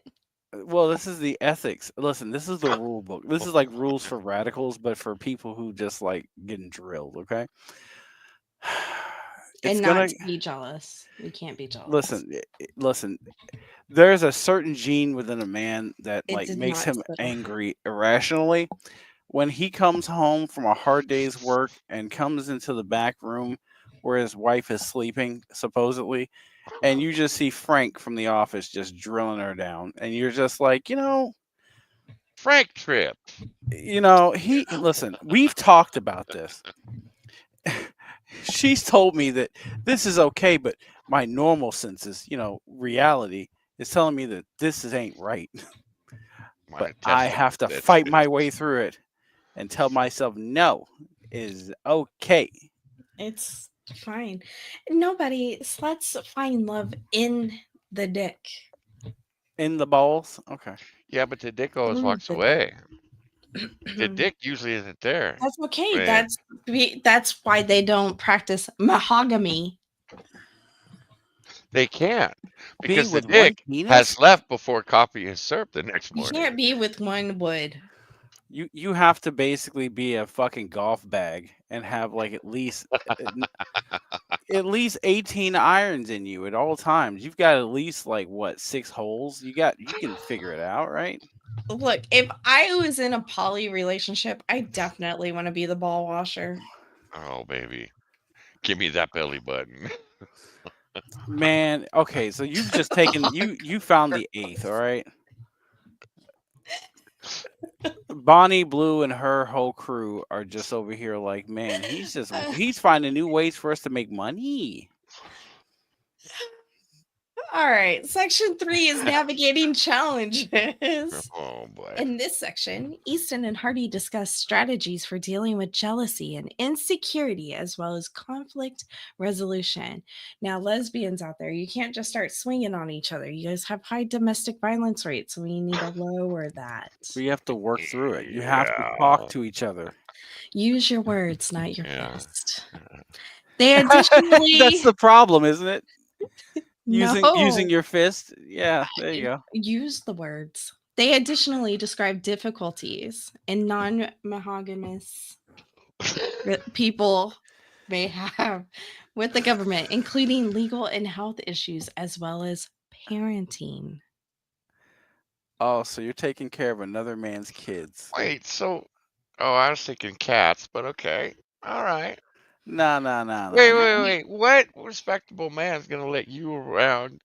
well, this is the ethics. Listen, this is the rule book. This is like rules for radicals, but for people who just like getting drilled. Okay. It's And gonna not to be jealous. We can't be jealous. listen. There's a certain gene within a man that It like did makes not him settle. angry irrationally. When he comes home from a hard day's work and comes into the back room where his wife is sleeping, supposedly, and you just see Frank from The Office just drilling her down, and you're just like, Frank Trip. he listen. We've talked about this. She's told me that this is okay, but my normal senses, reality, is telling me that ain't right. But I have to fight my way through it and tell myself no is okay. It's fine. Sluts find love in the dick. In the balls? Okay. Yeah, but the dick always Mm, walks the away. The dick usually isn't there. That's okay. Man. That's why they don't practice mahogamy. They can't Be because the with one dick penis? has left before coffee is served the next You morning. can't be with one wood. You have to basically be a fucking golf bag and have like at least 18 irons in you at all times. You've got at least like what 6 holes. You can figure it out, right? Look, if I was in a poly relationship, I definitely want to be the ball washer. Oh baby, give me that belly button. Man, okay, so you've just taken you found the eighth, all right? Bonnie Blue and her whole crew are just over here like, man, he's finding new ways for us to make money. All right. Section 3 is navigating challenges. Oh boy. In this section, Easton and Hardy discuss strategies for dealing with jealousy and insecurity, as well as conflict resolution. Now, lesbians out there, you can't just start swinging on each other. You guys have high domestic violence rates, so we need to lower that. We have to work through it. You have to talk to each other. Use your words, not your Yeah. fist. They additionally That's the problem, isn't it? Using No. your fist. Yeah, there you go. Use the words. They additionally describe difficulties in non-monogamous people may have with the government, including legal and health issues, as well as parenting. Oh, so you're taking care of another man's kids. Wait, so I was thinking cats, but okay. All right. No. Wait. What respectable man's gonna let you around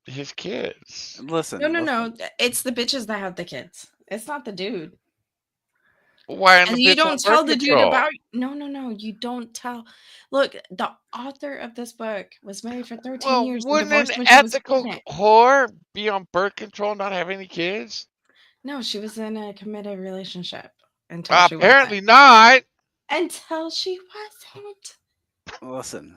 his kids? Listen. No. It's the bitches that have the kids. It's not the dude. Why? And you don't tell the dude about. No. You don't tell. Look, the author of this book was married for 13 years. And Wouldn't divorced an when she was ethical pregnant. whore be on birth control, not have any kids? No, she was in a committed relationship until she Apparently wasn't. not. Until she wasn't. Listen.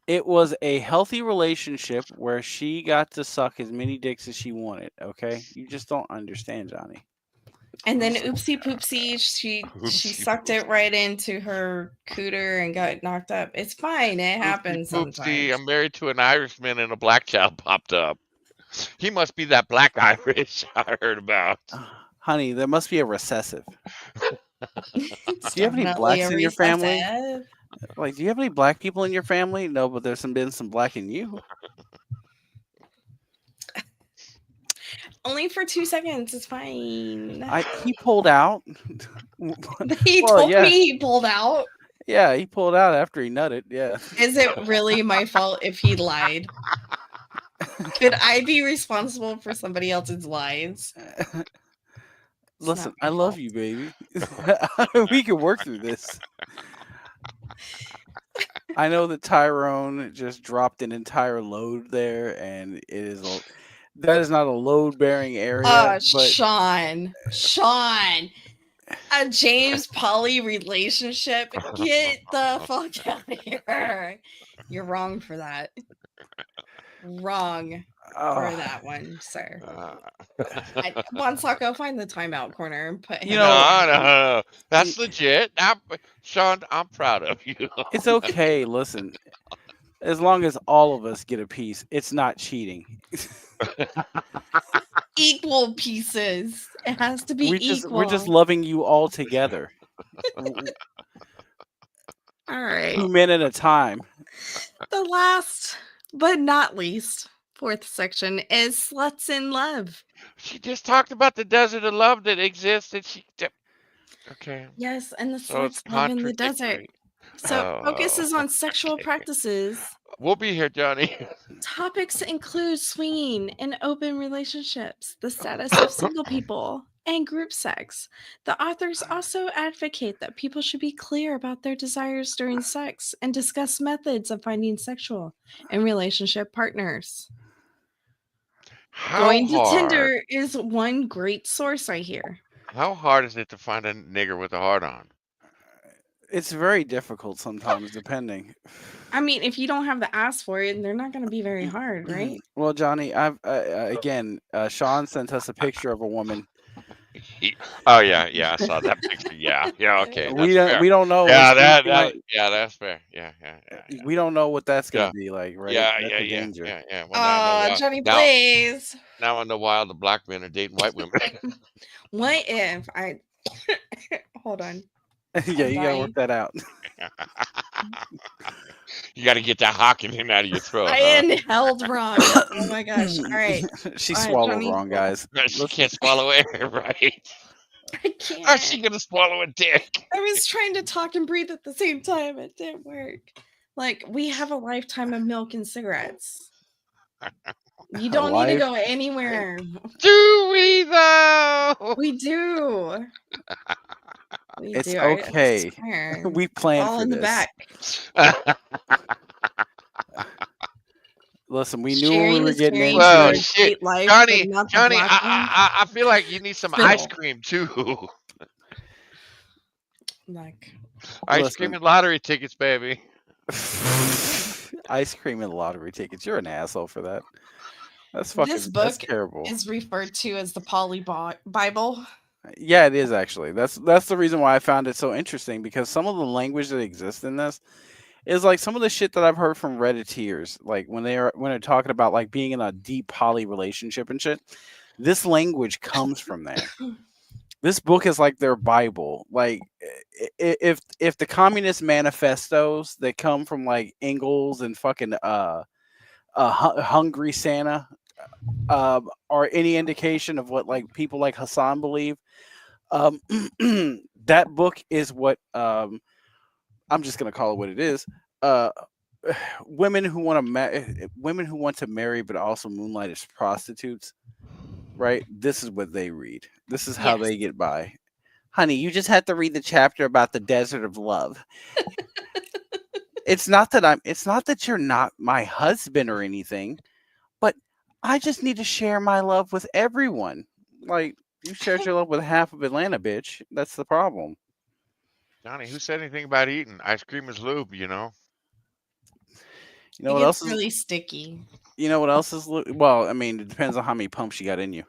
It was a healthy relationship where she got to suck as many dicks as she wanted. Okay, you just don't understand, Johnny. And then oopsie poopsie, she sucked it right into her cooter and got knocked up. It's fine. It happens Oopsie, sometimes. I'm married to an Irishman and a black child popped up. He must be that black Irish I heard about. Honey, there must be a recessive. Do you have any Definitely blacks a in your family? recessive. Like, do you have any black people in your family? No, but there's been some black in you. Only for 2 seconds. It's fine. He pulled out. He told me he pulled out. Yeah, he pulled out after he nutted. Yeah. Is it really my fault if he lied? Could I be responsible for somebody else's lies? Listen, I love you, baby. We can work through this. I know that Tyrone just dropped an entire load there, and that is not a load-bearing area. But Sean, a James Polly relationship. Get the fuck out of here. You're wrong for that. Wrong for that one, sir. Wansako, find the timeout corner and put him. No. That's legit. Sean, I'm proud of you. It's okay. Listen, as long as all of us get a piece, it's not cheating. Equal pieces. It has to be equal. We're just loving you all together. All right. 2 men at a time. The last but not least, fourth section is sluts in love. She just talked about the desert of love that exists, and okay. Yes, and the So sluts live in the desert. So focuses on sexual practices. We'll be here, Johnny. Topics include swinging and open relationships, the status of single people, and group sex. The authors also advocate that people should be clear about their desires during sex and discuss methods of finding sexual and relationship partners. Going to Tinder is one great source I hear. How hard is it to find a nigger with a heart on? It's very difficult sometimes, depending. I mean, if you don't have the ass for it, they're not going to be very hard, right? Well, Johnny, Sean sent us a picture of a woman. I saw that picture. Yeah, okay. We don't know. Yeah, that's fair. Yeah. We don't know what that's gonna be like, right? Yeah. Well, Johnny Blaze. Now I know why all the black men are dating white women. What if I hold on? Yeah, you gotta work that out. You got to get that Hockenham out of your throat. I inhaled wrong. Oh my gosh! All right, she swallowed wrong, guys. She can't swallow air, right? I can't. How's she gonna swallow a dick? I was trying to talk and breathe at the same time. It didn't work. Like, we have a lifetime of milk and cigarettes. You A don't need to life- go anywhere. Do we though? We do. We It's do. I okay. swear. We planned All for in the this. back. Listen, we knew what we Sharing were is getting caring. into. Well, Your shit, great life, Johnny, but not the Johnny, black one. I feel like you need some ice Spittle. cream too. Like, Ice cream Listen. and lottery tickets, baby. Ice cream and lottery tickets. You're an asshole for that. That's fucking. this That's book terrible. is referred to as the Poly Bible. Yeah, it is actually. That's the reason why I found it so interesting, because some of the language that exists in this is like some of the shit that I've heard from Redditeers, like when they're talking about like being in a deep poly relationship and shit. This language comes from there. This book is like their Bible. Like if the communist manifestos that come from like Engels and fucking Hungry Santa are any indication of what like people like Hassan believe, that book is what I'm just gonna call it what it is. Women who want to marry but also moonlight as prostitutes, right? This is what they read. This is how Yes. they get by. Honey, you just have to read the chapter about the desert of love. It's not that you're not my husband or anything, but I just need to share my love with everyone. Like, you shared your love with half of Atlanta, bitch. That's the problem. Johnny, who said anything about eating? Ice cream is lube, you know. You know It what gets else is? really sticky. You know what else is? Well, I mean, it depends on how many pumps you got in you.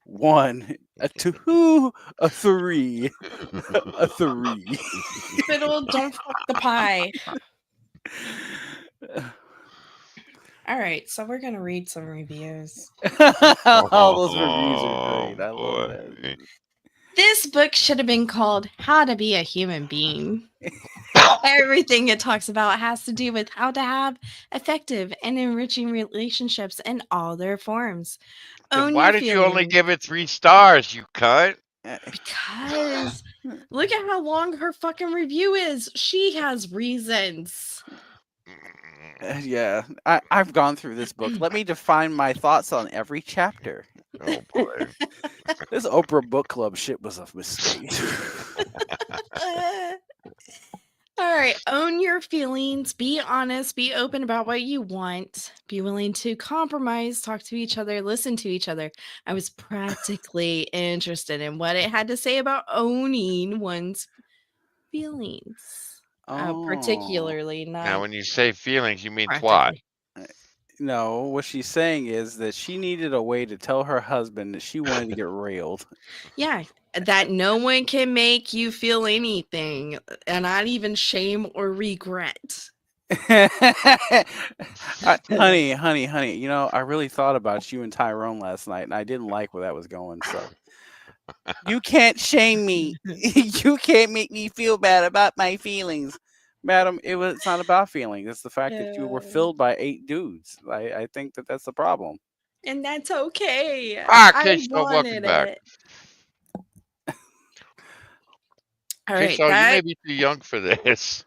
1, a 2, a 3, a 3. Fiddle, don't fuck the pie. All right, so we're gonna read some reviews. All those reviews are great. I love that. boy. This book should have been called How to Be a Human Being. Everything it talks about has to do with how to have effective and enriching relationships in all their forms. Then Own why your did you only feelings. give it 3 stars, you cunt? Because look at how long her fucking review is. She has reasons. Yeah, I've gone through this book. Let me define my thoughts on every chapter. Oh boy. This Oprah Book Club shit was a mistake. All right, own your feelings, be honest, be open about what you want, be willing to compromise, talk to each other, listen to each other. I was practically interested in what it had to say about owning one's feelings. Particularly Now, not when you say feelings, you mean twat. practically. No, what she's saying is that she needed a way to tell her husband that she wanted to get railed. Yeah, that no one can make you feel anything, and not even shame or regret. Honey, you know, I really thought about you and Tyrone last night, and I didn't like where that was going. So you can't shame me. You can't make me feel bad about my feelings. Madam, it's not about feelings. It's the fact that you were Yeah. filled by 8 dudes. I think that's the problem. And that's okay. Ah, I K-Show, welcome wanted back. it. All right, K-Show, you may that be too young for this.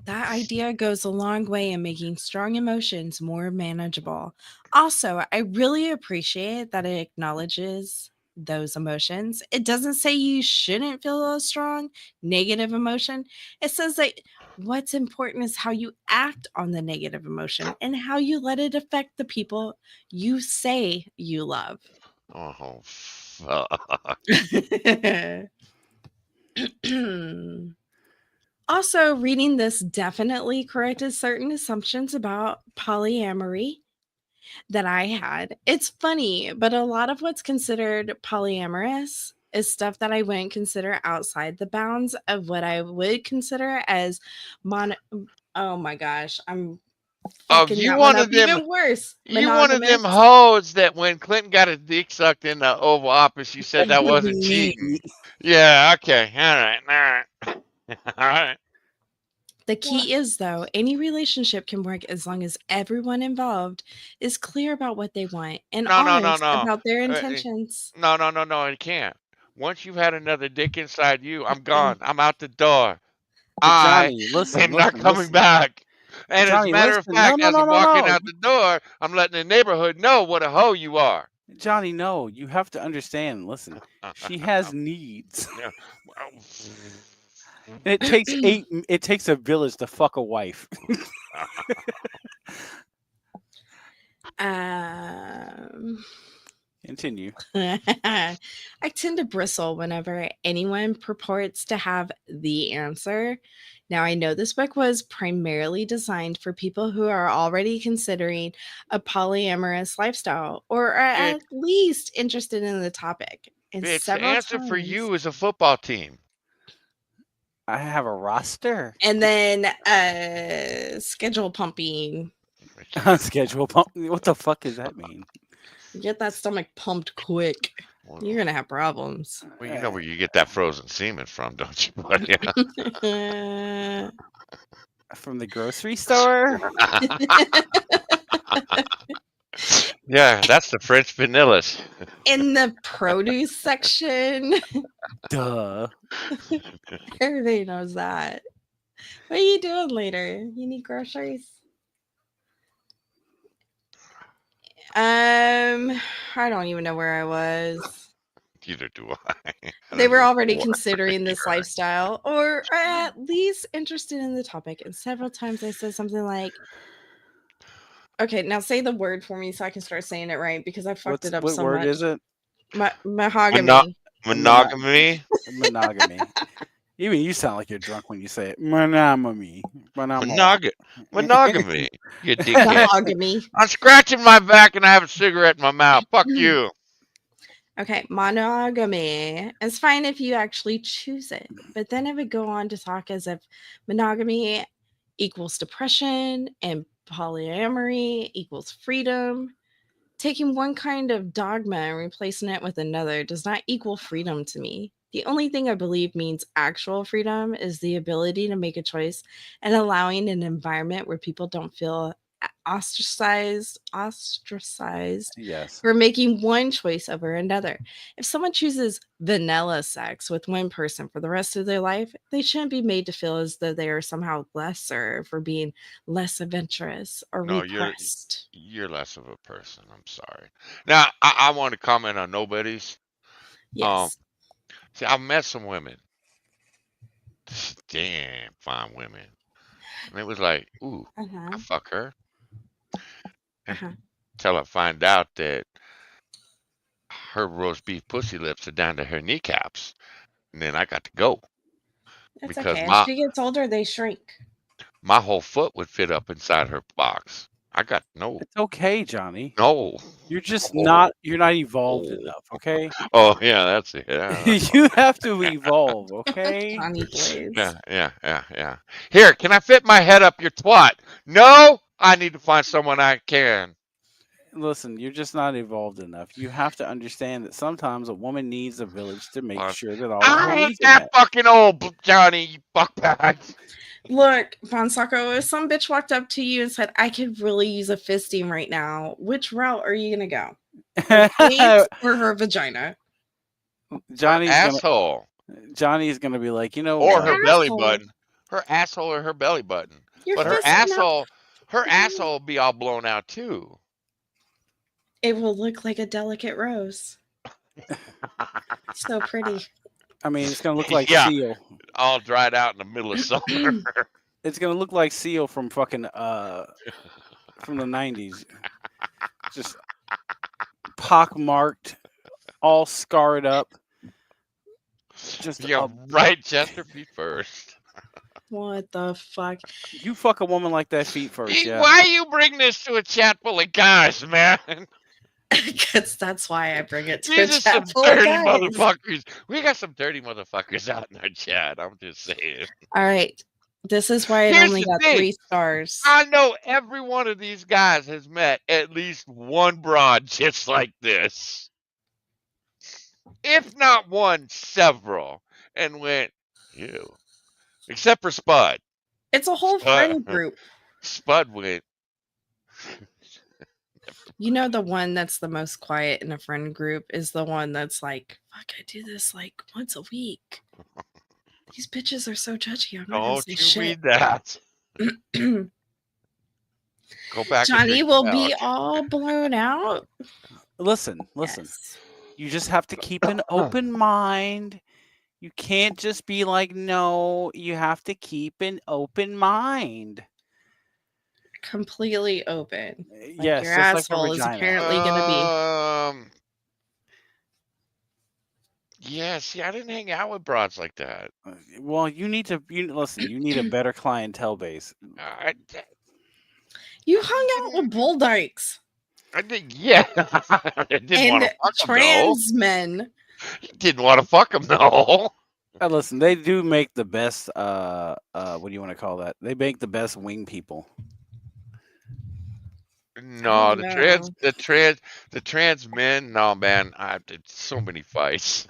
that idea goes a long way in making strong emotions more manageable. Also, I really appreciate that it acknowledges those emotions. It doesn't say you shouldn't feel a strong negative emotion. It says that what's important is how you act on the negative emotion and how you let it affect the people you say you love. Oh, fuck. Also, reading this definitely corrected certain assumptions about polyamory that I had. It's funny, but a lot of what's considered polyamorous is stuff that I wouldn't consider outside the bounds of what I would consider as Oh my gosh, I'm Oh, fucking you that one one of up them. even worse. You one of them Monogamous. hoes that when Clinton got his dick sucked in the Oval Office, you said that wasn't cheating. Yeah, okay. All right. All right. The key is, though, any relationship can work as long as everyone involved is clear about what they want and No. honest about their intentions. No, it can't. Once you've had another dick inside you, I'm gone. I'm out the door. I Johnny, listen, am not listen, coming listen. back. And Johnny, as a matter of listen. No, fact, no, as no, I'm no, walking no. out the door, I'm letting the neighborhood know what a hoe you are. Johnny, no. You have to understand. Listen, she has needs. Yeah. It takes It takes a village to fuck a wife. Um, Continue. I tend to bristle whenever anyone purports to have the answer. Now, I know this book was primarily designed for people who are already considering a polyamorous lifestyle or are Bitch, at least interested in the topic. And bitch, the several answer for times, you is a football team. I have a roster. and then schedule pumping, Schedule pump. What the fuck does that mean? get that stomach pumped quick. You're going to have problems. Well, you know where you get that frozen semen from, don't you, buddy? From the grocery store? Yeah, that's the French vanillas. In the produce section. Duh. Everybody knows that. What are you doing later? You need groceries? I don't even know where I was. Neither do I. I They don't were even already know why. considering this lifestyle or are at least interested in the topic. And several times I said something like, okay, now say the word for me so I can start saying it right because I fucked it up What so word much. is it? Mahogany. Monogamy? Monogamy. Even you sound like you're drunk when you say it. Monogamy. Monogamy. You dickhead. Monogamy. I'm scratching my back and I have a cigarette in my mouth. Fuck you. Okay, monogamy. It's fine if you actually choose it, but then it would go on to talk as if monogamy equals depression and polyamory equals freedom. Taking one kind of dogma and replacing it with another does not equal freedom to me. The only thing I believe means actual freedom is the ability to make a choice and allowing an environment where people don't feel ostracized Yes. for making one choice over another. If someone chooses vanilla sex with one person for the rest of their life, they shouldn't be made to feel as though they are somehow lesser for being less adventurous or No, repressed. you're less of a person. I'm sorry. Now, I want to comment on nobody's. Yes. See, I've met some women. Damn fine women. And it was like, ooh, Uh-huh. I fuck her. Uh-huh. Till I find out that her roast beef pussy lips are down to her kneecaps. And then I got to go. That's Because okay. As she gets older, they shrink. my whole foot would fit up inside her box. I got no. It's okay, Johnny. No. You're just Oh. you're not evolved enough, okay? Oh, yeah, that's it. Yeah, You have to evolve, okay? Johnny Blaze. yeah. Here, can I fit my head up your twat? No, I need to find someone I can. Listen, you're just not evolved enough. You have to understand that sometimes a woman needs a village to make sure that all of her I ain't needs are met. that fucking old, Johnny, you fuckbag. Look, Fonsaco, if some bitch walked up to you and said, I could really use a fisting right now, which route are you going to go? Her face or her vagina? Johnny's Asshole. Johnny's gonna be like, you know, Or what? her belly Asshole. button. Her asshole or her belly button. Your But her fist is not- asshole will be all blown out too. It will look like a delicate rose. So pretty. I mean, it's gonna look like Yeah. Seal. All dried out in the middle of summer. It's gonna look like Seal from fucking from the 90s. Just pockmarked, all scarred up. Just Yeah, right, Chester feet first. What the fuck? you fuck a woman like that feet first, yeah. Why you bring this to a chat full of guys, man? Because that's why I bring it to These a are some chat full of dirty guys. motherfuckers. We got some dirty motherfuckers out in our chat. I'm just saying. All right. This is why it Here's only the got thing. 3 stars. I know every one of these guys has met at least one broad just like this. If not one, several. And went, ew. Except for Spud. It's a whole friend group. Spud went, You know, the one that's the most quiet in a friend group is the one that's like, fuck, I do this like once a week. These bitches are so judgy. I'm not gonna Don't say you shit. read that. Go back and Johnny drink will the be milk. all blown out. Listen. Yes. You just have to keep an open mind. You can't just be like, no. You have to keep an open mind. Completely open. Like Yes, your just like a asshole is vagina. apparently gonna be. Yeah, see, I didn't hang out with broads like that. Well, you need to listen. You need a better clientele base. I You hung out with bull dykes yeah. I didn't want and to fuck him, though. trans men. Didn't want to fuck him, though. Listen, they do make the best. What do you want to call that? They make the best wing people. No, don't the trans men. No, man, I did so many fights.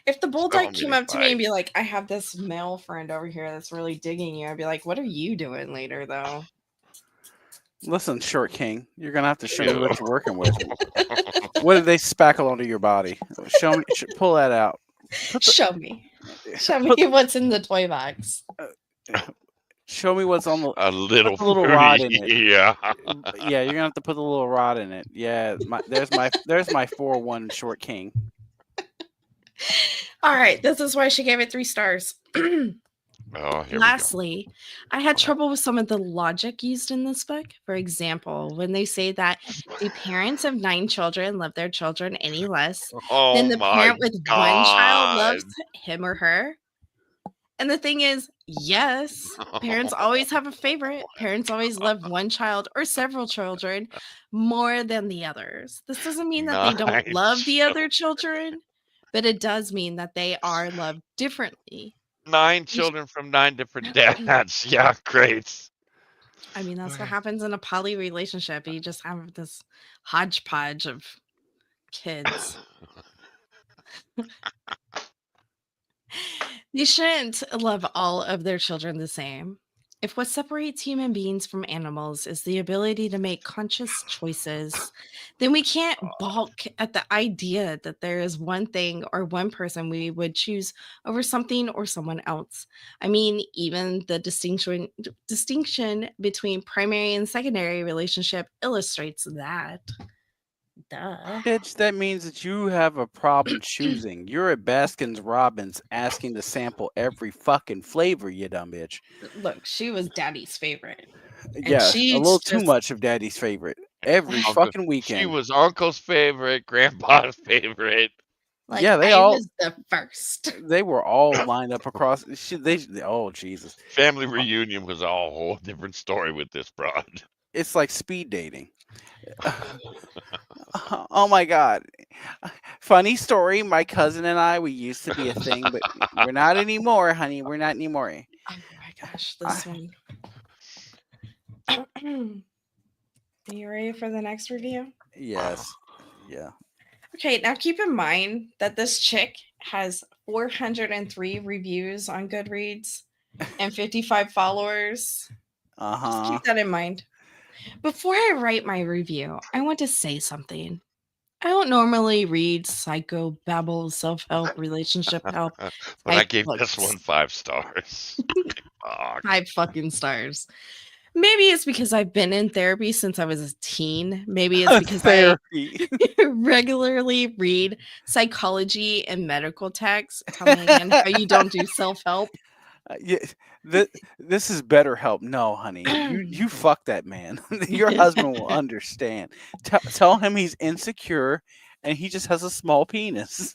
If the bull So dyke came many up to me and fights. be like, I have this male friend over here that's really digging you, I'd be like, what are you doing later, though? Listen, short king, you're gonna have to show me Ew. what you're working with. What did they spackle onto your body? Show me. Pull that out. Show me. Show me what's in the toy box. Show me what's on the A little, put the little rod in fruity, it. Yeah. Yeah, you're gonna have to put the little rod in it. Yeah, there's my 4-1 short king. All right, this is why she gave it 3 stars. Oh, here Lastly, I had trouble with some of the logic used in this book. For example, when they say that the parents of 9 children love their children any less we go. Oh than the my parent with God. 1 child loves him or her. And the thing is, yes, parents always have a favorite. Parents always love 1 child or several children more than the others. This doesn't mean that they don't 9 love the other children, but it does mean that they are loved differently. 9 children from 9 different dads. Yeah, great. I mean, that's what happens in a poly relationship. You just have this hodgepodge of kids. They shouldn't love all of their children the same. If what separates human beings from animals is the ability to make conscious choices, then we can't balk at the idea that there is one thing or one person we would choose over something or someone else. I mean, even the distinction between primary and secondary relationship illustrates that. Duh. Bitch, that means that you have a problem choosing. You're at Baskin's Robbins asking to sample every fucking flavor, you dumb bitch. Look, she was daddy's favorite. And Yeah, a she's little too just- much of daddy's favorite every Uncle- fucking weekend. She was uncle's favorite, grandpa's favorite. Like, Yeah, they I all- was the first. They were all lined up across. Oh Jesus! Family reunion was a whole different story with this broad. It's like speed dating. Oh my god! Funny story. My cousin and I, we used to be a thing, but we're not anymore, honey. We're not anymore. Oh my gosh, this one. Are you ready for the next review? Yes. Yeah. Okay, now keep in mind that this chick has 403 reviews on Goodreads and 55 followers. Uh Just huh. keep that in mind. Before I write my review, I want to say something. I don't normally read psycho babble, self-help, relationship help. But I Type gave this books. one 5 stars. Fuck. 5 fucking stars. Maybe it's because I've been in therapy since I was a teen. Maybe it's because Therapy. I regularly read psychology and medical texts telling me how you don't do self-help. Yeah, this is BetterHelp. No, honey, you fuck that man. Your husband will understand. Tell him he's insecure and he just has a small penis.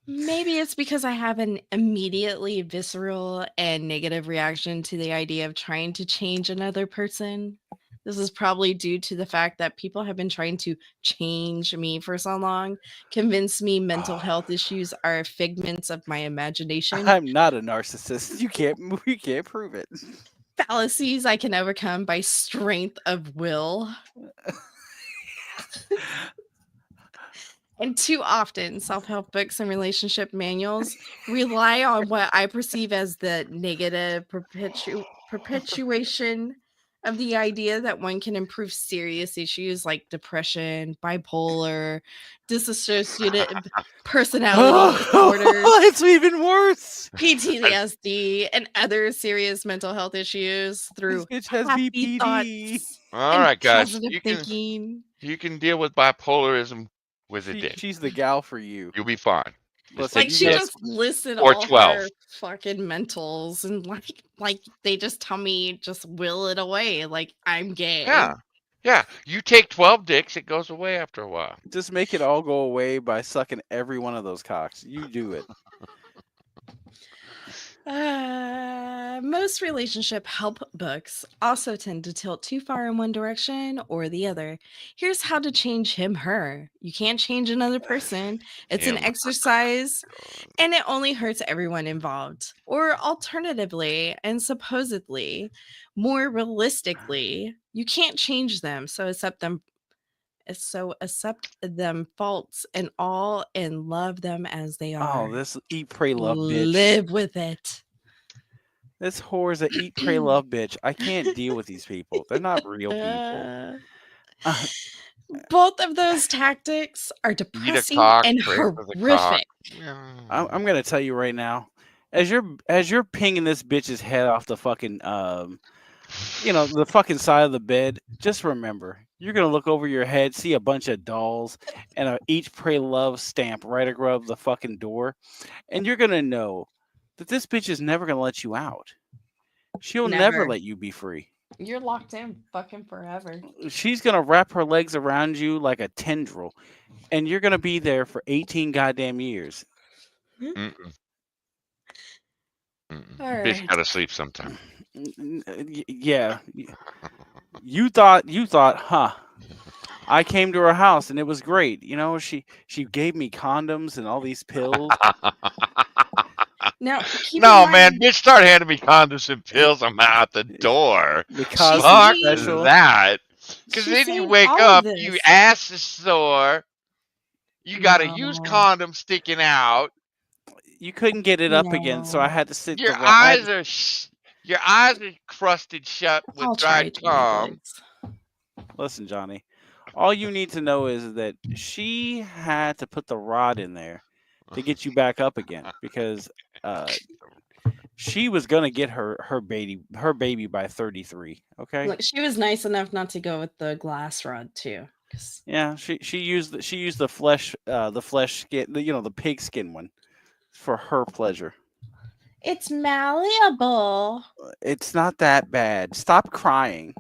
Maybe it's because I have an immediately visceral and negative reaction to the idea of trying to change another person. This is probably due to the fact that people have been trying to change me for so long, convince me mental health issues are figments of my imagination, I'm not a narcissist. You can't prove it. fallacies I can overcome by strength of will. And too often, self-help books and relationship manuals rely on what I perceive as the negative perpetuation of the idea that one can improve serious issues like depression, bipolar, dissociative personality disorders, It's even worse. PTSD, and other serious mental health issues through This bitch has happy BPD. thoughts All and right, guys. positive thinking. You can deal with bipolarism with a dick. She's the gal for you. You'll be fine. Just Listen, Like take she a you dick. just listed Or all 12. her fucking mentals and like they just tell me just will it away like I'm gay. Yeah. Yeah. You take 12 dicks, it goes away after a while. just make it all go away by sucking every one of those cocks. You do it. Most relationship help books also tend to tilt too far in one direction or the other. Here's how to change him, her. You can't change another person. It's an Him, exercise and it only hurts everyone involved. Or alternatively, and supposedly, more realistically, you can't change them. So accept them faults and all and love them as they are. Oh, this eat, pray, love bitch. Live with it. This whore's a eat, pray, love bitch. I can't deal with these people. They're not real people. Both of those tactics are depressing cock, and pray for the cock. horrific. I'm gonna tell you right now, as you're pinging this bitch's head off the fucking the fucking side of the bed, just remember you're gonna look over your head, see a bunch of dolls and a each pray love stamp right above the fucking door, and you're gonna know that this bitch is never gonna let you out. She'll never Never. let you be free. You're locked in fucking forever. She's gonna wrap her legs around you like a tendril, and you're gonna be there for 18 goddamn years. Mm-mm. All Bitch right. gotta sleep sometime. Yeah. You thought, huh? I came to her house and it was great. You know, she gave me condoms and all these pills. Now, keep in No, man, mind- bitch, start handing me condoms and pills. I'm out the door. Because Fuck it's special. that. Because She's then you saying wake all of up, this. you ass is sore. You got to use No. condoms sticking out. You couldn't get it up again, so I had to sit. Your the ro- I had your eyes are crusted shut with I'll try dried to cum. Listen, Johnny. All you need to know is that she had to put the rod in there to get you back up again because she was gonna get her baby by 33. Okay. Look, she was nice enough not to go with the glass rod too. 'cause Yeah, she used the flesh skin, the pig skin one for her pleasure. It's malleable. It's not that bad. Stop crying.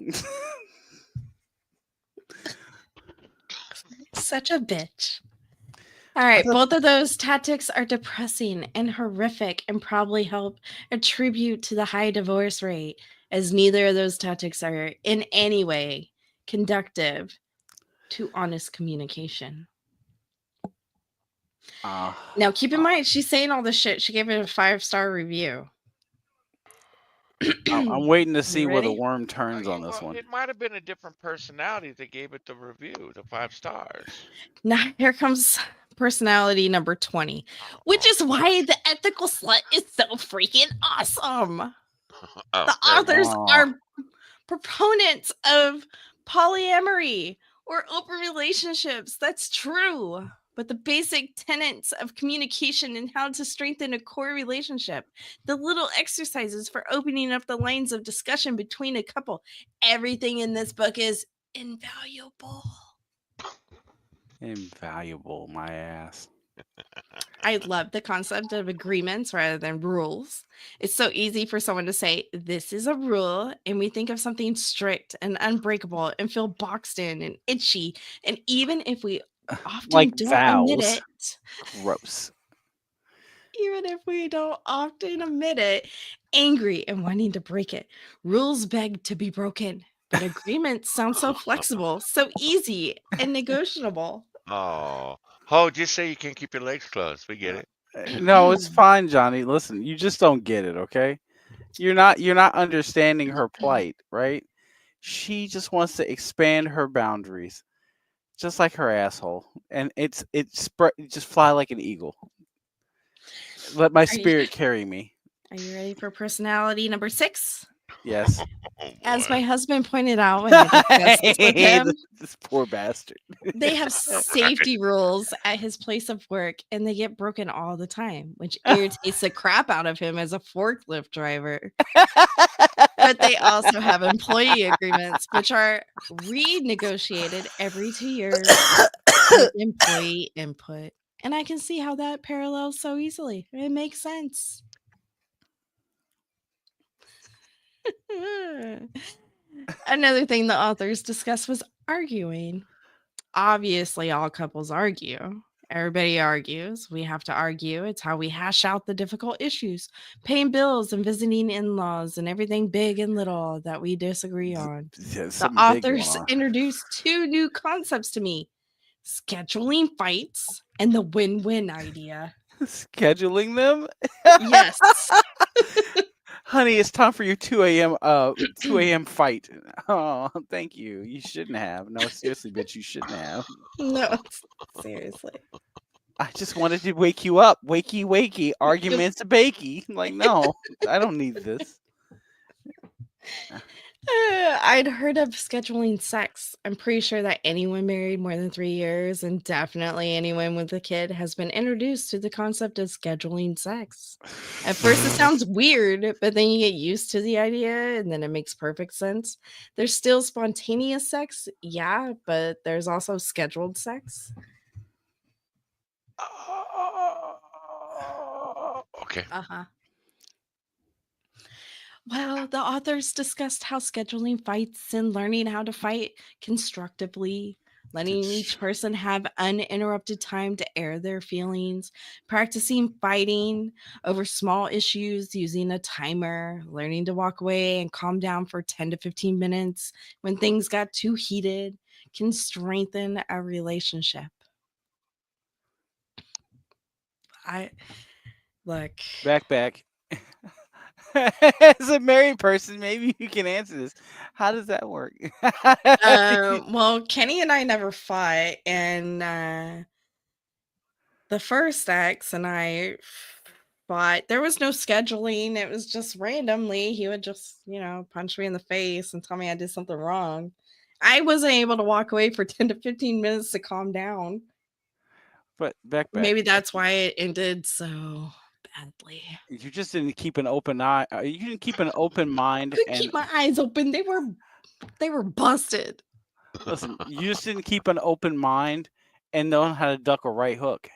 Such a bitch. All right, both of those tactics are depressing and horrific and probably help attribute to the high divorce rate, as neither of those tactics are in any way conductive to honest communication. Now, keep in mind, she's saying all this shit. She gave it a 5-star review. I'm waiting to see You where the ready? worm turns on this Well, one. it might have been a different personality that gave it the review, the 5 stars. Now, here comes personality number 20, which is why the ethical slut is so freaking awesome. Oh, The there we authors go. are proponents of polyamory or open relationships. That's true. But the basic tenets of communication and how to strengthen a core relationship, the little exercises for opening up the lines of discussion between a couple, everything in this book is invaluable. Invaluable, my ass. I love the concept of agreements rather than rules. It's so easy for someone to say, this is a rule, and we think of something strict and unbreakable and feel boxed in and itchy. And even if we often Like don't vows. admit it, Gross. even if we don't often admit it, angry and wanting to break it, rules beg to be broken. But agreements sound so flexible, so easy and negotiable. Oh, just say you can't keep your legs closed. We get it. No, it's fine, Johnny. Listen, you just don't get it, okay? You're not understanding her plight, right? She just wants to expand her boundaries, just like her asshole, and just fly like an eagle. Let my you- spirit carry me. Are you ready for personality number 6? Yes. Oh, As boy. my husband pointed out when I discussed this with him, This poor bastard. they have safety rules at his place of work and they get broken all the time, which irritates the crap out of him as a forklift driver. But they also have employee agreements, which are renegotiated every 2 years with employee input. And I can see how that parallels so easily. It makes sense. Another thing the authors discussed was arguing. Obviously, all couples argue. Everybody argues. We have to argue. It's how we hash out the difficult issues, paying bills and visiting in laws and everything big and little that we disagree on. Yeah, The something big going authors on. introduced 2 new concepts to me: scheduling fights and the win win idea. Scheduling them? Yes. Honey, it's time for your 2 a.m. fight. Oh, thank you. You shouldn't have. No, seriously, bitch, you shouldn't have. No, seriously. I just wanted to wake you up. Wakey, arguments to bakey. Like, no, I don't need this. I'd heard of scheduling sex. I'm pretty sure that anyone married more than 3 years, and definitely anyone with a kid, has been introduced to the concept of scheduling sex. At first, it sounds weird, but then you get used to the idea, and then it makes perfect sense. There's still spontaneous sex, yeah, but there's also scheduled sex. Okay. Uh-huh. Well, the authors discussed how scheduling fights and learning how to fight constructively, letting each person have uninterrupted time to air their feelings, practicing fighting over small issues using a timer, learning to walk away and calm down for 10 to 15 minutes when things got too heated can strengthen a relationship. Back. As a married person, maybe you can answer this. How does that work? Well, Kenny and I never fought, and the first ex and I fought. There was no scheduling. It was just randomly. He would just, punch me in the face and tell me I did something wrong. I wasn't able to walk away for 10 to 15 minutes to calm down. But back. Maybe that's why it ended so badly. You just didn't keep an open eye. You didn't keep an open mind. Couldn't keep my eyes open. They were busted. Listen, you just didn't keep an open mind and know how to duck a right hook.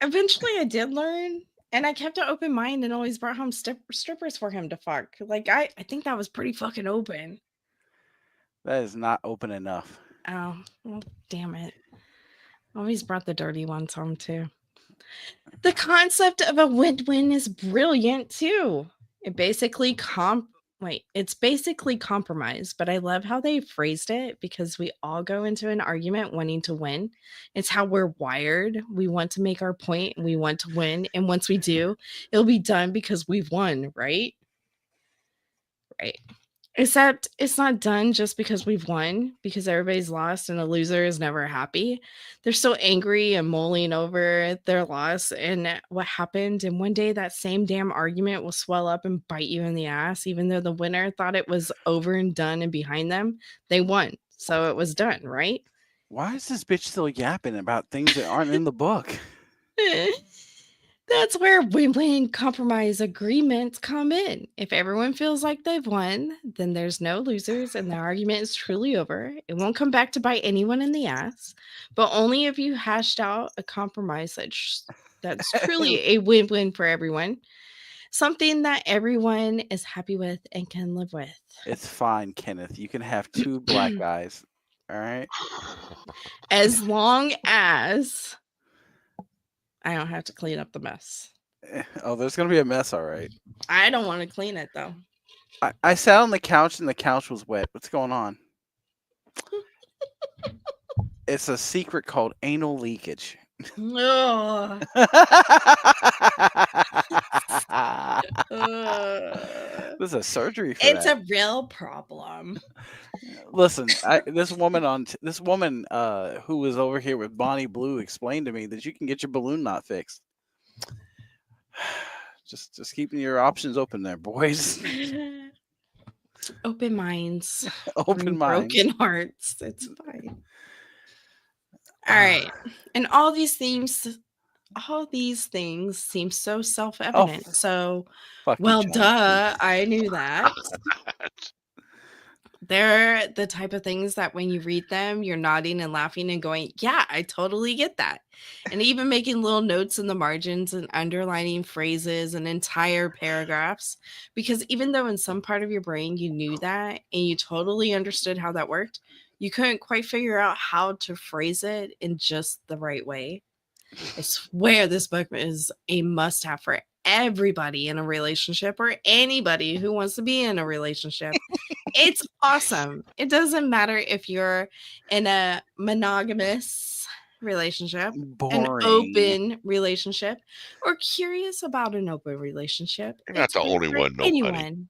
Eventually, I did learn, and I kept an open mind and always brought home strippers for him to fuck. Like, I think that was pretty fucking open. That is not open enough. Oh, well, damn it. Always brought the dirty ones home, too. The concept of a win-win is brilliant, too. It's basically compromise, but I love how they phrased it because we all go into an argument wanting to win. It's how we're wired. We want to make our point and we want to win. And once we do, it'll be done because we've won, right? Right. Except it's not done just because we've won, because everybody's lost and a loser is never happy. They're so angry and mulling over their loss and what happened. And one day that same damn argument will swell up and bite you in the ass, even though the winner thought it was over and done and behind them. They won. So it was done, right? Why is this bitch still yapping about things that aren't in the book? That's where win-win compromise agreements come in. If everyone feels like they've won, then there's no losers and the argument is truly over. It won't come back to bite anyone in the ass, but only if you hashed out a compromise that's truly a win-win for everyone. Something that everyone is happy with and can live with. It's fine, Kenneth. You can have 2 black guys. All right? As long as I don't have to clean up the mess. Oh, there's going to be a mess, all right. I don't want to clean it, though. I sat on the couch and the couch was wet. What's going on? It's a secret called anal leakage. Ugh. There's a surgery for It's that. a real problem. Listen, this woman who was over here with Bonnie Blue explained to me that you can get your balloon knot fixed. Just keeping your options open there, boys. Open minds, Open and minds. broken hearts. It's fine. All right, and all these things seem so self-evident. So, Fuck you, well, John. duh, I knew that. They're the type of things that when you read them, you're nodding and laughing and going, yeah, I totally get that. And even making little notes in the margins and underlining phrases and entire paragraphs. Because even though in some part of your brain you knew that and you totally understood how that worked, you couldn't quite figure out how to phrase it in just the right way. I swear this book is a must have for everybody in a relationship or anybody who wants to be in a relationship. It's awesome. It doesn't matter if you're in a monogamous relationship, Boring. an open relationship, or curious about an open relationship. You're not It's the good only for one, nobody. anyone.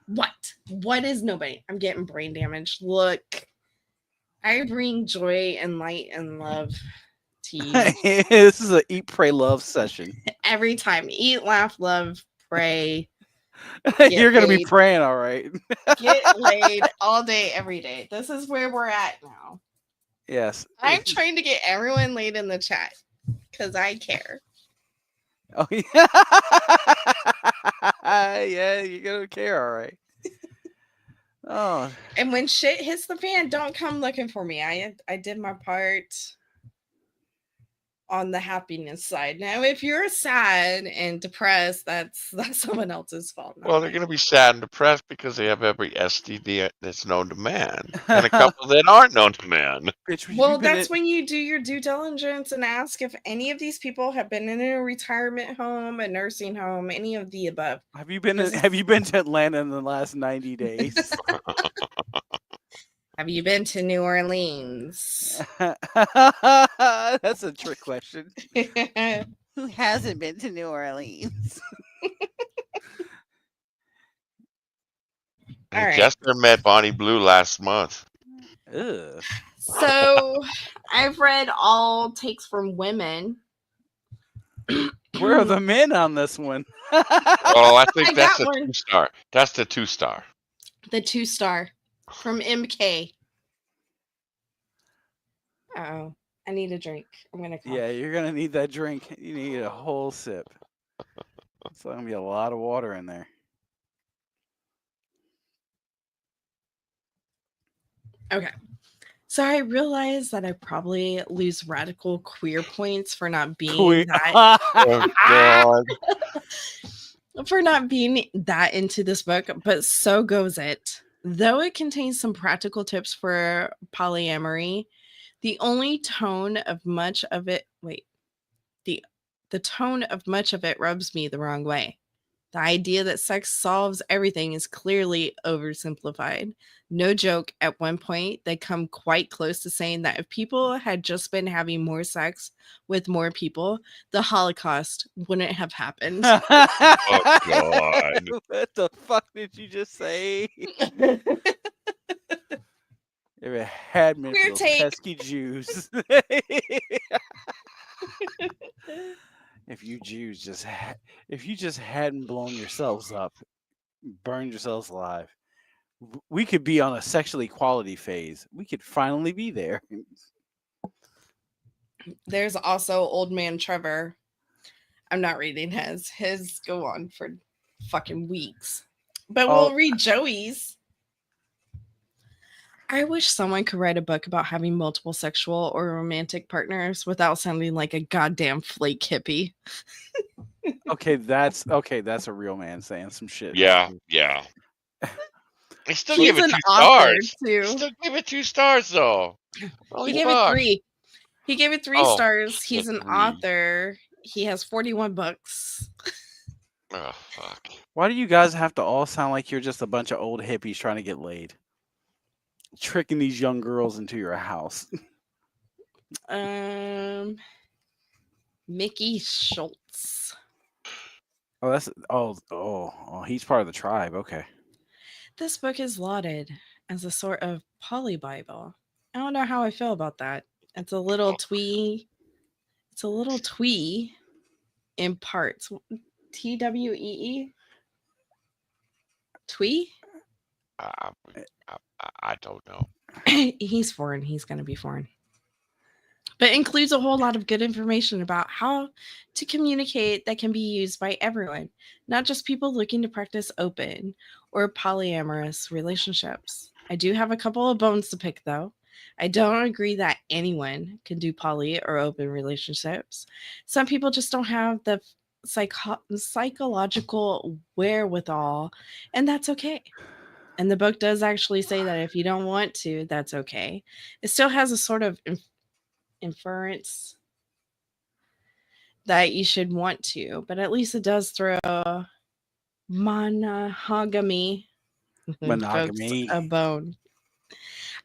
What is nobody? I'm getting brain damage. Look, I bring joy and light and love to you This is a eat, pray, love session. every time. Eat, laugh, love, pray, You're gonna be laid. praying, all right. get laid all day, every day. This is where we're at now. Yes. I'm trying to get everyone laid in the chat because I care. Oh yeah. Yeah, you're gonna care, all right. Oh, And when shit hits the fan, don't come looking for me. I did my part on the happiness side. Now, if you're sad and depressed, that's someone else's fault. not Well, they're mine. going to be sad and depressed because they have every STD that's known to man, and a couple that aren't known to man. bitch, Well, you've been that's in- when you do your due diligence and ask if any of these people have been in a retirement home, a nursing home, any of the above. Have you been This- have you been to Atlanta in the last 90 days? Have you been to New Orleans? That's a trick question. Who hasn't been to New Orleans? All right. Jester met Bonnie Blue last month. Ugh. So I've read all takes from women. Where are the men on this one? Oh, I think I that's got a one. 2-star. That's the 2-star. The 2-star from MK. Oh, I need a drink. I'm gonna cough. Yeah, you're gonna need that drink. You need a whole sip. It's gonna be a lot of water in there. Okay. So I realized that I probably lose radical queer points for not being that Oh, God. for not being that into this book, but so goes it. Though it contains some practical tips for polyamory, the tone of much of it rubs me the wrong way. The idea that sex solves everything is clearly oversimplified. No joke, at one point, they come quite close to saying that if people had just been having more sex with more people, the Holocaust wouldn't have happened. Oh, God. What the fuck did you just say? If it had been Queer for those take. pesky Jews. If you Jews if you just hadn't blown yourselves up, burned yourselves alive, we could be on a sexual equality phase. We could finally be there. There's also Old Man Trevor. I'm not reading his. His go on for fucking weeks. But Oh. we'll read Joey's. I wish someone could write a book about having multiple sexual or romantic partners without sounding like a goddamn flake hippie. Okay, that's a real man saying some shit. Yeah, yeah. They still He's give it an 2 author stars. too. Still give it 2 stars, though. Holy He gave it fuck. 3. He gave it 3 Oh, stars. He's an 3. author. He has 41 books. Oh, fuck. Why do you guys have to all sound like you're just a bunch of old hippies trying to get laid? Tricking these young girls into your house. Mickey Schultz. Oh, that's he's part of the tribe. Okay. This book is lauded as a sort of poly Bible. I don't know how I feel about that. It's a little twee. It's a little twee in parts. TWEE? Twee? I, I don't know. He's foreign. He's going to be foreign. But includes a whole lot of good information about how to communicate that can be used by everyone, not just people looking to practice open or polyamorous relationships. I do have a couple of bones to pick, though. I don't agree that anyone can do poly or open relationships. Some people just don't have the psychological wherewithal, and that's okay. And the book does actually say that if you don't want to, that's okay. It still has a sort of inference that you should want to, but at least it does throw monogamy folks a bone.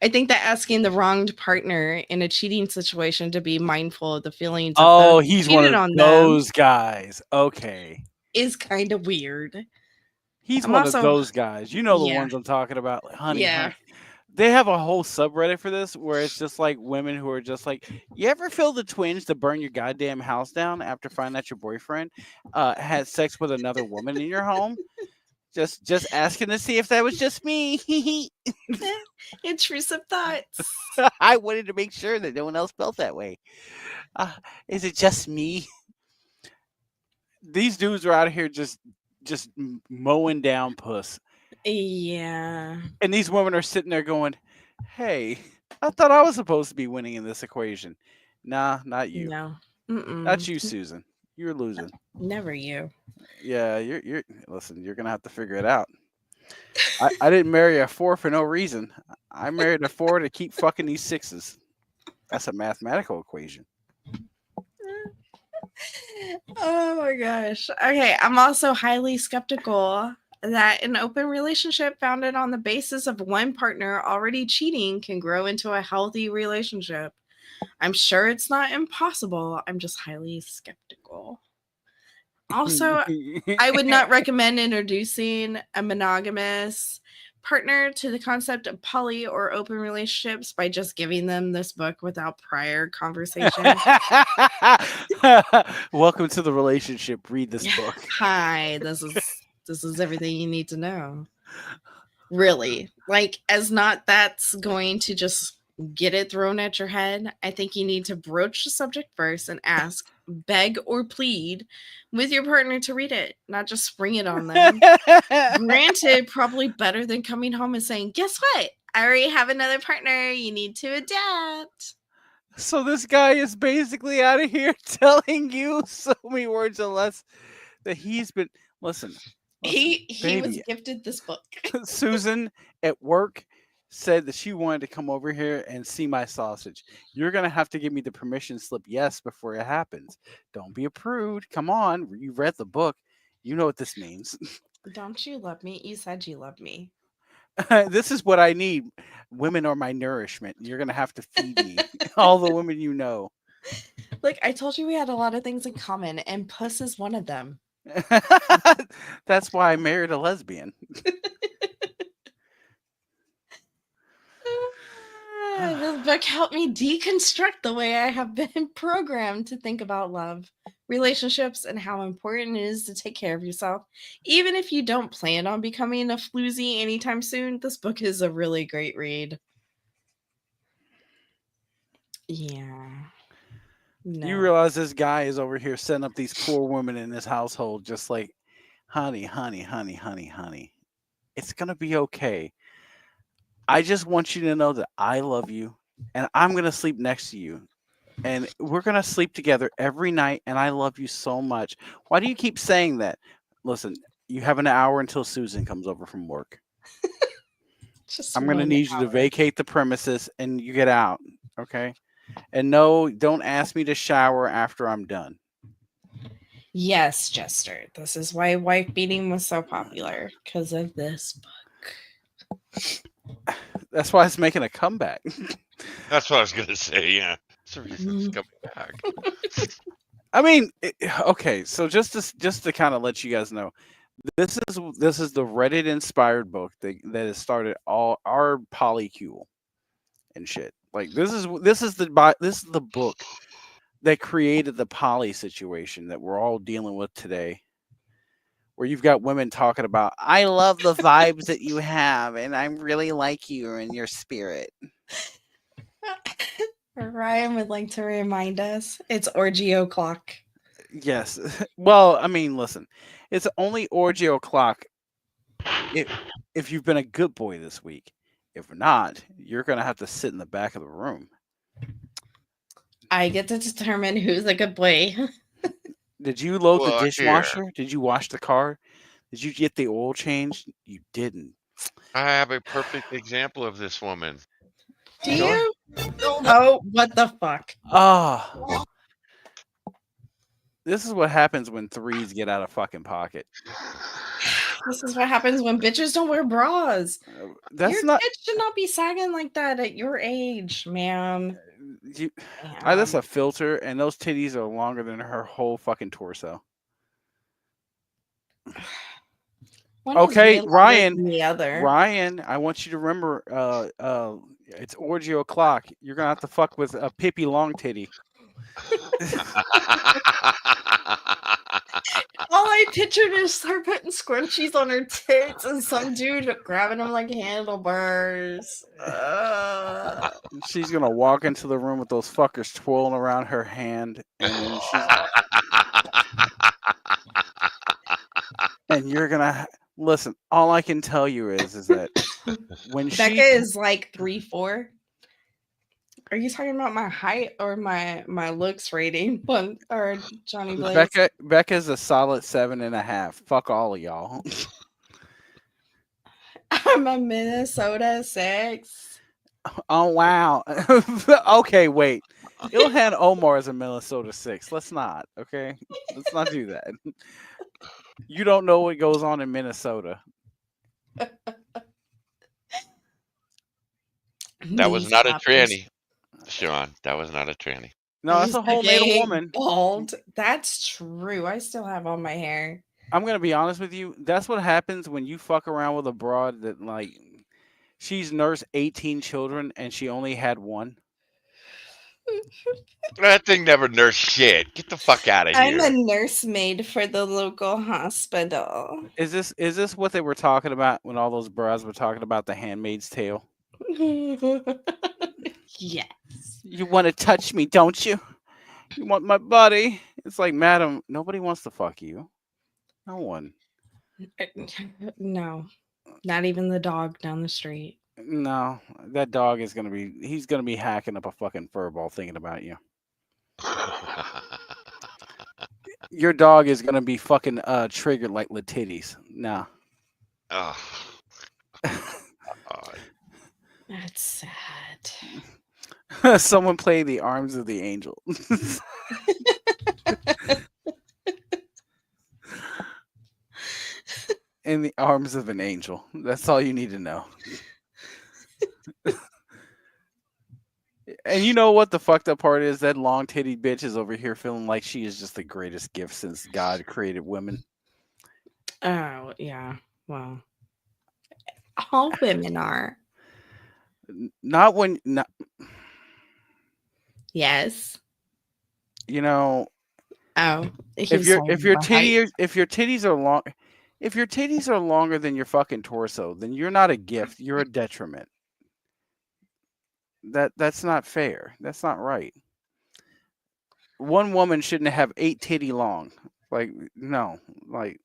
I think that asking the wronged partner in a cheating situation to be mindful of the feelings of Oh, those he's who one cheated of on them those guys. Okay. is kind of weird. He's I'm one also- of those guys. You know the Yeah. ones I'm talking about. Like, honey, Yeah. honey. They have a whole subreddit for this where it's just like women who are just like, you ever feel the twinge to burn your goddamn house down after finding out your boyfriend had sex with another woman in your home? Just asking to see if that was just me. Intrusive thoughts. I wanted to make sure that no one else felt that way. Is it just me? These dudes are out here just mowing down puss. Yeah. And these women are sitting there going, hey, I thought I was supposed to be winning in this equation. Nah, not you. No. Not you, Susan. You're losing. Never you. Yeah, you're listen, you're gonna have to figure it out. I didn't marry a 4 for no reason. I married a 4 to keep fucking these 6s. That's a mathematical equation. Oh my gosh. Okay, I'm also highly skeptical that an open relationship founded on the basis of one partner already cheating can grow into a healthy relationship. I'm sure it's not impossible. I'm just highly skeptical. Also, I would not recommend introducing a monogamous partner to the concept of poly or open relationships by just giving them this book without prior conversation. Welcome to the relationship. Read this book. Hi, this is everything you need to know. Really, like, as not that's going to just get it thrown at your head. I think you need to broach the subject first and ask, beg, or plead with your partner to read it, not just spring it on them. Granted, probably better than coming home and saying, guess what? I already have another partner. You need to adapt. So this guy is basically out of here telling you so many words or less that he's been listen He was baby. gifted this book. Susan at work said that she wanted to come over here and see my sausage. You're gonna have to give me the permission slip, yes, before it happens. Don't be a prude. Come on, you read the book. You know what this means. Don't you love me? You said you love me. This is what I need. Women are my nourishment. You're gonna have to feed me. All the women you know. Look, I told you we had a lot of things in common, and puss is one of them. That's why I married a lesbian. This book helped me deconstruct the way I have been programmed to think about love, relationships, and how important it is to take care of yourself. Even if you don't plan on becoming a floozy anytime soon, this book is a really great read. Yeah. No. You realize this guy is over here setting up these poor women in his household, just like, honey, honey, honey, honey, honey. It's gonna be okay. I just want you to know that I love you and I'm gonna sleep next to you. And we're gonna sleep together every night, and I love you so much. Why do you keep saying that? Listen, you have an hour until Susan comes over from work. Just I'm gonna 1 need you to hour. vacate the premises and you get out, okay? And no, don't ask me to shower after I'm done. Yes, Jester. This is why wife beating was so popular, because of this book. That's why it's making a comeback. That's what I was gonna say. Yeah, it's the reason it's coming back. I mean, okay, so just to kind of let you guys know, this is the Reddit inspired book that has started all our polycule and shit. Like this is the book that created the poly situation that we're all dealing with today. where you've got women talking about, I love the vibes that you have, and I really like you and your spirit. Ryan would like to remind us it's orgy o'clock. Yes. Well, I mean, listen, it's only orgy o'clock if you've been a good boy this week. If not, you're gonna have to sit in the back of the room. I get to determine who's a good boy. Did you load the Well, here. dishwasher? Did you wash the car? Did you get the oil changed? You didn't. I have a perfect example of this woman. Do you? Oh, what the fuck? Ah. This is what happens when threes get out of fucking pocket. This is what happens when bitches don't wear bras. That's Your not. tits should not be sagging like that at your age, ma'am. That's a filter, and those titties are longer than her whole fucking torso. One is Okay, way longer Ryan. than the other. Ryan, I want you to remember. It's orgy o'clock. You're gonna have to fuck with a Pippi Long titty. All I pictured is her putting scrunchies on her tits and some dude grabbing them like handlebars. She's gonna walk into the room with those fuckers twirling around her hand, and then and you're gonna listen. All I can tell you is that when Becca is like 3'4". Are you talking about my height or my looks rating? One or Johnny Blaze? Becca's a solid 7.5. Fuck all of y'all. I'm a Minnesota 6. Oh wow. Okay, wait. Ilhan Omar is a Minnesota 6. Let's not. Okay, let's not do that. You don't know what goes on in Minnesota. That was not a tranny, Sean. That was not a tranny. No, that's a whole made woman. Bald. That's true. I still have all my hair. I'm gonna be honest with you. That's what happens when you fuck around with a broad that like she's nursed 18 children and she only had one. That thing never nursed shit. Get the fuck out of I'm here. a nursemaid for the local hospital. Is this what they were talking about when all those bras were talking about the Handmaid's Tale? Yes. You want to touch me, don't you? You want my body? It's like, madam, nobody wants to fuck you. No one. No, not even the dog down the street. No, that dog is gonna be. He's gonna be hacking up a fucking furball thinking about you. Your dog is gonna be fucking triggered like Latitties. Nah. Oh. That's sad. Someone play the Arms of the Angel. In the arms of an angel. That's all you need to know. And you know what the fucked up part is? That long titty bitch is over here feeling like she is just the greatest gift since God created women. Oh, yeah. Well, all women are. Not when, not, Yes. you know. Oh, If your titties are long, if your titties are longer than your fucking torso, then you're not a gift. You're a detriment. That's not fair. That's not right. One woman shouldn't have 8 titty long. Like no, like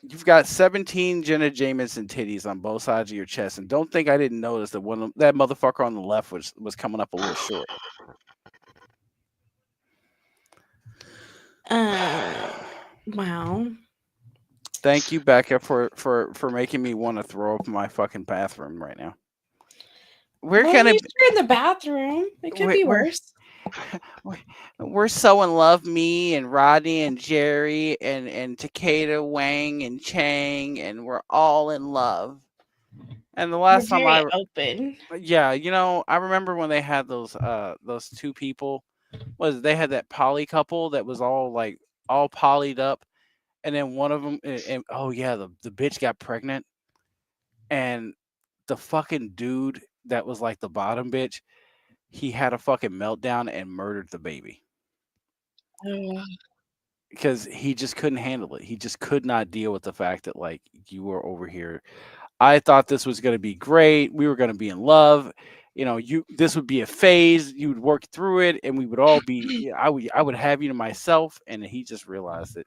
you've got 17 Jenna Jameson titties on both sides of your chest, and don't think I didn't notice that that motherfucker on the left was coming up a little short. Wow. Thank you, Becca, for making me want to throw up in my fucking bathroom right now. Where Well, can at it? least you're in the bathroom. It could be worse. We're so in love, me and Rodney and Jerry and Takeda, Wang and Chang, and we're all in love. And the last You're time very open. yeah, you know, I remember when they had those two people. They had that poly couple that was all polyed up, and then one of them, and oh yeah, the bitch got pregnant, and the fucking dude that was like the bottom bitch, he had a fucking meltdown and murdered the baby. because he just couldn't handle it. He just could not deal with the fact that like you were over here. I thought this was going to be great. We were going to be in love. You know, this would be a phase. You would work through it, and we would all be. I would have you to myself, and he just realized that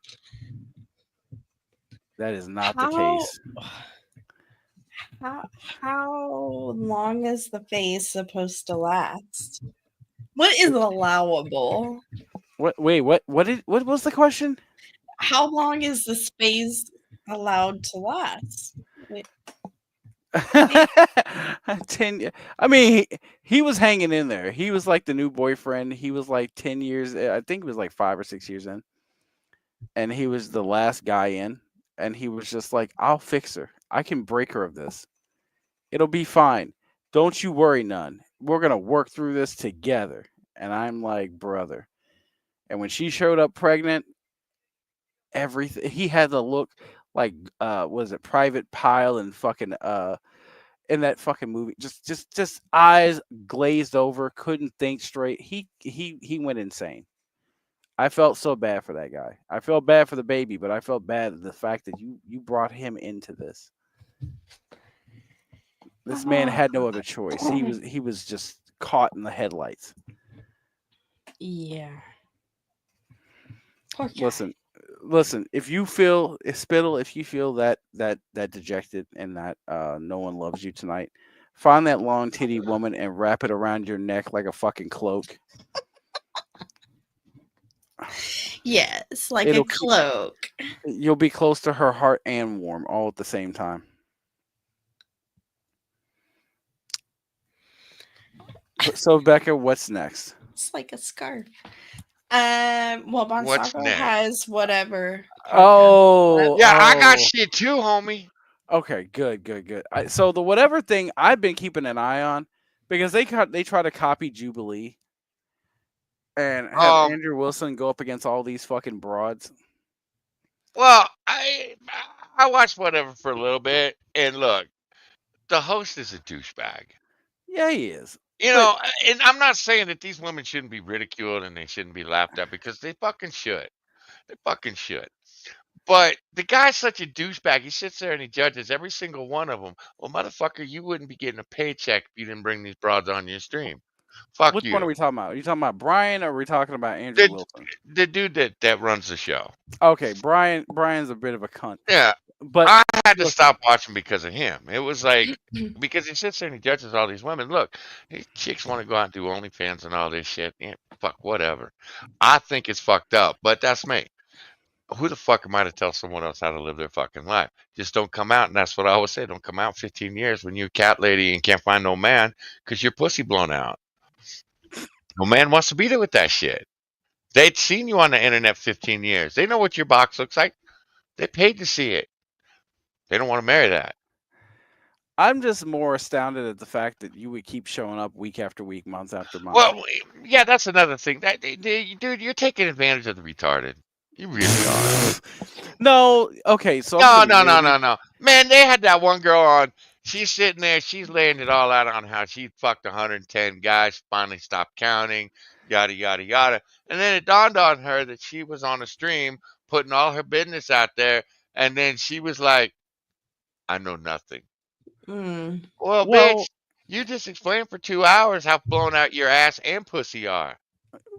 that is not the How case. how long is the phase supposed to last? What is allowable? What? Wait, what? What was the question? How long is this phase allowed to last? Wait, 10. I mean, he was hanging in there. He was like the new boyfriend. He was like 10 years. I think it was like 5 or 6 years in, and he was the last guy in. And he was just like, "I'll fix her. I can break her of this. It'll be fine. Don't you worry none. We're gonna work through this together." And I'm like, brother. And when she showed up pregnant, everything he had to look like was it Private Pile and fucking in that fucking movie. Just eyes glazed over, couldn't think straight. He went insane. I felt so bad for that guy. I felt bad for the baby, but I felt bad at the fact that you brought him into this. This man had no other choice. He was just caught in the headlights. yeah. Poor guy. Listen. If you feel Spittle, if you feel that dejected and that no one loves you tonight, find that long titty woman and wrap it around your neck like a fucking cloak. Yes, like It'll a cloak. You'll be close to her heart and warm all at the same time. So Becca, what's next? It's like a scarf. Well, What's Bonsaco next? has whatever. Oh, Yeah, I got oh. shit too, homie. Okay, good. So the whatever thing I've been keeping an eye on because they try to copy Jubilee and have Andrew Wilson go up against all these fucking broads. Well, I watched whatever for a little bit, and look, the host is a douchebag. Yeah, he is. You know, and I'm not saying that these women shouldn't be ridiculed and they shouldn't be laughed at because they fucking should. They fucking should. But the guy's such a douchebag. He sits there and he judges every single one of them. Well, motherfucker, you wouldn't be getting a paycheck if you didn't bring these broads on your stream. Fuck Which you. one are we talking about? Are you talking about Brian or are we talking about Andrew Wilson? The dude that runs the show. Okay, Brian's a bit of a cunt. Yeah. But I had to stop watching because of him. It was like because he sits there and he judges all these women. Look, these chicks want to go out and do OnlyFans and all this shit. Yeah, fuck, whatever. I think it's fucked up, but that's me. Who the fuck am I to tell someone else how to live their fucking life? Just don't come out, and that's what I always say. Don't come out 15 years when you're a cat lady and can't find no man because your pussy blown out. No man wants to be there with that shit. They'd seen you on the internet 15 years. They know what your box looks like. They paid to see it. They don't want to marry that. I'm just more astounded at the fact that you would keep showing up week after week, month after month. Well, yeah, that's another thing. Dude, you're taking advantage of the retarded. You really are. No, okay, so No. Man, they had that one girl on. She's sitting there. She's laying it all out on how she fucked 110 guys, finally stopped counting, yada, yada, yada. And then it dawned on her that she was on a stream putting all her business out there. And then she was like, I know nothing. Well, bitch, you just explained for 2 hours how blown out your ass and pussy are.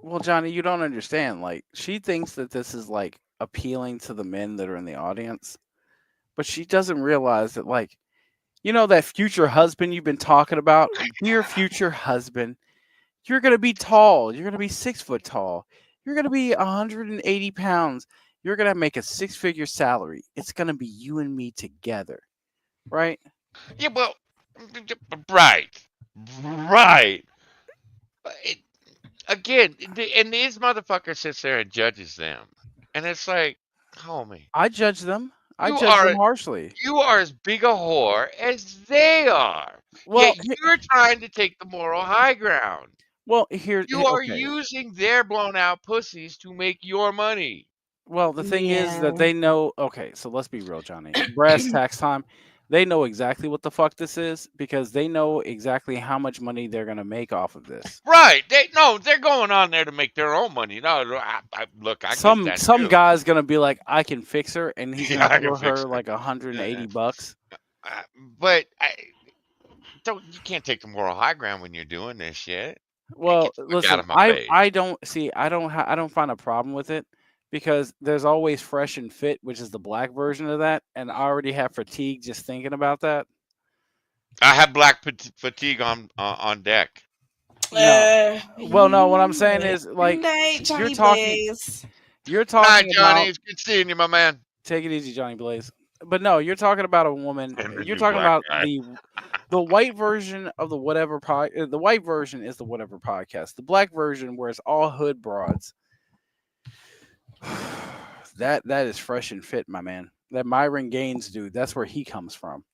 Well, Johnny, you don't understand. Like, she thinks that this is like appealing to the men that are in the audience, but she doesn't realize that, like, you know, that future husband you've been talking about, your future husband, you're going to be tall. You're going to be 6 foot tall. You're going to be 180 pounds. You're going to make a 6-figure salary. It's going to be you and me together. Right? Yeah, well, right. Again, and these motherfuckers sits there and judges them. And it's like, homie. I judge them. I judge them harshly. You are as big a whore as they are. Well, yet you're trying to take the moral high ground. Well, you are using their blown out pussies to make your money. Well, the thing is that they know. Okay, so let's be real, Johnny. Brass tacks time. they know exactly what the fuck this is because they know exactly how much money they're gonna make off of this. Right. They're going on there to make their own money. No, look, I get Some that some too. guy's gonna be like, I can fix her, and he's Yeah, I gonna can throw fix her her. like $180. But you can't take the moral high ground when you're doing this shit. Well, Get the fuck out listen, of my face. I don't find a problem with it because there's always Fresh and Fit, which is the black version of that, and I already have fatigue just thinking about that. I have black fatigue on deck. No. Well, no, what I'm saying is like Night, Johnny you're talking Blaze. you're Night, talking Johnny. about It's good seeing you, my man. take it easy, Johnny Blaze. But no, you're talking about a woman. And the You're new talking black about guy. the white version of the whatever the white version is the whatever podcast. The black version where it's all hood broads. That is Fresh and Fit, my man. That Myron Gaines dude, that's where he comes from.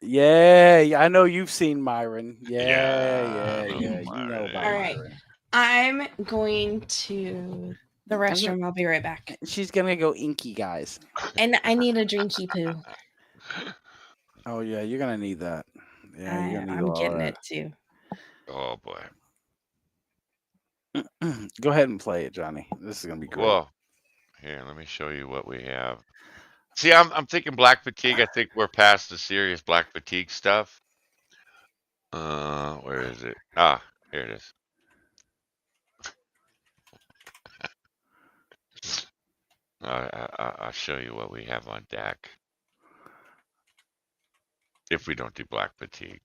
Yeah, I know you've seen Myron. Yeah. I know You know Myron. about All right. Myron. I'm going to the restroom. I'll be right back. She's gonna go inky, guys. And I need a drinky poo. Oh yeah, you're gonna need that. Yeah, you're gonna need I'm all getting that. it too. Oh boy. Go ahead and play it, Johnny. This is gonna be great. Well, here, let me show you what we have. See, I'm thinking black fatigue. I think we're past the serious black fatigue stuff. Where is it? Ah, here it is. I'll show you what we have on deck. If we don't do black fatigue.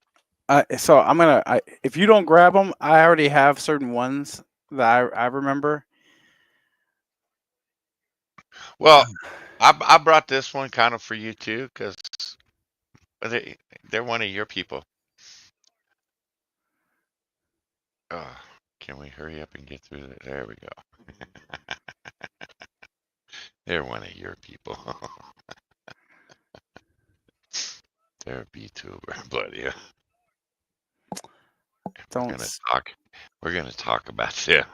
So I'm gonna. If you don't grab them, I already have certain ones that I remember. Well, I brought this one kind of for you too, because they're one of your people. Can we hurry up and get through it? There we go. They're one of your people. They're a VTuber, but yeah. We're gonna talk about them.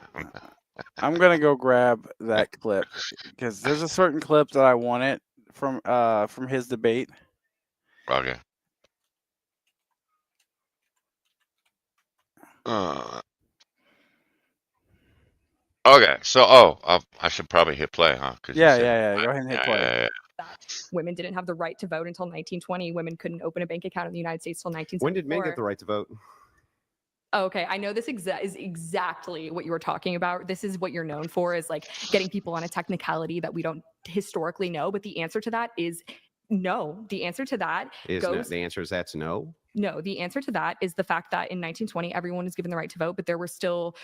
I'm gonna go grab that clip because there's a certain clip that I wanted from his debate. Okay. Okay, so I should probably hit play, huh? Yeah. Go ahead and hit play. Yeah. That women didn't have the right to vote until 1920. Women couldn't open a bank account in the United States until 1974. When did men get the right to vote? Oh, okay, I know this is exactly what you were talking about. This is what you're known for, is like getting people on a technicality that we don't historically know. But the answer to that is no. The answer to that The answer is that's no. No, the answer to that is the fact that in 1920, everyone was given the right to vote, but there were still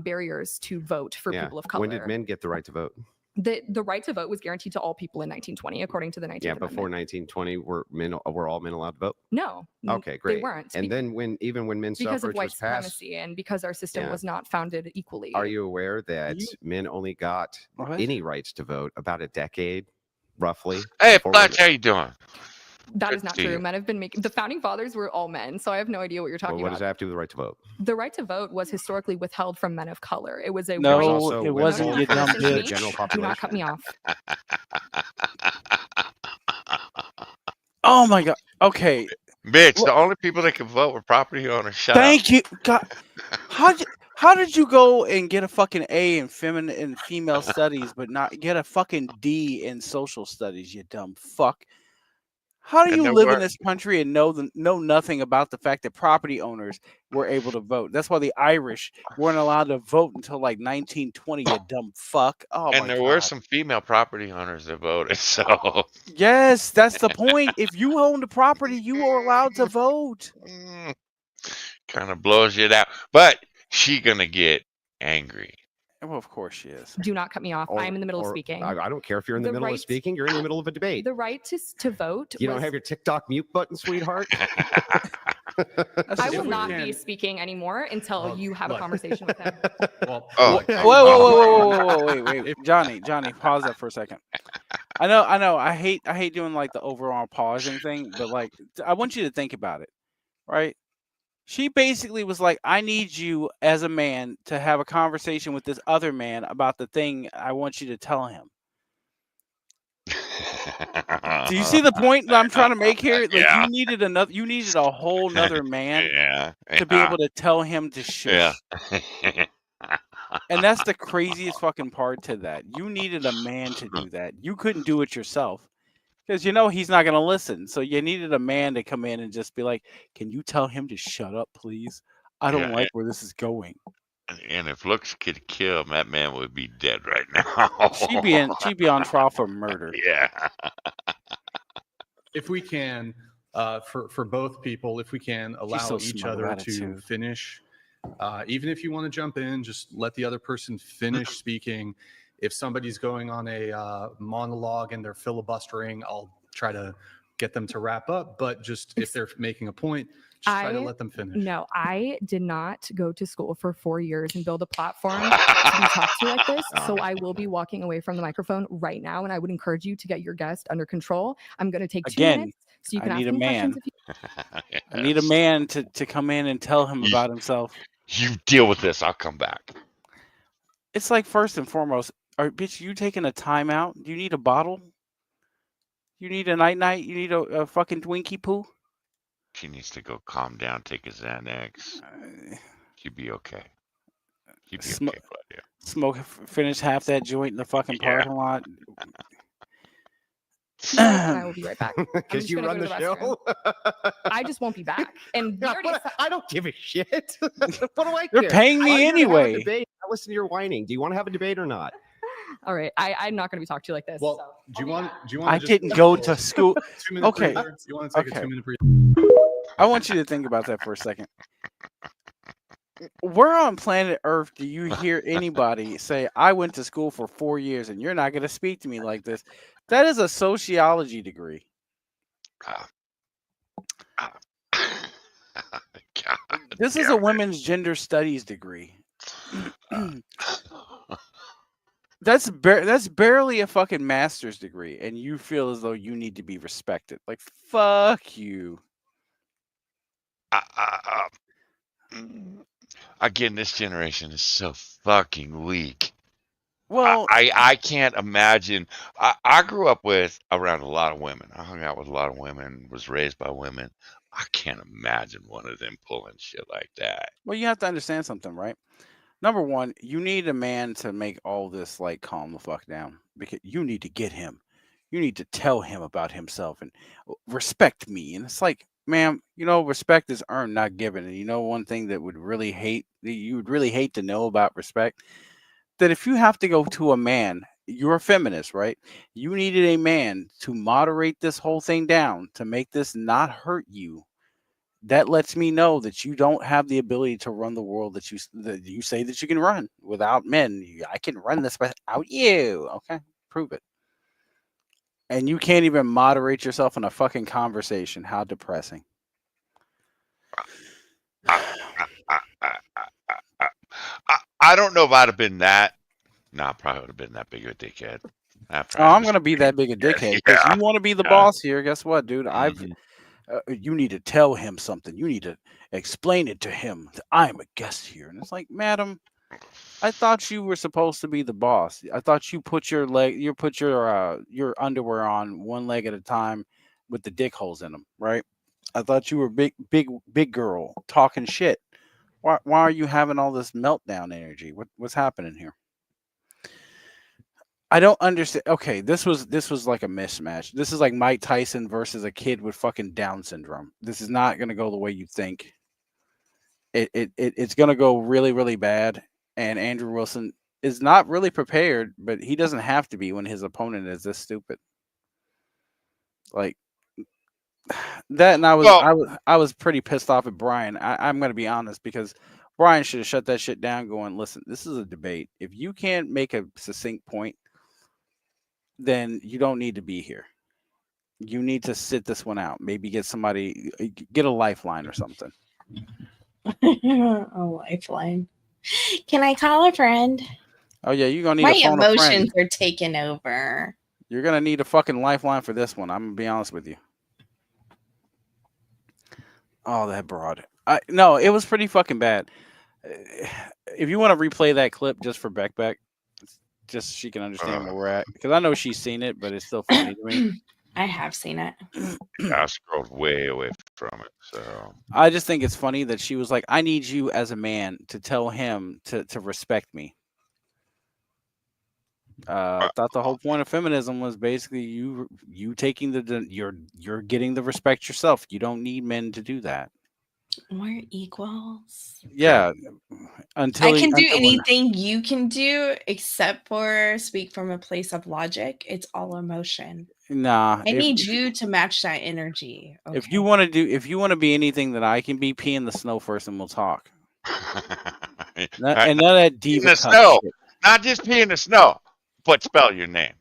barriers to vote for people of color. When did men get the right to vote? The right to vote was guaranteed to all people in 1920, according to the 19th Amendment. Before 1920, were all men allowed to vote? No. Okay, great. They weren't. And then when men's because of suffrage white was passed, supremacy and because our system was not founded equally. are you aware that men only got any rights to vote about a decade, roughly? Hey, before Fletch, women? how you doing? That Good is not to see true. you. Men have been making the founding fathers were all men, so I have no idea what you're talking Well, what does about. that have to do with the right to vote? The right to vote was historically withheld from men of color. It was a No, right. also it when wasn't. all You dumb Listen to me. bitch. general Do not cut population. me off. Oh my god. Okay. Bitch, the only people that can vote were property owners. Shut up. Thank you. God. How did you go and get a fucking A in feminine and female studies, but not get a fucking D in social studies? You dumb fuck. How do And you there live were- in this country and know nothing about the fact that property owners were able to vote? That's why the Irish weren't allowed to vote until like 1920. You dumb fuck. Oh and my there god. were some female property owners that voted, so Yes, that's the point. If you owned the property, you were allowed to vote. kind of blows you out. But she gonna get angry. Well, of course she is. Do not cut me off. I am in the middle of speaking. I don't care if you're in the The middle of right- speaking. You're in the middle of a debate. The right to vote. You don't was- have your TikTok mute button, sweetheart. I will not be speaking anymore until you have a conversation with him. Oh, Whoa, wait, Johnny, pause that for a second. I know, I hate doing like the overall pausing thing, but like, I want you to think about it, right? She basically was like, I need you as a man to have a conversation with this other man about the thing I want you to tell him. Do you see the point that I'm trying to make here? Like Yeah. you needed a whole nother man Yeah. to be able to tell him to shush. Yeah. And that's the craziest fucking part to that. You needed a man to do that. You couldn't do it yourself because you know he's not going to listen. So you needed a man to come in and just be like, "Can you tell him to shut up, please? I don't Yeah, like where this is going." And if looks could kill him, that man would be dead right now. She'd be on trial for murder. Yeah. If we can, for both people, if we can allow so each smug other about it, to too. finish, even if you want to jump in, just let the other person finish speaking. If somebody's going on a monologue and they're filibustering, I'll try to get them to wrap up. But just if they're making a point, just try to let them finish. No, I did not go to school for 4 years and build a platform to be talked to like this. So I will be walking away from the microphone right now, and I would encourage you to get your guest under control. I'm going to take 2 Again, minutes, so you can I ask need a him man. questions. If you... I need a man to come in and tell him about himself. You deal with this. I'll come back. It's like first and foremost, bitch, you taking a timeout? Do you need a bottle? You need a night? You need a fucking Twinkie poo? She needs to go calm down, take a Xanax. She'd be okay. She'd be okay, Claudia. Smoke, finish half that joint in the fucking parking lot. I will be right back. Because you run the show. I just won't be back. And we already I don't give a shit. What do I They're care? paying me I'm here to have a anyway. debate. I listen to your whining. Do you want to have a debate or not? All right, I'm not going to be talked to like this. Well, so. do you want? I didn't go to school. 2 minute Okay. breather? You want to take a 2 minute breather? I want you to think about that for a second. Where on planet Earth do you hear anybody say, "I went to school for 4 years and you're not going to speak to me like this"? That is a sociology degree. This is a women's gender studies degree. That's barely a fucking master's degree, and you feel as though you need to be respected. Like, fuck you. Again, this generation is so fucking weak. Well, I can't imagine. I grew up around a lot of women. I hung out with a lot of women, was raised by women. I can't imagine one of them pulling shit like that. Well, you have to understand something, right? Number one, you need a man to make all this like calm the fuck down, because you need to get him. You need to tell him about himself and respect me. And it's like, ma'am, respect is earned, not given. And you know one thing that you would really hate to know about respect? That if you have to go to a man, you're a feminist, right? You needed a man to moderate this whole thing down, to make this not hurt you. That lets me know that you don't have the ability to run the world that you say that you can run without men. I can run this without you. Okay, prove it. And you can't even moderate yourself in a fucking conversation. How depressing. I don't know if I'd have been that. No, I probably would have been that big of a dickhead. I'm gonna be that big a dickhead because you want to be the boss here. Guess what, dude? You need to tell him something. You need to explain it to him that I'm a guest here. And it's like, madam, I thought you were supposed to be the boss. I thought you put your underwear on one leg at a time with the dick holes in them, right? I thought you were big girl talking shit. Why are you having all this meltdown energy? What's happening here? I don't understand. Okay, this was like a mismatch. This is like Mike Tyson versus a kid with fucking Down syndrome. This is not going to go the way you think. It's going to go really, really bad. And Andrew Wilson is not really prepared, but he doesn't have to be when his opponent is this stupid. Like that, and I was pretty pissed off at Brian. I'm going to be honest, because Brian should have shut that shit down. Going, listen, this is a debate. If you can't make a succinct point, then you don't need to be here. You need to sit this one out. Maybe get a lifeline or something. A lifeline. Can I call a friend? Oh yeah, you're gonna need my a phone a friend. emotions are taking over. You're gonna need a fucking lifeline for this one. I'm gonna be honest with you. Oh, that broad. No, it was pretty fucking bad. If you want to replay that clip just for Beck, just so she can understand where we're at. Because I know she's seen it, but it's still funny to me. I have seen it. I scrolled way away from it. So I just think it's funny that she was like, "I need you as a man to tell him to respect me." I thought the whole point of feminism was basically you taking you're getting the respect yourself. You don't need men to do that. We're equals. Yeah, until I can do until when- anything you can do except for speak from a place of logic. It's all emotion. Nah, I need you to match that energy. Okay. if you want to be anything that I can be, pee in the snow first, and we'll talk. And none of that in diva the cup snow, shit. not just pee in the snow, but spell your name.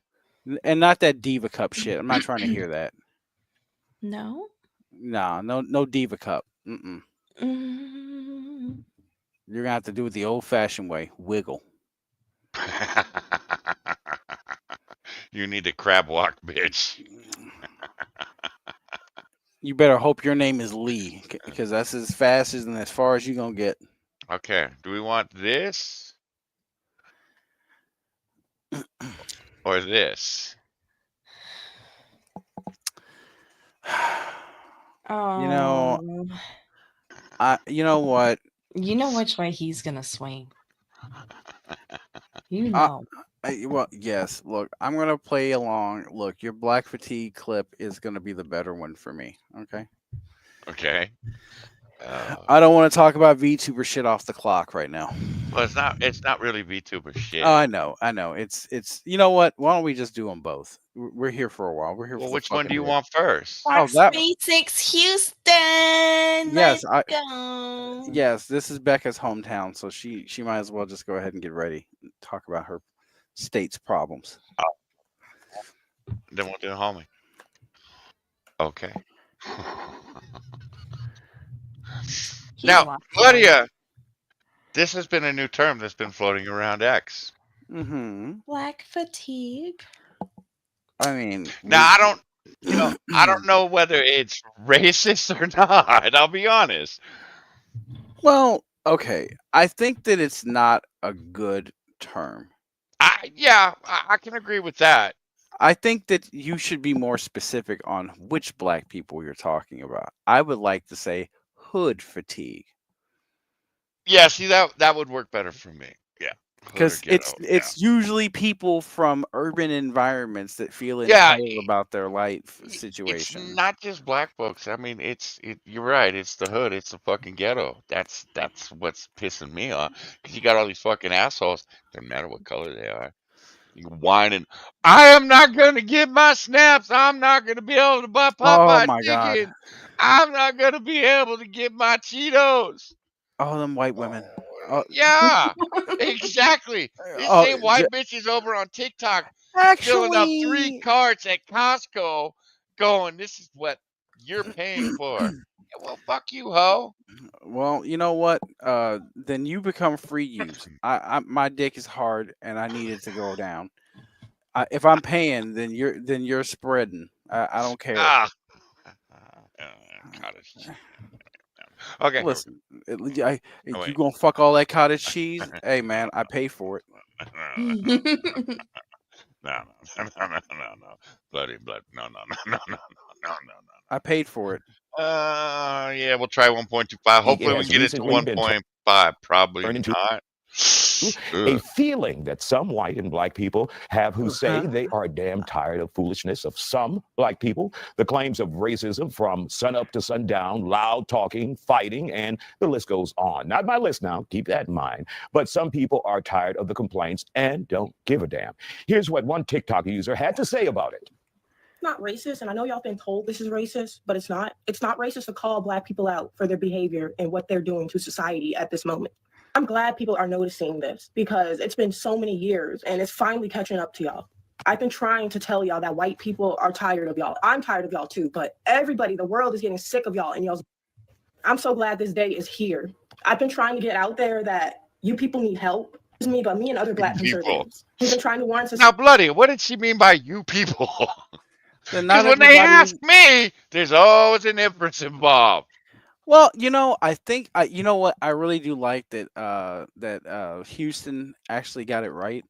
And not that diva cup shit. I'm not trying to hear that. No. Nah, no diva cup. Mm-mm. Mm, You're gonna have to do it the old-fashioned way. Wiggle. You need a crab walk, bitch. You better hope your name is Lee, because that's as fast and as far as you're gonna get. Okay. Do we want this or this? You know, Oh, you know what? you know which way he's gonna swing. You know. Well, yes. Look, I'm gonna play along. Look, your Black Fatigue clip is gonna be the better one for me. Okay. Okay. I don't want to talk about VTuber shit off the clock right now. Well, it's not really VTuber shit. Oh, I know. It's. You know what? Why don't we just do them both? We're here for a while. We're here. Well, for which one do fucking you hit. want first? Oh, that. SpaceX Houston. Yes, Let's go. Yes, this is Becca's hometown, so she might as well just go ahead and get ready and talk about her state's problems. Then we'll do it, homie. Okay. He's Now, lost Claudia, this has been a new term that's been floating around X. Mm-hmm. Black fatigue. I mean, Now, I don't know whether it's racist or not. I'll be honest. well, okay. I think that it's not a good term. I can agree with that. I think that you should be more specific on which black people you're talking about. I would like to say hood fatigue. Yeah, see that would work better for me. Yeah. Hood or Because ghetto, it's usually people from urban environments that feel Yeah, entitled about their life It's situation. not just black folks. I mean, you're right. It's the hood. It's the fucking ghetto. That's what's pissing me off. Because you got all these fucking assholes. Doesn't matter what color they are. You whining. I am not gonna get my snaps. I'm not gonna be able to buy Oh Popeye my God. chicken. I'm not gonna be able to get my Cheetos. Oh, them white women. Oh, Yeah, exactly. This oh, same white bitches over on TikTok filling up 3 actually, carts at Costco, going, "This is what you're paying for." Yeah, well, fuck you, ho. well, you know what? Then you become free use. My dick is hard and I need it to go down. If I'm paying, then you're spreading. I don't care. Ah, cottage cheese. Okay. Listen, Oh, you wait. gonna fuck all that cottage cheese? Hey man, I pay for it. No, bloody blood. No. I paid for it. Yeah, we'll try 1.25. Hopefully, we has can get it to recently been 1.5. Probably turned into not. a feeling that some white and black people have who say Uh-huh. they are damn tired of foolishness of some black people, the claims of racism from sunup to sundown, loud talking, fighting, and the list goes on. Not my list now, keep that in mind. But some people are tired of the complaints and don't give a damn. Here's what one TikTok user had to say about it. Not racist, and I know y'all been told this is racist, but it's not. It's not racist to call black people out for their behavior and what they're doing to society at this moment. I'm glad people are noticing this because it's been so many years and it's finally catching up to y'all. I've been trying to tell y'all that white people are tired of y'all. I'm tired of y'all too, but everybody, the world is getting sick of y'all and y'all's. I'm so glad this day is here. I've been trying to get out there that you people need help. It's me, but me and other black People. conservatives. We've been trying to warn Now, society. bloody, what did she mean by you people? Then not Because when they everybody. ask me, there's always an inference involved. Well, I think you know what I really do like that Houston actually got it right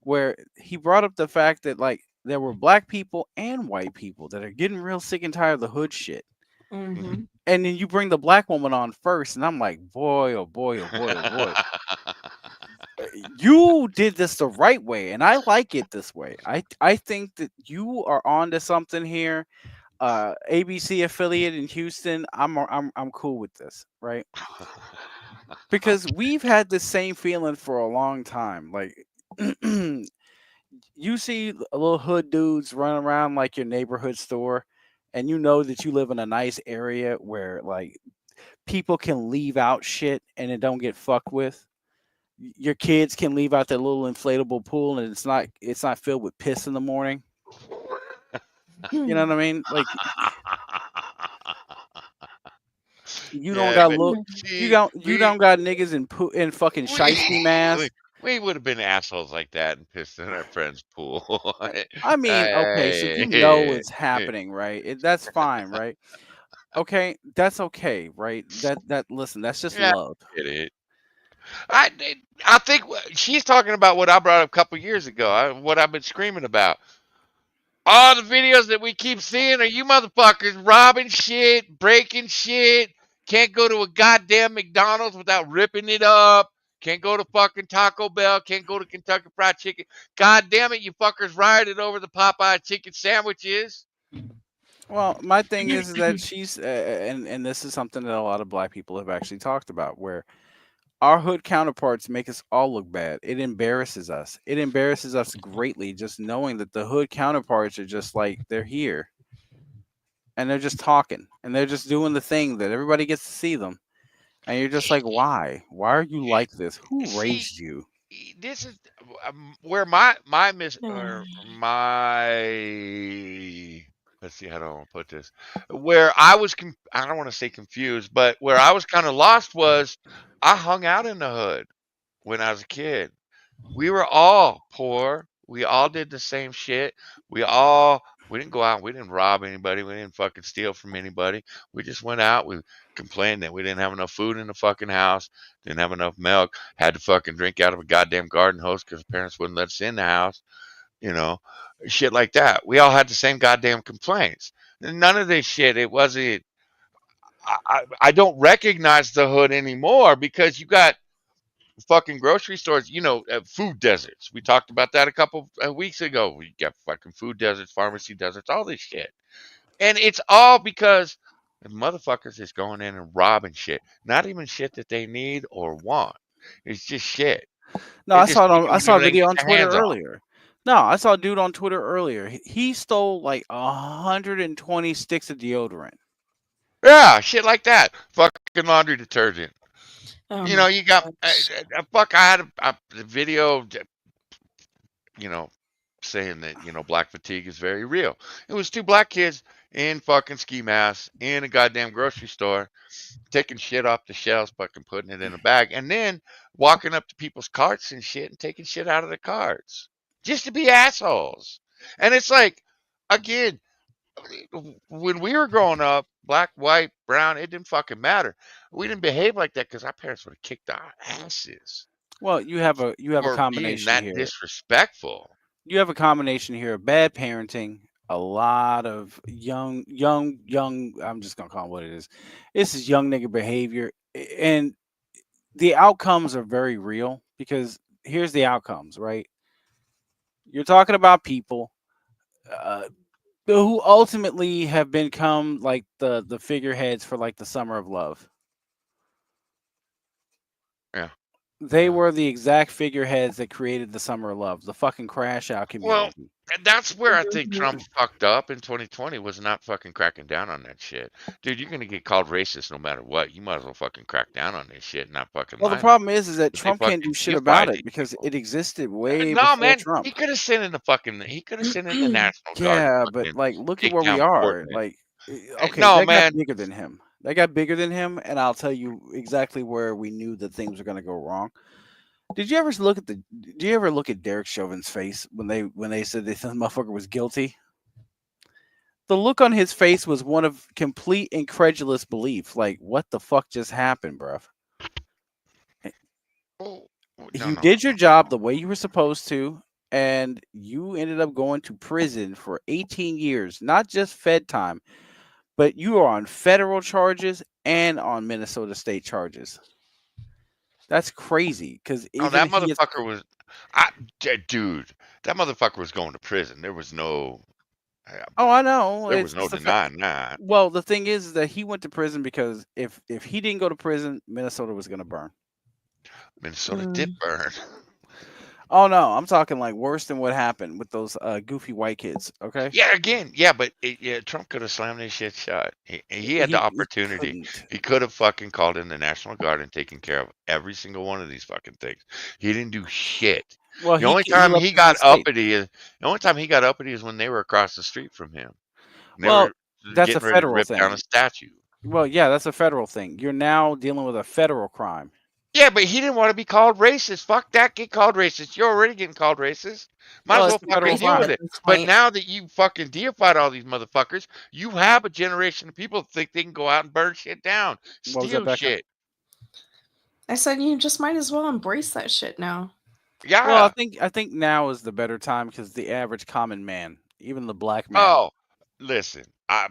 where he brought up the fact that like there were black people and white people that are getting real sick and tired of the hood shit. Mm-hmm. And then you bring the black woman on first, and I'm like, boy, oh boy, oh boy, oh boy. You did this the right way, and I like it this way. I think that you are onto something here. ABC affiliate in Houston, I'm cool with this, right? Because we've had the same feeling for a long time. Like you see little hood dudes running around like your neighborhood store, and you know that you live in a nice area where like people can leave out shit and it don't get fucked with. Your kids can leave out their little inflatable pool and it's not filled with piss in the morning. You know what I mean? Like you don't got you don't got niggas in fucking shiesty masks. We would have been assholes like that and pissed in our friend's pool. I mean, okay, so you know it's happening, right? That's fine, right? Okay, that's okay, right? That listen, that's just love. Get it. I think she's talking about what I brought up a couple years ago. What I've been screaming about. All the videos that we keep seeing are you motherfuckers robbing shit, breaking shit. Can't go to a goddamn McDonald's without ripping it up. Can't go to fucking Taco Bell. Can't go to Kentucky Fried Chicken. God damn it, you fuckers rioted over the Popeye chicken sandwiches. Well, my thing is that she's, and this is something that a lot of black people have actually talked about, where our hood counterparts make us all look bad. It embarrasses us. It embarrasses us greatly just knowing that the hood counterparts are just like, they're here. And they're just talking. And they're just doing the thing that everybody gets to see them. And you're just like, why? Why are you like this? Who raised you? This is where my let's see how do I want to put this. Where I was, I don't want to say confused, but where I was kind of lost was I hung out in the hood when I was a kid. We were all poor. We all did the same shit. We didn't go out. We didn't rob anybody. We didn't fucking steal from anybody. We just went out. We complained that we didn't have enough food in the fucking house. Didn't have enough milk. Had to fucking drink out of a goddamn garden hose because parents wouldn't let us in the house. You know, shit like that. We all had the same goddamn complaints. None of this shit. It wasn't. I don't recognize the hood anymore because you got fucking grocery stores, food deserts. We talked about that a couple of weeks ago. We got fucking food deserts, pharmacy deserts, all this shit. And it's all because the motherfuckers is going in and robbing shit. Not even shit that they need or want. It's just shit. No, I saw a video on Twitter earlier. No, I saw a dude on Twitter earlier. He stole like 120 sticks of deodorant. Yeah, shit like that. Fucking laundry detergent. Oh You know, my you got gosh. I had a video, saying that black fatigue is very real. It was two black kids in fucking ski masks in a goddamn grocery store, taking shit off the shelves, fucking putting it in a bag, and then walking up to people's carts and shit and taking shit out of the carts just to be assholes. And it's like, again, when we were growing up, black, white, brown, it didn't fucking matter. We didn't behave like that because our parents would have kicked our asses Well, you have a for being combination that here. disrespectful. You have a combination here of bad parenting, a lot of young. I'm just gonna call it what it is. This is young nigga behavior, and the outcomes are very real because here's the outcomes, right? You're talking about people who ultimately have become like the figureheads for like the Summer of Love. Yeah. They were the exact figureheads that created the Summer of Love, the fucking crash out Well, community. and that's where I think Trump fucked up in 2020 was not fucking cracking down on that shit. Dude, you're gonna get called racist no matter what. You might as well fucking crack down on this shit and not fucking Well, the lie. problem is that 'Cause they Trump can't fucking do shit about deified it because it existed way No, before man, Trump. he could have sent in the National Guard Yeah, to but fucking like, look at take where we down are. Portland. Like, okay, No, that got man. bigger than him. That got bigger than him, and I'll tell you exactly where we knew that things were gonna go wrong. Did you ever look at Derek Chauvin's face when they said this motherfucker was guilty? The look on his face was one of complete incredulous belief. Like, what the fuck just happened, bruv? No, You did your job the way you were supposed to, and you ended up going to prison for 18 years, not just Fed time, but you are on federal charges and on Minnesota state charges. That's crazy because Oh, that motherfucker was, dude. That motherfucker was going to prison. There was no. Oh, I know. There It's was no just the denying that. Well, the thing is that he went to prison because if he didn't go to prison, Minnesota was going to burn. Minnesota did burn. Oh no, I'm talking like worse than what happened with those goofy white kids. Okay. Yeah, again, yeah, but Trump could have slammed his shit shut. He had the opportunity. He could have fucking called in the National Guard and taken care of every single one of these fucking things. He didn't do shit. Well, the only time he got uppity is when they were across the street from him. They Well, were that's a getting ready to federal rip thing. down a statue. Well, yeah, that's a federal thing. You're now dealing with a federal crime. Yeah, but he didn't want to be called racist. Fuck that. Get called racist. You're already getting called racist. Might Well, as well it's a federal fucking deal with crime. it. But now that you fucking deified all these motherfuckers, you have a generation of people that think they can go out and burn shit down, What was that, steal Becca? shit. I said you just might as well embrace that shit now. Yeah. Well, I think now is the better time because the average common man, even the black man. Oh, listen. I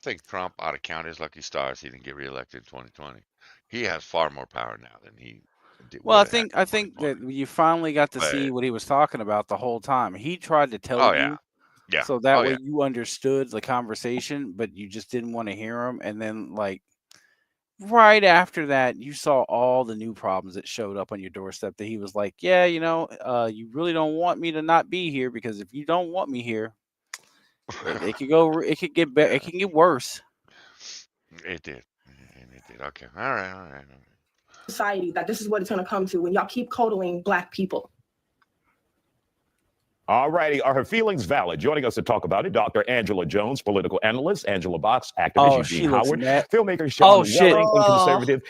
think Trump ought to count his lucky stars. He didn't get reelected in 2020. He has far more power now than he did. Well, I would've had. think that you finally got to see what he was talking about the whole time. He tried to tell Oh, you, yeah. Yeah. so that Oh, way yeah. you understood the conversation, but you just didn't want to hear him. And then, like right after that, you saw all the new problems that showed up on your doorstep. That he was like, "Yeah, you know, you really don't want me to not be here because if you don't want me here, it could go, it could get better, it can get worse." It did. It did. Okay. All right. Society that this is what it's going to come to when y'all keep coddling black people. All righty. Are her feelings valid? Joining us to talk about it, Dr. Angela Jones, political analyst, Angela Box, activist, Eugene Howard, filmmaker Sean shit. Welling, and conservative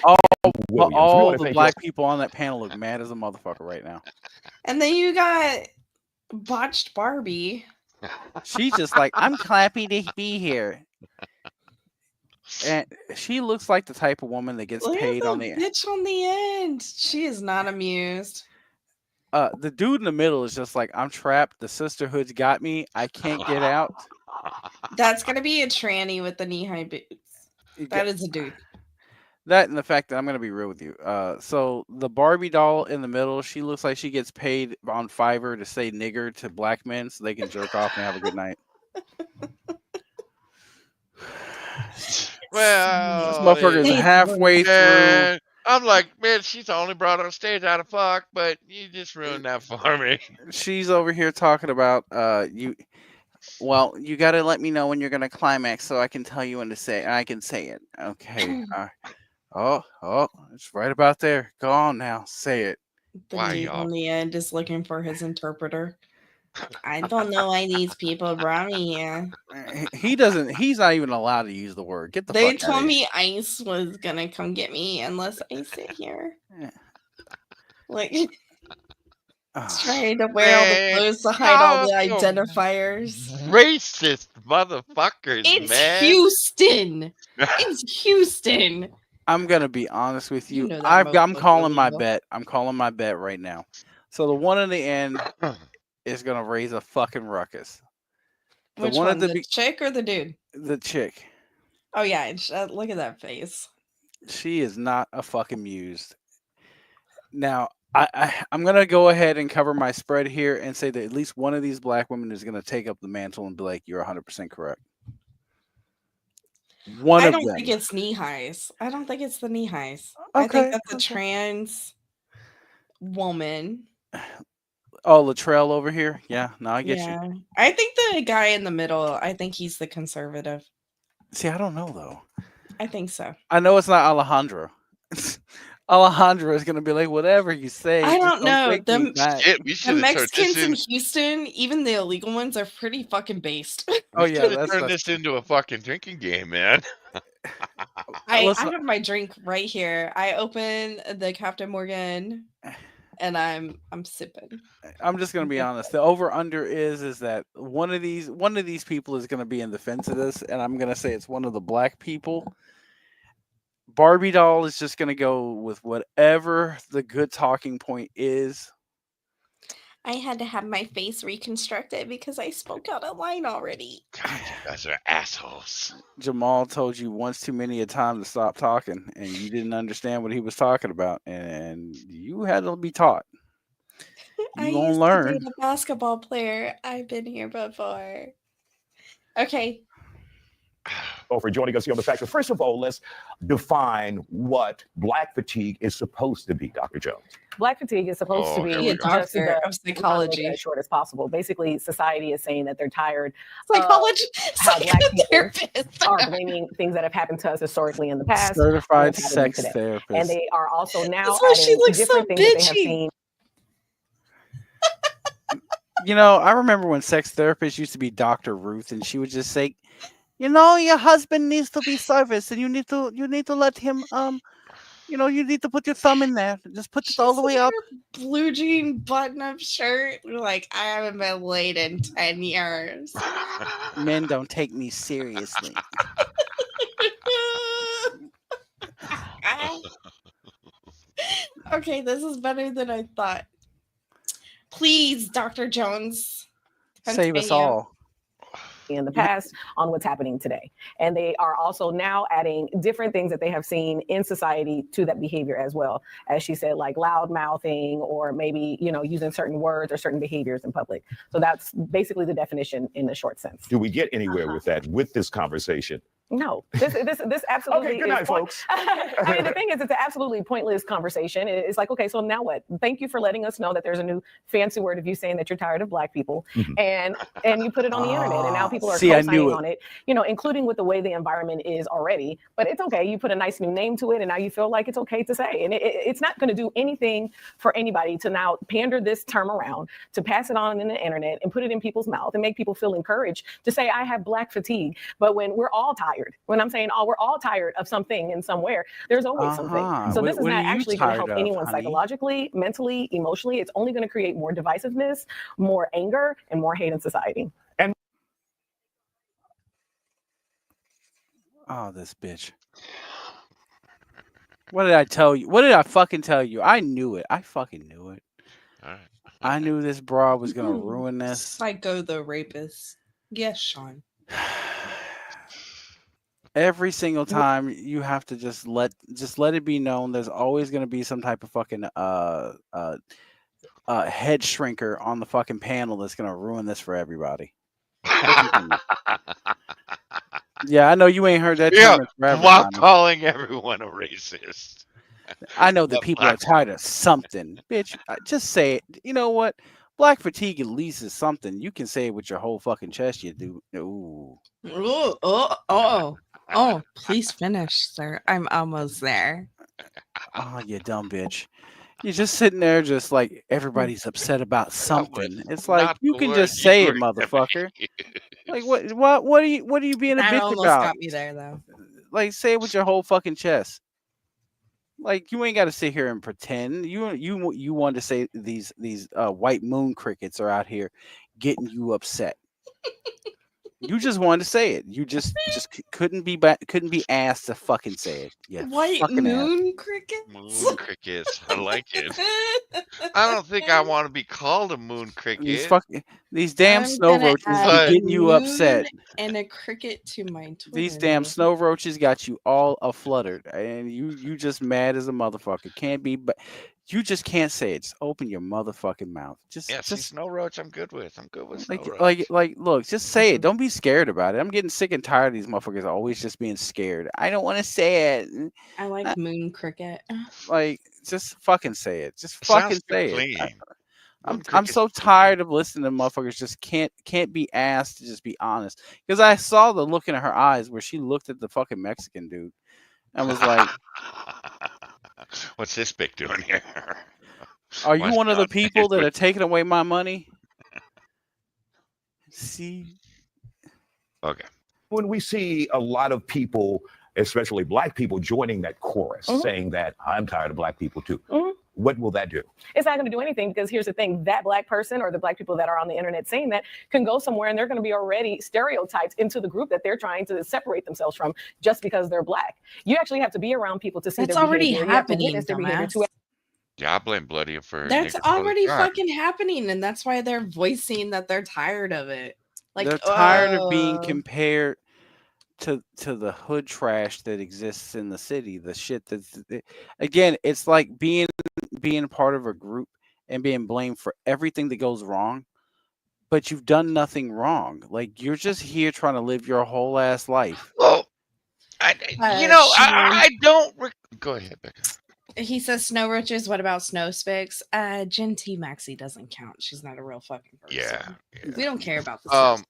Williams. We All wanna the thank black you- people on that panel look mad as a motherfucker right now. And then you got botched Barbie. She's just like, I'm happy to be here. And she looks like the type of woman that gets Look at paid the on the bitch on the end. She is not amused. the dude in the middle is just like, I'm trapped. The sisterhood's got me. I can't get out. That's gonna be a tranny with the knee-high boots. That is a dude. That and the fact that I'm gonna be real with you. So the Barbie doll in the middle, she looks like she gets paid on Fiverr to say nigger to black men so they can jerk off and have a good night. Well, This motherfucker is halfway through. Yeah, I'm like, man, she's only brought on stage out of fuck, but you just ruined that for me. She's over here talking about you. Well, you got to let me know when you're gonna climax so I can tell you when to say. I can say it. Okay. Oh, it's right about there. Go on now, say it. The dude on the end is looking for his interpreter. I don't know why these people brought me here. He doesn't. He's not even allowed to use the word. Get the They fuck out told of here. me ICE was gonna come get me unless I sit here. Like trying to wear all the clothes to hide all the Stop your identifiers. Racist motherfuckers, It's man. Houston. It's Houston. I'm gonna be honest with you. know that I'm motherfucker calling my illegal. bet. I'm calling my bet right now. So the one in the end is gonna raise a fucking ruckus. The Which one one? at the The chick or the dude? the chick. Oh yeah, look at that face. She is not a fucking muse. Now, I'm gonna go ahead and cover my spread here and say that at least one of these black women is gonna take up the mantle and be like, "You're 100% correct." One I of don't them. think it's knee highs. I don't think it's the knee highs. I Okay, think that's a trans woman. Oh, Latrell over here. Yeah, no, I get you. Yeah. I think the guy in the middle, I think he's the conservative. See, I don't know though. I think so. I know it's not Alejandro. Alejandro is gonna be like, whatever you say. I just don't know. take me back." The Mexicans in Houston, even the illegal ones, are pretty fucking based. Oh yeah, Let's turn this into a fucking drinking game, man. I have my drink right here. I open the Captain Morgan and I'm sipping. I'm just gonna be honest. The over under is that one of these people is gonna be in defense of this, and I'm gonna say it's one of the black people. Barbie doll is just gonna go with whatever the good talking point is. I had to have my face reconstructed because I spoke out of line already. God, you guys are assholes. Jamal told you once too many a time to stop talking, and you didn't understand what he was talking about, and you had to be taught. I You gonna used learn. to date a basketball player. I've been here before. Okay. For joining us here on the Factor. First of all, let's define what black fatigue is supposed to be, Dr. Jones. Black fatigue is supposed to Oh, be here we Be a go. just doctor of we wanna make it psychology. as short as possible. Basically, society is saying that they're tired of Psychology. how black people Psychotherapist. are blaming things that have happened to us historically in the past on Certified what's happening sex today. therapist. And they are also now That's why she adding looks so different things that they have bitchy. seen. You know, I remember when sex therapists used to be Dr. Ruth, and she would just say, "You know, your husband needs to be serviced, and you need to let him you know, you need to put your thumb in there. Just put it all the way up." Blue jean button-up shirt. Like, I haven't been laid in 10 years. Men don't take me seriously. Okay, this is better than I thought. Please, Dr. Jones. Save us continue. all. In the past on what's happening today. And they are also now adding different things that they have seen in society to that behavior as well. As she said, like loud mouthing or maybe, you know, using certain words or certain behaviors in public. So that's basically the definition in the short sense. Do we get anywhere with that, with this conversation? No, this absolutely Okay, good night, is folks. I mean, the thing is, it's an absolutely pointless conversation. It's like, okay, so now what? Thank you for letting us know that there's a new fancy word of you saying that you're tired of black people, and you put it on the internet, and now people are See, I co-signing knew it. on it, you know, including with the way the environment is already. But it's okay. You put a nice new name to it, and now you feel like it's okay to say, and it's not going to do anything for anybody to now pander this term around, to pass it on in the internet and put it in people's mouth and make people feel encouraged to say, I have black fatigue. But when we're all tired, when I'm saying, oh, we're all tired of something and somewhere, there's always something. So this is What not are you actually going to tired help of, anyone honey? psychologically, mentally, emotionally. It's only going to create more divisiveness, more anger, and more hate in society. Oh, this bitch. What did I tell you? What did I fucking tell you? I knew it. I fucking knew it. All right. I knew this broad was gonna Ooh, ruin this. Psycho the rapist. Yes, Sean. Every single time you have to just let it be known there's always gonna be some type of fucking head shrinker on the fucking panel that's gonna ruin this for everybody. Yeah, I know you ain't heard that Yeah, term in forever. while Johnny. calling everyone a racist. I know that The people are black- tired of something. Bitch, just say it. You know what? Black fatigue at least is something. You can say it with your whole fucking chest, you do. Ooh. Oh, please finish, sir. I'm almost there. Oh, you dumb bitch. You're just sitting there just like everybody's upset about something. It's like not you the can word just you say it, were motherfucker. use. Like what are you being a That bitch almost about? got me there, though. Like say it with your whole fucking chest. Like you ain't got to sit here and pretend. You want to say these white moon crickets are out here getting you upset. You just wanted to say it. You just couldn't be asked to fucking say it. Yeah, White moon crickets? Moon crickets. I like it. I don't think I want to be called a moon cricket. These damn I'm snow gonna roaches add be getting you moon upset. And a cricket to my Twitter. These damn snow roaches got you all afluttered, and you just mad as a motherfucker. Can't be, but you just can't say it. Just open your motherfucking mouth. See, snow roach I'm good with. I'm good with snow roach. Like, look, just say it. Don't be scared about it. I'm getting sick and tired of these motherfuckers always just being scared. I don't want to say it. I like moon cricket. Like, just fucking say it. Just It sounds fucking too say clean. it. I'm cricket's so tired of listening to motherfuckers just can't be asked to just be honest. Because I saw the look in her eyes where she looked at the fucking Mexican dude and was like, What's this big doing here? "Are you Why's one of the John people that Facebook- are taking away my money?" See, Okay. When we see a lot of people, especially black people, joining that chorus, saying that I'm tired of black people too, what will that do? It's not going to do anything because here's the thing, that black person or the black people that are on the internet saying that can go somewhere and they're going to be already stereotyped into the group that they're trying to separate themselves from just because they're black. You actually have to be around people to see That's their already behavior. You have to happening, witness their behavior dumbass. Yeah, I blame Bloody for That's niggas all the already time. fucking happening, and that's why they're voicing that they're tired of it. Like, They're tired of being compared to the hood trash that exists in the city. The shit that's again, it's like being part of a group and being blamed for everything that goes wrong, but you've done nothing wrong. Like you're just here trying to live your whole ass life. Well, I don't. Go ahead, Becca. He says snow roaches. What about snow spicks? Gen T Maxie doesn't count. She's not a real fucking person. Yeah. We don't care about the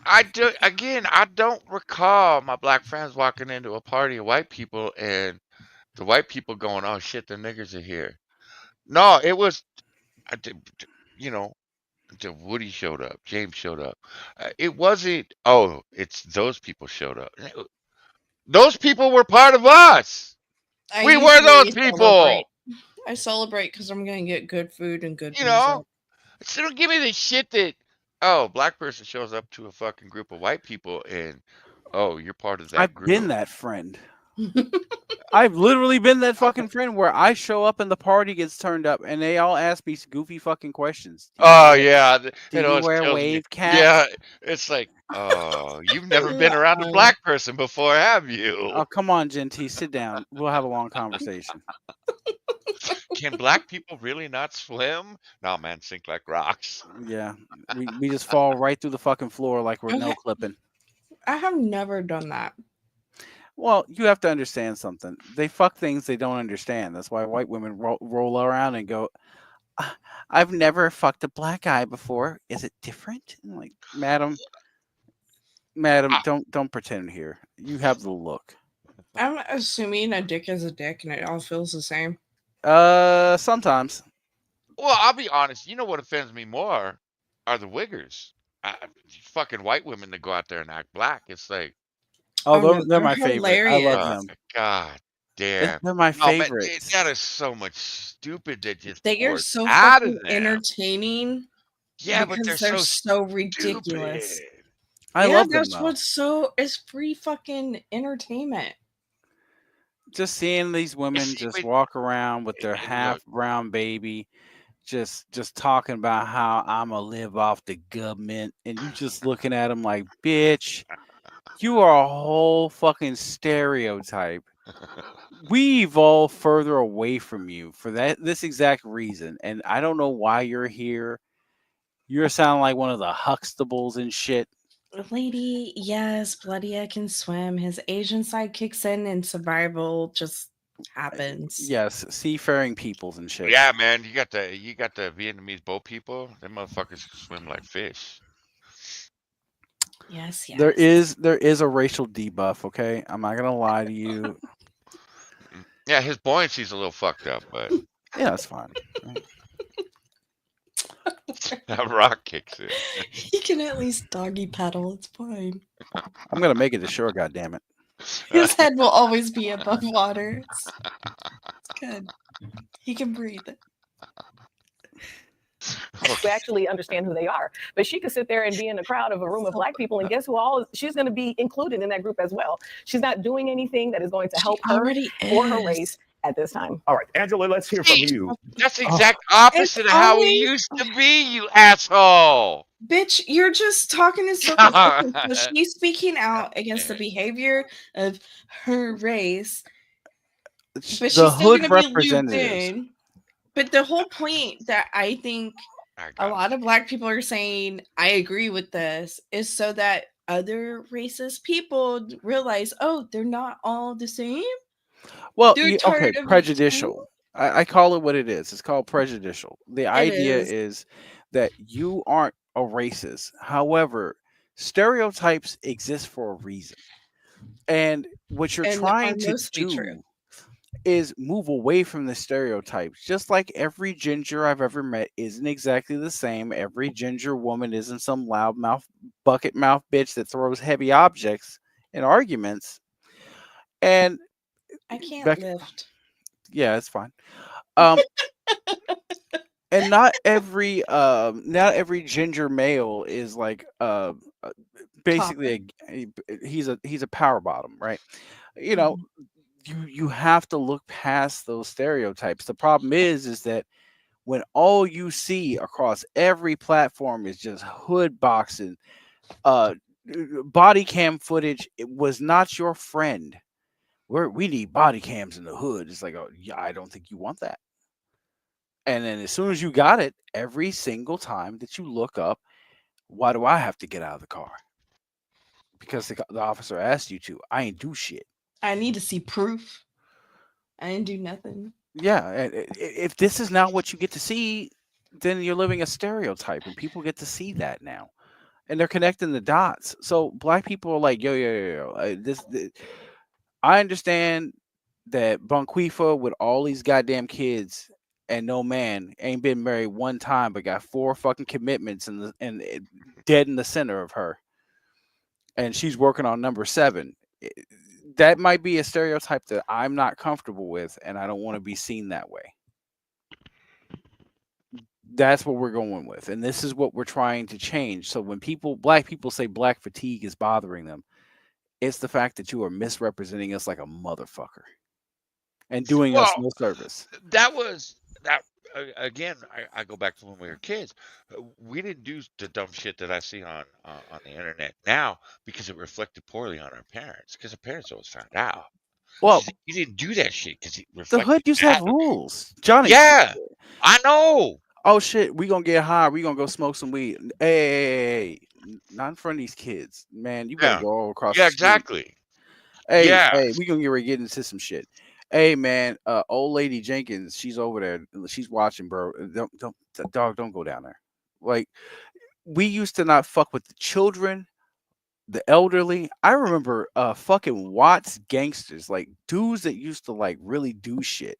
I do again. I don't recall my black friends walking into a party of white people and the white people going, "Oh shit, the niggers are here." No, it was, Woody showed up, James showed up. It wasn't. Oh, it's those people showed up. Those people were part of us. We were those people. I celebrate because I'm gonna get good food and good. You know, so don't give me the shit that black person shows up to a fucking group of white people and you're part of that I've group. been that friend. I've literally been that fucking friend where I show up and the party gets turned up and they all ask me goofy fucking questions. Oh yeah, Do it you always wear kills me. wave caps? Yeah, it's like, you've never been around a black person before, have you? Oh, come on, Genty, sit down. We'll have a long conversation. Can black people really not swim? No, man, sink like rocks. Yeah, we just fall right through the fucking floor like we're no Okay. clipping. I have never done that. Well, you have to understand something. They fuck things they don't understand. That's why white women roll around and go, "I've never fucked a black guy before. Is it different?" I'm like, madam, don't pretend here. You have the look. I'm assuming a dick is a dick and it all feels the same. Sometimes. Well, I'll be honest. You know what offends me more are the wiggers. Fucking white women that go out there and act black. It's like, Oh, they're my favorite. I love them. God damn, They're my No, man, favorites. that is so much stupid that just They are pours so out of fucking them. entertaining. Yeah, but because they're so ridiculous. stupid. I love them, That's though. what's so is free fucking entertainment. Just seeing these women just walk around with their half brown baby, just talking about how I'm gonna live off the government, and you just looking at them like, bitch, you are a whole fucking stereotype. We evolved further away from you for this exact reason, and I don't know why you're here. You're sounding like one of the Huxtables and shit. Lady, yes, Bloody I can swim. His Asian side kicks in and survival just happens. Yes, seafaring peoples and shit. Yeah, man, you got the Vietnamese boat people. Them motherfuckers swim like fish. Yes, yes. There is a racial debuff, okay? I'm not gonna lie to you. Yeah, his buoyancy's a little fucked up, but Yeah, that's fine. that rock kicks in. He can at least doggy paddle. It's fine. I'm gonna make it to shore, goddammit. His head will always be above water. It's good. He can breathe. To actually understand who they are. But she could sit there and be in a crowd of a room of black people, and guess who? She's going to be included in that group as well. She's not doing anything that is going to help her already or her is. race at this time. All right, Angela, let's hear from you. That's the exact opposite of how we used to be, you asshole. Bitch, you're just talking in circles. So she's speaking out against the behavior of her race. But she's The still hood gonna be looped representatives. in. But the whole point that I think a lot of black people are saying, I agree with this, is so that other racist people realize, oh, they're not all the same. Well, They're okay, tired of prejudicial. I call it what it is. It's called prejudicial. The idea is that you aren't a racist. However, stereotypes exist for a reason. And what you're And trying are to mostly do true. is move away from the stereotypes. Just like every ginger I've ever met isn't exactly the same. Every ginger woman isn't some loudmouth, bucket mouth bitch that throws heavy objects in arguments. And I can't Beck- lift. yeah, it's fine. And not every ginger male is like basically he's a power bottom, right? You know, you have to look past those stereotypes. The problem is that when all you see across every platform is just hood boxing, body cam footage, it was not your friend. We need body cams in the hood. It's like, oh yeah, I don't think you want that. And then as soon as you got it, every single time that you look up, why do I have to get out of the car? Because the officer asked you to. I ain't do shit. I need to see proof. I didn't do nothing. Yeah, if this is not what you get to see, then you're living a stereotype, and people get to see that now, and they're connecting the dots. So black people are like, yo, I understand that Bonquifa with all these goddamn kids and no man ain't been married one time, but got 4 fucking commitments and dead in the center of her, and she's working on number 7. That might be a stereotype that I'm not comfortable with, and I don't want to be seen that way. That's what we're going with, and this is what we're trying to change. So when black people say black fatigue is bothering them, it's the fact that you are misrepresenting us like a motherfucker and doing us no service. That again. I go back to when we were kids. We didn't do the dumb shit that I see on the internet now because it reflected poorly on our parents. Because our parents always found out. Well, you didn't do that shit because the hood used to have rules, Johnny. Yeah, I know. Oh shit, we gonna get high. We gonna go smoke some weed. Hey, not in front of these kids, man. You better go all across. Yeah, the street. exactly. Hey, we gonna get ready to get into some shit. Hey, man, old lady Jenkins, she's over there. She's watching, bro. Don't go down there. Like, we used to not fuck with the children, the elderly. I remember fucking Watts gangsters, like dudes that used to like really do shit.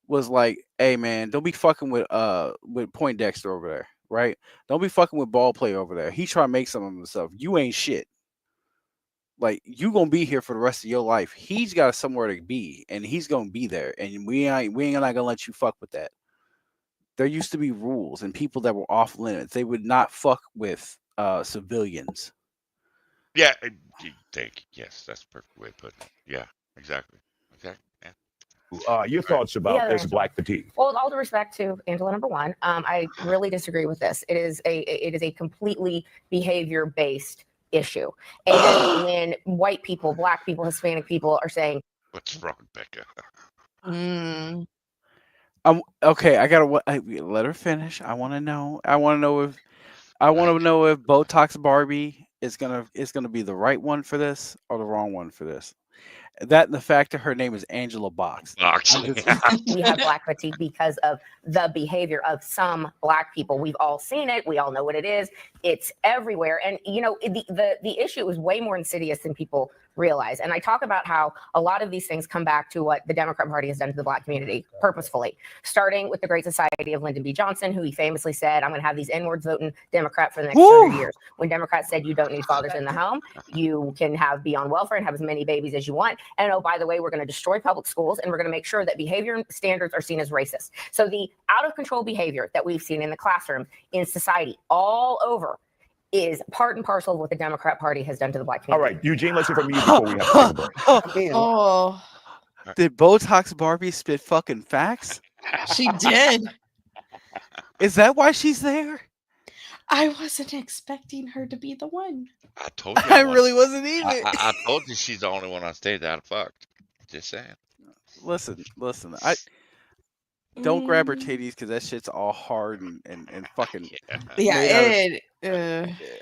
Was like, hey man, don't be fucking with Poindexter over there, right? Don't be fucking with Ball Play over there. He trying to make something of himself. You ain't shit. Like, you gonna be here for the rest of your life. He's got somewhere to be, and he's gonna be there. And we ain't not gonna let you fuck with that. There used to be rules and people that were off limits. They would not fuck with civilians. Yeah, yes, that's the perfect way to put it. Yeah, exactly. Okay. Yeah. Your thoughts about this black fatigue? Well, with all due respect to Angela, number one, I really disagree with this. It is a completely behavior based issue. And when white people, black people, Hispanic people are saying, "What's wrong, Becca?" Okay, I gotta let her finish. I want to know if Botox Barbie is gonna be the right one for this or the wrong one for this. That and the fact that her name is Angela Box. we have black fatigue because of the behavior of some black people. We've all seen it. We all know what it is. It's everywhere. And, you know, the issue is way more insidious than people realize. And I talk about how a lot of these things come back to what the Democrat Party has done to the black community purposefully, starting with the Great Society of Lyndon B. Johnson, who he famously said, I'm going to have these N-words voting Democrat for the next 100 years. When Democrats said you don't need fathers in the home, you can be on welfare and have as many babies as you want. And oh, by the way, we're going to destroy public schools and we're going to make sure that behavior standards are seen as racist. So the out of control behavior that we've seen in the classroom, in society, all over, is part and parcel of what the Democrat Party has done to the black community. All right, Eugene, let's hear from you before we have to break. Oh, did Botox Barbie spit fucking facts? she did. Is that why she's there? I wasn't expecting her to be the one. I told you. I really wasn't either. I told you she's the only one on stage that I fucked. Just saying. Listen. I don't grab her titties because that shit's all hard and fucking.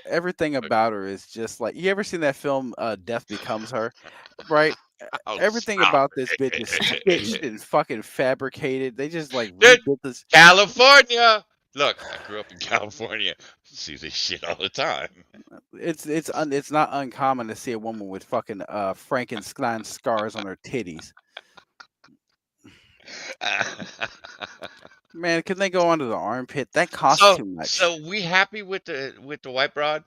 Everything about her is just like, you ever seen that film Death Becomes Her, right? Everything about this bitch is stitched and fucking fabricated. They just like rebuilt this. California. Look, I grew up in California. See this shit all the time. It's not uncommon to see a woman with fucking Frankenstein scars on her titties. Man, can they go under the armpit? That costs too much. So we happy with the white broad?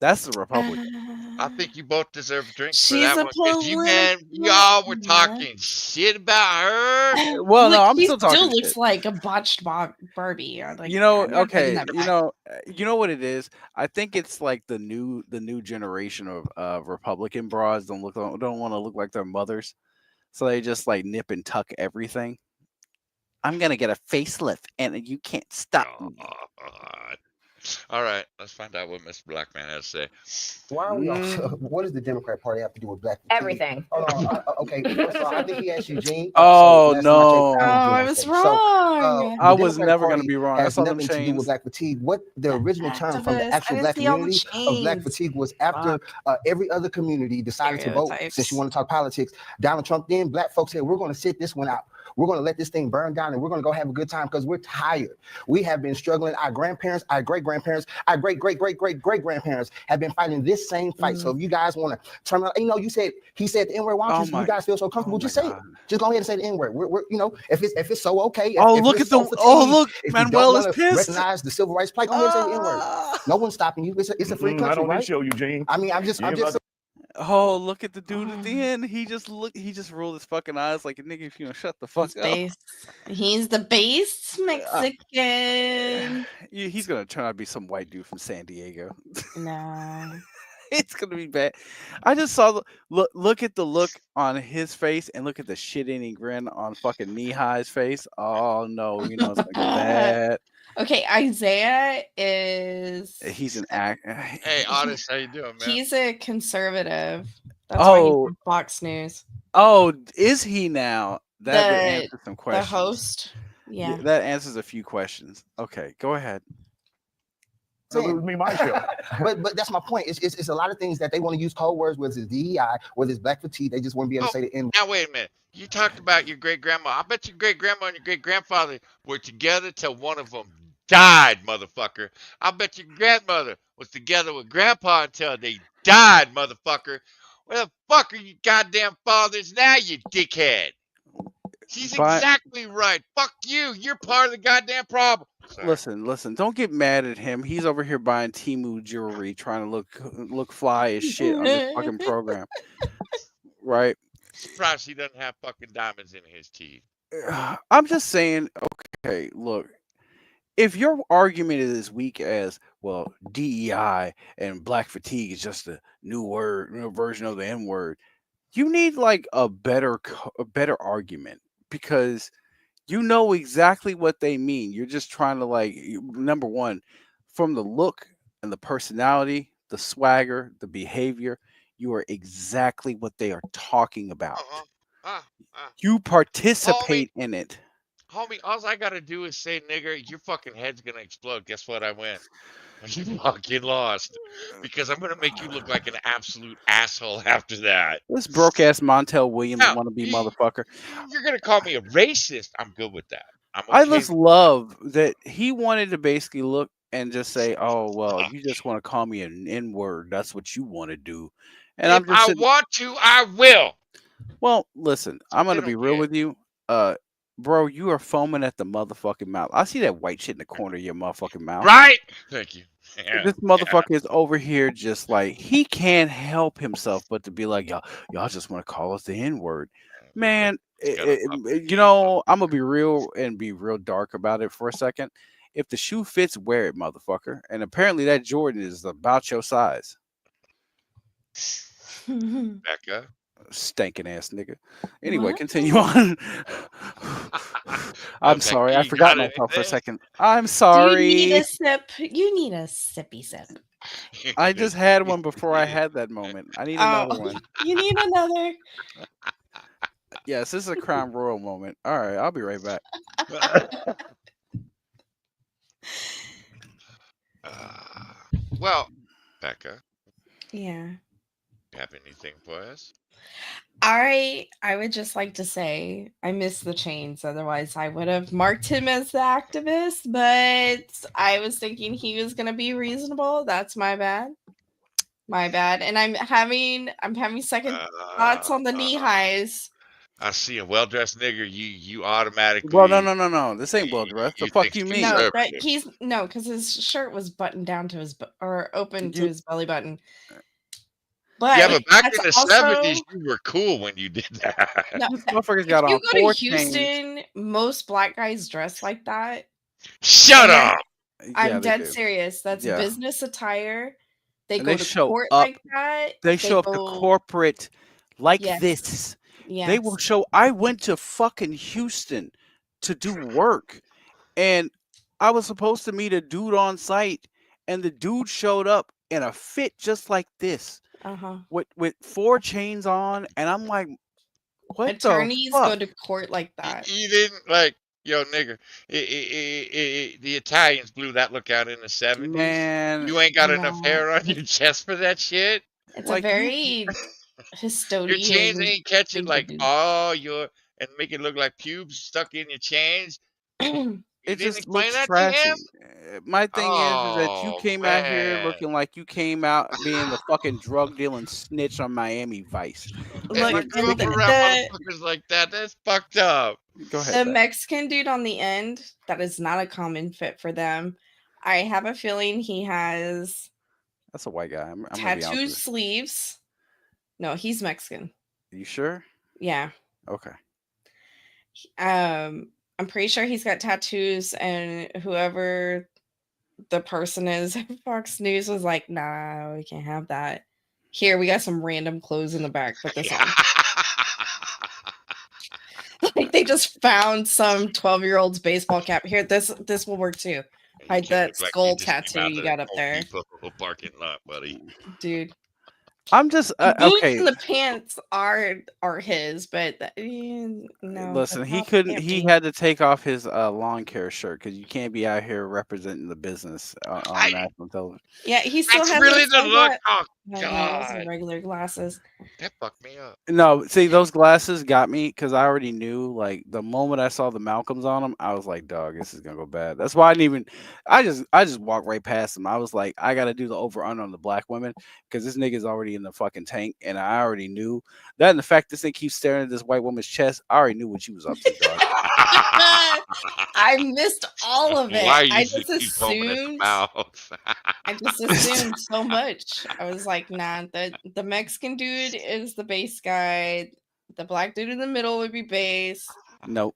That's the Republican. I think you both deserve drinks for She's that a one. 'Cause you, man, y'all were talking shit about her. Well, no, Look, I'm he still talking still looks shit. like a botched Barbie. Like, You know, I'm not taking okay, that you back. know, you know what it is. I think it's like the new generation of Republican broads don't want to look like their mothers, so they just like nip and tuck everything. I'm gonna get a facelift, and you can't stop me. God. All right, let's find out what Mr. Blackman has to say. Why are we all, what does the Democrat Party have to do with black fatigue? Everything. Hold on. Okay, first of all, I think he asked Eugene. Oh, last time I checked, no. I Oh, I was was doing okay. wrong. The I was Democratic never gonna Party be wrong. has That's all them nothing to do chains. with black fatigue. What the original term from the Activist. actual I black didn't see all the community of black chains. fatigue was after every other community decided to vote. Stereotypes. Since you want to talk politics, Donald Trump, then black folks said, we're going to sit this one out. We're going to let this thing burn down and we're going to go have a good time because we're tired. We have been struggling. Our grandparents, our great-grandparents, our great-great-great-great-great-grandparents have been fighting this same fight. So if you guys want to turn around, you know, he said the N-word. Why don't you guys feel so comfortable? Just say it. Just go ahead and say the N-word. We're you know, if it's so okay. If, Oh, if look you're at so the fatigued, look, if Manuel you is don't pissed. recognize the civil rights plight, go ahead and say the N-word. No one's stopping you. It's a free country, I don't right? need to show Eugene. I mean, I'm just Oh, look at the dude at the end. He just rolled his fucking eyes like a nigga. If you don't shut the fuck up. Base. He's the base Mexican. He's gonna turn out to be some white dude from San Diego. No. It's gonna be bad. I just saw look at the look on his face and look at the shit-eating grin on fucking Nehi's face. Oh no, you know it's gonna get bad. Okay, Isaiah is. He's an act. Hey, Otis, how you doing, man? He's a conservative. That's why he's Oh, on Fox News. oh, is he now? That would The- answer some questions. The host. Yeah. That answers a few questions. Okay, go ahead. Me, my show. but that's my point. It's a lot of things that they want to use code words, whether it's DEI, whether it's black fatigue. They just want to be able to say the N. Now wait a minute. You talked about your great grandma. I bet your great grandma and your great grandfather were together till one of them died, motherfucker. I bet your grandmother was together with grandpa until they died, motherfucker. Where the fuck are you goddamn fathers now, you dickhead? She's But- exactly right. Fuck you. You're part of the goddamn problem. Listen. Don't get mad at him. He's over here buying Temu jewelry, trying to look fly as shit on this fucking program, right? Surprised he doesn't have fucking diamonds in his teeth. I'm just saying. Okay, look. If your argument is as weak as, well, DEI and black fatigue is just a new version of the N word, you need like a better argument, because you know exactly what they mean. You're just trying to number one, from the look and the personality, the swagger, the behavior, you are exactly what they are talking about. You participate in it. Homie, all I gotta do is say nigger, your fucking head's gonna explode. Guess what? I win. You fucking lost. Because I'm gonna make you look like an absolute asshole after that. This broke ass Montel Williams Now, wannabe motherfucker. You're gonna call me a racist. I'm good with that. I just love that he wanted to basically look and just say, "Oh well, you just want to call me an N-word. That's what you want to do." And if I'm just I want to, I will. Well, listen, I'm gonna be real with you, bro. You are foaming at the motherfucking mouth. I see that white shit in the corner of your motherfucking mouth. Right? Thank you. Yeah, This motherfucker is over here just like he can't help himself but to be like, y'all just want to call us the N-word. Man, you know, I'm gonna be real and be real dark about it for a second. If the shoe fits, wear it, motherfucker. And apparently that Jordan is about your size. Becca. Stinking ass nigga. Anyway, What? continue on. I'm Okay, sorry, I you forgot got myself for a anything? second. I'm Do sorry. you need a sip? You need a sippy sip. I just had one before I had that moment. I need another one. You need another. Yes, this is a Crown Royal moment. All right, I'll be right back. Well, Becca, Yeah. you have anything for us? I would just like to say I miss the chains. Otherwise, I would have marked him as the activist. But I was thinking he was gonna be reasonable. That's my bad. My bad. And I'm having second thoughts on the knee highs. I see a well dressed nigger, you automatically Well, no. This ain't well dressed. The you fuck think you she's mean? No, that conservative. because his shirt was buttoned down to his or open to You his belly button. Yeah, But but back that's in the also 70s, you were cool when you did that. no. This motherfucker's If got you on go 4 to chains. Houston, most black guys dress like that. Shut And that- up. I'm Yeah, they dead do. serious. That's Yeah. business attire. They And go they to show court up. like that. They show up to go. corporate like Yes. this. They Yes. will show. I went to fucking Houston to do work, and I was supposed to meet a dude on site, and the dude showed up in a fit just like this, Uh-huh. with 4 chains on, and I'm like, what Attorneys the go fuck? to court like that. You didn't like, yo, nigga. The Italians blew that look out in the 70s. Man, You ain't got enough No. hair on your chest for that shit. It's like a you, very Your chains Histodian ain't catching thing to like do. and make it look like pubes stuck in your chains. You it didn't just explain looks that to trashy. him? My thing is that you Oh came out here man. looking like you came out being the fucking drug dealing snitch on Miami Vice. If I Look, grew and up around motherfuckers like that, that's fucked up. Go the ahead. Zach. Mexican dude on the end, that is not a common fit for them. I have a feeling he has That's a white guy. I'm gonna be honest tattooed with sleeves. No, he's Mexican. you. You sure? Yeah. Okay. I'm pretty sure he's got tattoos, and whoever the person is at Fox News was like, nah, we can't have that. Here, we got some random clothes in the back. Put this on. Like they just found some 12-year-old's baseball cap. Here, this will work too. Hide that Look like skull you just came tattoo out you the got up Home there, Depot parking lot, buddy. dude. I'm just The boots okay. and the pants are his, but no. Listen, that's he not couldn't. He camping. had to take off his lawn care shirt because you can't be out here representing the business on national television. Yeah, he still That's has really his the look. sunglass- Oh No, he has God, regular glasses. that fucked me up. No, see, those glasses got me because I already knew. Like the moment I saw the Malcolms on them, I was like, "Dog, this is gonna go bad." That's why I didn't even. I just walked right past them. I was like, "I got to do the over under on the black women because this nigga's already in the fucking tank," and I already knew that. And the fact this thing keeps staring at this white woman's chest, I already knew what she was up to, dog. I missed all of it. Why you I think just he's foaming at the assumed. mouth? I just assumed so much. I was like, nah, the Mexican dude is the bass guy. The black dude in the middle would be bass. Nope.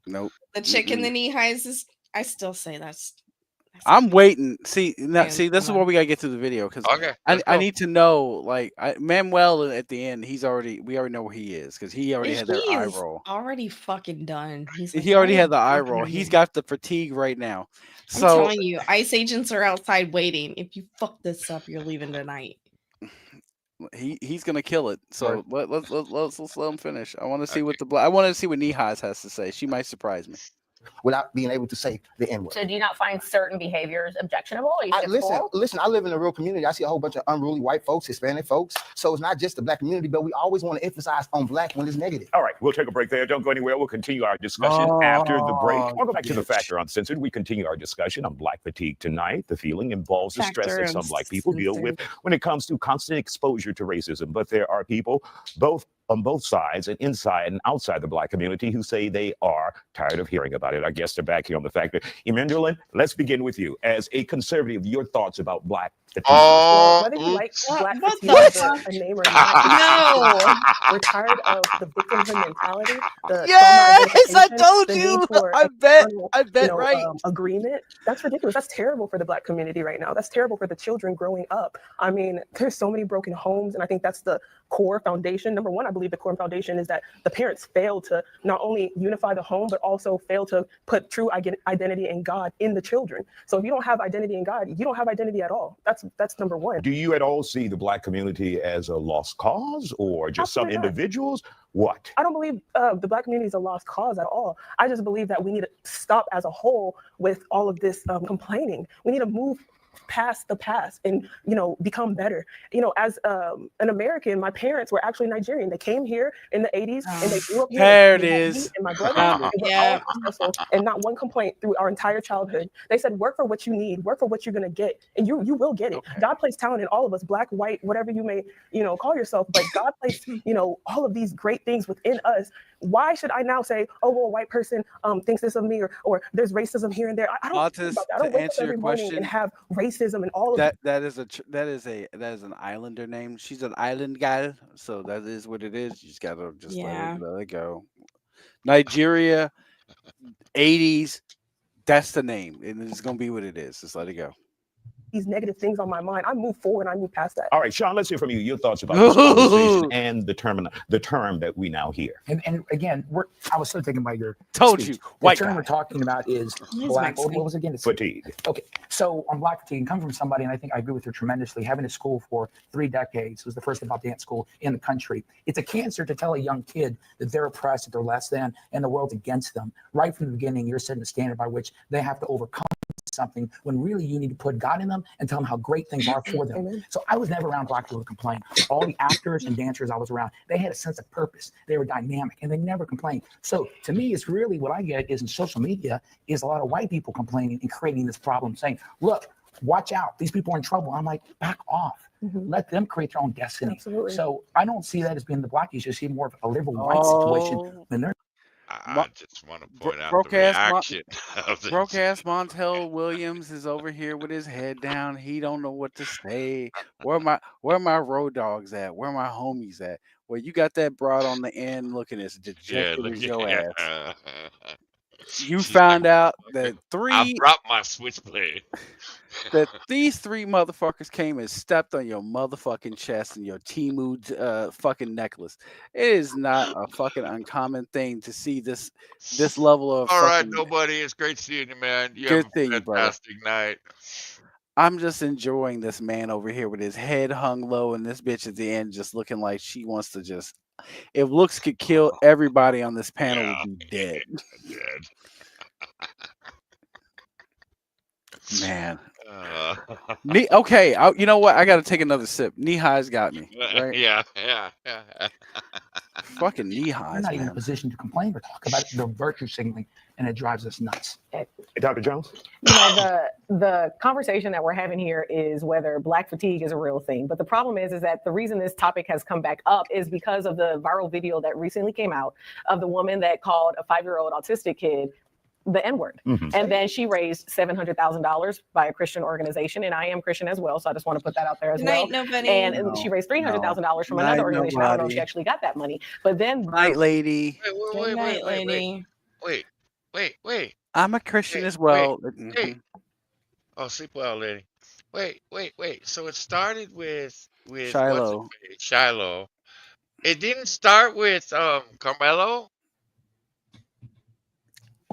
The chick in Mm-mm. the knee highs is. I still say that's. I'm waiting. See, Yeah, see, this is come where on. we gotta get to the video because Okay, I let's I go. need to know. Like Manuel at the end, we already know where he is because he already had that eye He's roll. already fucking done. He's like, He already "Oh, had the eye fucking roll. He's me." got the fatigue right now. I'm So telling you, ICE agents are outside waiting. If you fuck this up, you're leaving tonight. he's gonna kill it. So let's let him finish. I want to see Okay. what I want to see what Nihaz has to say. She might surprise me. without being able to say the N word. So do you not find certain behaviors objectionable? Or you think it's Listen, cool? listen, I live in a real community. I see a whole bunch of unruly white folks, Hispanic folks. So it's not just the black community, but we always want to emphasize on black when it's negative. All right, we'll take a break there. Don't go anywhere. We'll continue our discussion after the break. Oh, Welcome back to the bitch. Factor Uncensored. We continue our discussion on black fatigue tonight. The feeling involves the stress Factor that some black people deal with Uncensored. when it comes to constant exposure to racism. But there are people on both sides and inside and outside the black community who say they are tired of hearing about it. Our guests are back here on the Factor. Emenderlin, let's begin with you. As a conservative, your thoughts about black fatigue. Oh, Whether you like black What fatigue the as fuck? a name or not, No. we're tired of the victimhood mentality. The Yes, I trauma told identification, the you. need for I bet. external, I bet right. agreement. That's ridiculous. That's terrible for the black community right now. That's terrible for the children growing up. I mean, there's so many broken homes, and I think that's the core foundation. Number one, I believe the core foundation is that the parents fail to not only unify the home, but also fail to put true identity in God in the children. So if you don't have identity in God, you don't have identity at all. That's number one. Do you at all see the black community as a lost cause or just some Absolutely not. individuals? What? I don't believe the black community is a lost cause at all. I just believe that we need to stop as a whole with all of this complaining. We need to move past the past and become better. As an American, my parents were actually Nigerian. They came here in the 80s and they grew up here. There it They had me is. and my brother, Found it. and we're all successful, and not one complaint through our entire childhood. They said, work for what you need, work for what you're gonna get, and you will get it. Okay. God placed talent in all of us, black, white, whatever you may call yourself, but God placed all of these great things within us. why should I now say, oh, well, a white person thinks this of me, or there's racism here and there? I don't think about that. I don't to wake up answer your every morning question, and have racism and all of that is an islander name. She's an island gal, so that is what it is. You just gotta Yeah. let it go. Nigeria, 80s, that's the name, and it's gonna be what it is. Just let it go. these negative things on my mind. I move forward. I move past that. All right, Sean, let's hear from you. Your thoughts about this conversation and the term that we now hear. And again, I was so taken by your Told speech. you, The white term guy. we're talking about is He's black. What Mexican. was it again? Fatigue. Okay, so on black fatigue, and come from somebody, and I think I agree with her tremendously. Having a school for 3 decades, was the first adult dance school in the country. It's a cancer to tell a young kid that they're oppressed, that they're less than, and the world's against them. Right from the beginning, you're setting a standard by which they have to overcome something, when really you need to put God in them and tell them how great things are for them. Amen. So I was never around black people to complain. All the actors and dancers I was around, they had a sense of purpose. They were dynamic and they never complained. So to me, it's really what I get is in social media is a lot of white people complaining and creating this problem, saying, look, watch out, these people are in trouble. I'm like, back off. Let them create their own destiny. Absolutely. So I don't see that as being the black issue. I see more of a liberal white situation than they're. I just want to point out Broke the reaction of this. Broke ass Montel Williams is over here with his head down. He don't know what to say. Where my road dogs at? Where my homies at? Well, you got that broad on the end looking as dejected as your ass. You found out that I brought my switchblade. that these 3 motherfuckers came and stepped on your motherfucking chest and your Timu fucking necklace. It is not a fucking uncommon thing to see this level of All right, fucking nobody. It's great seeing you, man. You Good have a seeing you, brother. fantastic night. I'm just enjoying this man over here with his head hung low and this bitch at the end just looking like she wants to just, if looks could kill everybody on this panel would be dead. Man. Okay, you know what? I got to take another sip. Knee high's got me. Right? Yeah. Fucking knee We're highs, not even in a man. position to complain or talk about the virtue signaling, and it drives us nuts. Dr. Jones? You know, the conversation that we're having here is whether black fatigue is a real thing. But the problem is that the reason this topic has come back up is because of the viral video that recently came out of the woman that called a 5-year-old autistic kid the N-word. And then she raised $700,000 by a Christian organization. And I am Christian as well. So I just want to put that out there as Good well. night, nobody. And she raised $300,000 from another Night, organization. I don't know if nobody. she actually got that money. But then Night, lady. Good night, lady. Wait. I'm a Christian Wait, as well. Hey. Oh, sleep well, lady. Wait. So it started with Shiloh. Shiloh. It didn't start with Carmelo.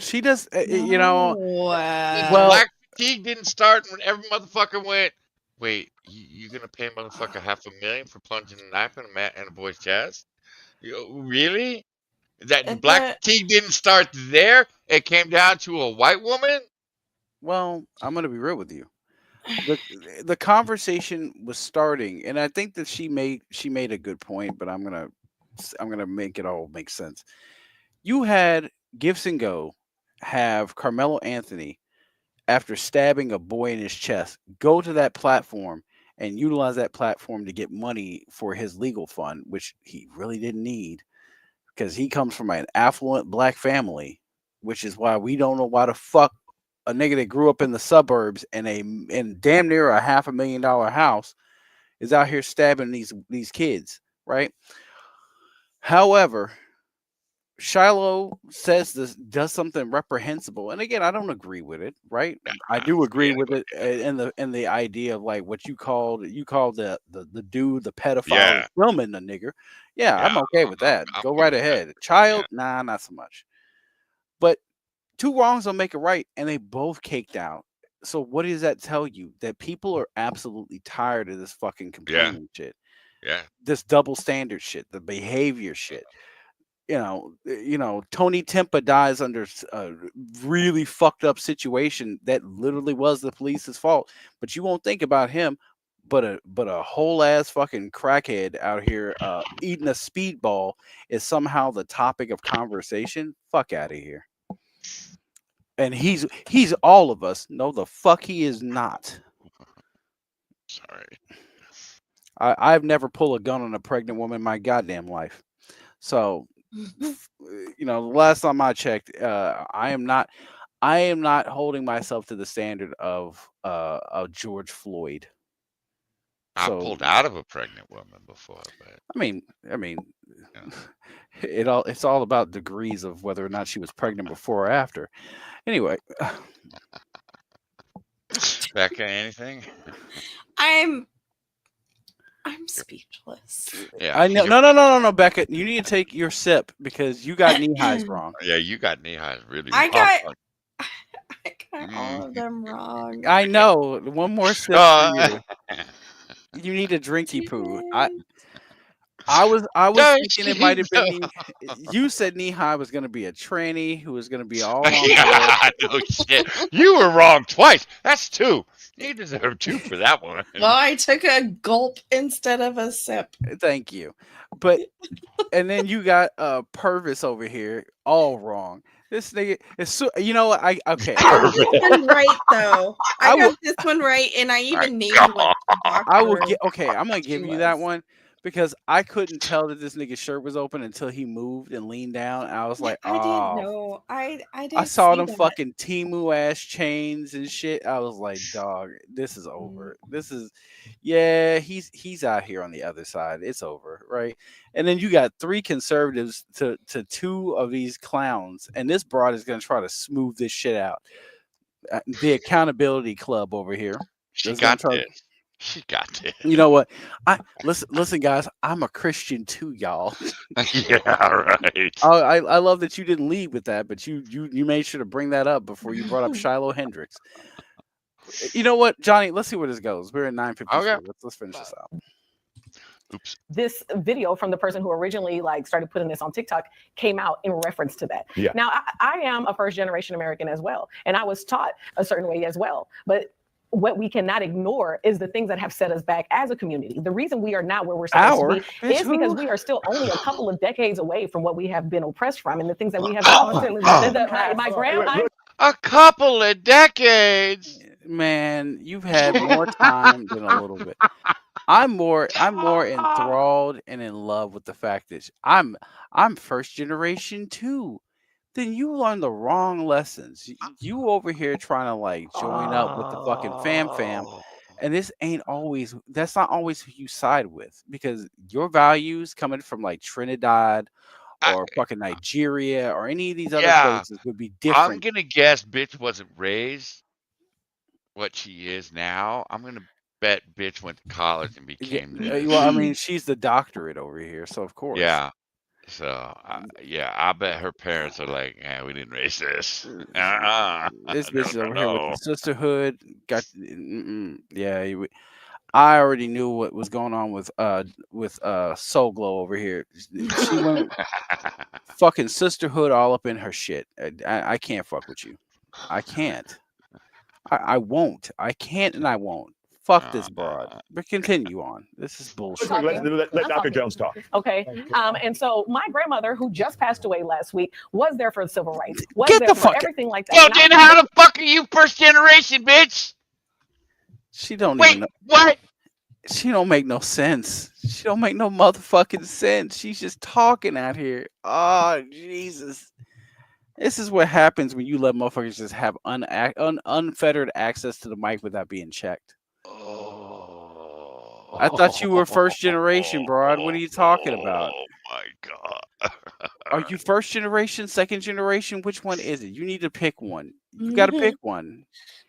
She does, you know. Well, black fatigue didn't start when every motherfucker went. Wait, you gonna pay a motherfucker $500,000 for plunging a knife in a boy's chest? Really? That black fatigue didn't start there. It came down to a white woman. Well, I'm gonna be real with you. The conversation was starting, and I think that she made a good point, but I'm gonna make it all make sense. You had Gibson Go have Carmelo Anthony, after stabbing a boy in his chest, go to that platform and utilize that platform to get money for his legal fund, which he really didn't need because he comes from an affluent black family, which is why we don't know why the fuck a nigga that grew up in the suburbs in damn near a $500,000 house is out here stabbing these kids, right? However, Shiloh does something reprehensible, and again, I don't agree with it. Right? I do agree with it in the idea of like what you called the dude, the pedophile, filming the nigger. Yeah, I'm okay with that. Go right ahead. Child, nah, not so much. But 2 wrongs don't make it right, and they both caked out. So what does that tell you? That people are absolutely tired of this fucking complaining shit. Yeah. This double standard shit, the behavior shit. You know, Tony Timpa dies under a really fucked up situation that literally was the police's fault. But you won't think about him, but a whole ass fucking crackhead out here eating a speedball is somehow the topic of conversation. Fuck out of here. And he's all of us. No, the fuck he is not. Sorry. I've never pulled a gun on a pregnant woman in my goddamn life. So You know, the last time I checked, I am not holding myself to the standard of George Floyd. I So pulled out of a pregnant woman before, but I mean, it's all about degrees of whether or not she was pregnant before or after. Anyway, Becca, anything? I'm speechless. Yeah, I know. No, Becca, you need to take your sip because you got knee highs wrong. Yeah, you got knee highs really. I wrong. got all of them wrong. I know. One more sip for you. You need a drinky poo. I was thinking it might have been you said knee high was gonna be a tranny who was gonna be all on Yeah, no shit. You were wrong twice. That's 2. You deserve 2 for that one. Well, I took a gulp instead of a sip. Thank you. But and then you got Purvis over here all wrong. This nigga is so, you know what? Okay. I got this one right though. I got this one right, and I even named what the doctor. I will get okay. I'm gonna give you that one because I couldn't tell that this nigga's shirt was open until he moved and leaned down. I was like, I oh. didn't know. I didn't. I saw see them that. fucking Temu ass chains and shit. I was like, dog, this is over. This is, yeah, he's out here on the other side. It's over, right? And then you got 3 conservatives to 2 of these clowns, and this broad is gonna try to smooth this shit out. The accountability club over here. She got this. She got this. You know what? Listen, guys. I'm a Christian too, y'all. Yeah, right. I love that you didn't lead with that, but you made sure to bring that up before you brought up Shiloh Hendricks. You know what, Johnny? Let's see where this goes. We're at 9:54. Okay. Let's finish this out. Oops. This video from the person who originally started putting this on TikTok came out in reference to that. Yeah. Now, I am a first generation American as well, and I was taught a certain way as well. But what we cannot ignore is the things that have set us back as a community. The reason we are not where we're supposed to be is because we are still only a couple of decades away from what we have been oppressed from and the things that we have constantly my grandma. A couple of decades. Man, you've had more time than a little bit. I'm more enthralled and in love with the fact that I'm first generation too. Then you learn the wrong lessons. You over here trying to like join up with the fucking fam, and that's not always who you side with because your values coming from like Trinidad or fucking Nigeria or any of these other places would be different. I'm gonna guess bitch wasn't raised what she is now. I'm gonna bet bitch went to college and became this. Well, I mean, she's the doctorate over here, so of course. Yeah. So I bet her parents are like, "Yeah, we didn't raise this." This bitch is over here with the sisterhood. I already knew what was going on with Soul Glow over here. She went fucking sisterhood all up in her shit. I can't fuck with you. I can't. I won't. I can't and I won't. Fuck this broad. But continue on. This is bullshit. Let Dr. Jones talk. Okay. And so my grandmother, who just passed away last week, was there for the civil rights. Was Get there the for fuck everything like that. Well, And then how the fuck are you first generation, bitch? She don't Wait, even know. what? She don't make no sense. She don't make no motherfucking sense. She's just talking out here. Oh, Jesus. This is what happens when you let motherfuckers just have unfettered access to the mic without being checked. I thought you were first generation, broad. What are you talking about? Oh my god. Are you first generation, second generation? Which one is it? You need to pick one. You got to pick one.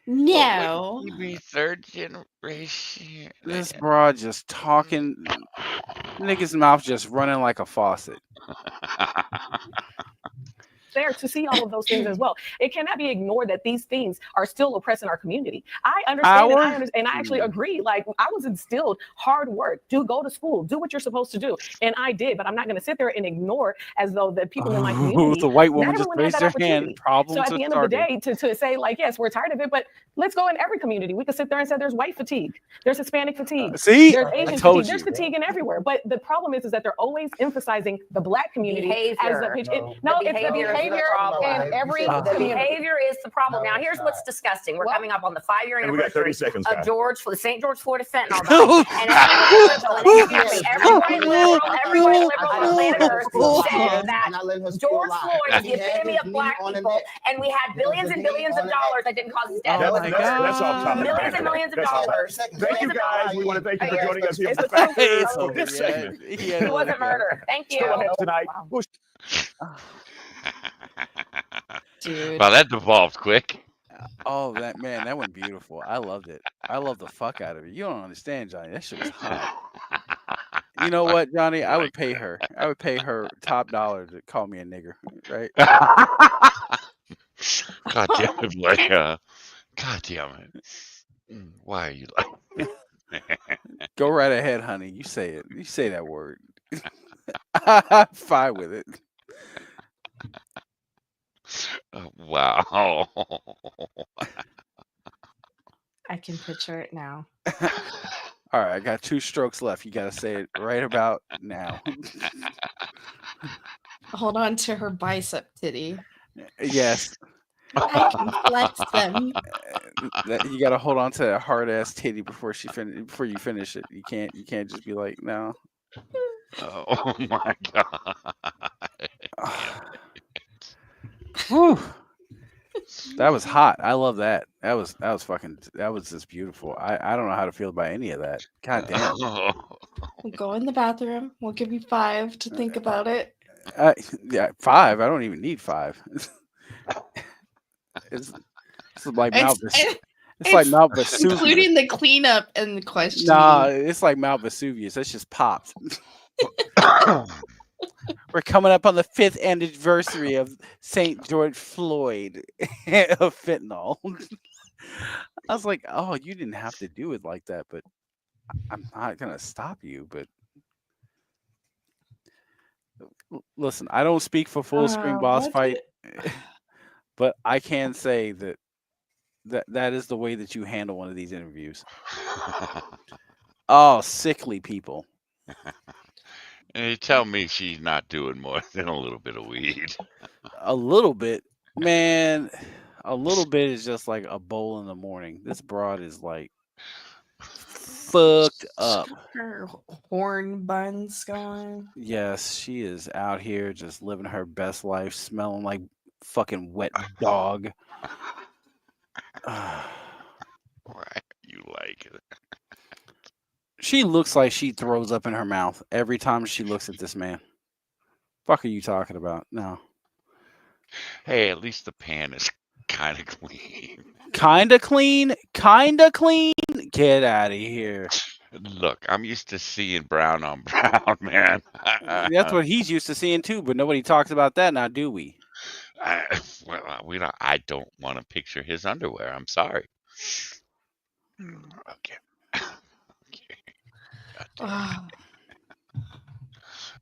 No. You mean third generation? This broad just talking. Nigga's mouth just running like a faucet. there to see all of those things as well. It cannot be ignored that these things are still oppressing our community. I understand, and I actually agree. Like, I was instilled hard work, go to school, do what you're supposed to do, and I did. But I'm not going to sit there and ignore as though the people in my community. The white woman just raised their hand. So at the end of the day, to say like, yes, we're tired of it, but let's go in every community. We could sit there and say there's white fatigue, there's Hispanic fatigue, see, there's Asian fatigue, there's fatigue in everywhere. But the problem is that they're always emphasizing the Black community as the behavior. It's the behavior behavior and the behavior is the problem. Now, here's what's disgusting. We're coming up on the 5-year And we got 30 anniversary seconds, of guys. the St. George Florida fentanyl bomb. And everybody liberal on planet Earth said that George Floyd is the epitome of black people, and we had billions and billions of dollars that didn't cause his death. That's off topic. Millions and millions of That's off dollars. topic. Thank you, guys. We want to thank you for joining us here for this segment. It wasn't murder. Thank you. Still ahead tonight. Dude. Wow, that devolved quick. Oh, that went beautiful. I loved it. I love the fuck out of it. You don't understand, Johnny. That shit was hot. You know what, Johnny? I would pay her. I would pay her top dollar to call me a nigger, right? God damn it, like, God damn it. Why are you like? Go right ahead, honey. You say it. You say that word. I'm fine with it. Wow. I can picture it now. All right, I got 2 strokes left. You got to say it right about now. Hold on to her bicep titty. Yes. I can flex them. You got to hold on to that hard ass titty before you finish it. You can't just be like, no. Oh my god. Whew. That was hot. I love that. That was just beautiful. I don't know how to feel about any of that. God damn. We'll go in the bathroom. We'll give you 5 to think about it. Yeah, 5. I don't even need 5. It's like Mount Vesuvius. It's like Mount Vesuvius. Including the cleanup and the question. Nah, it's like Mount Vesuvius. That's just popped. We're coming up on the 5th anniversary of St. George Floyd of fentanyl. I was like, oh, you didn't have to do it like that, but I'm not gonna stop you. But listen, I don't speak for Full Screen Boss Fight, but I can say that is the way that you handle one of these interviews. Oh, sickly people. And you tell me she's not doing more than a little bit of weed. A little bit, man. A little bit is just like a bowl in the morning. This broad is like fucked up. Her horn buns going. Yes, she is out here just living her best life, smelling like fucking wet dog. Why you like it? She looks like she throws up in her mouth every time she looks at this man. Fuck are you talking about? No. Hey, at least the pan is kind of clean. Kinda clean? Kinda clean? Get out of here. Look, I'm used to seeing brown on brown, man. That's what he's used to seeing too, but nobody talks about that now, do we? I don't want to picture his underwear. I'm sorry. Okay.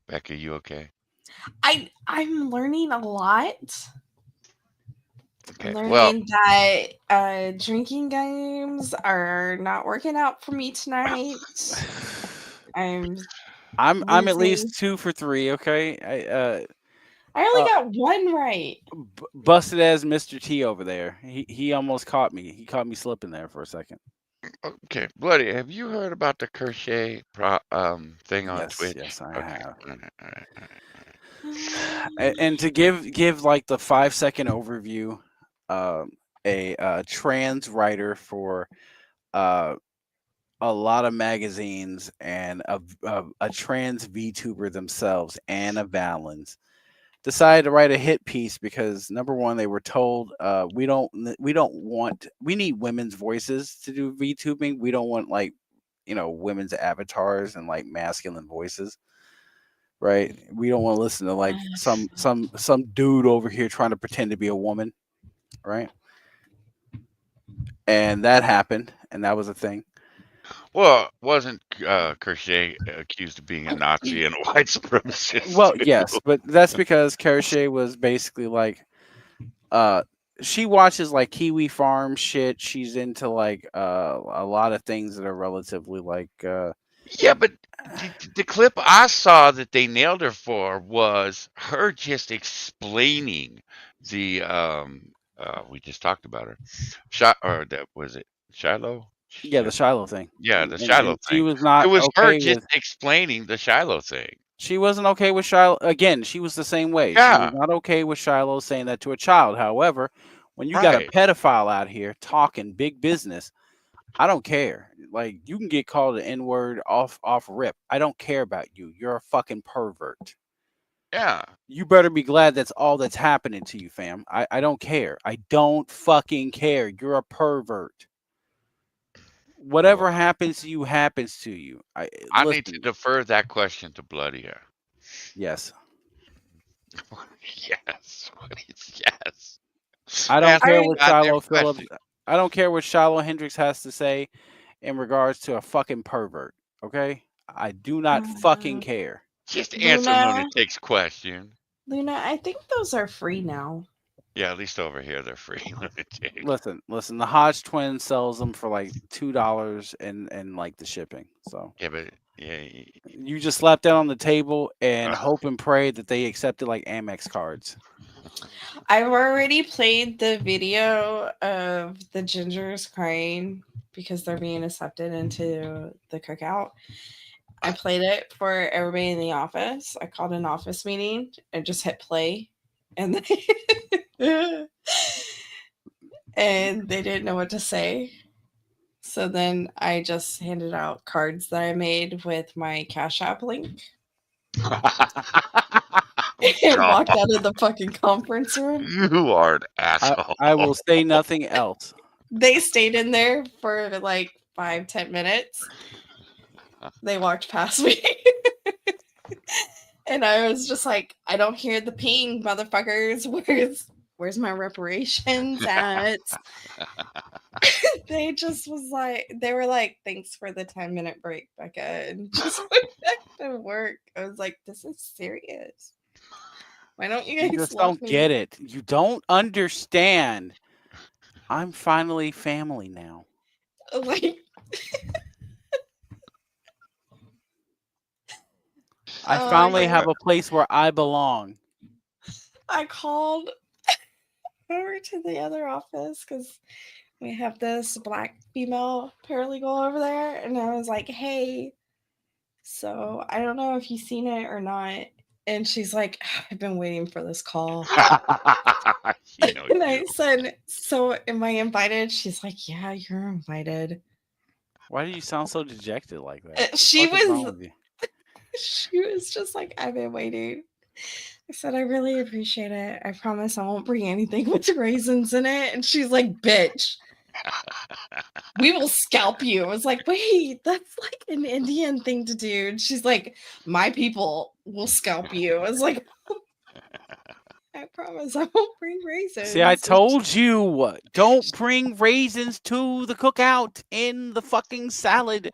Becca, you okay? I'm learning a lot. Okay. I'm learning Well, that drinking games are not working out for me tonight. I'm at losing. least 2 for 3, okay? I only got 1 right. Busted as Mr. T over there. He almost caught me. He caught me slipping there for a second. okay, Bloody, have you heard about the Crochet thing on Twitch? Yes, I Okay. have. All right. And to give like the 5-second overview, a trans writer for a lot of magazines and a trans VTuber themselves, Anna Valens, decided to write a hit piece because number one, they were told we need women's voices to do VTubing. We don't want women's avatars and like masculine voices. Right. We don't want to listen to like some dude over here trying to pretend to be a woman. Right. And that happened. And that was a thing. Well, wasn't Crochet accused of being a Nazi and a white supremacist? Well, too? yes, but that's because Crochet was basically like, she watches like Kiwi Farm shit. She's into like a lot of things that are relatively like Yeah, but the clip I saw that they nailed her for was her just explaining the we just talked about her. Or that was it Shiloh? Yeah, the Shiloh thing. Yeah, the And Shiloh she thing. was It not was her okay just with. explaining the Shiloh thing. She wasn't okay with Shiloh. Again, she was the same way. She Yeah. was not okay with Shiloh saying that to a child. However, when you got a Right. pedophile out here talking big business, I don't care. Like, you can get called an N-word off rip. I don't care about you. You're a fucking pervert. Yeah. You better be glad that's all that's happening to you, fam. I don't care. I don't fucking care. You're a pervert. Whatever happens to you happens to you. I Listen, need to defer that question to Bloodier. yes. Yes. Yes. I don't Answer care the what goddamn Shiloh Phillips. question. I don't care what Shiloh Hendricks has to say in regards to a fucking pervert. Okay, I do not fucking care. Just answer Luna, Lunatic's question. Luna, I think those are free now. Yeah, at least over here they're free. Lunatic. Listen. The Hodge twin sells them for like $2 and like the shipping. So Yeah, but yeah. you just slap that on the table and hope and pray that they accept it like Amex cards. I've already played the video of the gingers crying because they're being accepted into the cookout. I played it for everybody in the office. I called an office meeting and just hit play, and and they didn't know what to say. So then I just handed out cards that I made with my Cash App link. And walked out of the fucking conference room. You are an asshole. I will say nothing else. They stayed in there for like 5-10 minutes. They walked past me. And I was just like, I don't hear the ping, motherfuckers. Where's my reparations at? They were like, thanks for the 10-minute break, Becca, and just went back to work. I was like, this is serious. Why don't you guys You just love don't me? get it. You don't understand. I'm finally family now. Like, I Oh, finally yeah. have a place where I belong. I called over to the other office because we have this black female paralegal over there, and I was like, hey, so I don't know if you've seen it or not. And she's like, I've been waiting for this call. And I said, so am I invited? She's like, yeah, you're invited. Why do you sound so dejected like that? She What the fuck is wrong was with you? she was just like, I've been waiting. I said, I really appreciate it. I promise I won't bring anything with raisins in it. And she's like, bitch, we will scalp you. I was like, wait, that's like an Indian thing to do. And she's like, my people will scalp you. I was like, I promise I won't bring raisins. See, I And told you, don't bring raisins to the cookout in the fucking salad.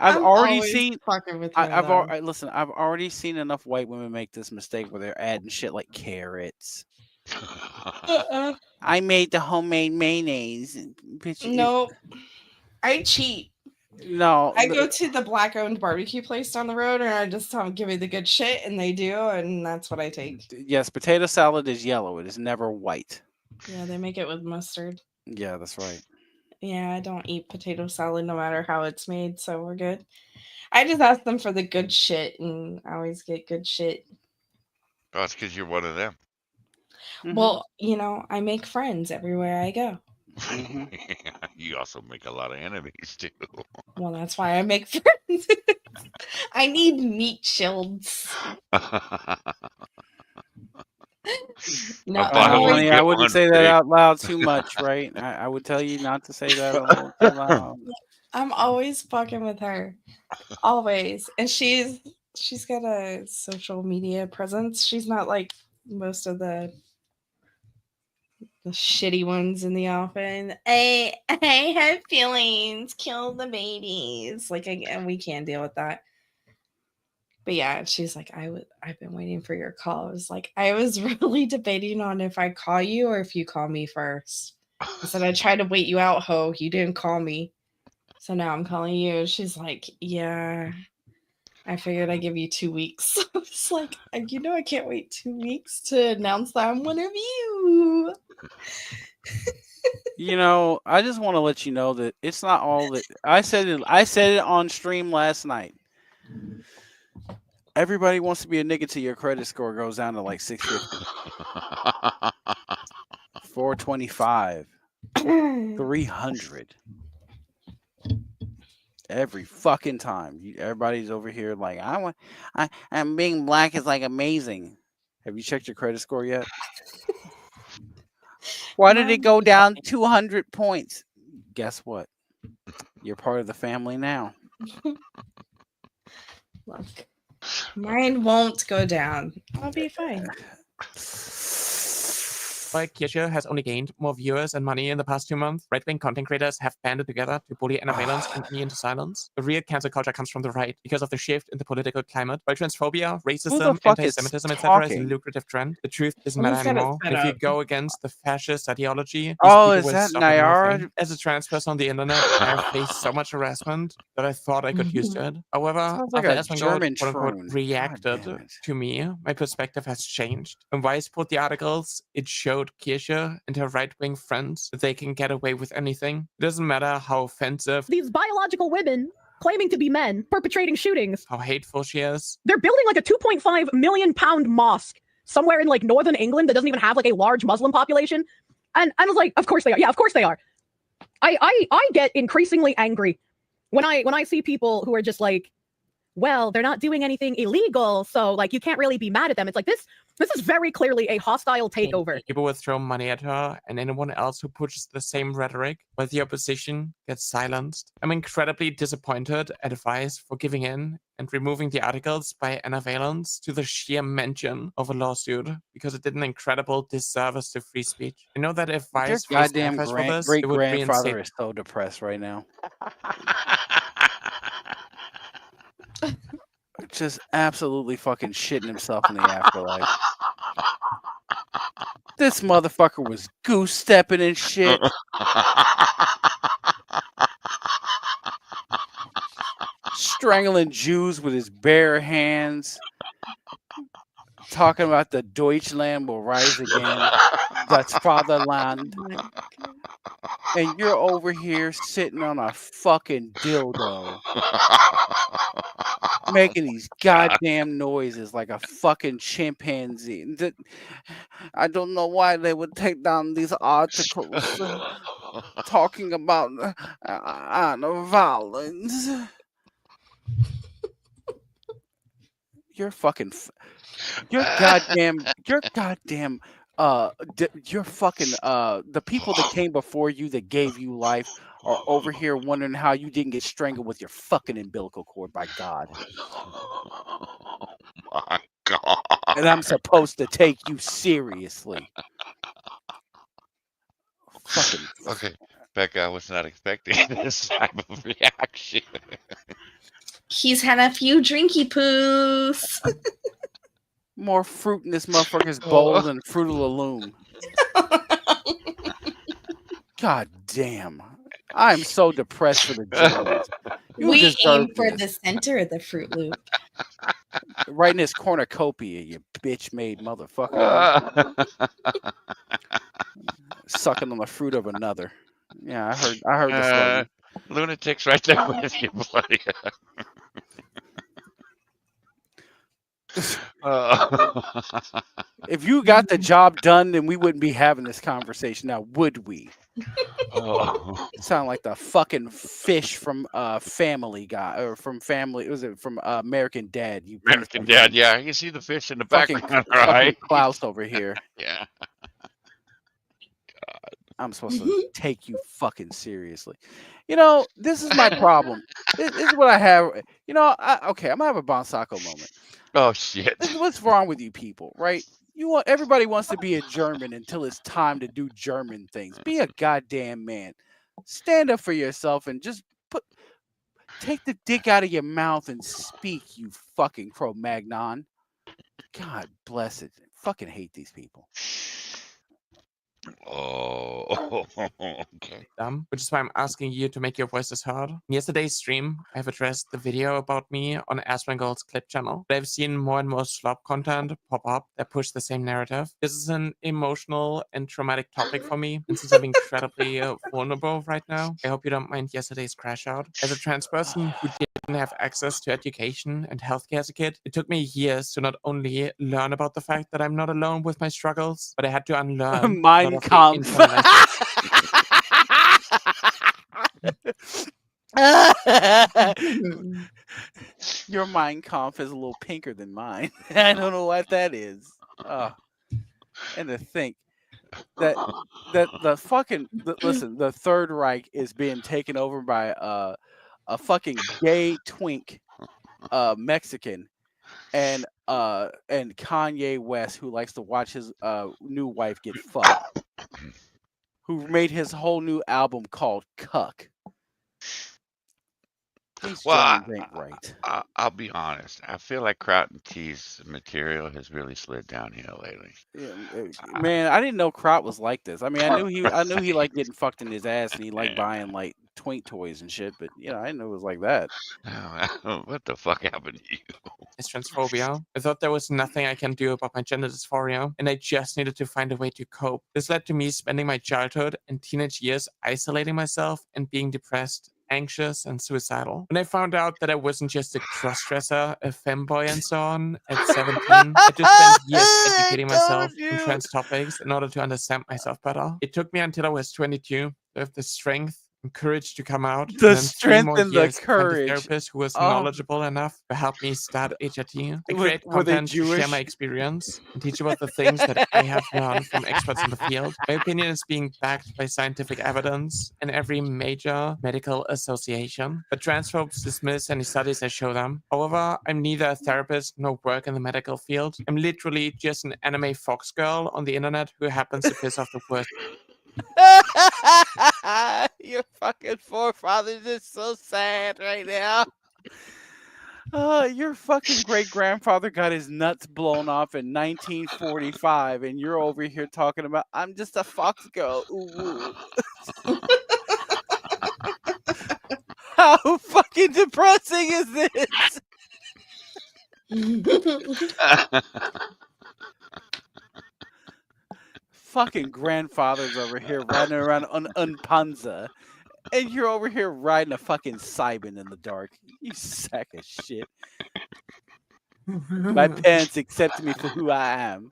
I've I'm already always seen. fucking with her, I've though. listen. I've already seen enough white women make this mistake where they're adding shit like carrots. I made the homemade mayonnaise. Bitch, Nope. I cheat. No, I go to the black owned barbecue place down the road and I just tell them, give me the good shit, and they do, and that's what I take. Yes, potato salad is yellow. It is never white. Yeah, they make it with mustard. Yeah, that's right. Yeah, I don't eat potato salad no matter how it's made, so we're good. I just ask them for the good shit, and I always get good shit. Oh, it's because you're one of them. Well, you know, I make friends everywhere I go. You also make a lot of enemies too. Well, that's why I make friends. I need meat shields. No, I'll buy I'm one, always- get I wouldn't one say that free. out loud too much, right? I would tell you not to say that out loud. I'm always fucking with her. Always. And she's got a social media presence. She's not like most of the shitty ones in the office. I have feelings. Kill the babies. Like, and we can't deal with that. But yeah, she's like, I've been waiting for your call. I was like, I was really debating on if I call you or if you call me first. I said, I tried to wait you out, ho. You didn't call me. So now I'm calling you. She's like, yeah, I figured I'd give you 2 weeks. It's like, I can't wait 2 weeks to announce that I'm one of you. I just want to let you know that it's not all that I said it on stream last night. Everybody wants to be a nigga till your credit score goes down to like 650. 425. 300. Every fucking time. Everybody's over here like, I'm being black is like amazing. Have you checked your credit score yet? Why did it go down 200 points? Guess what? You're part of the family now. Look, mine won't go down. I'll be fine. While Kirche has only gained more viewers and money in the past 2 months, right-wing content creators have banded together to bully Anna Valence and me into silence. The real cancel culture comes from the right because of the shift in the political climate. While transphobia, racism, anti-Semitism, etc. is a lucrative trend, the truth doesn't matter anymore. And if you go against the fascist ideology, is that Nayara? As a trans person on the internet, I have faced so much harassment that I thought I got used to it. However, Sounds like after a Esmond German quote-unquote troon. reacted to me, my perspective has changed. When Vice put the articles, it showed Kirche and her right-wing friends that they can get away with anything. It doesn't matter how offensive, These biological women claiming to be men perpetrating shootings. how hateful she is. They're building like a 2.5 million pound mosque somewhere in like northern England that doesn't even have like a large Muslim population. And I was like, of course they are. Yeah, of course they are. I get increasingly angry when I see people who are just like, well, they're not doing anything illegal, so like you can't really be mad at them. It's like this is very clearly a hostile takeover. People will throw money at her and anyone else who pushes the same rhetoric, while the opposition gets silenced. I'm incredibly disappointed at Vice for giving in and removing the articles by Anna Valence to the sheer mention of a lawsuit because it did an incredible disservice to free speech. I know that if Your Vice faced goddamn backlash for this, great it would grandfather reinstate is so depressed right now. Just absolutely fucking shitting himself in the afterlife. This motherfucker was goose stepping and shit. Strangling Jews with his bare hands. Talking about the Deutschland will rise again. That's fatherland. And you're over here sitting on a fucking dildo. Making these goddamn noises like a fucking chimpanzee. I don't know why they would take down these articles talking about violence. You're fucking. You're goddamn. You're fucking. The people that came before you that gave you life are over here wondering how you didn't get strangled with your fucking umbilical cord. By God. My God. And I'm supposed to take you seriously. Fucking. Okay, Becca, I was not expecting this type of reaction. He's had a few drinky poos. More fruit in this motherfucker's bowl than Fruit of the Loom. God damn. I'm so depressed for the Germans. You We deserve aim for this. the center of the Fruit Loop. Right in this cornucopia, you bitch-made motherfucker. Sucking on the fruit of another. Yeah, I heard the slogan. Lunatics right there with you, buddy. If you got the job done, then we wouldn't be having this conversation now, would we? Sound like the fucking fish from Family Guy or from Family. Was it from American Dad? You American Dad, yeah. You see the fish in the fucking, background, fucking right? Klaus over here. Yeah. I'm supposed to take you fucking seriously. You know, this is my problem. This is what I have. You know, okay, I'm gonna have a Bonsako moment. Oh shit. This is what's wrong with you people, right? Everybody wants to be a German until it's time to do German things. Be a goddamn man. Stand up for yourself and just take the dick out of your mouth and speak, you fucking Cro-Magnon. God bless it. I fucking hate these people. Oh, okay. Which is why I'm asking you to make your voices heard. In yesterday's stream, I've addressed the video about me on Asmongold's clip channel. But I've seen more and more slop content pop up that push the same narrative. This is an emotional and traumatic topic for me, and since I'm incredibly vulnerable right now, I hope you don't mind yesterday's crash out. As a trans person who didn't have access to education and healthcare as a kid, it took me years to not only learn about the fact that I'm not alone with my struggles, but I had to unlearn Mein Kampf. Your Mein Kampf is a little pinker than mine. I don't know what that is. And to think that listen, the Third Reich is being taken over by a fucking gay twink Mexican and Kanye West, who likes to watch his new wife get fucked, who made his whole new album called Cuck. These Well, Jones ain't right. I'll be honest. I feel like Crowton T's material has really slid downhill lately. Man, I didn't know Kraut was like this. I mean, I knew he liked getting fucked in his ass and he liked buying like twink toys and shit, but I didn't know it was like that. What the fuck happened to you? It's transphobia. I thought there was nothing I can do about my gender dysphoria, and I just needed to find a way to cope. This led to me spending my childhood and teenage years isolating myself and being depressed, anxious, and suicidal. When I found out that I wasn't just a crossdresser, a femboy, and so on at 17, I just spent years educating myself on trans topics in order to understand myself better. It took me until I was 22 to have the strength and courage to come out. The and then 3 strength more and the years to find a courage. therapist who was Oh. knowledgeable enough to help me start HRT. I Were- create were they content to share Jewish? my experience and teach about the things that I have learned from experts in the field. My opinion is being backed by scientific evidence and every major medical association. But transphobes dismiss any studies that show them. However, I'm neither a therapist nor work in the medical field. I'm literally just an anime fox girl on the internet who happens to piss off the worst. Your fucking forefathers is so sad right now. Your fucking great grandfather got his nuts blown off in 1945, and you're over here talking about I'm just a fox girl. Ooh. How fucking depressing is this? Fucking grandfathers over here riding around on Unpanza, and you're over here riding a fucking Cybin in the dark. You sack of shit. My parents accepted me for who I am.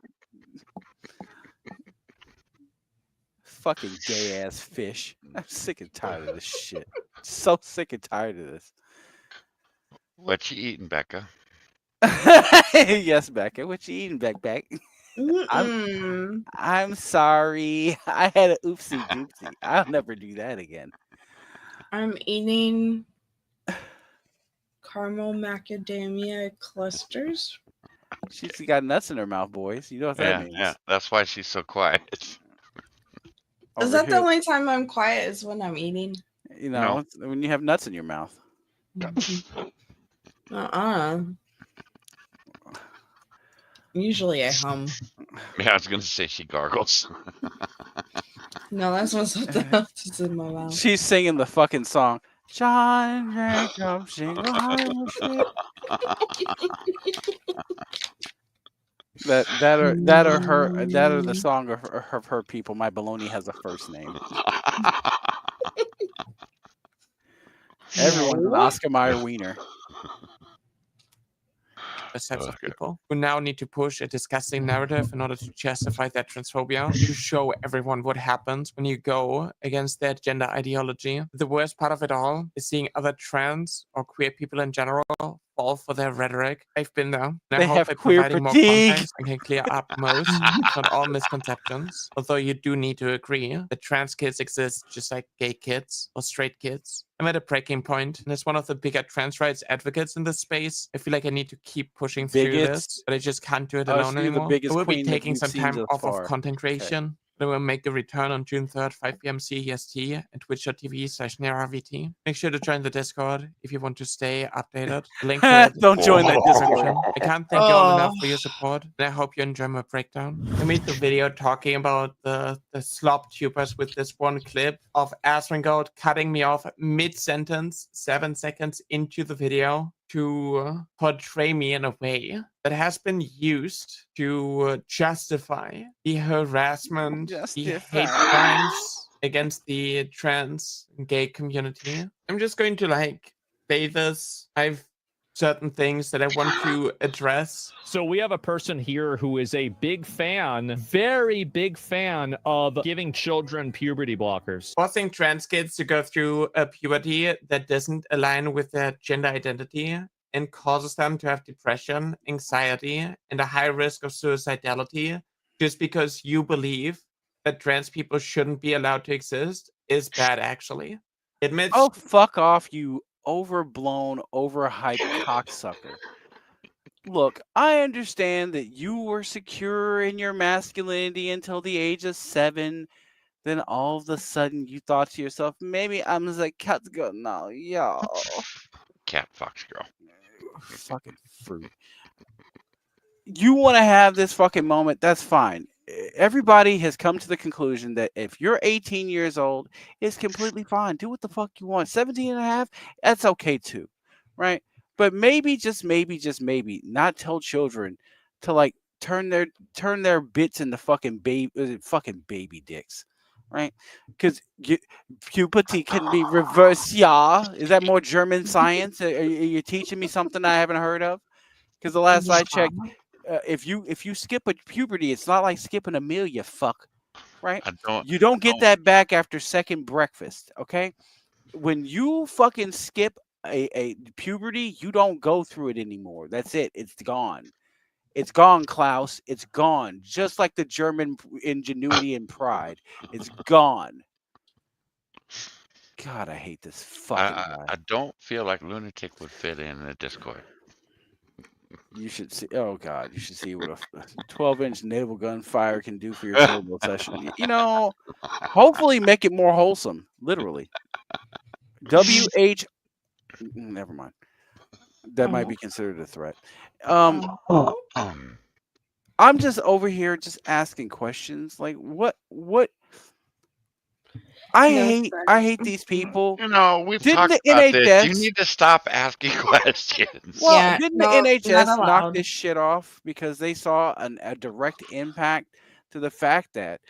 Fucking gay ass fish. I'm sick and tired of this shit. So sick and tired of this. What you eating, Becca? Yes, Becca. What you eating, Beck? I'm sorry. I had a oopsie doopsie. I'll never do that again. I'm eating caramel macadamia clusters. She's got nuts in her mouth, boys. You know what that means. Yeah. That's why she's so quiet. Is that the only time I'm quiet is when I'm eating? You know, it's when you have nuts in your mouth. Usually I hum. Yeah, I was gonna say she gargles. No, that's what's else in my mouth. She's singing the fucking song. John Jacob Shingle Highway Street. That are the song of her people. My baloney has a first name. Everyone's an Oscar Mayer wiener. Types of people who now need to push a disgusting narrative in order to justify their transphobia, to show everyone what happens when you go against their gender ideology. The worst part of it all is seeing other trans or queer people in general fall for their rhetoric. I've been there. And I They hope have by queer providing more fatigue. context, I can clear up most, if not all misconceptions. Although you do need to agree that trans kids exist just like gay kids or straight kids. I'm at a breaking point, and as one of the bigger trans rights advocates in this space, I feel like I need to keep pushing through Biggest? this, but I just can't do it Oh, alone so you're the anymore. I biggest will be queen that taking we've some seen time thus off far. of content creation It will make a return on June 3rd, 5 p.m. CEST at twitch.tv/NeraVT. Make sure to join the Discord if you want to stay updated. The link to it Don't join that Discord. description. I can't thank you all enough for your support, and I hope you enjoy my breakdown. I made the video talking about the slop tubers with this one clip of Asmongold cutting me off mid-sentence, 7 seconds into the video, to portray me in a way that has been used to justify the harassment, the hate crimes against the trans and gay community. I'm just going to say this. I've certain things that I want to address. So we have a person here who is a big fan, very big fan of giving children puberty blockers. Forcing trans kids to go through a puberty that doesn't align with their gender identity and causes them to have depression, anxiety, and a high risk of suicidality just because you believe that trans people shouldn't be allowed to exist is bad, actually. Admits Oh, fuck off, you overblown, overhyped cocksucker. Look, I understand that you were secure in your masculinity until the age of 7. Then all of a sudden you thought to yourself, maybe I'm just a cat girl now, yo. Cat fox girl. Fucking fruit. You want to have this fucking moment, that's fine. Everybody has come to the conclusion that if you're 18 years old, it's completely fine. Do what the fuck you want. 17 and a half, that's okay too, right? But maybe, just maybe, not tell children to turn their bits into fucking baby dicks, right? Because puberty can be reversed. Yeah, is that more German science? Are you teaching me something I haven't heard of? Because the last I checked, if you skip a puberty, it's not like skipping a meal, you fuck, right? You don't get that back after second breakfast, okay? When you fucking skip a puberty, you don't go through it anymore. That's it. It's gone. It's gone, Klaus. It's gone. Just like the German ingenuity and pride. It's gone. God, I hate this fucking guy. I don't feel like Lunatic would fit in the Discord. You should see. Oh God, you should see what a 12-inch naval gun fire can do for your turbo session. You know, hopefully make it more wholesome. Literally. Never mind. That might be considered a threat. I'm just over here just asking questions. Like what? I hate these people. You know, we've Didn't talked the about this. NHS You need to stop asking questions. Well, didn't the NHS knock this shit off because they saw a direct impact to the fact that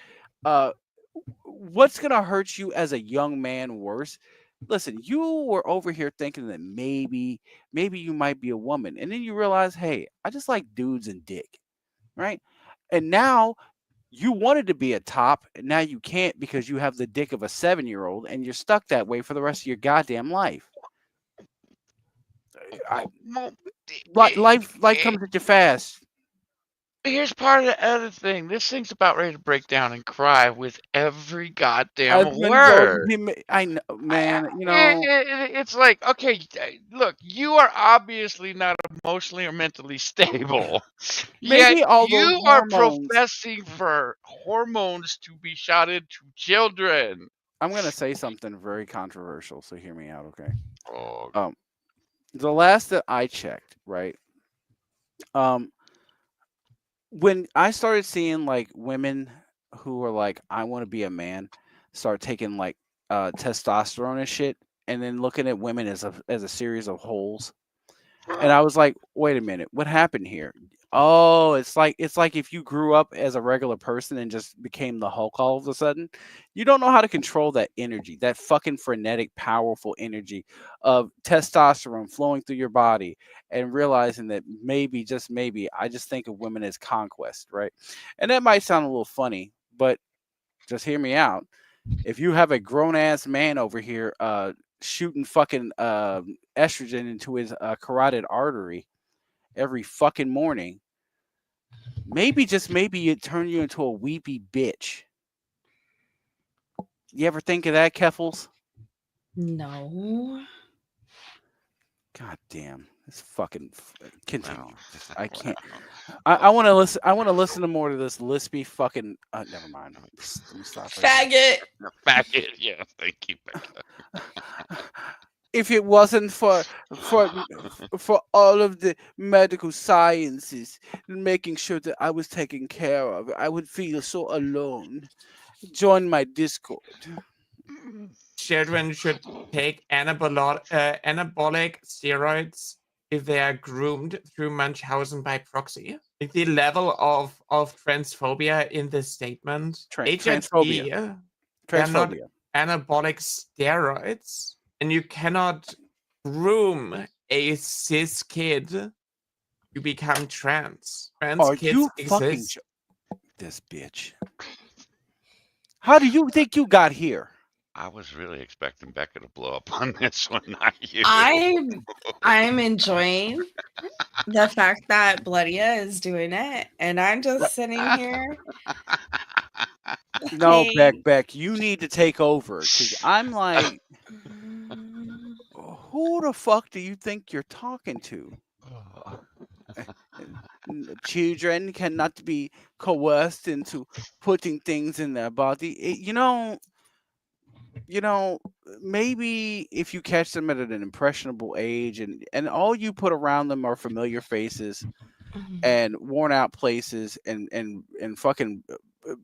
what's gonna hurt you as a young man worse? Listen, you were over here thinking that maybe you might be a woman, and then you realize, hey, I just like dudes and dick, right? And now you wanted to be a top, and now you can't because you have the dick of a 7-year-old, and you're stuck that way for the rest of your goddamn life. Life comes at you fast. Here's part of the other thing. This thing's about ready to break down and cry with every goddamn word. I know, man. You know, It's like, okay, look, you are obviously not emotionally or mentally stable. Maybe Yet all those you are hormones- professing for hormones to be shot into children. I'm gonna say something very controversial, so hear me out, okay? Oh. The last that I checked, right? When I started seeing like women who are like, I want to be a man, start taking like testosterone and shit, and then looking at women as a series of holes, and I was like, wait a minute, what happened here? Oh, it's like if you grew up as a regular person and just became the Hulk all of a sudden, you don't know how to control that energy, that fucking frenetic, powerful energy of testosterone flowing through your body, and realizing that maybe, just maybe, I just think of women as conquest, right? And that might sound a little funny, but just hear me out. If you have a grown ass man over here shooting fucking estrogen into his carotid artery every fucking morning, maybe, just maybe, it turn you into a weepy bitch. You ever think of that, Keffels? No. God damn. This fucking continue. I can't. I want to listen. I want to listen to more of this lispy fucking. Never mind. Let me stop. Right Faggot. Faggot. Yeah, thank you. If it wasn't for all of the medical sciences making sure that I was taken care of, I would feel so alone. Join my Discord. Children should take anabolic steroids if they are groomed through Munchausen by proxy. Like the level of transphobia in this statement. Transphobia. They're not Transphobia. anabolic steroids, and you cannot groom a cis kid to become trans. Trans Are kids you fucking exist. this bitch? How do you think you got here? I was really expecting Becca to blow up on this one, not you. I'm enjoying the fact that Bloodia is doing it, and I'm just sitting here. No, saying, Beck, you need to take over. 'Cause I'm like, who the fuck do you think you're talking to? Children cannot be coerced into putting things in their body. Maybe if you catch them at an impressionable age and all you put around them are familiar faces and worn out places and fucking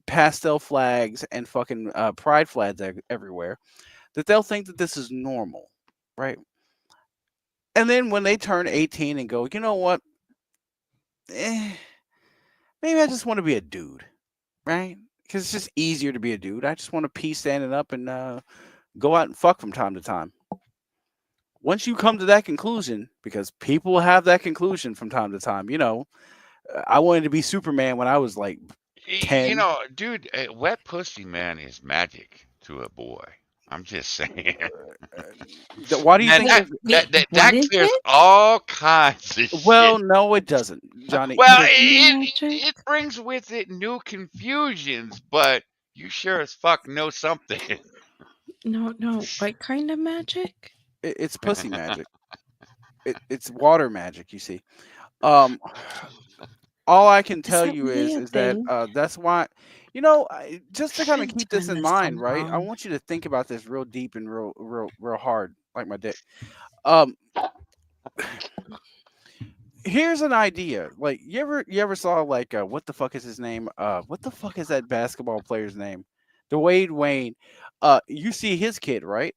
pastel flags and fucking pride flags everywhere, that they'll think that this is normal, right? And then when they turn 18 and go, you know what? Maybe I just want to be a dude, right? Because it's just easier to be a dude. I just want to pee standing up and go out and fuck from time to time. Once you come to that conclusion, because people have that conclusion from time to time, I wanted to be Superman when I was like 10. Dude, wet pussy, man, is magic to a boy. I'm just saying. Why do you think that clears all kinds of Well, shit? no, it doesn't, Johnny. Well, it brings with it new confusions, but you sure as fuck know something. No, what kind of magic? It's pussy magic. It's water magic, you see. All I can tell that you really a is that thing? that's why, just to kind of keep this in mind, right? I want you to think about this real deep and real hard, like my dick. Here's an idea. Like, you ever saw like what the fuck is his name? What the fuck is that basketball player's name? Dwayne Wayne. You see his kid, right?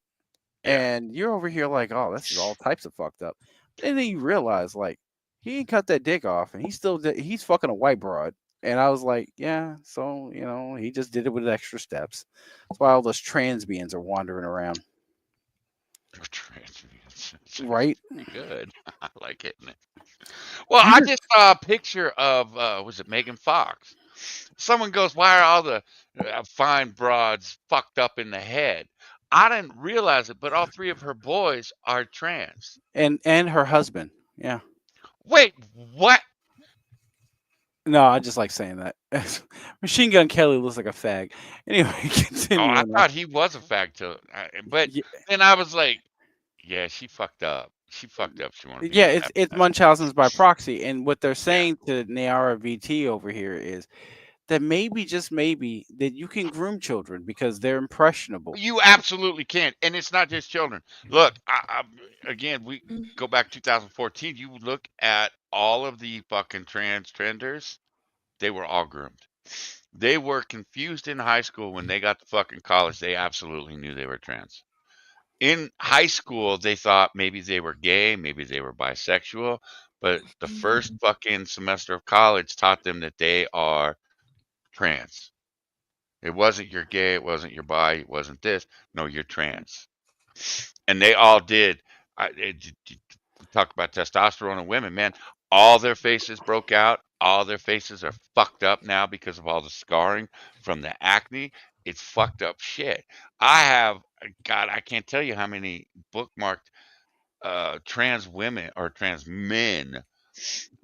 And you're over here like, oh, this is all types of fucked up. And then you realize, like, he ain't cut that dick off, and he's fucking a white broad. And I was like, yeah, so he just did it with extra steps. That's why all those transbians are wandering around. Right? Pretty good. I like it. Well, I just saw a picture of was it Megan Fox? Someone goes, "Why are all the fine broads fucked up in the head?" I didn't realize it, but all three of her boys are trans. And her husband, yeah. Wait, what? No, I just like saying that. Machine Gun Kelly looks like a fag. Anyway, continue. Oh, I thought he was a fag too, but then I was like, "Yeah, she fucked up. She fucked up. She wanted." Yeah, it's Munchausen's by proxy, and what they're saying to Nayara VT over here is that maybe, just maybe, that you can groom children because they're impressionable. You absolutely can, and it's not just children. Look, again, we go back 2014. You look at all of the fucking trenders; they were all groomed. They were confused in high school. When they got to fucking college, they absolutely knew they were trans. In high school, they thought maybe they were gay, maybe they were bisexual, but the first fucking semester of college taught them that they are trans. It wasn't you're gay, it wasn't you're bi, it wasn't this. No, you're trans. And they all did. Talk about testosterone in women, man. All their faces broke out. All their faces are fucked up now because of all the scarring from the acne. It's fucked up shit. I can't tell you how many bookmarked trans women or trans men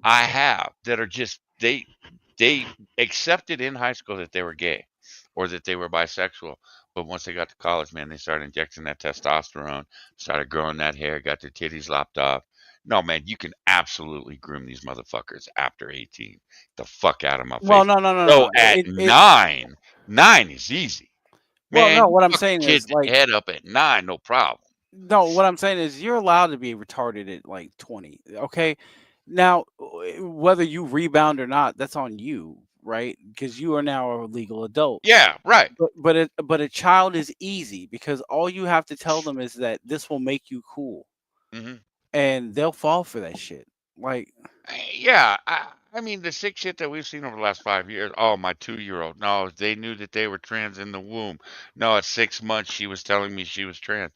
I have that are just they accepted in high school that they were gay or that they were bisexual, but once they got to college, man, they started injecting that testosterone, started growing that hair, got their titties lopped off, No, man, you can absolutely groom these motherfuckers after 18. The fuck out of my face. Well, no. So at It, 9 is easy. well, Man, no. you What I'm fuck a saying is kid's like head up at 9, no problem. no. What I'm saying is you're allowed to be retarded at like 20. Okay. Now, whether you rebound or not, that's on you, right? Because you are now a legal adult. Yeah, right. But a child is easy because all you have to tell them is that this will make you cool, hmm and they'll fall for that shit. Like, Yeah, I mean, the sick shit that we've seen over the last 5 years. Oh, my 2-year-old. No, they knew that they were trans in the womb. No, at 6 months, she was telling me she was trans.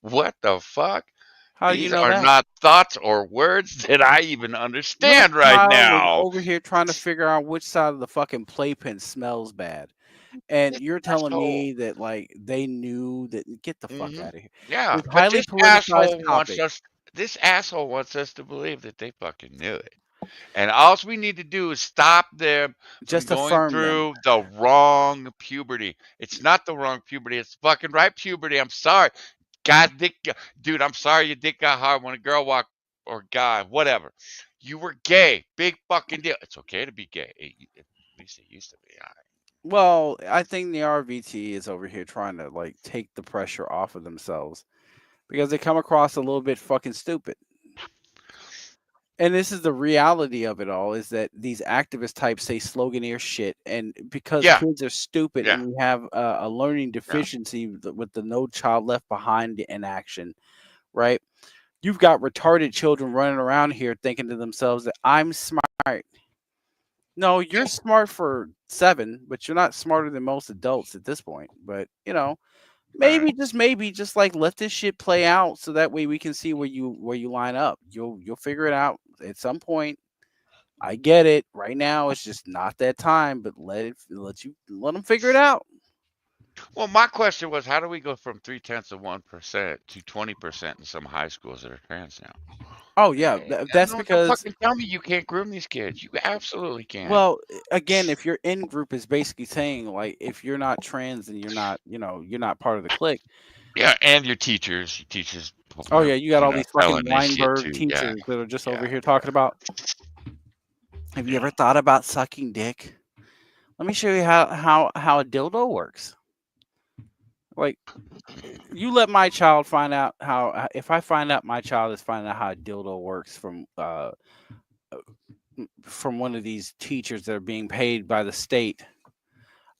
What the fuck? how do you These know are that? not thoughts or words that I even Your understand right child is now. over here trying to figure out which side of the fucking playpen smells bad, and you're telling So, me that like they knew that. Get the fuck hmm out of here. yeah, This but highly this politicized asshole wants topic. us. This asshole wants us to believe that they fucking knew it. And all we need to do is stop them from Just going affirm them. through the wrong puberty. It's not the wrong puberty. It's the fucking right puberty. I'm sorry. Dude, I'm sorry your dick got hard when a girl walked or guy, whatever. You were gay. Big fucking deal. It's okay to be gay. At least it used to be. Well, I think the RVT is over here trying to like take the pressure off of themselves because they come across a little bit fucking stupid. And this is the reality of it all: is that these activist types say sloganeer shit, and because Yeah. kids are stupid Yeah. and we have a learning deficiency with the No Child Left Behind in action, right? You've got retarded children running around here thinking to themselves that I'm smart. No, you're smart for 7, but you're not smarter than most adults at this point. But maybe just like let this shit play out so that way we can see where you line up. You'll figure it out at some point. I get it. Right now it's just not that time, but let them figure it out. Well, my question was, how do we go from 0.3% to 20% in some high schools that are trans now? Oh yeah, that's Don't because fucking tell me you can't groom these kids. You absolutely can. well, again, if your in group is basically saying like if you're not trans and you're not part of the clique. Yeah, and your teachers. Oh yeah, you got all these fucking telling this shit Weinberg too. teachers that are just over here talking about. Have you ever thought about sucking dick? Let me show you how a dildo works. Like, you let my child find out how. If I find out my child is finding out how a dildo works from one of these teachers that are being paid by the state,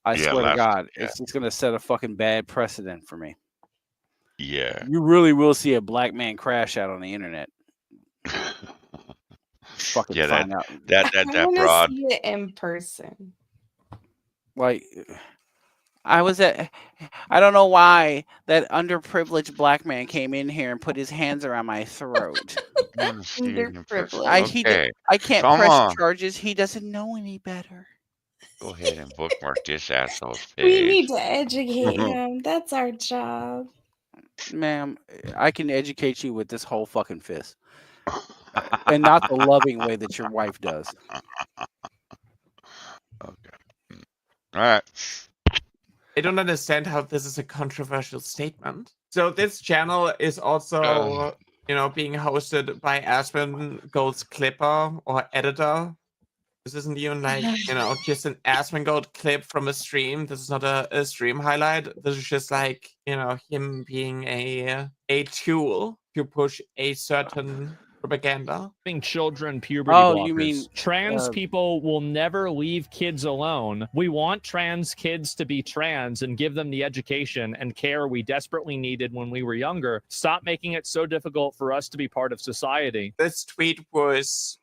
I Yeah, swear to left. God, Yeah. it's gonna set a fucking bad precedent for me. Yeah. You really will see a black man crash out on the internet. Fucking Yeah, find out. that I want to broad. see it in person. Like, I don't know why that underprivileged black man came in here and put his hands around my throat. I wanna see it in person. Underprivileged. I can't come press on. charges. He doesn't know any better. Go ahead and bookmark this asshole's We page. need to educate him. That's our job. Ma'am, I can educate you with this whole fucking fist. And not the loving way that your wife does. All right. I don't understand how this is a controversial statement. So this channel is also, being hosted by Aspen Gold's Clipper or editor. This isn't even like, just an Aspen Gold clip from a stream. This is not a stream highlight. This is just like, him being a tool to push a certain propaganda. Giving children puberty Oh, blockers. you mean, trans people will never leave kids alone. We want trans kids to be trans and give them the education and care we desperately needed when we were younger. Stop making it so difficult for us to be part of society. This tweet was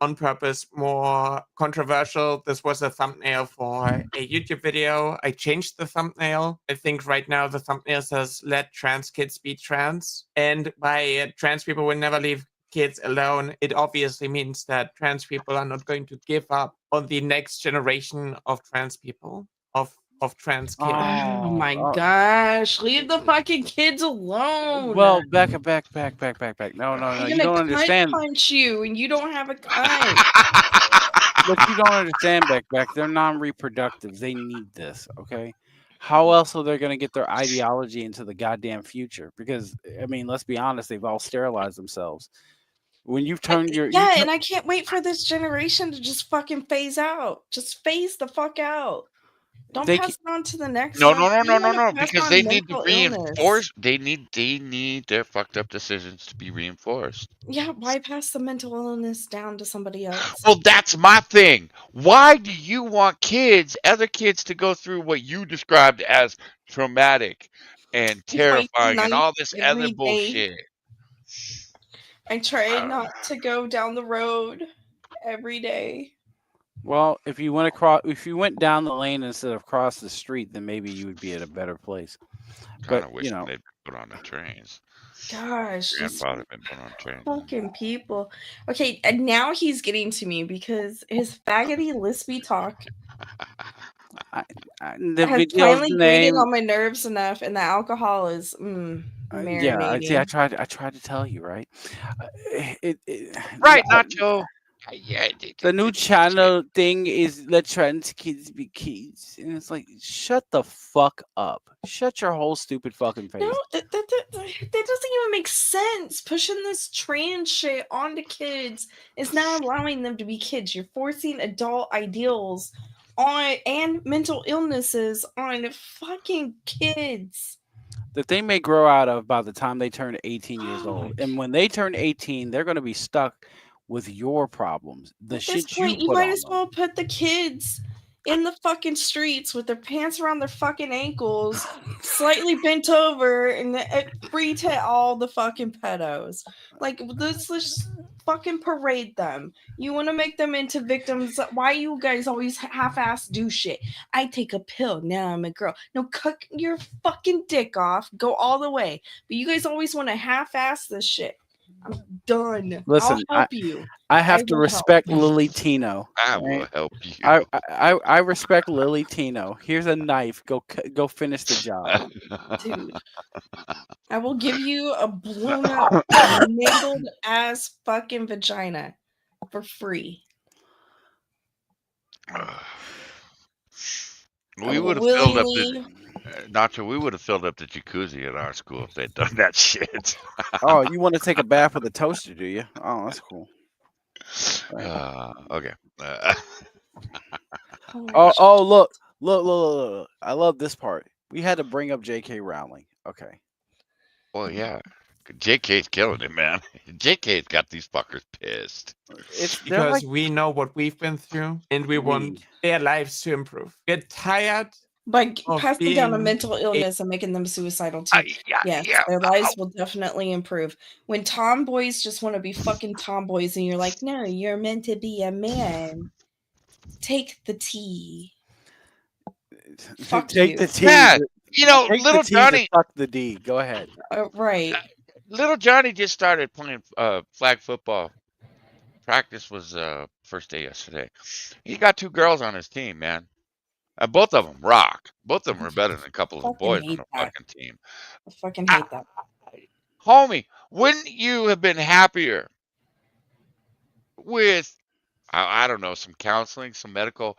on purpose more controversial. This was a thumbnail for a YouTube video. I changed the thumbnail. I think right now the thumbnail says, "Let trans kids be trans." And by trans people will never leave kids alone, it obviously means that trans people are not going to give up on the next generation of trans people, of trans kids. Oh my gosh. Leave the fucking kids alone. Well, back. No, I'm you gonna don't cunt understand. punch you and you don't have a cunt. But you don't understand, back. They're non-reproductive. They need this, okay? How else are they going to get their ideology into the goddamn future? Because, I mean, let's be honest, they've all sterilized themselves. When you've turned your Yeah, and I can't wait for this generation to just fucking phase out. Just phase the fuck out. Don't They pass ca- it on to the next No, one. no, no, You no, no, want to no. pass Because on they need to mental illness. reinforce. They need their fucked up decisions to be reinforced. Yeah, why pass the mental illness down to somebody else? Well, that's my thing. Why do you want other kids, to go through what you described as traumatic and I fight terrifying and night all this other every day. bullshit? I try not to go down the road every day. Well, if you went down the lane instead of across the street, then maybe you would be at a better place. Kind But of wish they'd put on the trains. Gosh, these Grandfather been put on trains. fucking people. Okay, and now he's getting to me because his faggoty lispy talk the has video's finally grated name. on my nerves enough, and the alcohol is Yeah, marinating. I tried to tell you, right? Right, Nacho. Yeah, the new channel thing is let trans kids be kids, and it's like, shut the fuck up, shut your whole stupid fucking face. No, that doesn't even make sense. Pushing this trans shit onto kids is not allowing them to be kids. You're forcing adult ideals on and mental illnesses on fucking kids. That they may grow out of by the time they turn 18 years old, and when they turn 18, they're going to be stuck with your problems, the At this shit point, you you put might on as them. well put the kids in the fucking streets with their pants around their fucking ankles, slightly bent over, and free to all the fucking pedos. Like, let's just fucking parade them. You want to make them into victims? Why you guys always half-ass do shit? I take a pill, now I'm a girl. No, cut your fucking dick off. Go all the way. But you guys always want to half-ass this shit. I'm done. Listen, I'll help you. I have to will help. respect Lily Tino. I will right? help you. I respect Lily Tino. Here's a knife. Go finish the job. Dude, I will give you a blown up, mangled ass fucking vagina for free. We would have filled up willingly- Nacho, we would have filled up the jacuzzi at our school if they'd done that shit. Oh, you want to take a bath with a toaster, do you? Oh, that's cool. Okay. Oh, look. I love this part. We had to bring up J.K. Rowling. Okay. Well, yeah. JK's killing it, man. JK's got these fuckers pissed. Because we know what we've been through and we want their lives to improve. We're tired By of passing down a being mental illness and making them suicidal too. Yes, their lives will definitely improve. When tomboys just want to be fucking tomboys and you're like, no, you're meant to be a man. Take the tea. Fuck Take you. the T. Yeah, you know, Take little the T to Johnny. fuck the D. Go ahead. Right. Little Johnny just started playing flag football. Practice was first day yesterday. He got 2 girls on his team, man. Both of them rock. Both of them are better than a couple of Fucking boys hate on the that. fucking team. I fucking hate that. Homie, wouldn't you have been happier with, I don't know, some counseling, some medical,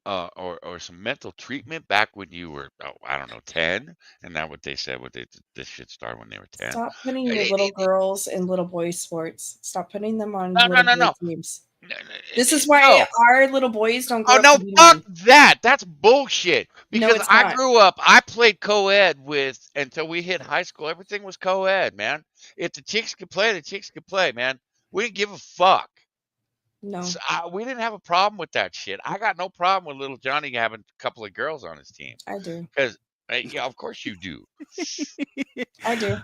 or some mental treatment back when you were, I don't know, 10? And now what they said, this shit started when they were 10. Stop putting your little girls in little boys sports. Stop putting them on No, little no. boy teams. This is why No. our little boys don't grow Oh up no, to be fuck men. that. That's bullshit. No, Because it's I not. grew up, I played co-ed until we hit high school. Everything was co-ed, man. If the chicks could play, the chicks could play, man. We didn't give a fuck. No. So, we didn't have a problem with that shit. I got no problem with little Johnny having a couple of girls on his team. I do. Because, yeah, of course you do. I do.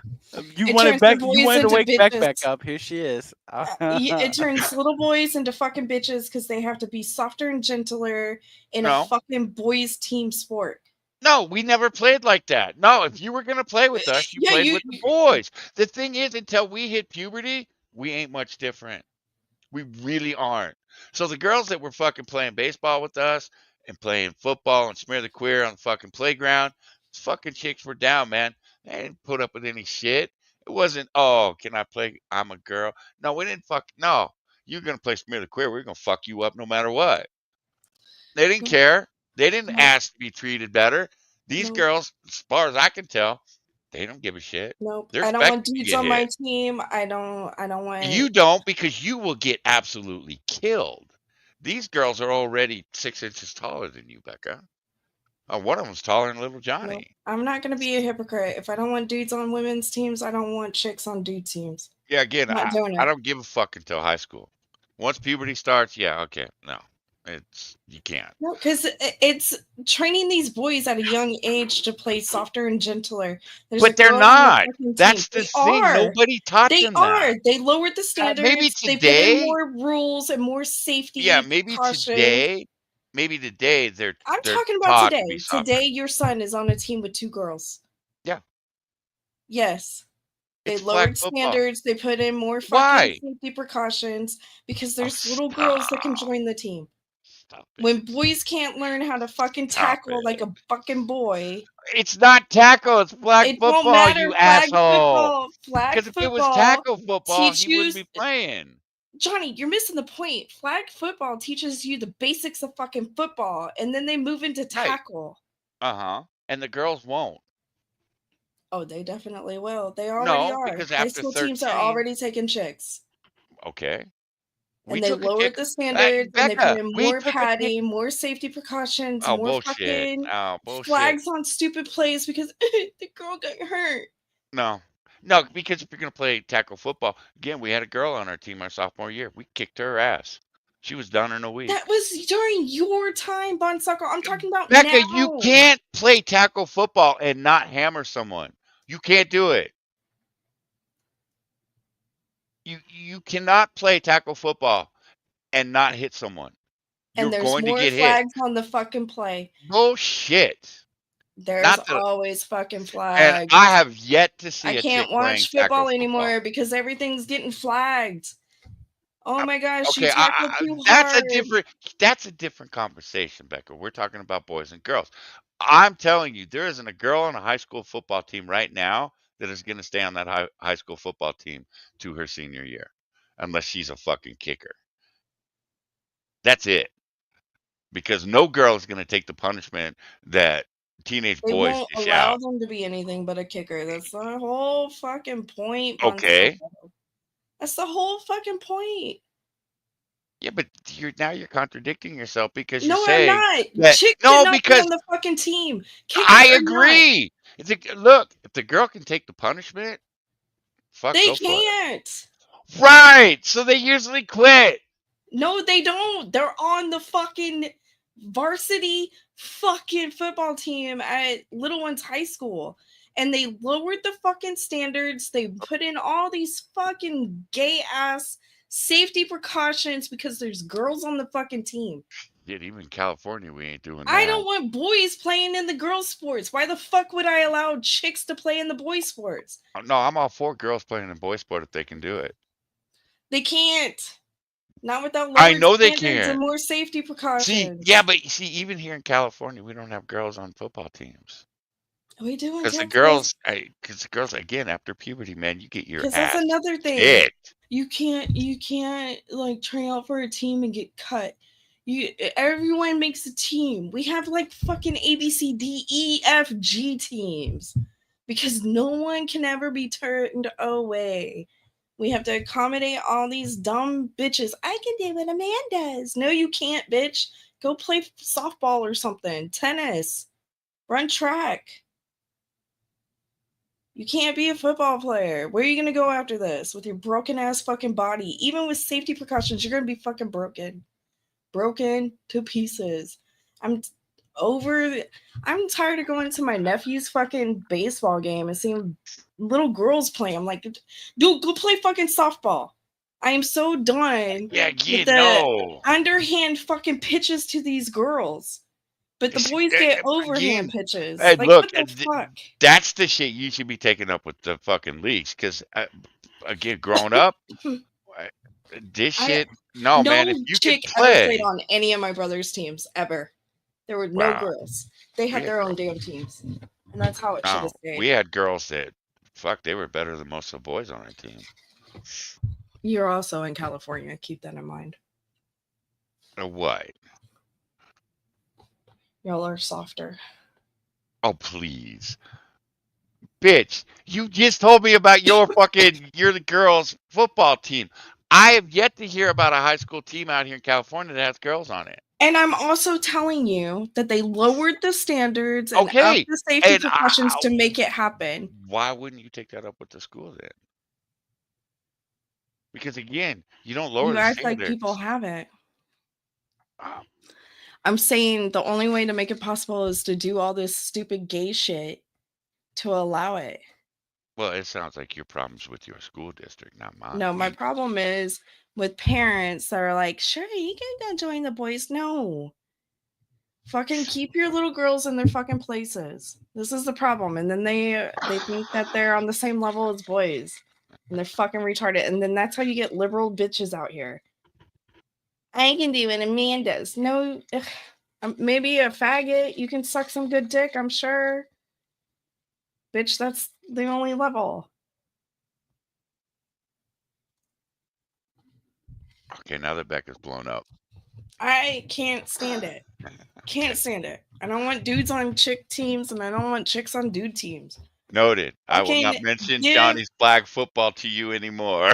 You It wanted turns back. the You boys wanted to into wake Beck bitches. back up. Here she is. It turns little boys into fucking bitches because they have to be softer and gentler in No. a fucking boys team sport. No, we never played like that. No, if you were going to play with us, you Yeah, played you- with the boys. The thing is, until we hit puberty, we ain't much different. We really aren't. So the girls that were fucking playing baseball with us and playing football and smear the queer on the fucking playground, fucking chicks were down, man. They didn't put up with any shit. It wasn't, oh, can I play? I'm a girl. No, we didn't no. You're going to play smear the queer. We're going to fuck you up no matter what. They didn't care. They didn't ask to be treated better. These No. girls, as far as I can tell, They don't give a shit. Nope. They're I don't want expecting to dudes get on my hit. team. I don't want You don't, because you will get absolutely killed. These girls are already 6 inches taller than you, Becca. One of them's taller than little Nope. Johnny. I'm not gonna be a hypocrite. If I don't want dudes on women's teams, I don't want chicks on dude teams. Yeah, again, I'm not doing I it. don't give a fuck until high school. Once puberty starts, yeah, okay, no, you can't. No, because it's training these boys at a young age to play softer and gentler. There's a But they're girl on the not. fucking team. That's the They thing. are. Nobody taught They them are. that. They lowered the Maybe standards. They put in today. more rules and more safety Yeah, maybe precautions. today. Maybe today they're I'm they're talking about taught to today. be softer. Today, your son is on a team with 2 girls. Yeah. Yes. They It's lowered flag football. standards. They put in more fucking Why? safety precautions because Oh, there's little girls that can stop. join the team. Stop When boys can't learn how to fucking Stop tackle like a fucking boy, It's not tackle. It's flag it won't football, matter. you Flag asshole. football, flag Because if it was football tackle football, teach he wouldn't you. be playing. Johnny, you're missing the point. Flag football teaches you the basics of fucking football, and then they move into Right. tackle. And the girls won't. Oh, they definitely will. They already No, are. because High after school teams are 13, already taking chicks. okay. We And they took a lowered chick. the standards and they put Becca, in we more took a chick. padding, more safety precautions, Oh, more bullshit. fucking Oh, bullshit. flags on stupid plays because the girl got hurt. No, because if you're going to play tackle football, again, we had a girl on our team our sophomore year. We kicked her ass. She was done in a week. That was during your time, Bonsucker. I'm talking about Becca, now. you can't play tackle football and not hammer someone. You can't do it. You cannot play tackle football and not hit someone. You're And there's going to more get hit. flags on the fucking play. Bullshit. There's Not the, always fucking and flags. I have yet to see I a chick can't playing watch tackle football football. anymore because everything's getting flagged. Oh my gosh, she Okay, tackled too that's hard. a different conversation, Becca. We're talking about boys and girls. I'm telling you, there isn't a girl on a high school football team right now that is going to stay on that high school football team to her senior year, unless she's a fucking kicker. That's it. Because no girl is going to take the punishment that teenage They boys won't dish allow out. them to be anything but a kicker. That's the whole fucking point, Okay. Bonsucker. That's the whole fucking point. Yeah, but you're contradicting yourself because No, you're I'm saying not. that Chicks no, should not be because on the fucking team. Kicker I or not. agree. Look, if the girl can take the punishment, fuck, They go for it. can't. Right. So they usually quit. No, they don't. They're on the fucking varsity fucking football team at Little Ones High School. And they lowered the fucking standards. They put in all these fucking gay ass safety precautions because there's girls on the fucking team. Shit, even in California, we ain't doing that. I don't want boys playing in the girls' sports. Why the fuck would I allow chicks to play in the boys' sports? No, I'm all for girls playing in boy sport if they can do it. They can't. Not without I lowered know they standards can. and more safety precautions. See, even here in California, we don't have girls on football teams. We do in Because Texas. the girls, again, after puberty, man, you get your Because ass that's another thing. kicked. You can't like try out for a team and get cut. Everyone makes a team. We have like fucking A, B, C, D, E, F, G teams. Because no one can ever be turned away. We have to accommodate all these dumb bitches. I can do what a man does. No, you can't, bitch. Go play softball or something. Tennis. Run track. You can't be a football player. Where are you going to go after this? With your broken ass fucking body. Even with safety precautions, you're going to be fucking broken. Broken to pieces. I'm tired of going to my nephew's fucking baseball game and seeing little girls play. I'm like, dude, go play fucking softball. I am so done with the underhand fucking pitches to these girls. But the boys get overhand pitches. Hey, Like, look, what the fuck? that's the shit you should be taking up with the fucking leagues. Because, again, growing up, this shit, no, man, if you can chick ever play. played on any of my brother's teams, ever. There were no Wow. girls. They had their own damn teams. And that's how it should have No, stayed. we had girls that, fuck, they were better than most of the boys on our team. You're also in California. Keep that in mind. What? Y'all are softer. Oh, please. Bitch, you just told me about your the girls' football team. I have yet to hear about a high school team out here in California that has girls on it. And I'm also telling you that they lowered the standards and Okay, upped the safety and precautions to make it happen. why wouldn't you take that up with the school then? Because again, you don't lower You the act like standards. people haven't. I'm saying the only way to make it possible is to do all this stupid gay shit to allow it. Well, it sounds like your problem's with your school district, not mine. No, my problem is with parents that are like, sure, you can go join the boys. No. Fucking keep your little girls in their fucking places. This is the problem. And then they think that they're on the same level as boys. And they're fucking retarded. And then that's how you get liberal bitches out here. I can do what a man does. No, maybe a faggot. You can suck some good dick, I'm sure. Bitch, that's the only level. Okay, now that Becca's blown up. I can't stand it. Can't stand it. I don't want dudes on chick teams, and I don't want chicks on dude teams. Noted. I will not Fucking mention give- Johnny's flag football to you anymore.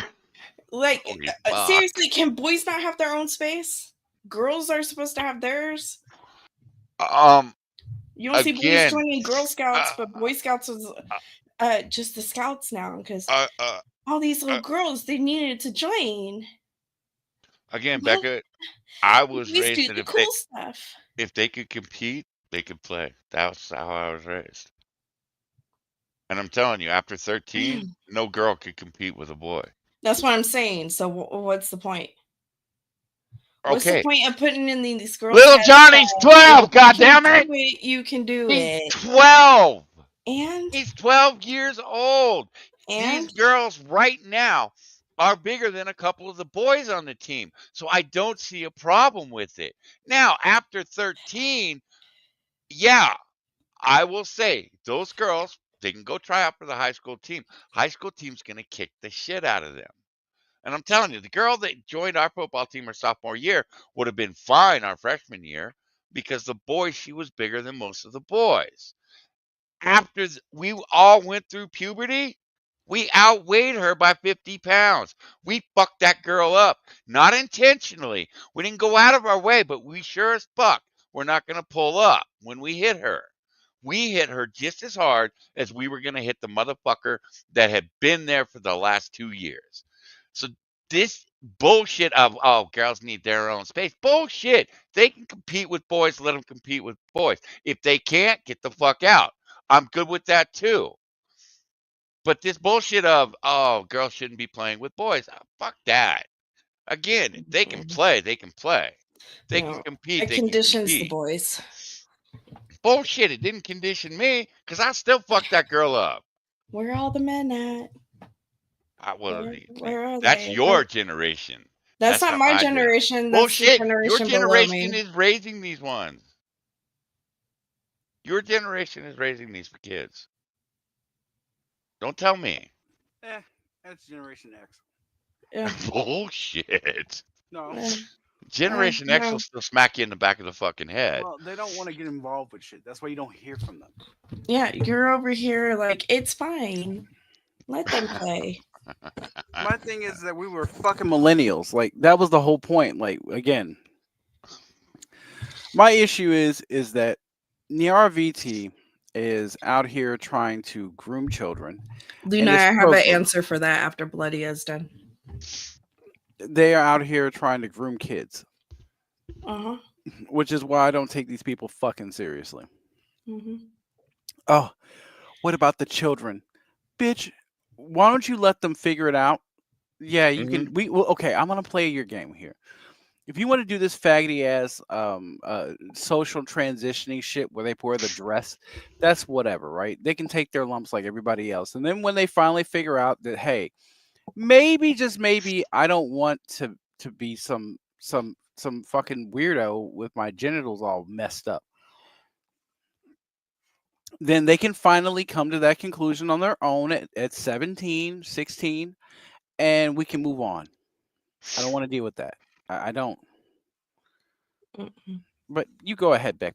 Like, Holy fuck. seriously, can boys not have their own space? Girls are supposed to have theirs. You don't see boys Again, joining Girl Scouts, but Boy Scouts is just the Scouts now because all these little girls they needed to join. Again, Well, Becca, I was boys raised do that the if cool they stuff. if they could compete, they could play. That's how I was raised. And I'm telling you, after 13, no girl could compete with a boy. That's what I'm saying. So what's the point? What's the Okay. point of putting in these girls? Little Johnny's 12, If you can goddammit! do it, you can do He's it. 12. And he's 12 years old. And these girls right now are bigger than a couple of the boys on the team. So I don't see a problem with it. Now, after 13, yeah, I will say those girls, they can go try out for the high school team. High school team's going to kick the shit out of them. And I'm telling you, the girl that joined our football team her sophomore year would have been fine our freshman year because the boy, she was bigger than most of the boys. After we all went through puberty, we outweighed her by 50 pounds. We fucked that girl up, not intentionally. We didn't go out of our way, but we sure as fuck were not going to pull up when we hit her. We hit her just as hard as we were going to hit the motherfucker that had been there for the last 2 years. So this bullshit of, oh, girls need their own space. Bullshit. They can compete with boys. Let them compete with boys. If they can't, get the fuck out. I'm good with that too. But this bullshit of, oh, girls shouldn't be playing with boys. Fuck that. Again, if they can play, they can play. They can compete, it they can conditions the compete. boys. Bullshit. It didn't condition me because I still fucked that girl up. Where are all the men at? Where are That's they? your generation. That's not my generation. That's Bullshit. the Your generation below generation me. is raising these ones. Your generation is raising these for kids. Don't tell me. That's Generation X. Yeah. Bullshit. No. Generation X no. will still smack you in the back of the fucking head. Well, they don't want to get involved with shit. That's why you don't hear from them. Yeah, you're over here like it's fine. Let them play. My thing is that we were fucking millennials. Like that was the whole point. Like again, my issue is that NRVT is out here trying to groom children. Luna, and I this have an program- answer for that after Bloody is done. They are out here trying to groom kids, Uh-huh. which is why I don't take these people fucking seriously. Mm-hmm. Oh, what about the children, bitch? Why don't you let them figure it out? Yeah, you can. Okay, I'm gonna play your game here. If you want to do this faggoty ass social transitioning shit where they wear the dress, that's whatever, right? They can take their lumps like everybody else, and then when they finally figure out that, hey, maybe just maybe I don't want to be some fucking weirdo with my genitals all messed up, then they can finally come to that conclusion on their own at 17, 16, and we can move on. I don't want to deal with that. I don't. But you go ahead, Beck.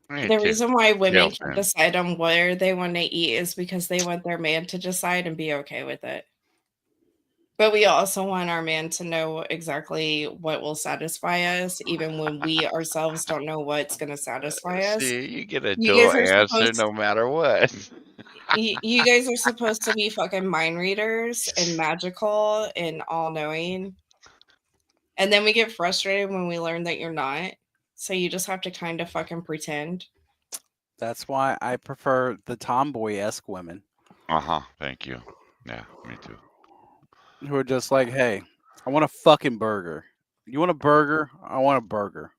The reason why women can Tailspin. decide on where they want to eat is because they want their man to decide and be okay with it. But we also want our man to know exactly what will satisfy us, even when we ourselves don't know what's going to satisfy us. See, you get a You dual guys are answer supposed no matter what. you guys are supposed to be fucking mind readers and magical and all knowing. And then we get frustrated when we learn that you're not. So you just have to kind of fucking pretend. That's why I prefer the tomboy-esque women Thank you. Yeah, me too. who are just like, hey, I want a fucking burger. You want a burger? I want a burger.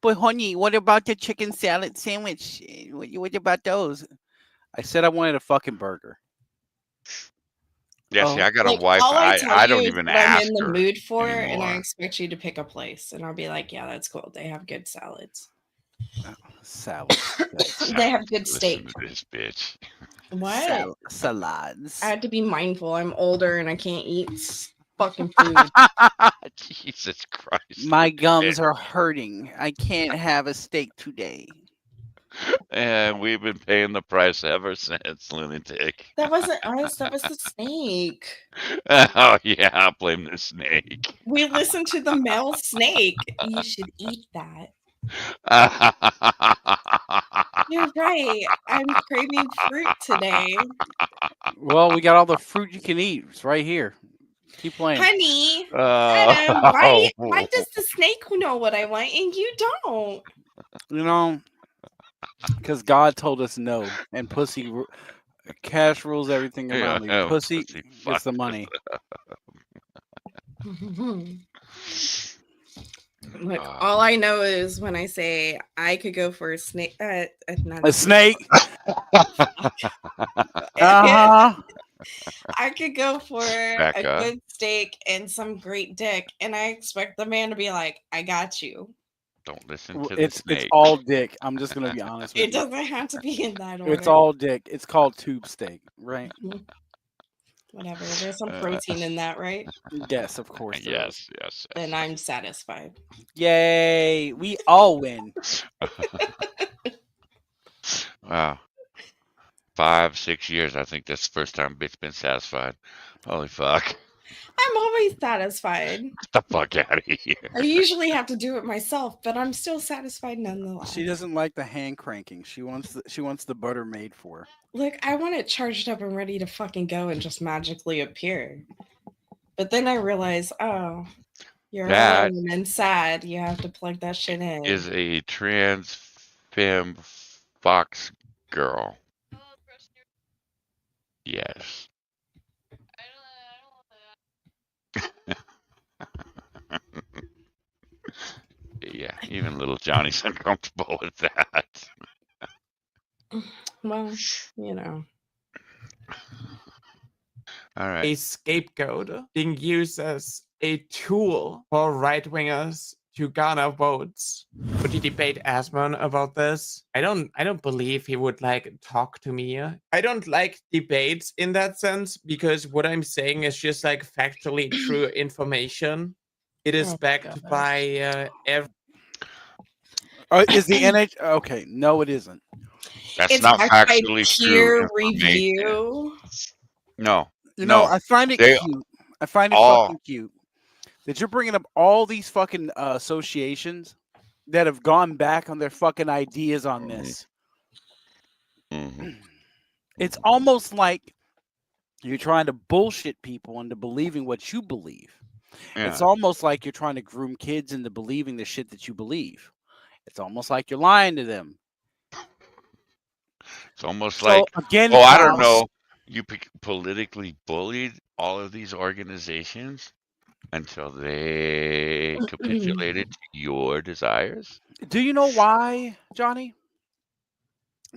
But honey, what about the chicken salad sandwich? What about those? I said I wanted a fucking burger. Yeah, see, I got a Like, wife. all I tell I you don't is even what I'm ask in the her mood for, and I anymore. expect you to pick a place. And I'll be like, yeah, that's cool. They have good salads. Salad. They have good Listen steak. to this bitch. What? Salads. I had to be mindful. I'm older and I can't eat fucking food. Jesus Christ. My gums are hurting. I can't have a steak today. And we've been paying the price ever since, lunatic. That wasn't us. That was the snake. Oh, yeah, I blame the snake. We listened to the male snake. You should eat that. You're right. I'm craving fruit today. Well, we got all the fruit you can eat. It's right here. Keep playing. Honey, Adam, why Oh. does the snake know what I want and you don't? You know, because God told us no, and cash rules everything around me. Pussy gets the money. Look, all I know is when I say I could go for a snake, not A snake. I could go for Back a up. good steak and some great dick, and I expect the man to be like, "I got you." Don't listen to the It's snake. all dick. I'm just gonna be honest with It you. doesn't have to be in that order. It's all dick. It's called tube steak, right? Whatever. There's some protein in that, right? Yes, of course. there is. Yes. Then I'm satisfied. Yay! We all win. Wow. 5-6 years. I think that's the first time bitch been satisfied. Holy fuck. I'm always satisfied. Get the fuck out of here. I usually have to do it myself, but I'm still satisfied nonetheless. She doesn't like the hand cranking. She wants the butter made for her. Look, I want it charged up and ready to fucking go and just magically appear. But then I realize, oh, you're That alone and sad. You have to plug that shit in. is a trans femme fox girl. Yes. Yeah, even little Johnny's uncomfortable with that. Well, you know. All right. A scapegoat being used as a tool for right wingers to garner votes. Would you debate Asmon about this? I don't believe he would like talk to me. I don't like debates in that sense because what I'm saying is just like factually true information. It is Oh, backed by every. Is the NH okay? No, it isn't. That's It's not backed by factually peer true information. review. No. You know, no. I find it They cute. I find it all- fucking cute that you're bringing up all these fucking associations that have gone back on their fucking ideas on this. It's almost like you're trying to bullshit people into believing what you believe. It's Yeah. almost like you're trying to groom kids into believing the shit that you believe. It's almost like you're lying to them. It's almost So, like, again, I don't Klaus- know. You politically bullied all of these organizations until they capitulated to your desires. Do you know why, Johnny?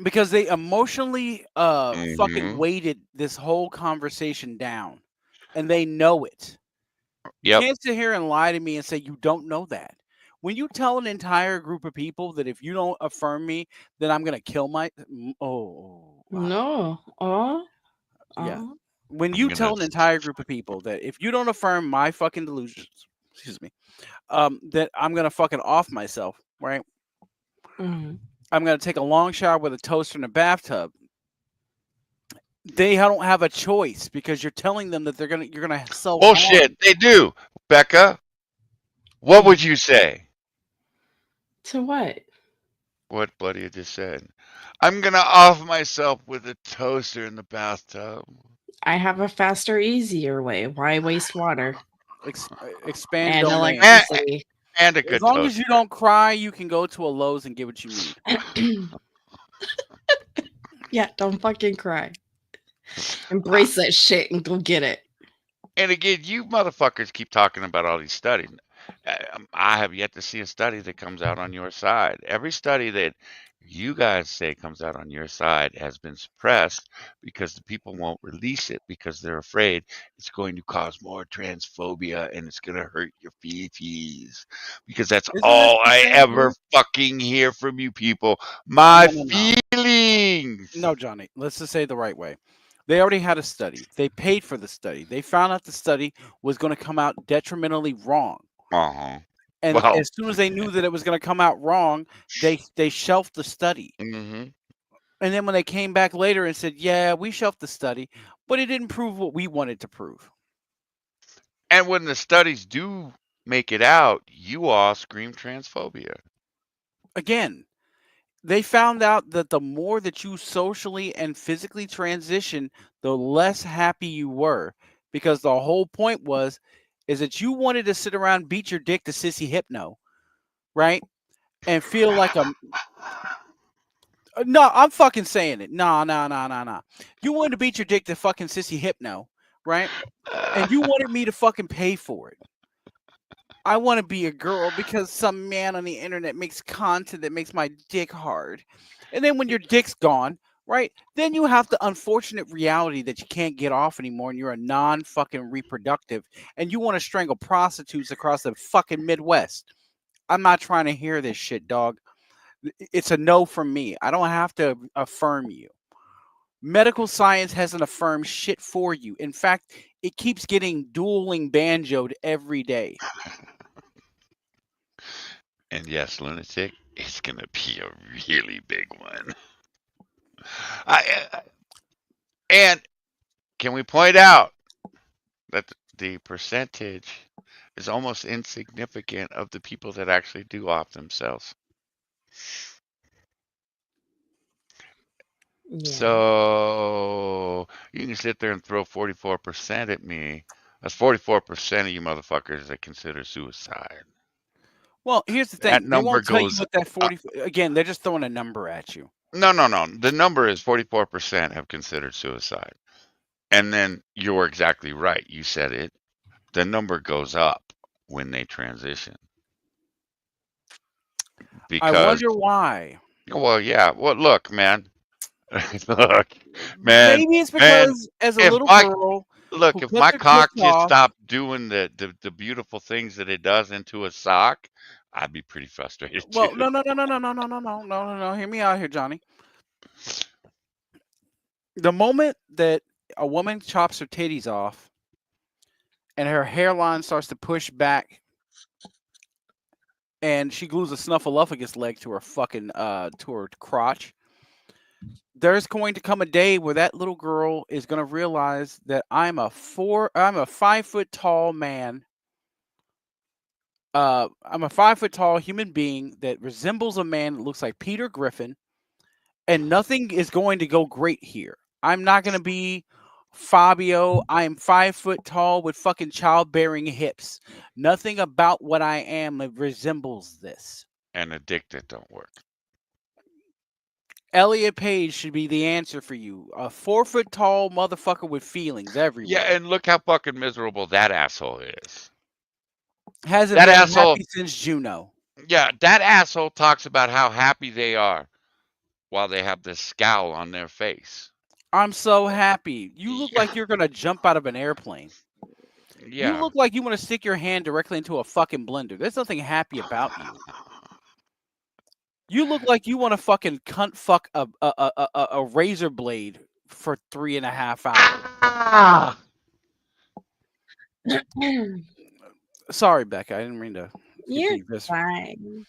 Because they emotionally fucking Mhm. weighted this whole conversation down. And they know it. Yep. You can't sit here and lie to me and say you don't know that. When you tell an entire group of people that if you don't affirm me, then I'm gonna kill my No. yeah. When you tell an entire group of people that if you don't affirm my fucking delusions, excuse me, that I'm gonna fucking off myself, right? Mhm. I'm going to take a long shower with a toaster in a bathtub. They don't have a choice because you're telling them that you're gonna sell. Bullshit. They do. Becca, what would you say? To what? What Buddy just said. I'm gonna off myself with a toaster in the bathtub. I have a faster, easier way. Why waste water? Expand And domain. electricity. And a As good long toaster. as you don't cry, you can go to a Lowe's and get what you need. Yeah, don't fucking cry. Embrace that shit and go get it. And again, you motherfuckers keep talking about all these studies. I have yet to see a study that comes out on your side. Every study that you guys say comes out on your side has been suppressed because the people won't release it because they're afraid it's going to cause more transphobia and it's going to hurt your feelings. Because that's Isn't all that the I same ever thing? fucking hear from you people. My No. feelings. No, Johnny. Let's just say it the right way. They already had a study. They paid for the study. They found out the study was going to come out detrimentally wrong. Uh-huh. And Well, as soon as they knew that it was going to come out wrong, they shelved the study. Mm-hmm. And then when they came back later and said, "Yeah, we shelved the study, but it didn't prove what we wanted to prove." And when the studies do make it out, you all scream transphobia. Again, they found out that the more that you socially and physically transition, the less happy you were, because the whole point is that you wanted to sit around, beat your dick to Sissy Hypno, right? And feel like a no, I'm fucking saying it. No. You wanted to beat your dick to fucking Sissy Hypno, right? And you wanted me to fucking pay for it. I want to be a girl because some man on the internet makes content that makes my dick hard. And then when your dick's gone, right? Then you have the unfortunate reality that you can't get off anymore and you're a non-fucking reproductive and you want to strangle prostitutes across the fucking Midwest. I'm not trying to hear this shit, dog. It's a no from me. I don't have to affirm you. Medical science hasn't affirmed shit for you. In fact, it keeps getting dueling banjoed every day. And yes, lunatic, it's gonna be a really big one. And can we point out that the percentage is almost insignificant of the people that actually do off themselves? So you can sit there and throw 44% at me. That's 44% of you motherfuckers that consider suicide. Well, here's the thing. That They number won't tell you goes what that 40 again, they're just throwing a number at you. No. The number is 44% have considered suicide. And then you're exactly right. You said it. The number goes up when they transition. Because I wonder why. Well, yeah. Well, look, man. Look, man. Maybe it's man, because as a if little my- girl, Look, who if cut my their cock tits just off- stopped doing the beautiful things that it does into a sock, I'd be pretty frustrated Well, too. no. Hear me out here, Johnny. The moment that a woman chops her titties off and her hairline starts to push back and she glues a snuffleupagus leg to her fucking to her crotch, there's going to come a day where that little girl is going to realize that I'm a 5 foot tall man. I'm a 5 foot tall human being that resembles a man that looks like Peter Griffin, and nothing is going to go great here. I'm not going to be Fabio. I am 5 foot tall with fucking childbearing hips. Nothing about what I am resembles this. And a dick that don't work. Elliot Page should be the answer for you. A 4 foot tall motherfucker with feelings everywhere. Yeah, and look how fucking miserable that asshole is. Hasn't That been asshole- happy since Juno. Yeah, that asshole talks about how happy they are while they have this scowl on their face. I'm so happy. You look like you're gonna jump out of an airplane. Yeah. You look like you want to stick your hand directly into a fucking blender. There's nothing happy about you. You look like you want to fucking cunt fuck a razor blade for 3.5 hours. Sorry, Becca. I didn't mean to. You're be this. fine.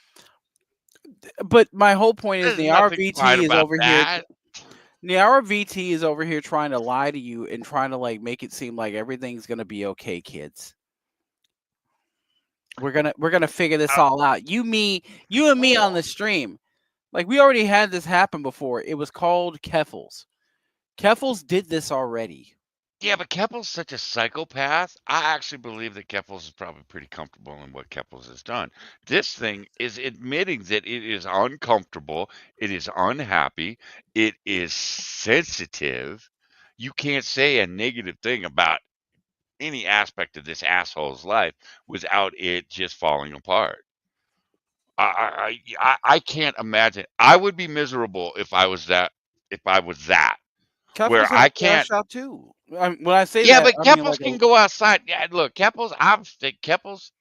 But my whole point is There's Niara nothing fine VT is about over that. here. Niara VT is over here trying to lie to you and trying to like make it seem like everything's gonna be okay, kids. We're gonna figure this all out. You and me on the stream. Like we already had this happen before. It was called Keffels. Keffels did this already. Yeah, but Keppel's such a psychopath. I actually believe that Keppels is probably pretty comfortable in what Keppels has done. This thing is admitting that it is uncomfortable, it is unhappy, it is sensitive. You can't say a negative thing about any aspect of this asshole's life without it just falling apart. I can't imagine. I would be miserable if I was that. If I was that, where Keffels has I a can't. crash out too. When I say Yeah, that, but I mean Keppels like can go outside. Yeah, look, Keppels. Keppels.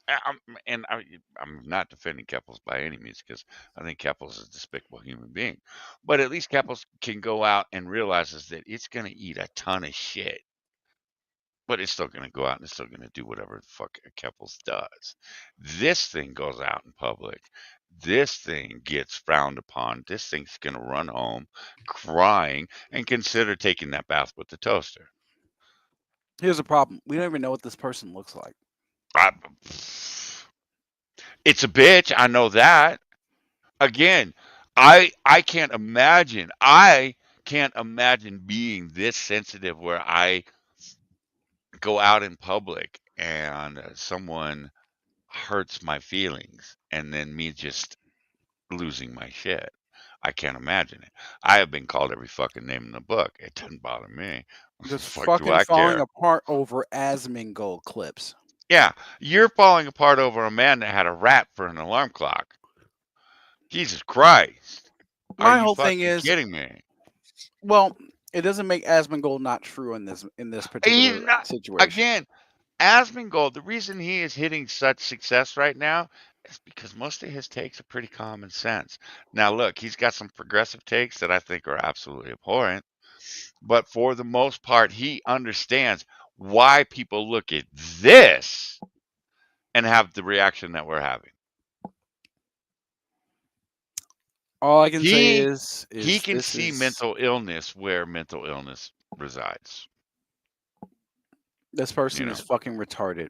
I'm not defending Keppels by any means because I think Keppels is a despicable human being. But at least Keppels can go out and realizes that it's going to eat a ton of shit. But it's still going to go out and it's still going to do whatever the fuck Keppels does. This thing goes out in public. This thing gets frowned upon. This thing's going to run home crying and consider taking that bath with the toaster. here's the problem. We don't even know what this person looks like. It's a bitch. I know that. Again, I can't imagine. I can't imagine being this sensitive where I go out in public and someone hurts my feelings and then me just losing my shit. I can't imagine it. I have been called every fucking name in the book. It doesn't bother me. Just Fuck do fucking I falling care? apart over Asmongold clips. Yeah, you're falling apart over a man that had a rat for an alarm clock. Jesus Christ. My Are you whole thing fucking is, kidding me? well, it doesn't make Asmongold not true in this He's particular not, situation. again, Asmongold, the reason he is hitting such success right now is because most of his takes are pretty common sense. Now, look, he's got some progressive takes that I think are absolutely abhorrent, but for the most part, he understands why people look at this and have the reaction that we're having. All I can say He is can this see is mental illness where mental illness resides. this person You is know, fucking retarded.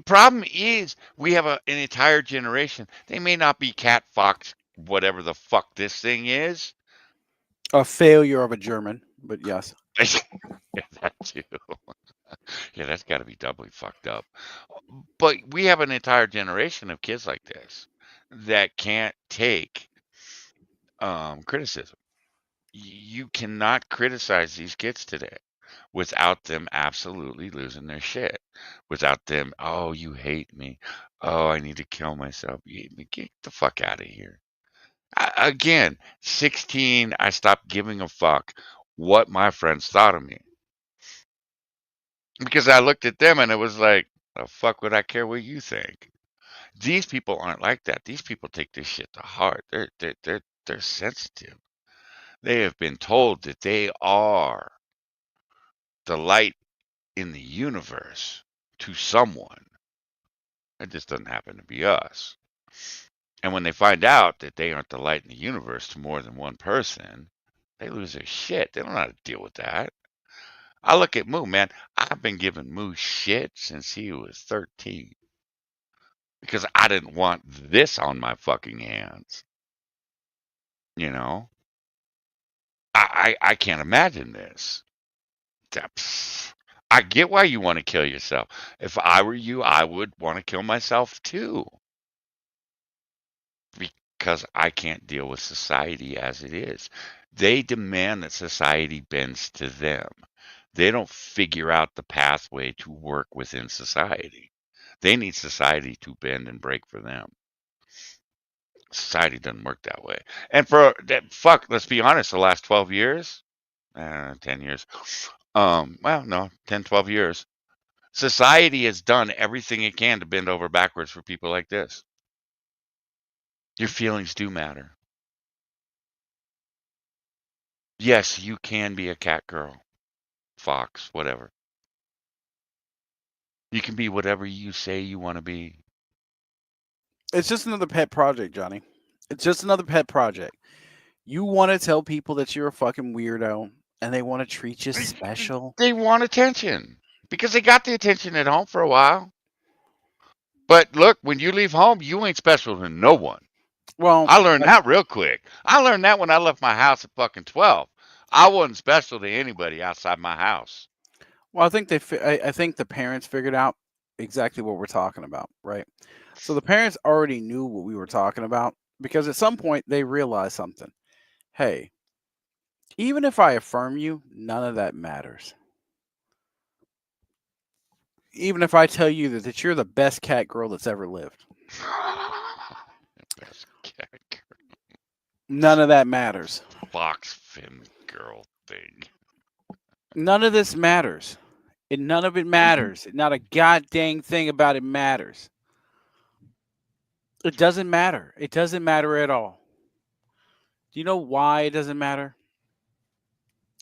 problem is we have an entire generation. They may not be cat fox, whatever the fuck this thing is. A failure of a German, but yes. Yeah, that too. Yeah, that's got to be doubly fucked up. But we have an entire generation of kids like this that can't take criticism. You cannot criticize these kids today without them absolutely losing their shit. Without them, oh, you hate me. Oh, I need to kill myself. You hate me. Get the fuck out of here. Again, 16, I stopped giving a fuck what my friends thought of me. Because I looked at them and it was like, the fuck would I care what you think? These people aren't like that. These people take this shit to heart. They're sensitive. They have been told that they are the light in the universe to someone. It just doesn't happen to be us. And when they find out that they aren't the light in the universe to more than one person, they lose their shit. They don't know how to deal with that. I look at Moo, man. I've been giving Moo shit since he was 13 because I didn't want this on my fucking hands. You know, I can't imagine this. I get why you want to kill yourself. If I were you, I would want to kill myself too. Because I can't deal with society as it is. They demand that society bends to them. They don't figure out the pathway to work within society. They need society to bend and break for them. Society doesn't work that way. And for that, fuck, let's be honest, the last 12 years, 10 years, well, no, 10, 12 years, society has done everything it can to bend over backwards for people like this. Your feelings do matter. Yes, you can be a cat girl, fox, whatever. You can be whatever you say you want to be. It's just another pet project, Johnny. It's just another pet project. You want to tell people that you're a fucking weirdo and they want to treat you special. They want attention because they got the attention at home for a while. But look, when you leave home, you ain't special to no one. Well, I learned that real quick. I learned that when I left my house at fucking 12. I wasn't special to anybody outside my house. Well, I think I think the parents figured out exactly what we're talking about, right? So the parents already knew what we were talking about because at some point they realized something. Hey, even if I affirm you, none of that matters. Even if I tell you that you're the best cat girl that's ever lived, Best cat girl. none of that matters. Fox fin girl thing. None of this matters. And none of it matters. Not a goddamn thing about it matters. It doesn't matter. It doesn't matter at all. Do you know why it doesn't matter?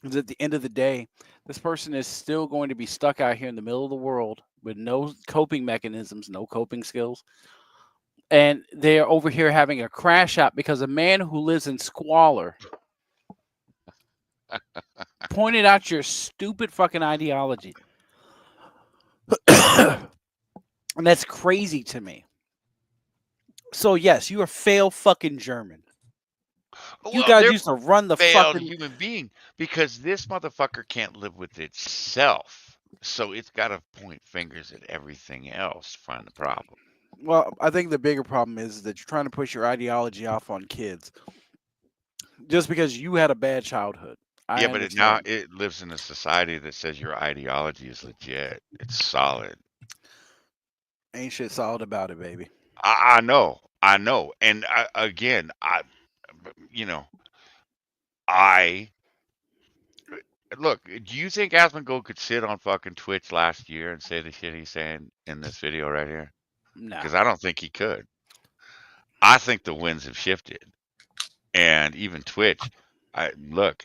Because at the end of the day, this person is still going to be stuck out here in the middle of the world with no coping mechanisms, no coping skills. And they are over here having a crash out because a man who lives in squalor pointed out your stupid fucking ideology. And that's crazy to me. So yes, you are fail fucking German. You Well, guys they're used to run the failed fucking human being because this motherfucker can't live with itself. So it's got to point fingers at everything else to find the problem. Well, I think the bigger problem is that you're trying to push your ideology off on kids just because you had a bad childhood. I Yeah, but now understand. it lives in a society that says your ideology is legit. It's solid. Ain't shit solid about it, baby. I know. And again, you know, I look. Do you think Asmongold could sit on fucking Twitch last year and say the shit he's saying in this video right here? No. Because I don't think he could. I think the winds have shifted, and even Twitch. Look,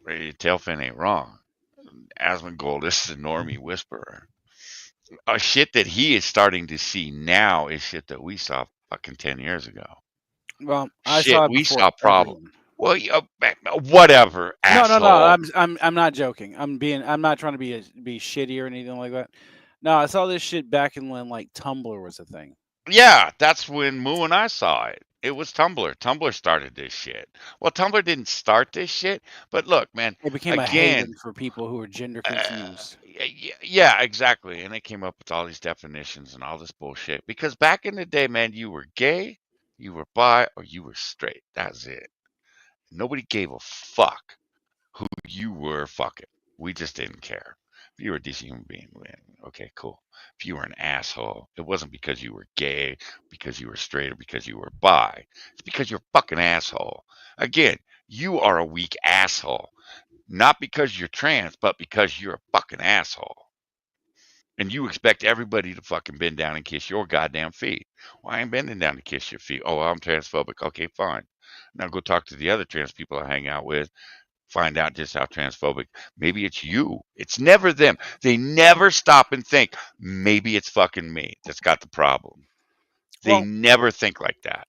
Tailfin ain't wrong. Asmongold is the normie whisperer. Shit that he is starting to see now is shit that we saw fucking 10 years ago. Well, I Shit, saw it we before saw problem. everyone. Well, whatever, No, asshole. I'm not joking. I'm not trying to be shitty or anything like that. No, I saw this shit back in when like Tumblr was a thing. Yeah, that's when Moo and I saw it. It was Tumblr. Tumblr started this shit. Well, Tumblr didn't start this shit, but look, man, It became a again, haven for people who are gender confused. yeah, exactly. And they came up with all these definitions and all this bullshit. Because back in the day, man, you were gay, you were bi, or you were straight. That's it. Nobody gave a fuck who you were fucking. We just didn't care. If you were a decent human being, okay, cool. If you were an asshole, it wasn't because you were gay, because you were straight, or because you were bi. It's because you're a fucking asshole. Again, you are a weak asshole. Not because you're trans, but because you're a fucking asshole. And you expect everybody to fucking bend down and kiss your goddamn feet. Well, I ain't bending down to kiss your feet. Oh, I'm transphobic. Okay, fine. Now go talk to the other trans people I hang out with. Find out just how transphobic. Maybe it's you. It's never them. They never stop and think, maybe it's fucking me that's got the problem. They Well- never think like that.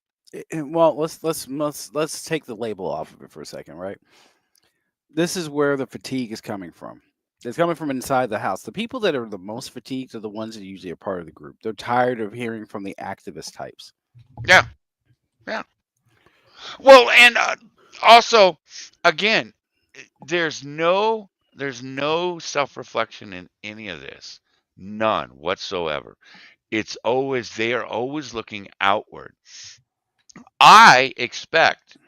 Well, let's take the label off of it for a second, right? This is where the fatigue is coming from. It's coming from inside the house. The people that are the most fatigued are the ones that usually are part of the group. They're tired of hearing from the activist types. Yeah. Yeah. Well, and also, again, there's no self-reflection in any of this. None whatsoever. It's always, they are always looking outward. I expect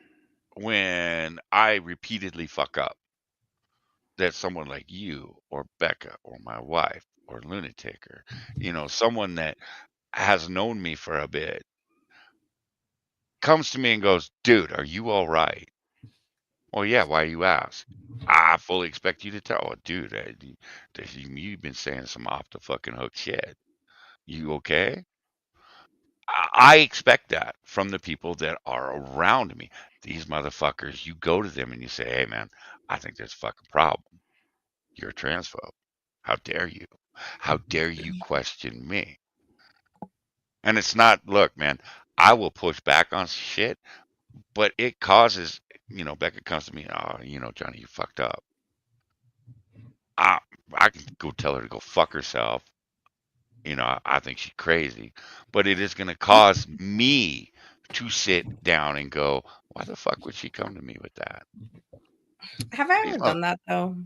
when I repeatedly fuck up that someone like you or Becca or my wife or Lunatic or, someone that has known me for a bit comes to me and goes, dude, are you all right? Well, yeah, why you ask? I fully expect you to tell. Oh, dude, you've been saying some off the fucking hook shit. You okay? I expect that from the people that are around me. These motherfuckers, you go to them and you say, hey, man, I think there's a fucking problem. You're a transphobe. How dare you? How dare you question me? And it's not, look, man, I will push back on shit, but it causes, Becca comes to me, oh, Johnny, you fucked up. I can go tell her to go fuck herself. I think she's crazy, but it is going to cause me to sit down and go, why the fuck would she come to me with that? Have I ever done that though?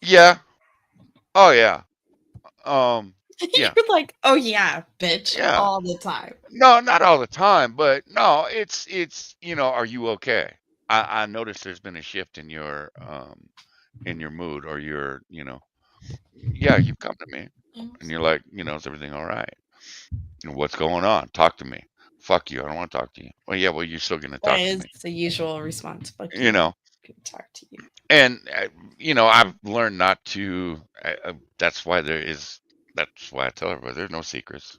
Yeah. Oh yeah. Yeah. You're like, oh yeah, bitch, Yeah. all the time. No, not all the time, but no, it's are you okay? I noticed there's been a shift in your mood or your, yeah, you've come to me and you're like, is everything all right? What's going on? Talk to me. Fuck you. I don't want to talk to you. Well, yeah, well, you're still going to talk That to is me. the usual response. Fuck You know, can talk to you. and I've learned not to. That's why I tell everybody there's no secrets.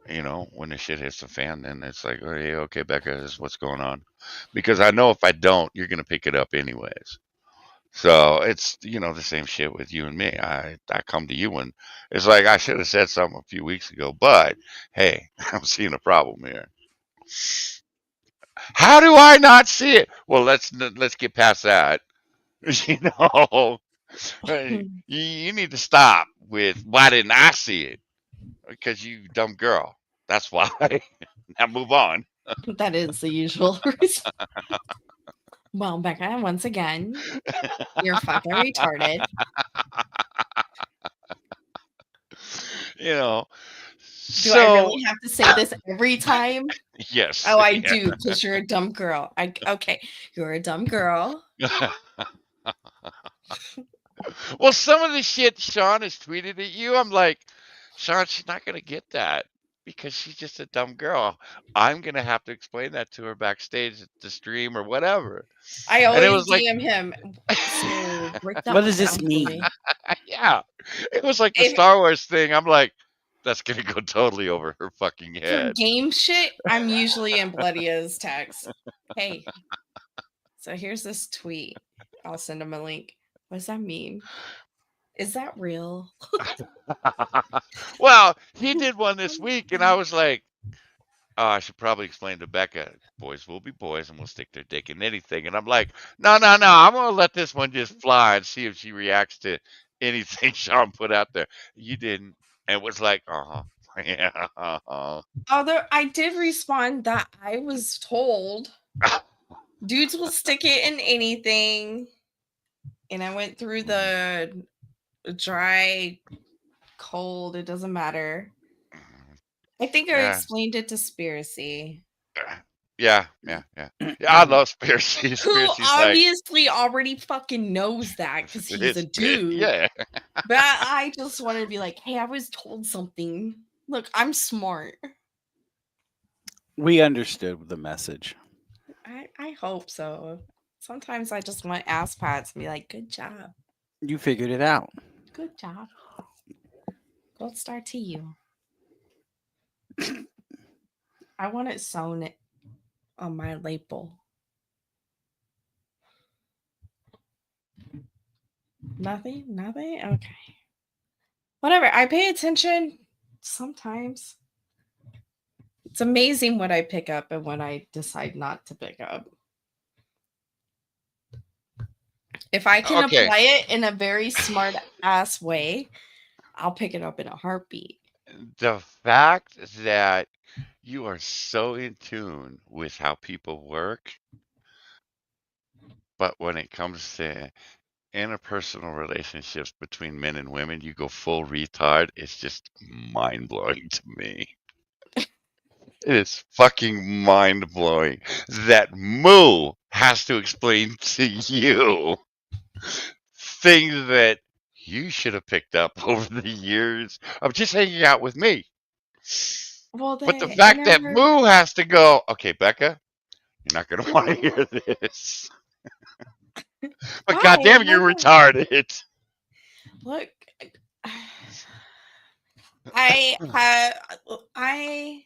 When the shit hits the fan, then it's like, oh, yeah, okay, Becca, this is what's going on, because I know if I don't, you're gonna pick it up anyways. So it's the same shit with you and me. I come to you and it's like I should have said something a few weeks ago, but hey, I'm seeing a problem here. How do I not see it? Well, let's get past that. You need to stop with why didn't I see it? Because you dumb girl. That's why. Now move on. That is the usual response. Well, Becca, once again, you're fucking retarded. Do I really have to say this every time? Yes. Oh, I Yeah. do, because you're a dumb girl. Okay, you're a dumb girl. Well, some of the shit Sean has tweeted at you, I'm like, Sean, she's not gonna get that because she's just a dumb girl. I'm gonna have to explain that to her backstage at the stream or whatever. I And it always was like, DM him. So break that What does down this for mean? me. yeah, it was like the If- Star Wars thing. I'm like, that's gonna go totally over her fucking For head. game shit, I'm usually in Bloody as text. Hey, so here's this tweet. I'll send him a link. What does that mean? Is that real? Well, he did one this week, and I was like, oh, I should probably explain to Becca, boys will be boys and we'll stick their dick in anything. And I'm like, no, I'm going to let this one just fly and see if she reacts to anything Sean put out there. You didn't. And it was like, yeah, Although I did respond that I was told dudes will stick it in anything. And I went through the dry, cold, it doesn't matter. I think I Yeah. explained it to Spiracy. Yeah, I love Spiracy. Who Spiracy's like, obviously already fucking knows that because he's it's a big, dude. yeah. But I just wanted to be like, hey, I was told something. Look, I'm smart. We understood the message. I hope so. Sometimes I just want ass pats and be like, good job. You figured it out. Good job. Gold star to you. I want it sewn on my label. Nothing? Okay. Whatever. I pay attention sometimes. It's amazing what I pick up and what I decide not to pick up. If I can Okay. apply it in a very smart ass way, I'll pick it up in a heartbeat. The fact that you are so in tune with how people work, but when it comes to interpersonal relationships between men and women, you go full retard. It's just mind blowing to me. It is fucking mind blowing that Moo has to explain to you things that you should have picked up over the years of just hanging out with me. Well, But the I fact that never- Moo has to go, okay, Becca, you're not going to want to hear this. But Why? goddamn, you're Why? retarded. Look, I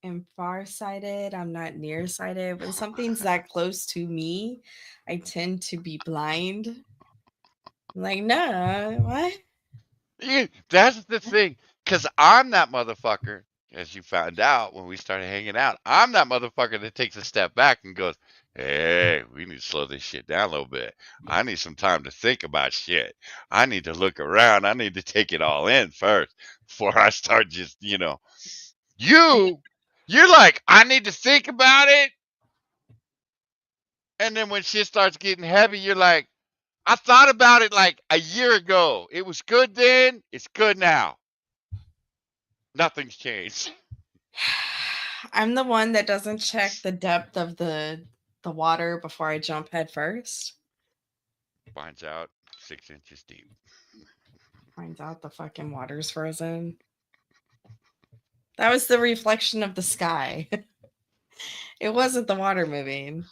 am farsighted. I'm not nearsighted. When something's that close to me, I tend to be blind. I'm like, no, what? That's the thing. Because I'm that motherfucker. as you found out when we started hanging out, I'm that motherfucker that takes a step back and goes, "Hey, we need to slow this shit down a little bit. I need some time to think about shit. I need to look around. I need to take it all in first before I start just, you're like, I need to think about it. And then when shit starts getting heavy, you're like, I thought about it like a year ago. It was good then. It's good now. Nothing's changed. I'm the one that doesn't check the depth of the water before I jump head first. Finds out 6 inches deep. Finds out the fucking water's frozen. That was the reflection of the sky. It wasn't the water moving.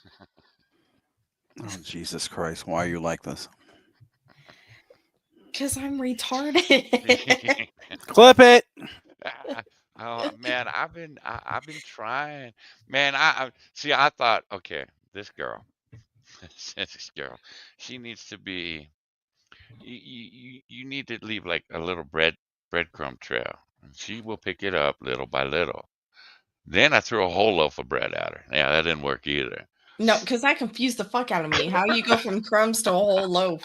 Oh, Jesus Christ. Why are you like this? Because I'm retarded. Clip it. Oh man, I've been trying. Man, I see. I thought, okay, this girl, she needs to be. You need to leave like a little breadcrumb trail, and she will pick it up little by little. Then I threw a whole loaf of bread at her. Yeah, that didn't work either. No, because that confused the fuck out of me. How you go from crumbs to a whole loaf?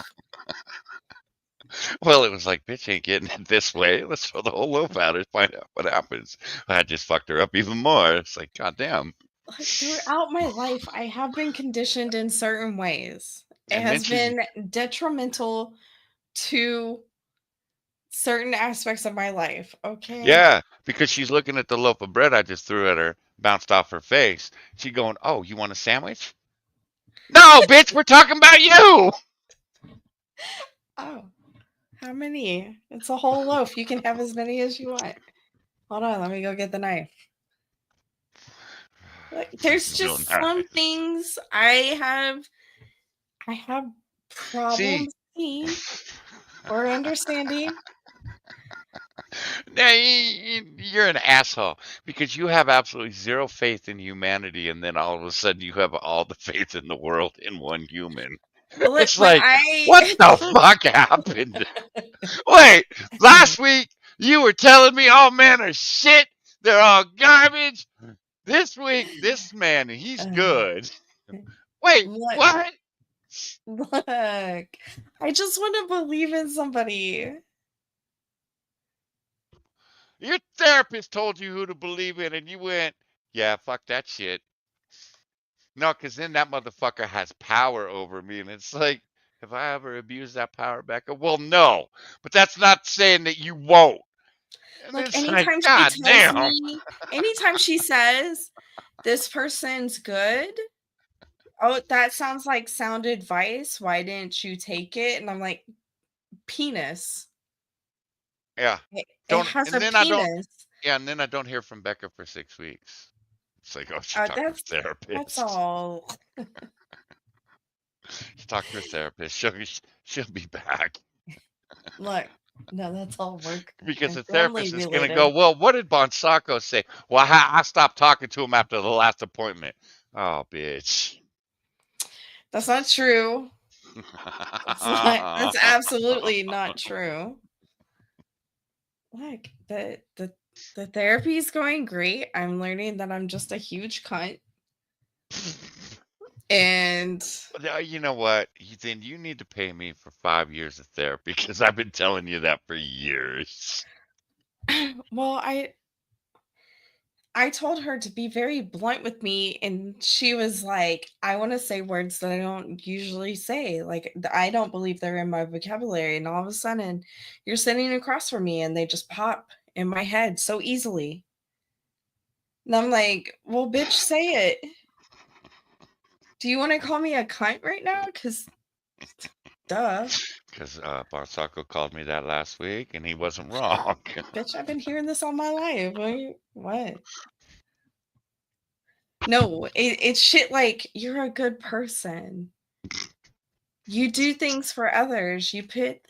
Well, it was like, bitch ain't getting it this way. Let's throw the whole loaf at her, find out what happens. I just fucked her up even more. It's like, goddamn. Like, throughout my life, I have been conditioned in certain ways. It And has then been detrimental to certain aspects of my life. Okay. Yeah, because she's looking at the loaf of bread I just threw at her, bounced off her face. She going, "Oh, you want a sandwich?" No, bitch, we're talking about you. Oh, how many? It's a whole loaf. You can have as many as you want. Hold on, let me go get the knife. Like, there's Real just nice. some things I have problems seeing or understanding. Now, you're an asshole because you have absolutely zero faith in humanity, and then all of a sudden you have all the faith in the world in one human. Well, It's but like, what the fuck happened? Wait, last week you were telling me all men are shit. They're all garbage. This week, this man, he's good. Wait, what? Look, I just want to believe in somebody. Your therapist told you who to believe in, and you went, yeah, fuck that shit. No, because then that motherfucker has power over me, and it's like, have I ever abused that power, Becca? Well, no, but that's not saying that you won't. And Like, it's like, anytime she God tells damn. me, anytime she says this person's good, oh, that sounds like sound advice. Why didn't you take it? And I'm like, penis. Yeah. It Don't, has and a then I don't, penis. yeah, and then I don't hear from Becca for 6 weeks. It's like, oh, she talked to her That's therapist. all. She talked to her therapist. She'll be back. Look, no, that's all work. Because and the family therapist is going to go, related. well, what did Bonsaco say? Well, I stopped talking to him after the last appointment. Oh, bitch. That's not true. That's absolutely not true. Look, the therapy is going great. I'm learning that I'm just a huge cunt. And You know what? Then you need to pay me for 5 years of therapy because I've been telling you that for years. well, I told her to be very blunt with me, and she was like, I want to say words that I don't usually say. Like, I don't believe they're in my vocabulary. And all of a sudden, you're sitting across from me, and they just pop in my head so easily. And I'm like, well, bitch, say it. Do you want to call me a cunt right now? Because, duh. Because Bonsaco called me that last week, and he wasn't wrong. Bitch, I've been hearing this all my life. What? No, it's shit like, you're a good person. You do things for others. You put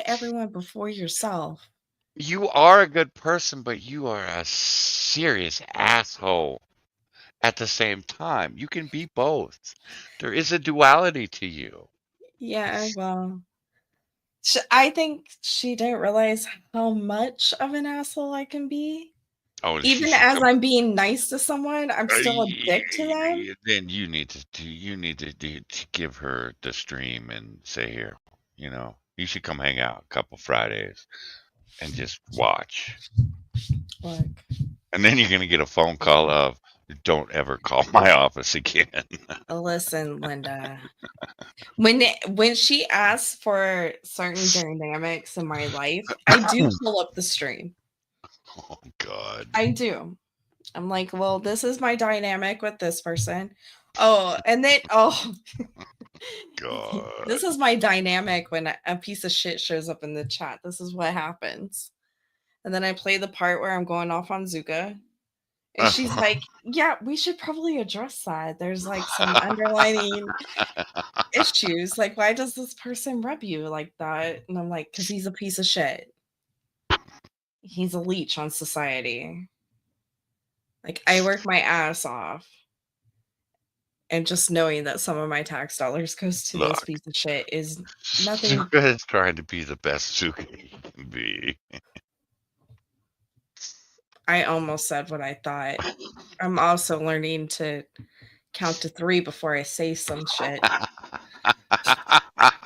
everyone before yourself. You are a good person, but you are a serious asshole at the same time. You can be both. There is a duality to you. Yeah, well, I think she didn't realize how much of an asshole I can be. Oh, Even should as come. I'm being nice to someone, I'm still a dick to them. Then you need to give her the stream and say, here, you should come hang out a couple Fridays and just watch. Look. And then you're gonna get a phone call of, don't ever call my office again. Listen, Linda. When she asks for certain dynamics in my life, I do pull up the stream. Oh God. I do. I'm like, well, this is my dynamic with this person. Oh, and then God. this is my dynamic when a piece of shit shows up in the chat. This is what happens. And then I play the part where I'm going off on Zuka. And she's like, yeah, we should probably address that. There's like some underlining issues. Like, why does this person rub you like that? And I'm like, because he's a piece of shit. He's a leech on society. Like, I work my ass off. And just knowing that some of my tax dollars goes to this Look. piece of shit is nothing. Zuka is trying to be the best Zuka he can be. I almost said what I thought. I'm also learning to count to 3 before I say some shit.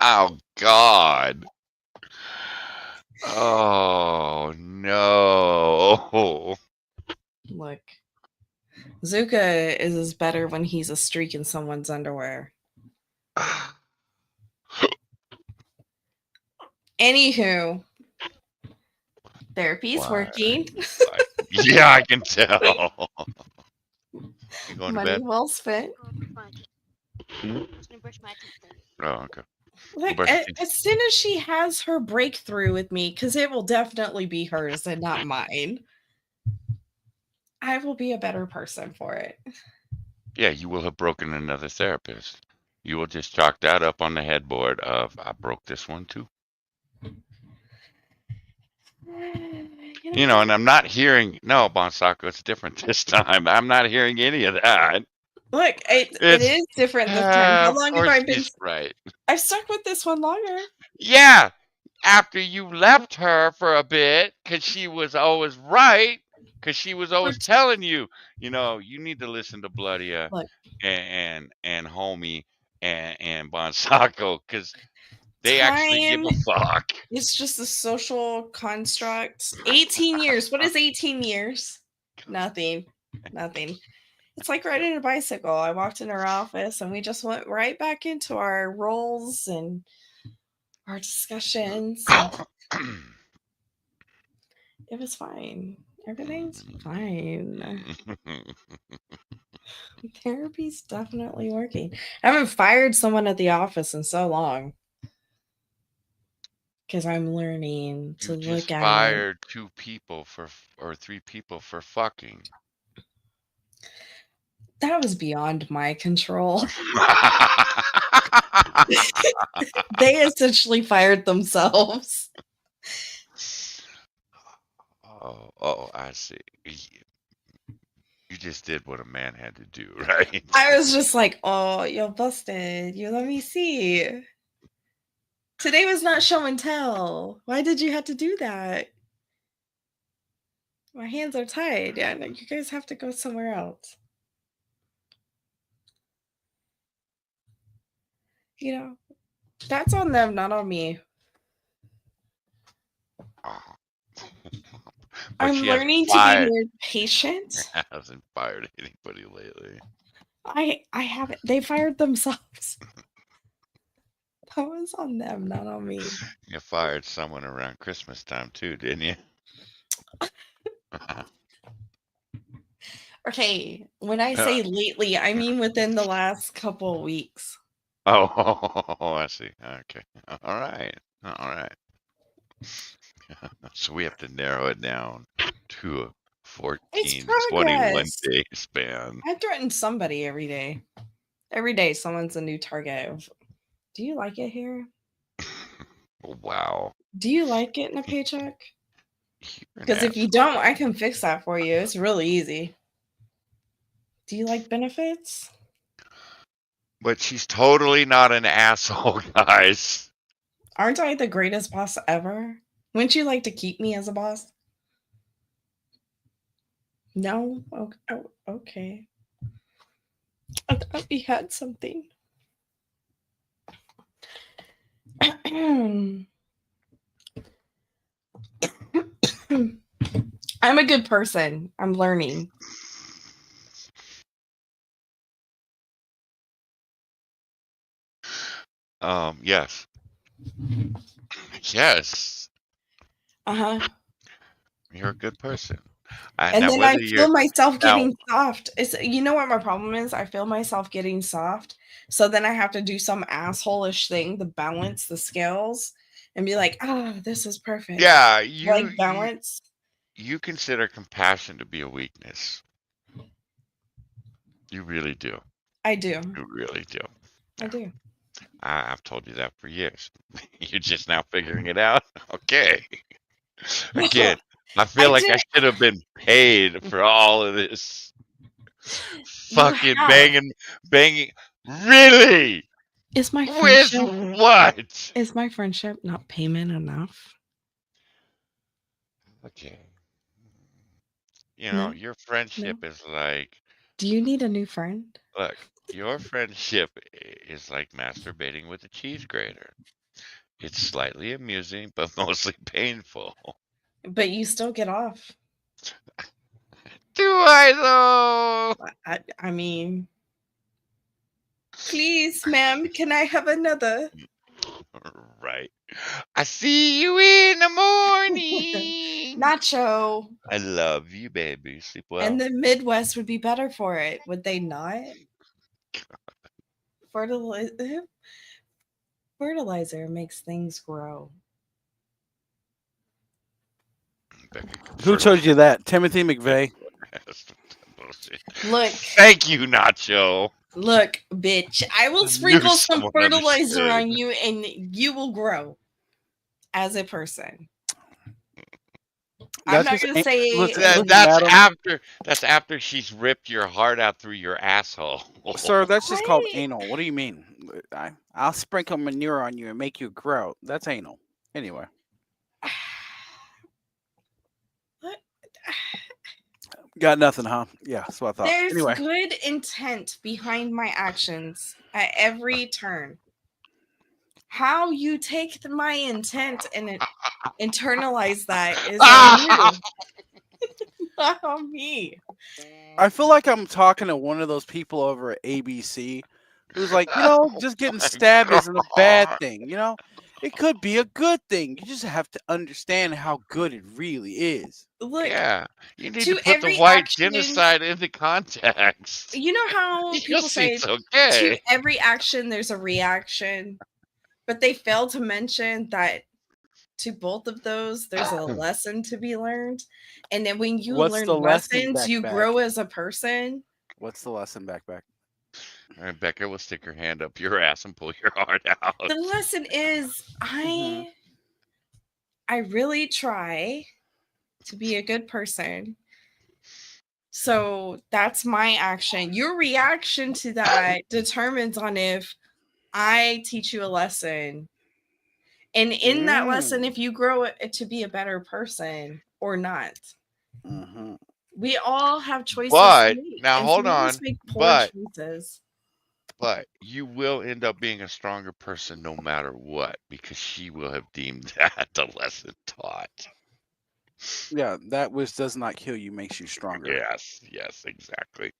Oh God. Oh no. Look, Zuka is better when he's a streak in someone's underwear. Anywho, therapy's working. Yeah, I can tell. You going to Money bed? well spent. Oh, okay. Like, brush your teeth. as soon as she has her breakthrough with me, because it will definitely be hers and not mine, I will be a better person for it. Yeah, you will have broken another therapist. You will just chalk that up on the headboard of, I broke this one too. And I'm not hearing, no, Bonsako, it's different this time. I'm not hearing any of that. Look, it is different this time. How long have I been? Right. I've stuck with this one longer. Yeah, after you left her for a bit, because she was always right, because she was always telling you, you need to listen to Bloodia and Homie and Bonsako, because they actually give a fuck. It's just a social construct. 18 years. What is 18 years? Nothing. It's like riding a bicycle. I walked in her office and we just went right back into our roles and our discussions. It was fine. Everything's fine. Therapy's definitely working. I haven't fired someone at the office in so long. Because I'm learning to You look just at it. fired 2 people or 3 people for fucking. That was beyond my control. They essentially fired themselves. Oh, I see. You just did what a man had to do, right? I was just like, oh, you're busted. You let me see. Today was not show and tell. Why did you have to do that? My hands are tied. Yeah, no, you guys have to go somewhere else. That's on them, not on me. I'm she hasn't learning to be fired- more patient. Hasn't fired anybody lately. I haven't. They fired themselves. That was on them, not on me. You fired someone around Christmas time too, didn't you? Okay, when I say lately, I mean within the last couple weeks. Oh, I see. Okay. All right. So we have to narrow it down to a 14, It's 21 progress. day span. I threaten somebody every day. Every day, someone's a new target. Do you like it here? Wow. Do you like getting a paycheck? Because if you don't, I can fix that for you. It's really easy. Do you like benefits? But she's totally not an asshole, guys. Aren't I the greatest boss ever? Wouldn't you like to keep me as a boss? No? Okay. I thought we had something. I'm a good person. I'm learning. Yes. Yes. Uh-huh. You're a good person. And Now then I whether feel you're myself now getting soft. It's you know what my problem is? I feel myself getting soft. So then I have to do some asshole-ish thing to balance the scales and be like, this is perfect. yeah, Like balance. you consider compassion to be a weakness. You really do. I do. You really do. I do. I've told you that for years. You're just now figuring it out. Okay. Again, I feel like I did. should have been paid for all of this You fucking have. banging. Really? Is my With friendship what? Is my friendship not payment enough? Okay. You know, No? your No? friendship is like, Do you need a new friend? look, your friendship is like masturbating with a cheese grater. It's slightly amusing, but mostly painful. But you still get off. Do I though? I mean, please, ma'am, can I have another? Right. I see you in the morning. Nacho. I love you, baby. Sleep well. And the Midwest would be better for it, would they not? Fertilizer makes things grow. Who told you that? Timothy McVeigh. Look. Thank you, Nacho. Look, bitch, I will I knew sprinkle some someone fertilizer understood. on you and you will grow as a person. I'm not gonna say That's after she's ripped your heart out through your asshole. Sir, that's just called anal. What do you mean? I'll sprinkle manure on you and make you grow. That's anal. Anyway. Got nothing, huh? Yeah, that's what I thought. There's Anyway. good intent behind my actions at every turn. How you take my intent and internalize that is on you. Not on me. I feel like I'm talking to one of those people over at ABC who's like, just getting stabbed isn't a bad thing, It could be a good thing. You just have to understand how good it really is. Look, yeah, you need to to put the every white action- genocide into context. You know how You'll people see say it's okay. to every action there's a reaction, but they fail to mention that to both of those there's a lesson to be learned, and then when you What's learn the lesson, lessons, you Beck? grow as a person. What's the lesson, Beck? All right, Becca will stick her hand up your ass and pull your heart out. The lesson is I really try to be a good person. So that's my action. Your reaction to that determines on if I teach you a lesson. And in that lesson, if you grow it to be a better person or not. We all have choices. But to make, now and hold some of on. us make poor But choices. you will end up being a stronger person no matter what, because she will have deemed that the lesson taught. Yeah, that which does not kill you makes you stronger. Yes, exactly.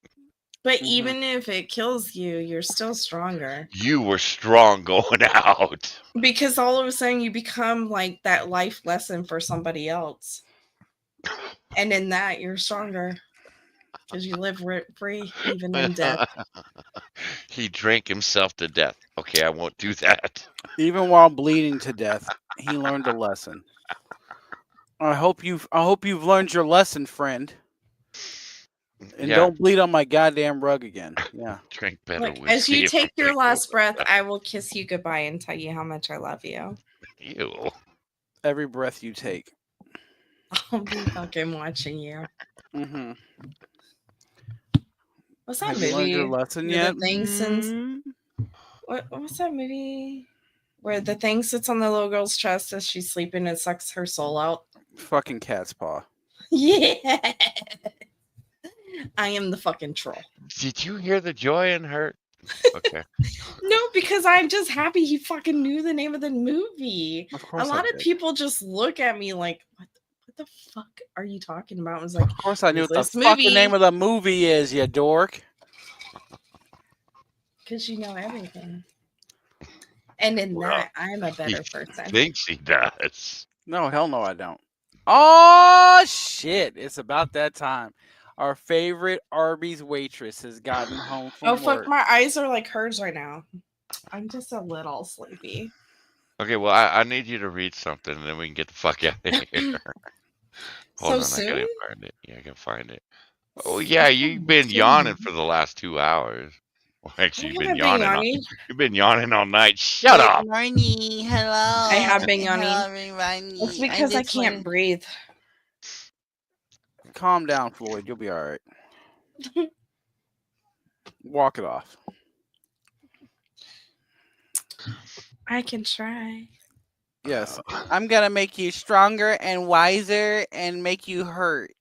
But even if it kills you, you're still stronger. You were strong going out. Because all of a sudden you become like that life lesson for somebody else. And in that, you're stronger. Because you live rent-free, even in death. He drank himself to death. Okay, I won't do that. Even while bleeding to death, he learned a lesson. I hope you've learned your lesson, friend. And Yeah. don't bleed on my goddamn rug again. Yeah. Drink better Look, whiskey. as you take your last breath, I will kiss you goodbye and tell you how much I love you. Ew. Every breath you take. I'll be fucking watching you. What's that Have you learned movie? your lesson where yet? The thing sits... What's that movie? Where the thing sits on the little girl's chest as she's sleeping and sucks her soul out. Fucking cat's paw. Yeah. I am the fucking troll. Did you hear the joy in her? Okay. No, because I'm just happy he fucking knew the name of the movie. Of A course I lot of did. people just look at me like, what the fuck are you talking about? I was like, Of course I knew what the this fucking name movie. of the movie is, you dork. Because you know everything. And in Well, that, I'm a better he person. thinks he does. No, hell no, I don't. Oh shit! It's about that time. Our favorite Arby's waitress has gotten home from Oh, fuck, work. my eyes are like hers right now. I'm just a little sleepy. Okay, well, I need you to read something, and then we can get the fuck out of here. Hold So on, I gotta soon? find it. Yeah, I can find it. Oh yeah, you've been yawning for the last 2 hours. Well, actually, you've been haven't been yawning. yawning. You've been yawning all night. Shut up. Morning, hello. I have been yawning. Hello, everybody. It's because I just can't wanna- breathe. Calm down, Floyd. You'll be all right. Walk it off. I can try. Yes, I'm gonna make you stronger and wiser and make you hurt.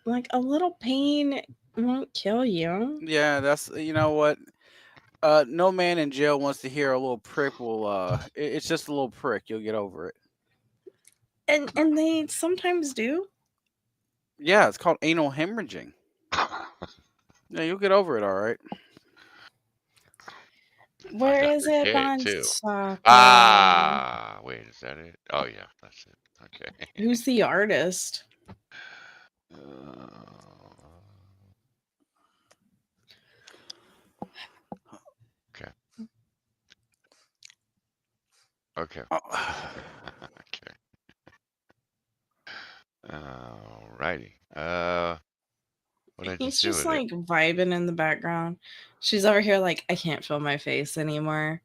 Like a little pain won't kill you. Yeah, that's you know what. No man in jail wants to hear a little prick will. It's just a little prick. You'll get over it. And they sometimes do. Yeah, it's called anal hemorrhaging. Yeah, you'll get over it. All right. Where is it Okay, on too. soccer? Ah, wait, is that it? Oh yeah, that's it. Okay. Who's the artist? Okay. Okay. Okay. Alrighty. What did I He's just do just with like it? vibing in the background. She's over here like, I can't feel my face anymore.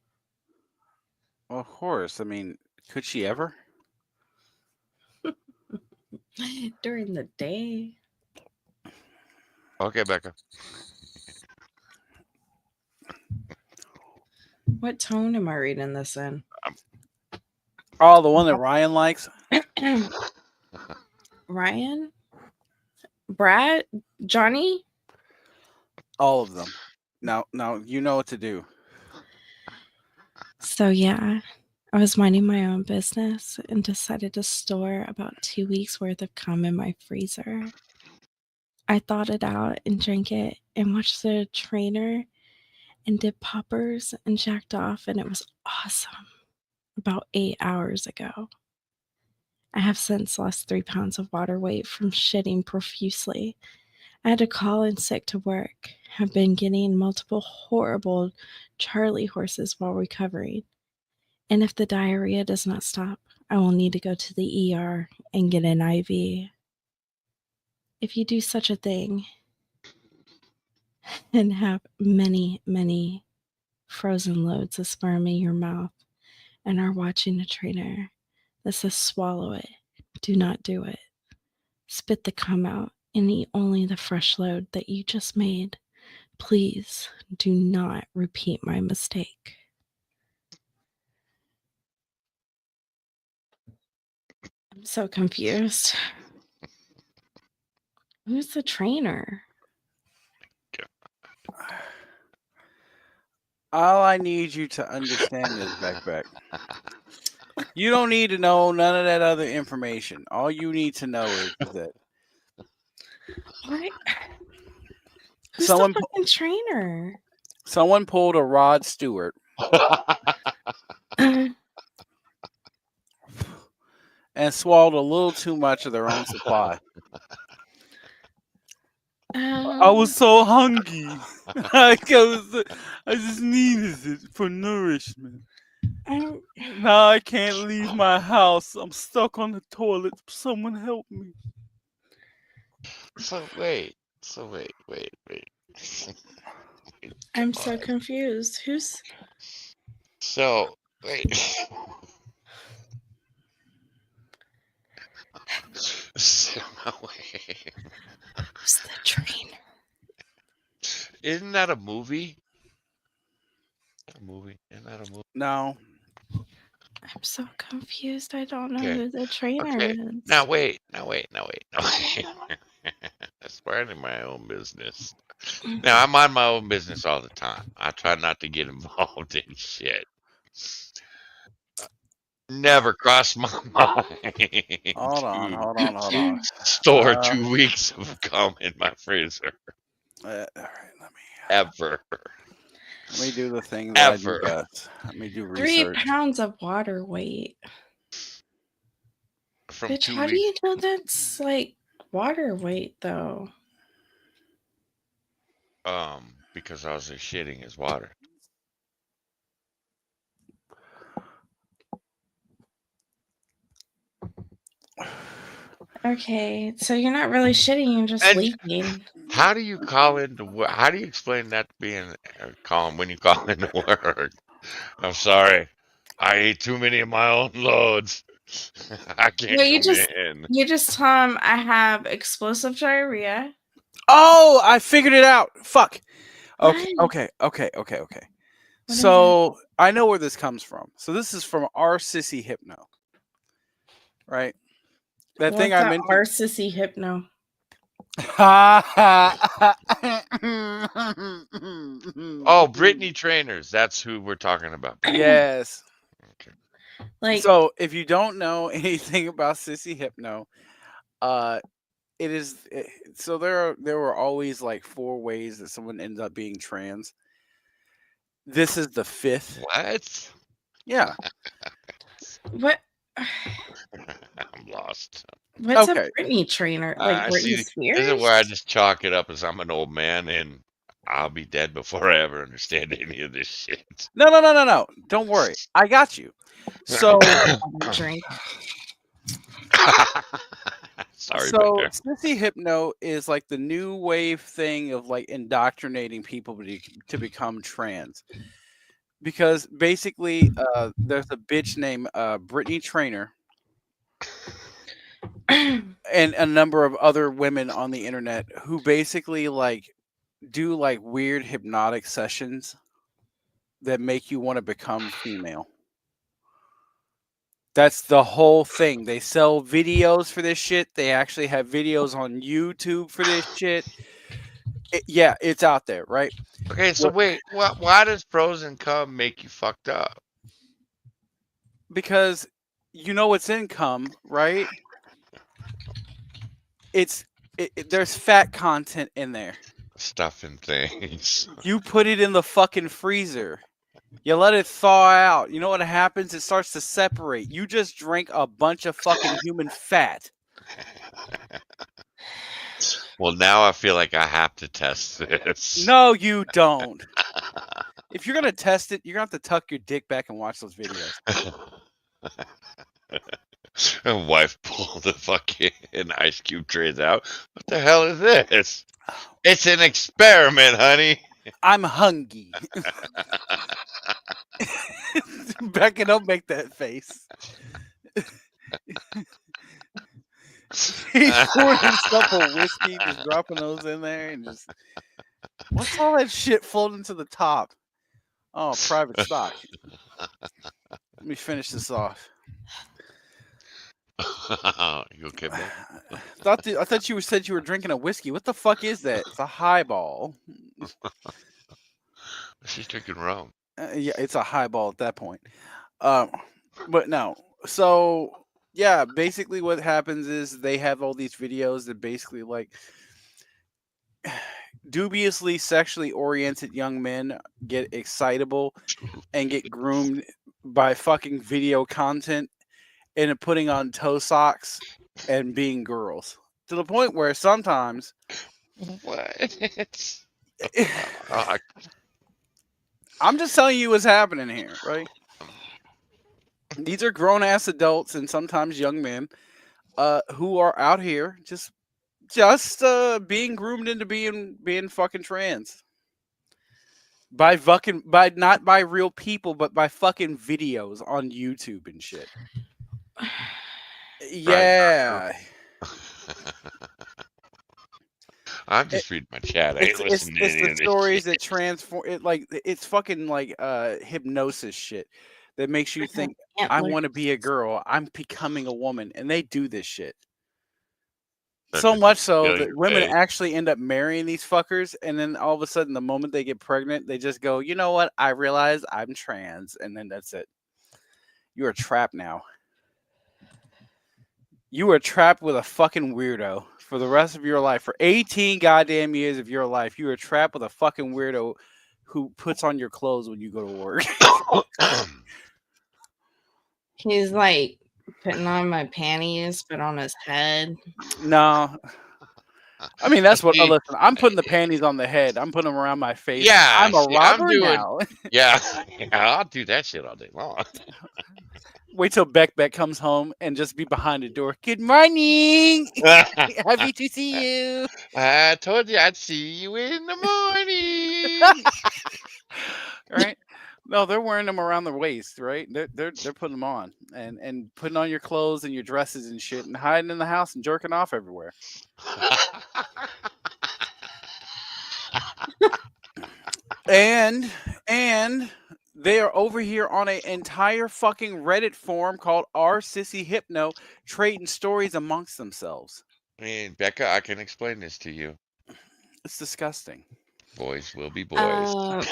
Well, of course. I mean, could she ever? During the day. Okay, Becca. What tone am I reading this in? Oh, the one that Ryan likes. Ryan? Brad? Johnny? All of them. Now, you know what to do. So yeah, I was minding my own business and decided to store about 2 weeks worth of cum in my freezer. I thawed it out and drank it and watched the trainer and did poppers and jacked off, and it was awesome. About 8 hours ago. I have since lost 3 pounds of water weight from shitting profusely. I had to call in sick to work. Have been getting multiple horrible Charlie horses while recovering. And if the diarrhea does not stop, I will need to go to the ER and get an IV. If you do such a thing and have many, many frozen loads of sperm in your mouth and are watching a trainer that says swallow it, do not do it. Spit the cum out and eat only the fresh load that you just made. Please do not repeat my mistake. I'm so confused. Who's the trainer? All I need you to understand is, Beck. You don't need to know none of that other information. All you need to know is that What? Who's someone the fucking trainer? someone pulled a Rod Stewart and swallowed a little too much of their own supply. I was so hungry. I just needed it for nourishment. Now I can't leave my house. I'm stuck on the toilet. Someone help me. So wait. I'm so confused. Who's So wait. So, wait. who's the trainer? Isn't that a movie? Isn't that a movie? No. I'm so confused. I don't know Okay. who the trainer Okay. is. Now wait. That's part of my own business. Now I'm on my own business all the time. I try not to get involved in shit. Never crossed my mind Hold on, to hold on. store 2 weeks of gum in my freezer. All right, Ever. let me do the thing that I do Ever. best. Let me do 3 research. pounds of water weight. From Bitch, 2 how do you weeks. know that's like water weight though? Because I was just shitting his water. Okay, so you're not really shitting, you're just And leaking. how do you call into work? How do you explain that to being calm when you call into work? I'm sorry, I ate too many of my own loads. I can't No, come in. you just tell him I have explosive diarrhea. Oh, I figured it out. Fuck. Okay, What? okay. What is So I know where this comes from. So this is from our sissy hypno, right? That thing What's I that mentioned. R sissy hypno? Oh, Brittany Trainers. That's who we're talking about. Yes. Like, So if you don't know anything about sissy hypno, it is so there were always like 4 ways that someone ends up being trans. This is the 5th. What? Yeah. what? I'm lost. What's Okay. a Britney trainer? Like I Britney see. This Spears? is where I just chalk it up as I'm an old man and I'll be dead before I ever understand any of this shit. No. Don't worry. I got you. So Drink. Sorry, so Bear. sissy hypno is like the new wave thing of like indoctrinating people to become trans. Because basically there's a bitch named Brittany Trainer and a number of other women on the internet who basically like do like weird hypnotic sessions that make you want to become female. That's the whole thing. They sell videos for this shit. They actually have videos on YouTube for this shit. Yeah, it's out there, right? Okay, so wait, why does frozen cum make you fucked up? Because you know it's income, right? There's fat content in there. Stuff and things. You put it in the fucking freezer. You let it thaw out. You know what happens? It starts to separate. You just drank a bunch of fucking human fat. Well, now I feel like I have to test this. No, you don't. If you're gonna test it, you're gonna have to tuck your dick back and watch those videos. And wife pulled the fucking ice cube trays out. What the hell is this? It's an experiment, honey. I'm hungry. Becca, don't make that face. He's pouring himself a whiskey, just dropping those in there, and just what's all that shit folding to the top? Oh, private stock. Let me finish this off. You okay, man? I thought you said you were drinking a whiskey. What the fuck is that? It's a highball. She's drinking rum. Yeah, it's a highball at that point. But no. So yeah, basically what happens is they have all these videos that basically like dubiously sexually oriented young men get excitable and get groomed by fucking video content and putting on toe socks and being girls to the point where sometimes what? I'm just telling you what's happening here, right? These are grown ass adults and sometimes young men who are out here just being groomed into being fucking trans by not by real people but by fucking videos on YouTube and shit. Yeah. I'm just reading my chat. I ain't listening to any It's of the this stories shit. that transform it. Like it's fucking like hypnosis shit. that makes you think I want to be a girl. I'm becoming a woman, and they do this shit. So much so Feel that your women pain. actually end up marrying these fuckers, and then all of a sudden, the moment they get pregnant, they just go, you know what? I realize I'm trans, and then that's it. You are trapped now. You are trapped with a fucking weirdo for the rest of your life. For 18 goddamn years of your life, you are trapped with a fucking weirdo who puts on your clothes when you go to work. He's like putting on my panties, but on his head. No. I mean, that's what. Listen, I'm putting the panties on the head. I'm putting them around my face. Yeah, I'm a see, I'm robber doing. now. Yeah, I'll do that shit all day long. Wait till Beck comes home and just be behind the door. Good morning. Happy to see you. I told you I'd see you in the morning. Right? No, they're wearing them around their waist, right? They're putting them on and putting on your clothes and your dresses and shit and hiding in the house and jerking off everywhere. and they are over here on an entire fucking Reddit forum called R Sissy Hypno, trading stories amongst themselves. Becca, I can explain this to you. It's disgusting. Boys will be boys. I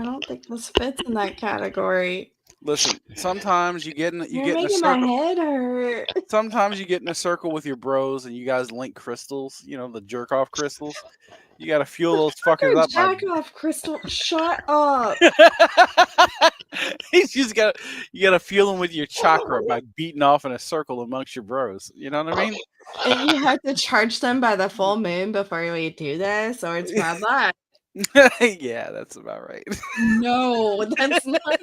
don't think this fits in that category. Listen, sometimes you get in You're a making my circle. head hurt. Sometimes you get in a circle with your bros and you guys link crystals, you know, the jerk off crystals. You gotta fuel those fuckers up. Jack off, Crystal. Shut up. You gotta fuel them with your chakra by beating off in a circle amongst your bros. You know what I mean? And you have to charge them by the full moon before we do this, or it's bad luck. Yeah, that's about right. No, that's not.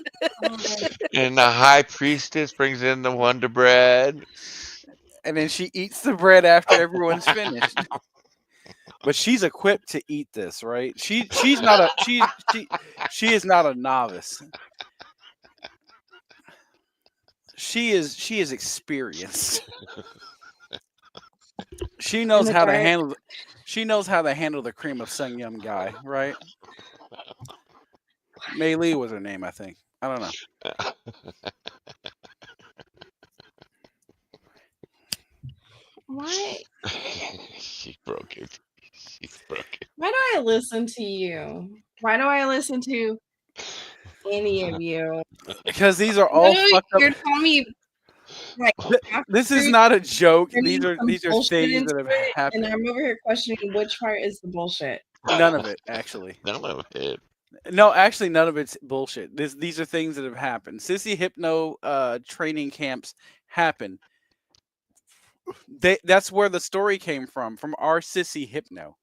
And the high priestess brings in the Wonder Bread. And then she eats the bread after everyone's finished. But she's equipped to eat this, right? She is not a novice. She is experienced. She knows how to handle. She knows how to handle the cream of Sung Yum guy, right? Mei Lee was her name, I think. I don't know. Why? She broke it. She broke it. Why do I listen to you? Why do I listen to any of you? Because these are all Literally, fucked up. you're telling me like This is not a joke. turning These are some bullshit things into that have it, happened. and I'm over here questioning which part is the bullshit. None of it, actually. None of it. No, actually, none of it's bullshit. These are things that have happened. Sissy Hypno training camps happen. That's where the story came from our Sissy Hypno.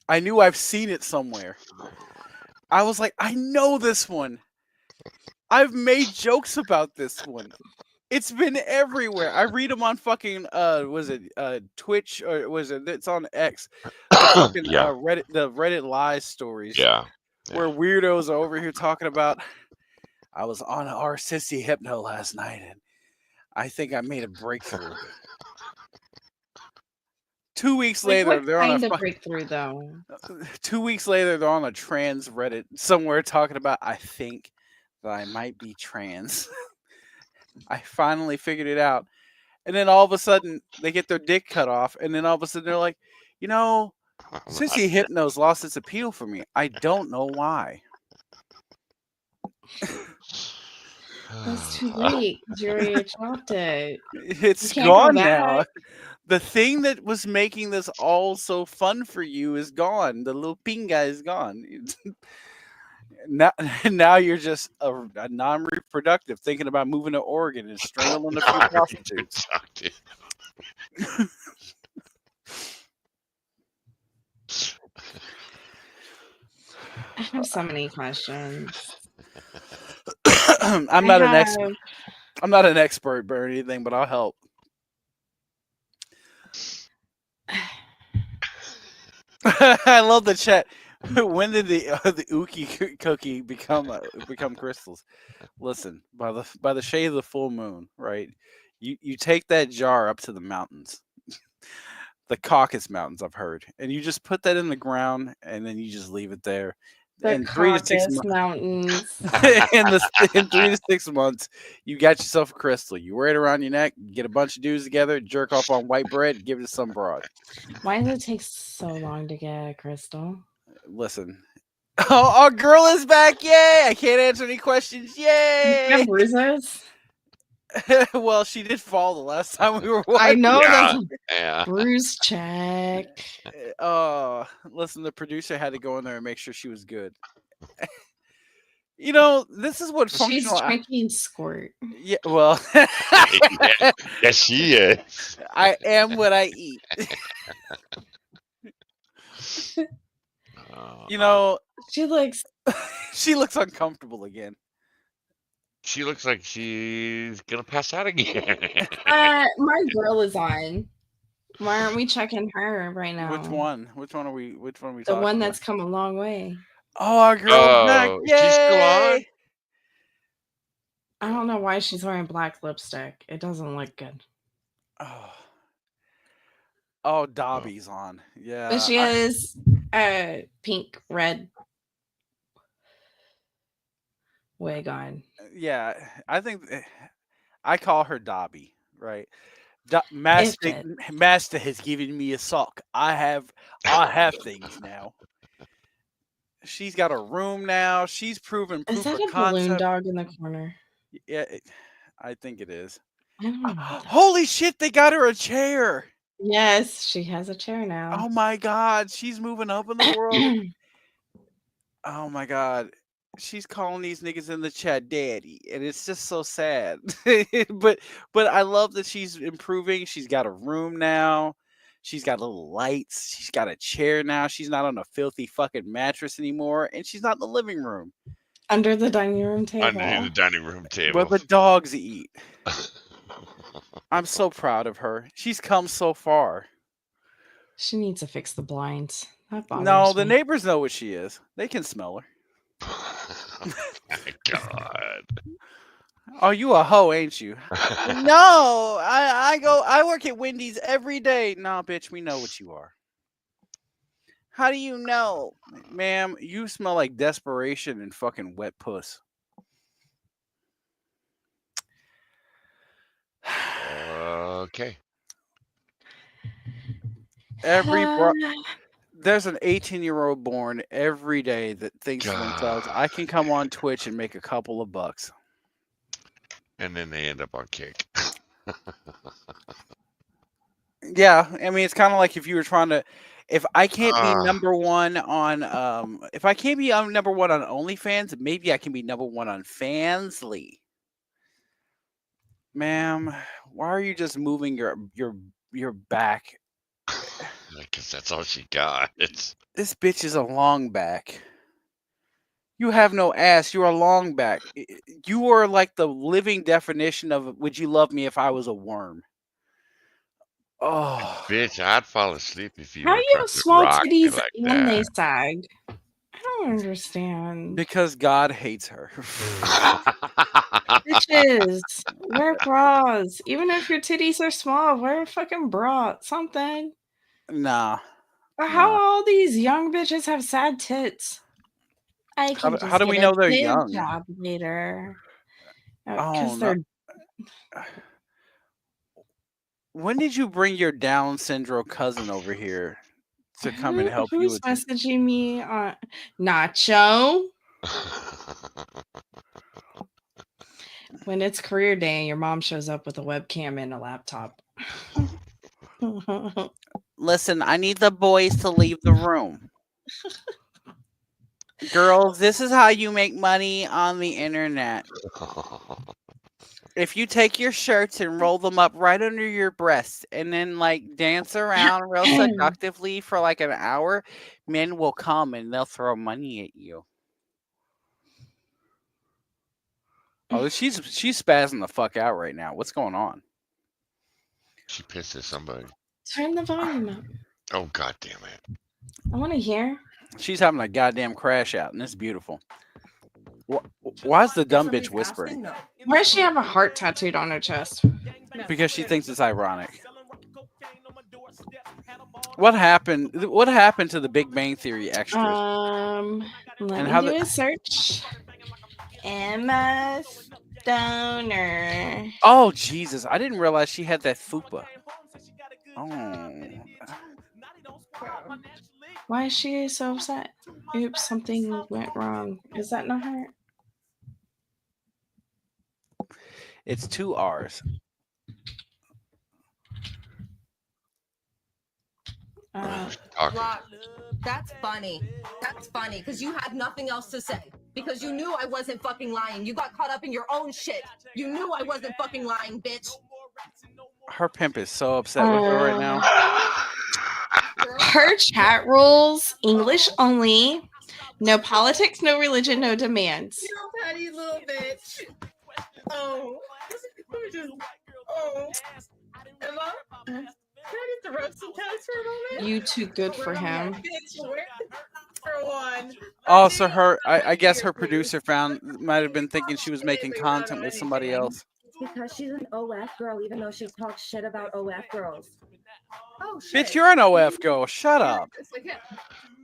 I knew I've seen it somewhere. I was like, I know this one. I've made jokes about this one. It's been everywhere. I read them on fucking was it Twitch or was it? It's on X. The fucking, Yeah. Reddit, the Reddit lies stories. Yeah. Where weirdos are over here talking about. I was on our Sissy Hypno last night, and I think I made a breakthrough. 2 weeks later, Like, what they're on kind a of breakthrough though? 2 weeks later, they're on a trans Reddit somewhere talking about. I think that I might be trans. I finally figured it out. And then all of a sudden, they get their dick cut off. And then all of a sudden, they're like, you know, Sissy Hypno's lost its appeal for me. I don't know why. That's too late. 'Cause you already chopped it. It's You can't go gone now. back. The thing that was making this all so fun for you is gone. The little pinga is gone. Now you're just a non-reproductive, thinking about moving to Oregon and strangling a few prostitutes. I have so many questions. I'm not an expert. I'm not an expert or anything, but I'll help. I love the chat. When did the Ookie cookie become crystals? Listen, by the shade of the full moon, right? You take that jar up to the mountains, the Caucasus Mountains, I've heard, and you just put that in the ground, and then you just leave it there, The in 3 to 6 Caucasus Mountains. in 3 to 6 months, you got yourself a crystal. You wear it around your neck, get a bunch of dudes together, jerk off on white bread, give it to some broad. Why does it take so long to get a crystal? Listen. Oh, our girl is back. Yay. I can't answer any questions. Yay. You have bruises? Well, she did fall the last time we were watching. I know that's Yeah. bruise check. Oh, listen, the producer had to go in there and make sure she was good. You know, this is what She's functional. drinking squirt. Yeah, well, Yes, she is. I am what I eat. You know, she looks she looks uncomfortable again. She looks like she's gonna pass out again. My girl is on. Why aren't we checking her right now? Which one? Which one are we The talking one about? that's come a long way. Oh, our girl's back. Oh, she's still on? Yay! I don't know why she's wearing black lipstick. It doesn't look good. Oh, Dobby's on. Yeah. But she has pink, red wig on. Yeah, I think I call her Dobby, right? Master has given me a sock. I have things now. She's got a room now. She's proven proof Is that of a concept. balloon dog in the corner? Yeah, I think it is. I don't know. Holy shit! They got her a chair. Yes, she has a chair now. Oh my god, she's moving up in the world. Oh my god. She's calling these niggas in the chat daddy, and it's just so sad. but I love that she's improving. She's got a room now. She's got little lights. She's got a chair now. She's not on a filthy fucking mattress anymore, and she's not in the living room Under the dining room table. Underneath the dining room table. where the dogs eat. I'm so proud of her. She's come so far. She needs to fix the blinds. That bothers No, the me. neighbors know what she is. They can smell her. My God. Oh, you a hoe, ain't you? No, I work at Wendy's every day. Nah, bitch, we know what you are. How do you know? Ma'am, you smell like desperation and fucking wet puss. Okay. There's an 18-year-old born every day that thinks to themselves, I can come on Twitch and make a couple of bucks. And then they end up on cake. Yeah, I mean, it's kind of like if you were trying to, if I can't be number one on, if I can't be number one on OnlyFans, maybe I can be number one on Fansly. Ma'am, why are you just moving your back? Because that's all she got. It's This bitch is a long back. You have no ass. You're a long back. You are like the living definition of would you love me if I was a worm? Oh, bitch, I'd fall asleep if you How were do you trying have to small rock me titties like when they that. sag? I don't understand. because God hates her. Bitches, wear bras. Even if your titties are small, wear a fucking bra. Something. Nah. But how all these young bitches have sad tits? I can How do we get know a they're big young? job later. Oh, Because no. they're When did you bring your Down syndrome cousin over here to come and help you who's with messaging me on Nacho? When it's career day and your mom shows up with a webcam and a laptop. Listen, I need the boys to leave the room. Girls, this is how you make money on the internet. If you take your shirts and roll them up right under your breasts and then like dance around real seductively for like an hour, men will come and they'll throw money at you. Oh, she's spazzing the fuck out right now. What's going on? She pissed at somebody. Turn the volume up. Oh, God damn it. I want to hear. She's having a goddamn crash out, and it's beautiful. Why is the dumb bitch whispering? Why does she have a heart tattooed on her chest? Because she thinks it's ironic. What happened? What happened to the Big Bang Theory extras? Let And me how do the- a search. Emma Stoner. Oh Jesus! I didn't realize she had that fupa. Oh. Why is she so upset? Oops, something went wrong. Is that not her? It's 2 R's. Rock, that's funny. That's funny because you had nothing else to say. Because you knew I wasn't fucking lying. You got caught up in your own shit. You knew I wasn't fucking lying, bitch. Her pimp is so upset with her right now. Her chat rules English only. No politics, no religion, no demands. You petty little bitch. Oh. Oh. Emma? Can I get the roast some toast for a moment? You too good for him. Bitch, for one. Oh, so I guess her producer might have been thinking she was making content with somebody else. Because she's an OF girl, even though she talks shit about OF girls. Oh, shit. Bitch, you're an OF girl. Shut up. It's like,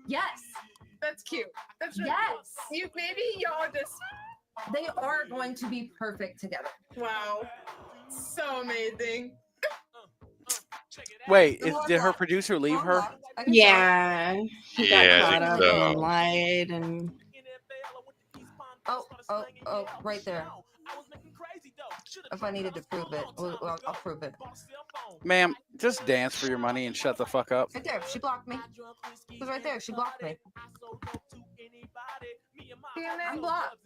yes. That's cute. That's really yes. Cool. You maybe y'all just. They are going to be perfect together. Wow. So amazing. Wait, did her producer leave her? Yeah. He got Yeah, I caught think up so. and lied and Oh, right there. If I needed to prove it, I'll prove it. Ma'am, just dance for your money and shut the fuck up. Right there, she blocked me. It was right there, she blocked me. I'm blocked.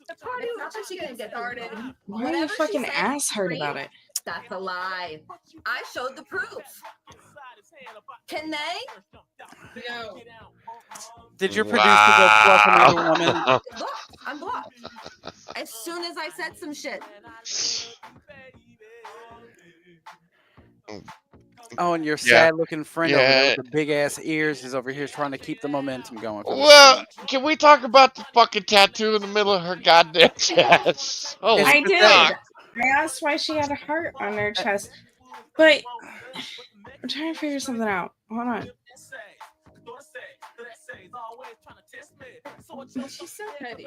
The party was not that she can get started. why are you fucking asshole about it? That's a lie. I showed the proof. Can they? No. Did your producer go fluff another woman? Look, I'm blocked. As soon as I said some shit. Oh, and your Yeah. sad-looking friend over there Yeah. with the big-ass ears is over here trying to keep the momentum going. for the Well, can we talk about the fucking tattoo in the middle of her goddamn chest? Holy I did. fuck. I asked why she had a heart on her chest, but I'm trying to figure something out. Hold on. She's so petty.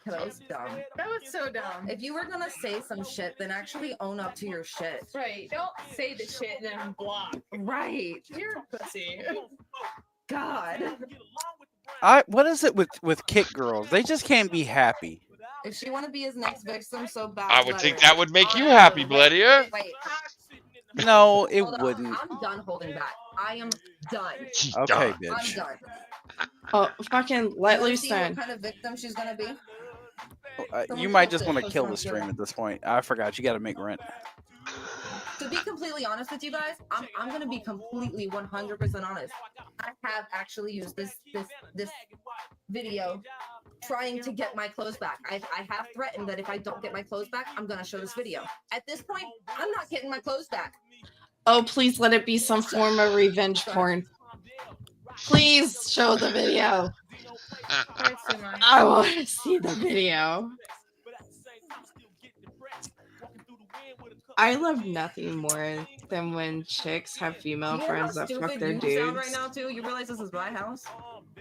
That was dumb. That was so dumb. If you were gonna say some shit, then actually own up to your shit. Right. Don't say the shit and then block. Right. You're a pussy. God. What is it with kick girls? They just can't be happy. If she want to be his next victim so bad, I would think that would make you happy, Bledia. Wait. No, it Hold on. wouldn't. I'm done holding back. I am done. Okay, I'm bitch. done. Oh, fucking let You wanna loose see then. what kind of victim she's gonna be? You might just want to kill the stream at this point. I forgot. You got to make rent. To be completely honest with you guys, I'm gonna be completely 100% honest. I have actually used this video trying to get my clothes back. I have threatened that if I don't get my clothes back, I'm gonna show this video. At this point, I'm not getting my clothes back. Oh, please let it be some form of revenge porn. Please show the video. I want to see the video. I love nothing more than when chicks have female You know how friends that fuck stupid their you sound right dudes. now too? You realize this is my house?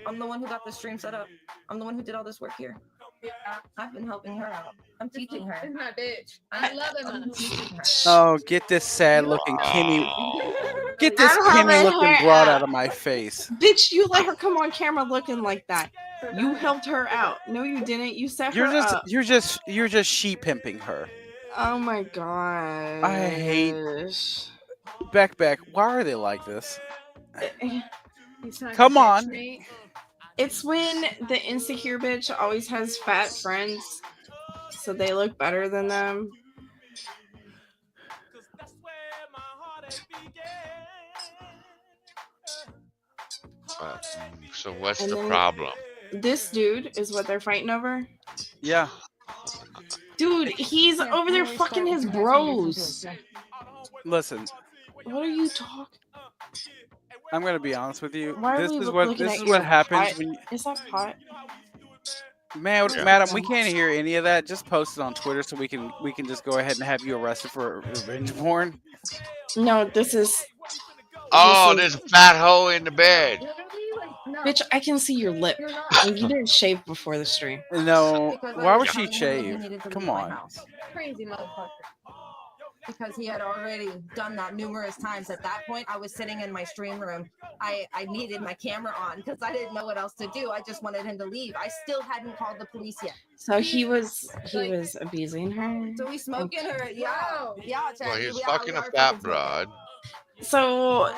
I'm the one who got the stream set up. I'm the one who did all this work here. Yeah, I've been helping her out. I'm teaching her. It's my bitch. I love it. I'm teaching her. Oh, get this sad-looking Kimmy. Get this I'm having Kimmy-looking her broad out. out of my face. Bitch, you let her come on camera looking like that. You helped her out. No, you didn't. You set You're her just up. you're just she pimping her. Oh my god. I hate Beck. Why are they like this? Come on. It's when the insecure bitch always has fat friends, so they look better than them. So what's And the then problem? This dude is what they're fighting over. Yeah. Dude, he's over there fucking his bros. Listen, What are you talking? I'm gonna be honest with you. Why are This we is what looking this at is what your happens pot? when Is that pot? Madam, we can't hear any of that. Just post it on Twitter so we can just go ahead and have you arrested for revenge porn. No, this is. Oh, this there's a fat hoe in the bed. Bitch, I can see your lip. And you didn't shave before the stream. No, Because I why was would she telling him that he shave? needed to Come leave my on. house. Crazy motherfucker. Because he had already done that numerous times. At that point, I was sitting in my stream room. I needed my camera on because I didn't know what else to do. I just wanted him to leave. I still hadn't called the police yet. So he was abusing her. So we smoking her? Yeah, yeah. Well, Chad, he's we fucking a are fat fucking smoking. broad. So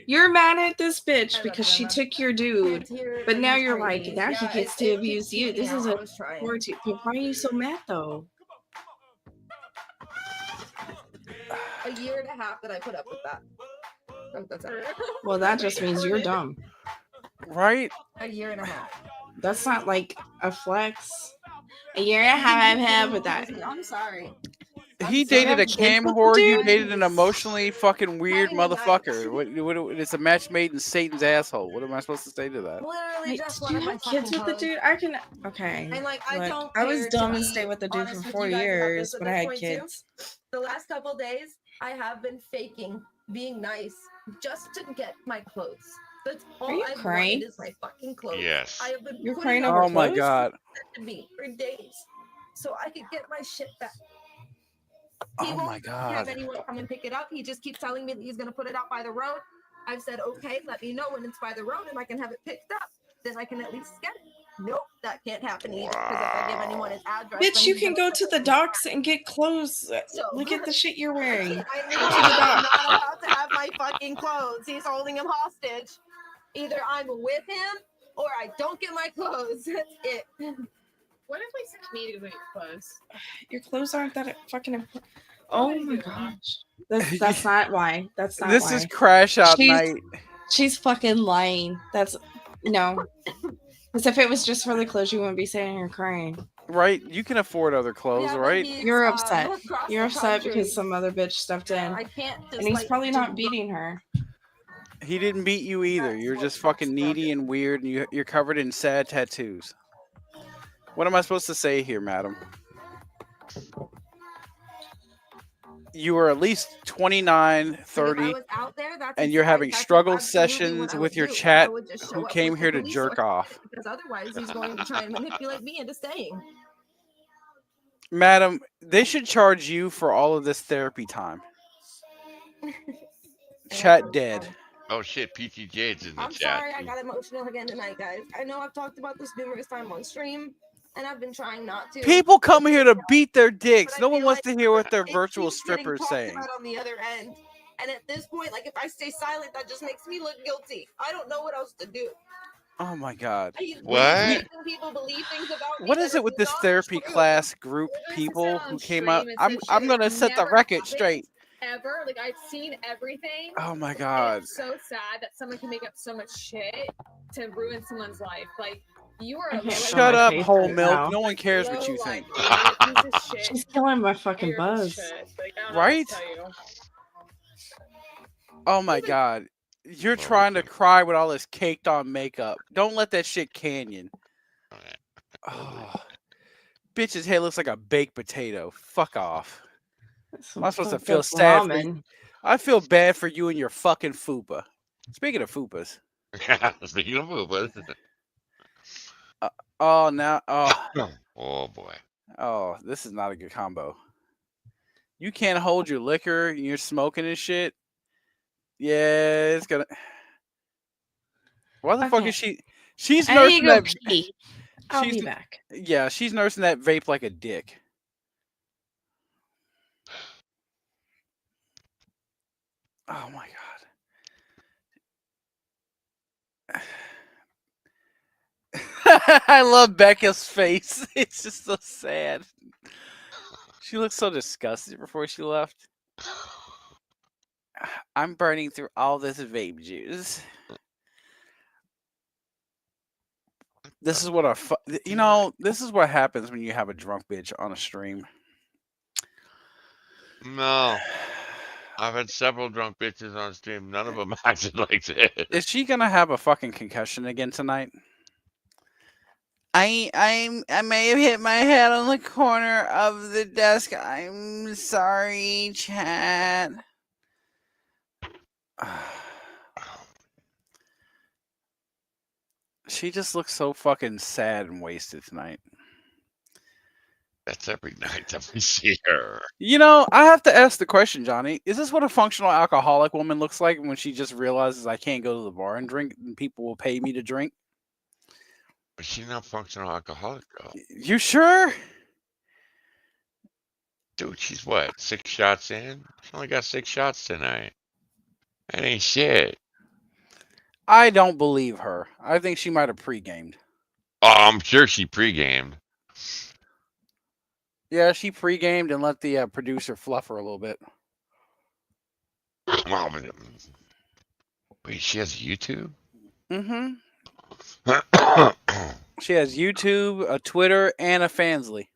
you're mad at this bitch because she took your dude, but now you're like, now he gets to abuse you. This is a orgy. Why are you so mad though? A year and a half that I put up with that. Oh, that's it. Well, that just means you're dumb. Right? A year and a half. That's not like a flex. A year and a half I have with that. I'm sorry. He sorry. dated a Kids cam with the whore. You dude? dated an emotionally fucking weird motherfucker. What, it's a match made in Satan's asshole. What am I supposed to say to that? Literally Wait, just do one you of my have kids fucking with the clothes. dude? I can. Okay. And like, I look, don't. I was care dumb to and be stayed with the dude for honest with 4 you guys about years, this at but I this had point, too. kids. The last couple days, I have been faking being nice just to get my clothes. That's all Are you I've crying? wanted is my fucking clothes. Yes. I have been You're putting crying up over Oh my clothes? god. to me for days, so I could get my shit back. He Oh won't my have god. anyone come and pick it up. He just keeps telling me that he's gonna put it out by the road. I've said, okay, let me know when it's by the road and I can have it picked up. Then I can at least get it. Nope, that can't happen either. Because if I give anyone his address, Bitch, then you he's can gonna go to the docks and get clothes. Look at the shit you're wearing. I Go literally to the am dock. not allowed to have my fucking clothes. He's holding him hostage. Either I'm with him or I don't get my clothes. That's it. What if we sent me to get clothes? Your clothes aren't that fucking important. Oh my gosh. That's not why. That's not This why. is crash out she's, night. She's fucking lying. That's no. Because if it was just for the clothes, you wouldn't be sitting here crying. Right? You can afford other clothes, Yeah, but right? he's, You're upset. across You're the upset country. because some other bitch stepped in. I can't just And he's like probably not beating her. He didn't beat you either. You're just fucking needy and weird, and you're covered in sad tattoos. What am I supposed to say here, madam? You are at least 29, 30, was out there, that's and his you're right. having That's struggle absolutely what sessions I with would your do. chat I would just show who up came with here the to police jerk so I off. could, because otherwise he's going to try and manipulate me into staying. Madam, they should charge you for all of this therapy time. Chat dead. Oh shit, PTJ's in the I'm chat. sorry I got emotional again tonight, guys. I know I've talked about this numerous times on stream, and I've been trying not to. People come here to beat their dicks. No one wants to hear what their virtual stripper is Talked saying. about on the other end. And at this point, like if I stay silent, that just makes me look guilty. I don't know what else to do. Oh my god. What? People believe things about me What that is it with this therapy class group people who came up? I'm gonna set the record straight. Ever. Like I've seen everything. Oh my and god. it's so sad that someone can make up so much shit to ruin someone's life. Like you are a Shut up, whole milk. No one cares what you low think. life, you're a piece of shit. She's killing my fucking You're a piece buzz. of shit. Like, I don't know what to Right? tell you. Oh my god. You're trying to cry with all this caked on makeup. Don't let that shit canyon. Oh. Bitch's head looks like a baked potato. Fuck off. Am I supposed to fucked feel up sad for ramen. you? I feel bad for you and your fucking fupa. Speaking of fupas. Speaking of Ubas. Oh, now. Oh. Oh boy. Oh, this is not a good combo. You can't hold your liquor and you're smoking and shit. Yeah, it's gonna. Why the fuck Okay. is she? She's I need nursing to go that. pee. I'll she's, be back. Yeah, she's nursing that vape like a dick. Oh my god. I love Becca's face. It's just so sad. She looked so disgusted before she left. I'm burning through all this vape juice. This is what this is what happens when you have a drunk bitch on a stream. No. I've had several drunk bitches on stream. None of them acted like this. Is she gonna have a fucking concussion again tonight? I may have hit my head on the corner of the desk. I'm sorry, chat. She just looks so fucking sad and wasted tonight. That's every night that we see her. You know, I have to ask the question, Johnny. Is this what a functional alcoholic woman looks like when she just realizes I can't go to the bar and drink and people will pay me to drink? But she's not functional alcoholic, though. You sure? Dude, she's what, 6 shots in? She only got 6 shots tonight. That ain't shit. I don't believe her. I think she might have pre-gamed. Oh, I'm sure she pre-gamed. Yeah, she pre-gamed and let the producer fluff her a little bit. Well, wait, she has YouTube? Mm-hmm. She has YouTube, a Twitter, and a Fansly.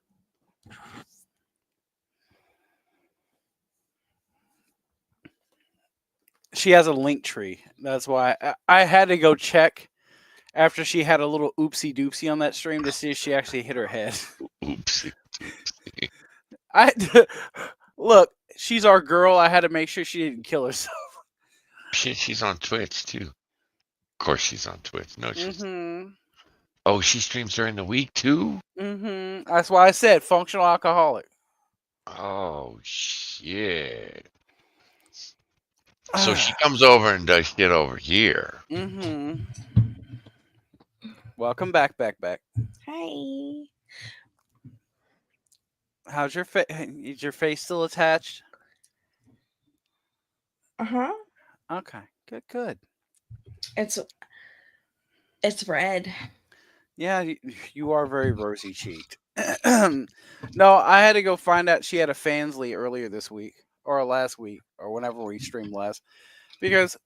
She has a link tree. That's why I had to go check after she had a little oopsie doopsie on that stream to see if she actually hit her head. Oopsie. Look, she's our girl. I had to make sure she didn't kill herself. Shit, she's on Twitch too. Of course, she's on Twitch. No, she's. Mm-hmm. Oh, she streams during the week too. Mm-hmm. That's why I said functional alcoholic. Oh shit! So she comes over and does shit over here. Mm-hmm. Welcome back. Hi. How's your face? Is your face still attached? Uh-huh. Okay. Good. It's red. Yeah, you are very rosy cheeked. No, I had to go find out she had a Fansly earlier this week or last week or whenever we streamed last, because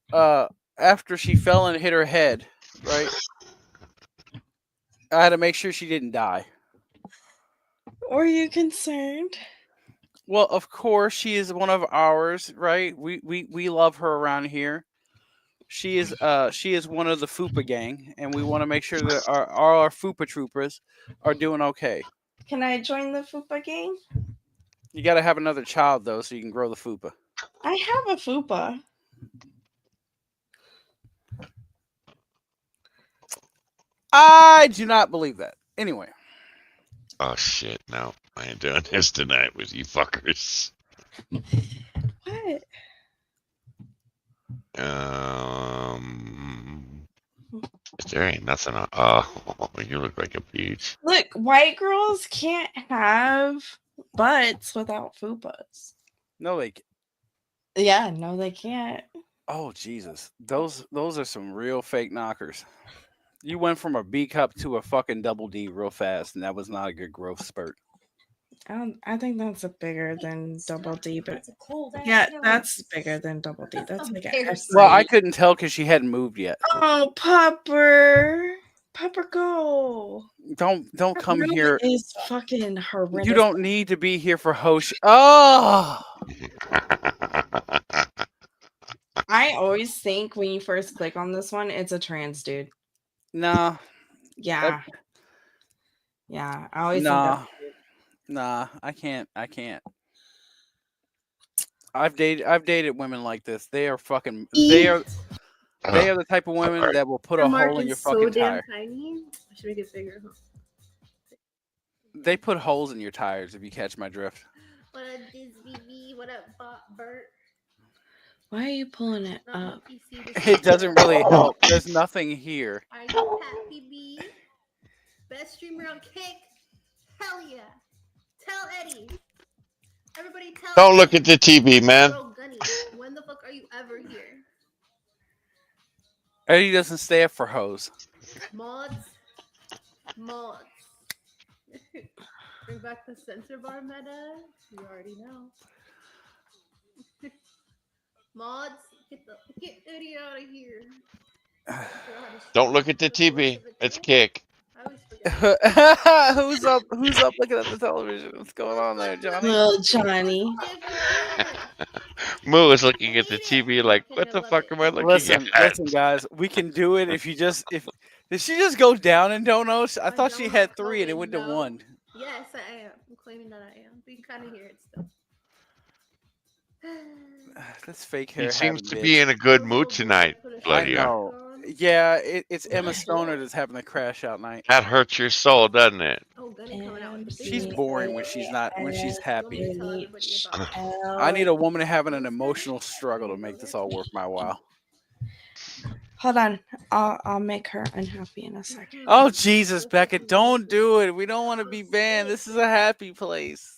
after she fell and hit her head, right? I had to make sure she didn't die. Were you concerned? Well, of course, she is one of ours, right? We love her around here. She is one of the FUPA gang, and we want to make sure that our FUPA troopers are doing okay. Can I join the FUPA gang? You got to have another child though, so you can grow the FUPA. I have a FUPA. I do not believe that. Anyway. Oh shit! No, I ain't doing this tonight with you fuckers. What? There ain't nothing on. Oh, you look like a peach. Look, white girls can't have butts without FUPAs. No, they. Yeah, no, they can't. Oh Jesus, those are some real fake knockers. You went from a B cup to a fucking double D real fast, and that was not a good growth spurt. I think that's a bigger than double D, but yeah, that's bigger than double D. That's like a Well, I couldn't tell because she hadn't moved yet. Oh, Pupper, go! Don't come Really here. is fucking horrendous. You don't need to be here for Hosh. Oh. I always think when you first click on this one, it's a trans dude. Nah. Yeah. Yeah. I always think Nah. that's weird. Nah, I can't. I've dated women like this. They are fucking. They are the type of women that will put a hole in your fucking tire. Tiny. I should make it bigger. Huh? They put holes in your tires if you catch my drift. What up, Disney? What up, Bert? Why are you pulling it up? It doesn't really help. There's nothing here. Are you happy, B? Best streamer on Kick? Hell yeah. Tell Eddie. Everybody tell Don't look at the TV, man. Bro, Gunny, when the fuck are you ever here? Eddie doesn't stay up for hoes. Mods. Bring back the censor bar meta. You already know. Mods, get Eddie out of here. Don't look at the TV. It's Kick. Who's up looking at the television? What's going on there, Johnny? Little Johnny. Moo is looking at the TV like, what the fuck am I looking Listen, at? guys, we can do it if did she just go down in donos? I thought she had 3 and it went to 1. Yes, I am. I'm claiming that I am. But you can kind of hear it still. This fake He hair. seems having to bitch. be in a good mood tonight, I Bloody. know. Yeah, it's Emma Stoner that's having a crash out night. That hurts your soul, doesn't it? Oh, Gunny coming out with the She's big boring when she's not when she's happy. tell everybody about I need a woman having an emotional struggle to make this all worth my while. Hold on. I'll make her unhappy in a second. Oh Jesus, Becca, don't do it. We don't want to be banned. This is a happy place.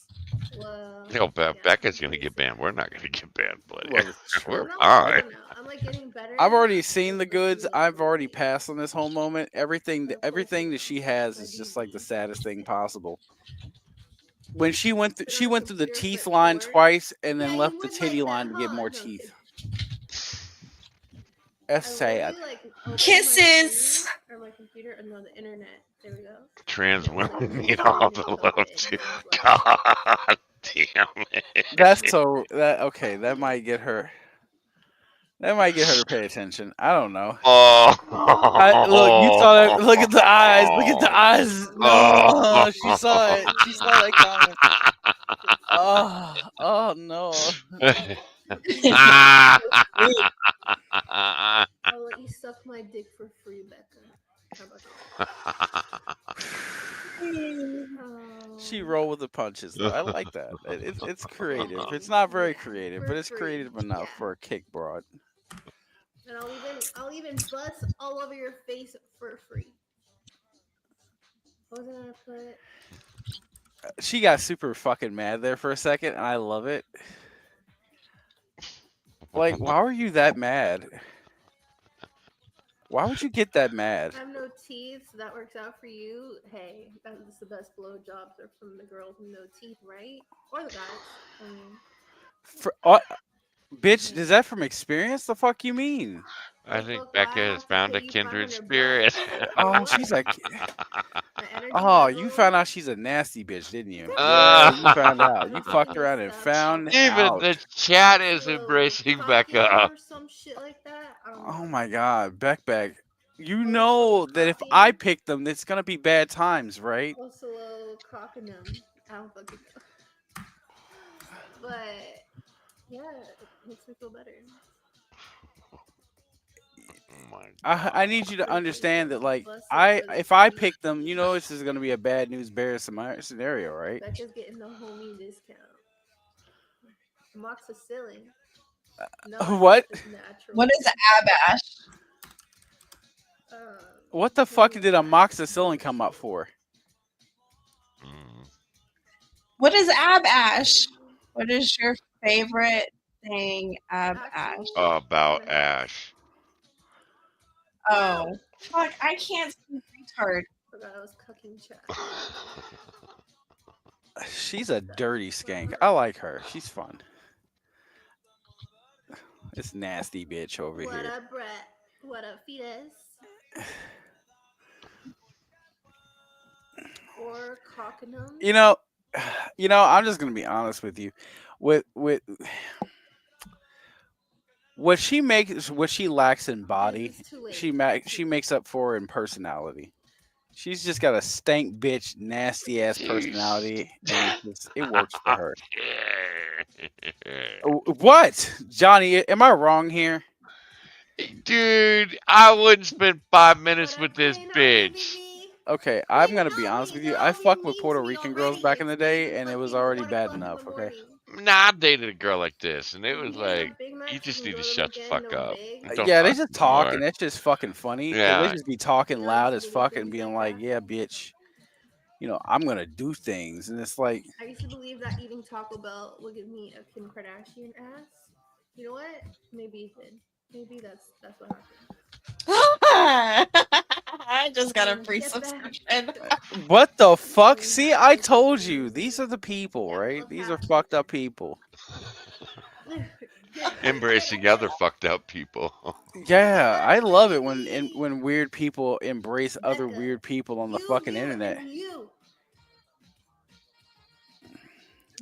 No, Becca's gonna get banned. We're not gonna get banned, Bloody. Well, We're sure. fine. I'm like getting better. I've already seen the goods. I've already passed on this whole moment. Everything that she has is just like the saddest thing possible. When she went through the teeth line twice and then left the titty line to get more teeth. That's sad. Kisses. Or my computer, or no, the internet. There we go. Trans women need all the love too. God damn it. That's so that okay. That might get her. That might get her to pay attention. I don't know. Oh, look! You saw that. Look at the eyes. Look at the eyes. No, she saw it. She saw that comment. Oh no. I'll let you suck my dick for free, Becca. How about that? She rolled with the punches. Though. I like that. It's creative. It's not very creative, but it's creative enough for a kick broad. And I'll even bust all over your face for free. What was I gonna put? She got super fucking mad there for a second, and I love it. Like, why were you that mad? Why would you get that mad? I have no teeth, so that works out for you. Hey, that's the best blowjobs are from the girls with no teeth, right? Or the guys. I mean, Bitch, is that from experience? The fuck you mean? I think Becca has found a kindred spirit. Oh, she's like, oh, you found out she's a nasty bitch, didn't you? Yeah, you found out. You fucked around and found Even out. the chat is embracing Becca. some shit like that. I don't know. Oh my god, Beck. You know that if I pick them, it's gonna be bad times, right? Also, cocking them. I don't fucking know. But yeah, it makes me feel better. I need you to understand that, like, if I pick them, you know this is gonna be a bad news bear scenario, right? Becca's getting the homie discount. Amoxicillin. No, What? it's natural. What is Abash? What the fuck did amoxicillin come up for? What is Abash? What is your favorite thing of Ash? About Ash. Oh, fuck! I can't see retard. Forgot I was cooking chat. She's a dirty skank. I like her. She's fun. This nasty bitch over What here. up, Brett? What up, fetus? Or cocking them? You know, I'm just gonna be honest with you. With what she lacks in body, she makes up for in personality. She's just got a stank bitch, nasty ass personality, and it works for her. What, Johnny? Am I wrong here? Dude, I wouldn't spend 5 minutes with this bitch. Okay, I'm gonna be honest with you. I fucked with Puerto Rican girls back in the day, and it was already bad enough. Okay. Nah, I dated a girl like this, and it was like, you just need to shut the fuck up. Don't Yeah, they talk just talk, anymore. and that's just fucking funny. Yeah. They just be talking loud as fuck and being like, "Yeah, bitch, I'm gonna do things," and it's like, I used to believe that eating Taco Bell would give me a Kim Kardashian ass. You know what? Maybe it did. Maybe that's what happened. I just got a free subscription. what the fuck? See, I told you, these are the people, right? These are fucked up people. Embracing other fucked up people. Yeah, I love it when weird people embrace other weird people on the fucking internet.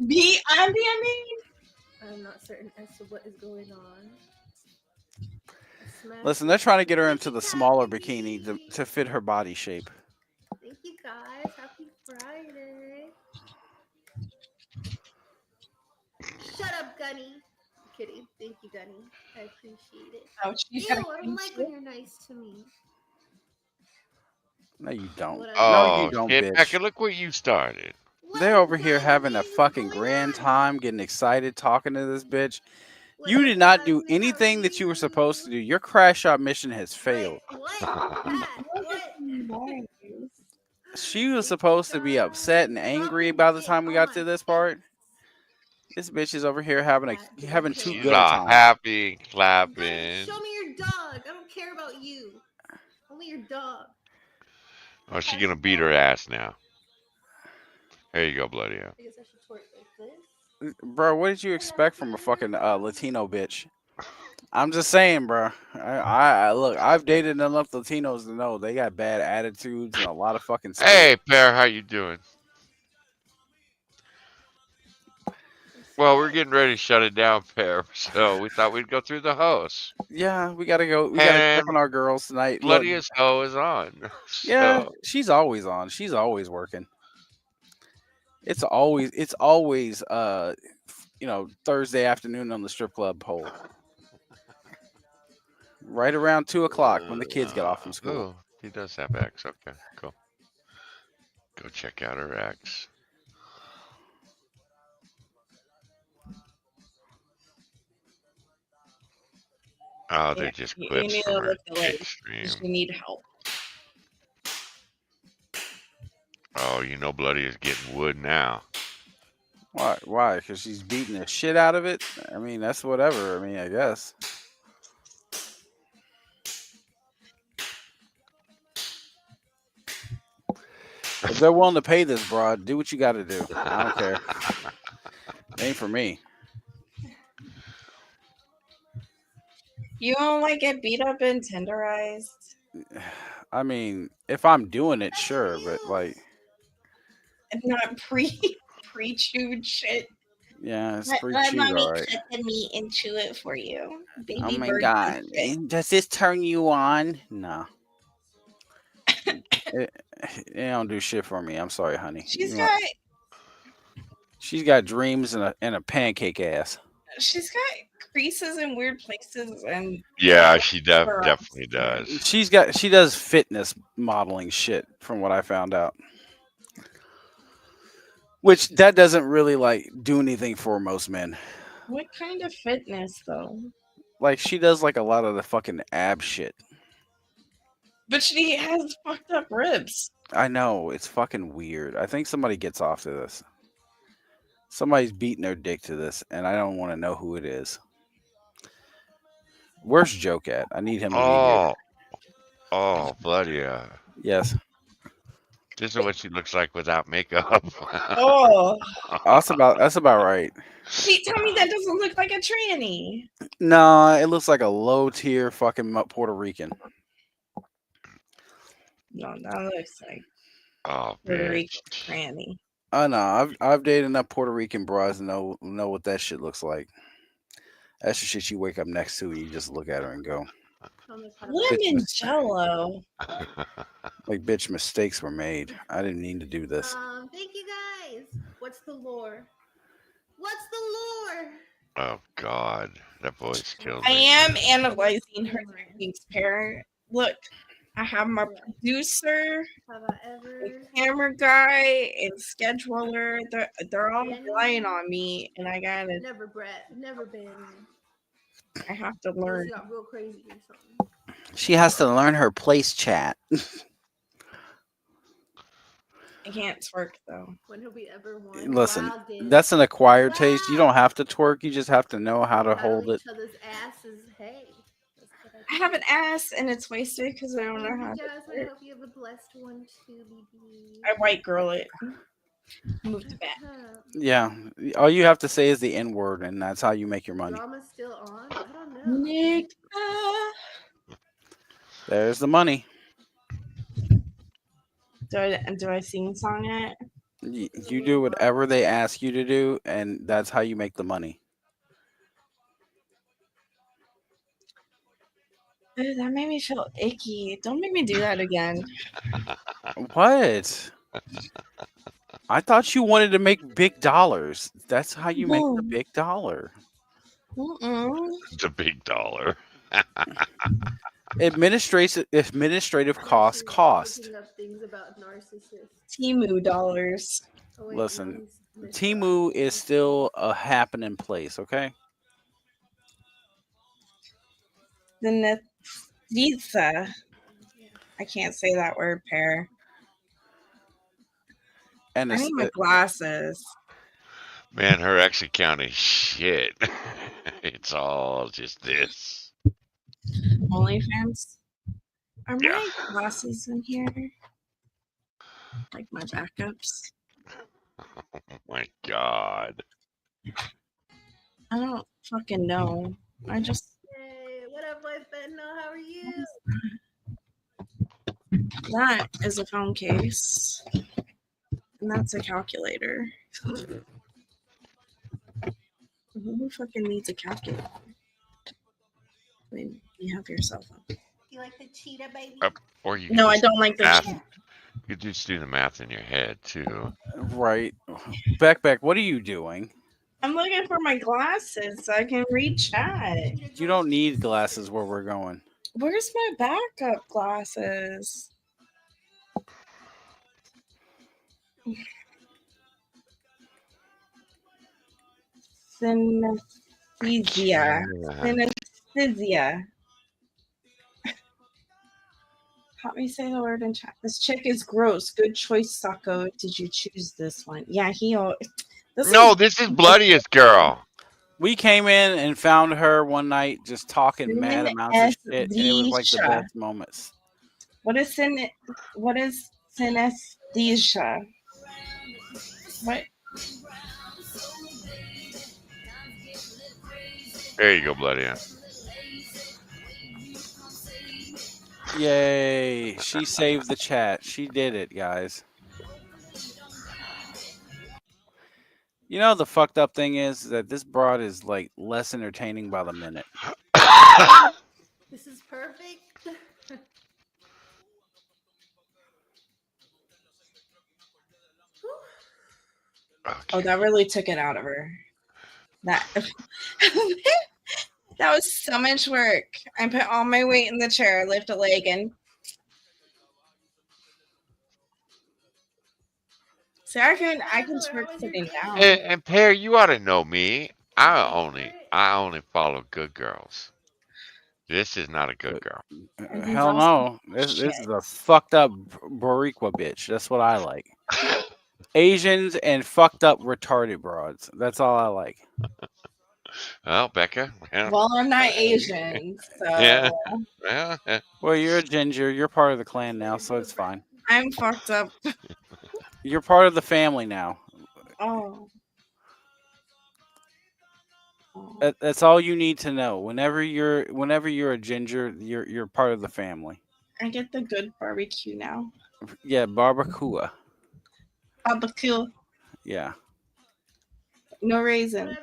Me, I'm the I'm not certain as to what is going on. Listen, they're trying to get her into the smaller bikini to fit her body shape. Thank you guys. Happy Friday. Shut up, Gunny. kidding. Thank you, Gunny. I appreciate it. Oh, she's Ew, got a I don't cute like when you're nice to me. No, you don't. Whatever. No, you Oh don't, shit, bitch. Becca! Look what you started. They're over here having a fucking grand time, getting excited, talking to this bitch. You did not do anything that you were supposed to do. Your crash out mission has failed. She was supposed to be upset and angry by the time we got to this part. This bitch is over here having too She's good a all time. happy, clapping. Show me your dog. I don't care about you. Only your dog. Oh, she's gonna beat her ass now. There you go, bloody hell. I guess I should twerk like this. Bro, what did you expect from a fucking Latino bitch? I'm just saying, bro. I look. I've dated enough Latinos to know they got bad attitudes and a lot of fucking. Hey, Pear, how you doing? Well, we're getting ready to shut it down, Pear. So we thought we'd go through the host. Yeah, we gotta go. We gotta check on our girls tonight. Look, Bloodiest hoe is on. yeah, So, she's always on. She's always working. It's always Thursday afternoon on the strip club pole. Right around 2:00 when the kids get off from school. Oh, he does have X. Okay, cool. Go check out her X. Oh, they're just You clips need to from her look at Twitch like stream. you need help. Oh, Bloody is getting wood now. Why? Why? Because she's beating the shit out of it. I mean, that's whatever. I mean, I guess. If they're willing to pay this broad, do what you got to do. I don't care. It ain't for me. You don't like get beat up and tenderized? I mean, if I'm doing it, sure, but like, And not pre-chewed shit. yeah, it's Let pre-chewed, mommy all right. cut the meat and chew it for you. Baby Oh my bird god, shit. does this turn you on? No. It don't do shit for me. I'm sorry, honey. She's You know- got she's got dreams and a pancake ass. she's got creases in weird places and Yeah, she Her definitely does. She does fitness modeling shit from what I found out. Which that doesn't really like do anything for most men. what kind of fitness though? Like she does like a lot of the fucking ab shit. But she has fucked up ribs. I know, it's fucking weird. I think somebody gets off to this. Somebody's beating their dick to this, and I don't want to know who it is. Where's Joke at? I need him to be here. Oh, bloody. Yes. This is what she looks like without makeup. Oh, That's about right. see, tell me that doesn't look like a tranny. No, it looks like a low tier fucking Puerto Rican. No, that looks like Oh, Puerto bitch. Rican tranny. Oh no, I've dated enough Puerto Rican bras to know what that shit looks like. That's the shit you wake up next to and you just look at her and go, Lemon Jello. like, bitch, mistakes were made. I didn't mean to do this. Thank you guys. What's the lore? What's the lore? Oh, God. That voice killed I me. am analyzing her techniques, parent. Look, I have my producer, Have I ever? the camera guy, and scheduler. They're all relying on me, and I gotta. Never, Brett. Never been. I have to Unless learn. you got real crazy or something. She has to learn her place chat. I can't twerk though. When have we ever won? Listen, Wow, did. that's an acquired taste. You don't have to twerk. You just have to know how to hold it. Each other's asses. Hey. I have an ass, and it's wasted because I don't know Thank how you to. guys. I twerk. hope you have a blessed one too, BB. I white girl it. Move to back. Yeah. All you have to say is the N word, and that's how you make your money. Drama's still on? I don't know. Nick. There's the money. Do I sing song it? You do whatever they ask you to do, and that's how you make the money. Ew, that made me feel icky. Don't make me do that again. What? I thought you wanted to make big dollars. That's how you make the No. big dollar. The big dollar. Administrative costs cost. Looking up things about narcissists. Timu dollars. Oh, wait, Listen, no, he's Timu is still a happening place, okay? The Netflix. I can't say that word, pair. And I need my glasses. Man, her X account is shit. It's all just this. OnlyFans. Are Yeah. my glasses in here? Like my backups? Oh my god. I don't fucking know. I just Hey, what up, my fentanyl? How are you? that is a phone case. And that's a calculator. Who fucking needs a calculator? I mean, you have your cell phone. You like the cheetah, baby? Or you No, can I just don't like the math- cheetah. You could just do the math in your head too. Right. Beck, what are you doing? I'm looking for my glasses so I can read chat. You don't need glasses where we're going. Where's my backup glasses? Synesthesia. Synesthesia. Help me say the word in chat. This chick is gross. Good choice, Sako. Did you choose this one? Yeah, This is Bloodiest Girl. We came in and found her one night just talking mad amounts of shit, and it was like the Synesthesia. best moments. What is synesthesia? What? There you go, Bloody. Yay! She saved the chat. She did it, guys. You know the fucked up thing is that this broad is like less entertaining by the minute. This is perfect. Oh, that really took it out of her. That that was so much work. I put all my weight in the chair, lift a leg, and see, I can twerk sitting down. And Pear, you ought to know me. I only follow good girls. This is not a good girl. Hell no. This is a fucked up Boricua bitch. That's what I like. Asians and fucked up retarded broads. That's all I like. Well, Becca. Well, I'm not Asian, so Yeah. Yeah. Well, you're a ginger. You're part of the clan now, so it's fine. I'm fucked up. You're part of the family now. Oh, That's all you need to know. Whenever you're a ginger, you're part of the family. I get the good barbecue now. Yeah, barbacoa. Barbecue, Yeah. no raisin.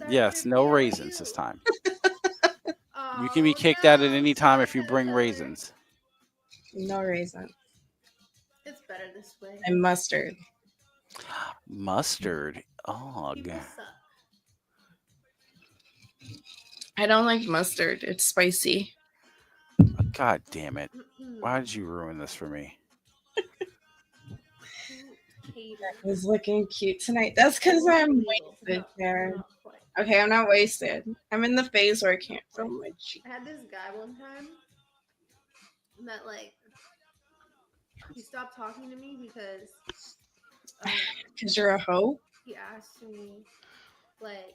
Yes, no raisins this time. You can be kicked out at any time if you bring raisins. No raisin. It's better this way. And mustard. Mustard. Oh, I don't like mustard. It's spicy. God damn it. Why did you ruin this for me? I was looking cute tonight. That's because I'm wasted there. Okay, I'm not wasted. I'm in the phase where I can't feel my cheek. I had this guy one time that he stopped talking to me because Because you're a hoe? he asked me like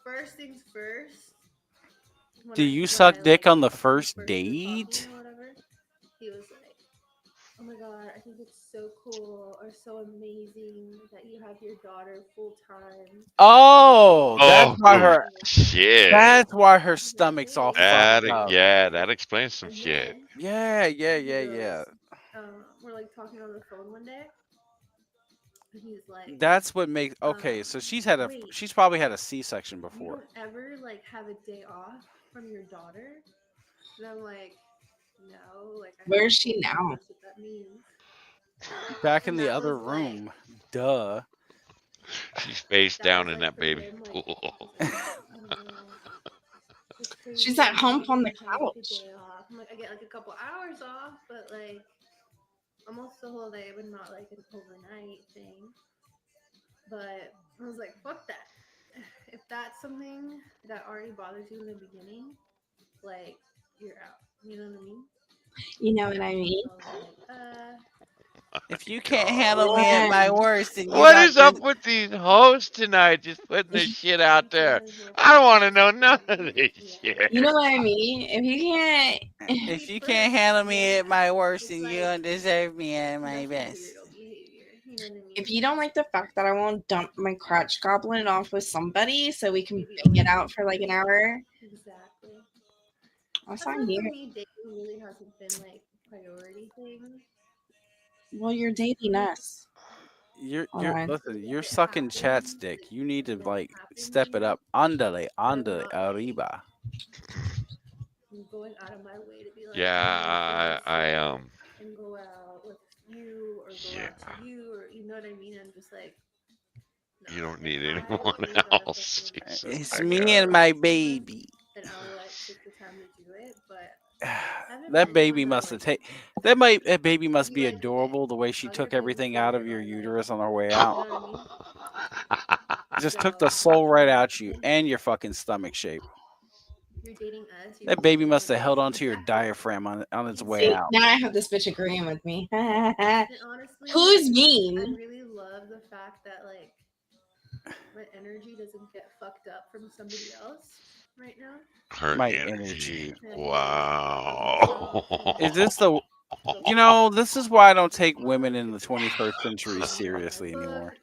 first things first. Do you suck dick on the first date? He was like, "Oh my god, I think it's so cool or so amazing that you have your daughter full time." Oh, that's why her shit. That's why her stomach's all That, fucked up. yeah, that explains some shit. Yeah. We're like talking on the phone one day. And he's like, That's what makes okay. So she's probably had a C-section "You before. don't ever like have a day off from your daughter?" And I'm like, "No, like." Where's she now? That's what that means. Back in the other room. Duh. She's face down in that baby pool. She's at home on the I take a couch. day off. I'm like, I get like a couple hours off, but like almost the whole day, but not like an overnight thing. But I was like, fuck that. If that's something that already bothers you in the beginning, like you're out. You know what I mean? You know what I mean? So I was like, If you can't handle me at my worst, then you What don't is up with these hosts tonight? Just putting this shit out there. I don't want to know none of this shit. You know what I mean? If you can't handle me at my worst, then you don't deserve me at my best. If you don't like the fact that I won't dump my crotch goblin off with somebody so we can bang it out for like an hour, exactly. that's For on you. me, dating really hasn't been like priority thing. Well, you're dating us. You're Alright. listen, you're sucking chat's dick. You need to like step it up. Andale, arriba. I'm going out of my way to be like, Yeah, I and go out with you or go out to you or you know what I mean? I'm just like, You don't need anyone else. Jesus, It's my me God. and my baby. and I'll like take the time to do it, but That baby must have taken. That baby must be adorable. The way she took everything out of your uterus on her way out. Just took the soul right out you and your fucking stomach shape. you're dating us. That baby must have held onto your diaphragm on its way See, out. now I have this bitch agreeing with me. And honestly, Who's I mean? really love the fact that like my energy doesn't get fucked up from somebody else right now. Her My energy. energy. Wow. Is this the? You know, this is why I don't take women in the 21st century seriously anymore.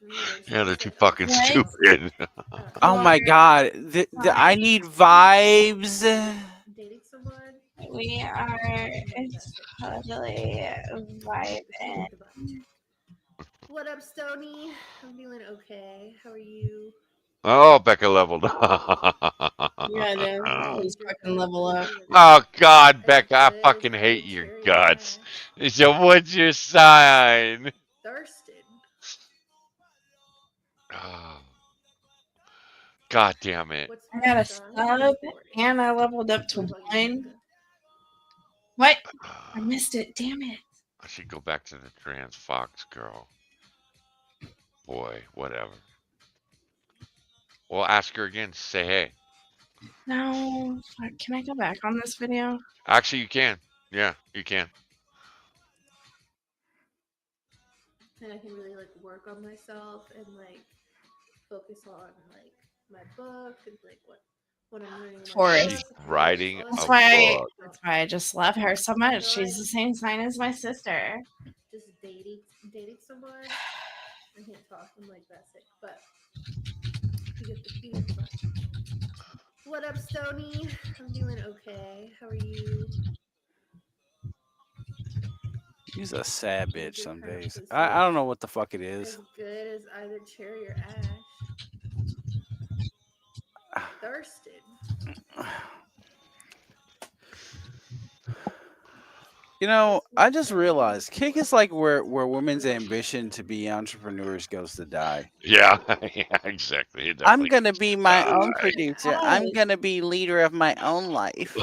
Yeah, they're too fucking stupid. Oh my god, I need vibes. Dating someone. We are totally vibing. What up, Stony? I'm feeling okay. How are you? Oh, Becca leveled up. Yeah, dude. Always fucking level up. Oh God, Becca, I fucking hate your guts. So what's your sign? Thirsted. Oh, God damn it. I got a sub and I leveled up to 1. What? I missed it. Damn it. I should go back to the trans fox girl. Boy, whatever. Well, ask her again. Say hey. No. Fuck, can I go back on this video? Actually, you can. Yeah, you can. And I can really like work on myself and like focus on like my book and like what I'm learning. Forest. She's writing That's a why. book. That's why I just love her so much. She's the same sign as my sister. Just dating someone. I can't talk. I'm like that sick, but you get the vibe. What up, Stony? I'm doing okay. How are you? She's a sad bitch some days. I don't know what the fuck it is. As good as either cherry or ash. Thirsted. You know, I just realized Kick is like where women's ambition to be entrepreneurs goes to die. Yeah, yeah, exactly. It I'm definitely gonna be my own died. producer. I'm gonna be leader of my own life.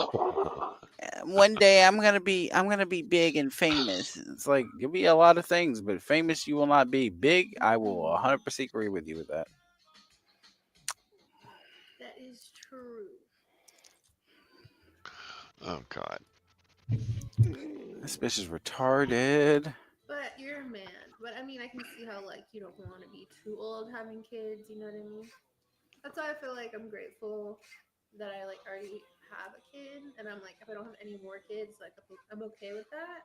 One day I'm gonna be big and famous. It's like you'll be a lot of things, but famous you will not be. Big, I will 100% agree with you with that. That is true. Oh God. This bitch is retarded. But you're a man. But I mean, I can see how like you don't want to be too old having kids. You know what I mean? That's why I feel like I'm grateful that I like already have a kid, and I'm like, if I don't have any more kids, like I'm okay with that.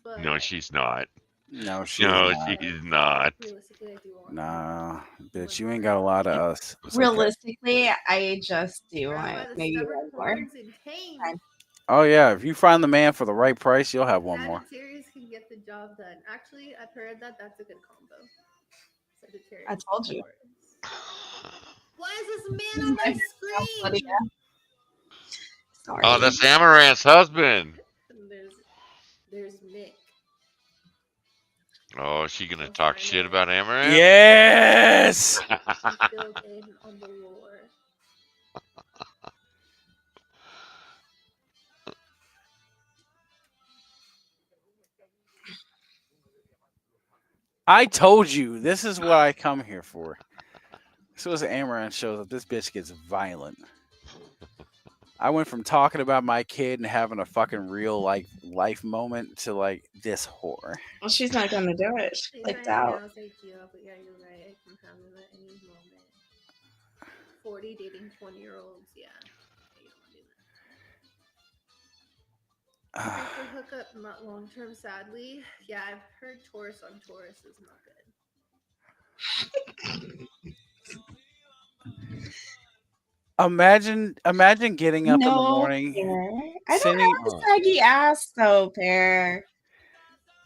But No, she's not. No, she's No, not. she's not. realistically, I do want. Nah, bitch, you ain't got a lot of us. It's okay. Realistically, I just do want maybe one more. Oh yeah, if you find the man for the right price, you'll have one more. Sagittarius can get the job done. Actually, I've heard that that's a good combo. Sagittarius. I told you. Why is this man on my screen? Sorry. Oh, that's Amaranth's husband. There's Nick. Oh, is she gonna talk shit about Amaranth? Yes. Yes. Filled in on the lore. I told you this is what I come here for. As soon as Amaranth shows up, this bitch gets violent. I went from talking about my kid and having a fucking real life moment to like this whore. Well, she's not gonna do it. She She's flipped right out. now, say Gio, but yeah, you're right. I can have him at any moment. 40 dating 20-year-olds, yeah. You don't wanna do that. I think the hookup not long term, sadly. Yeah, I've heard Taurus on Taurus is not good. Imagine getting up in the No, morning, Pear. I don't sending. have a saggy ass though, Pear.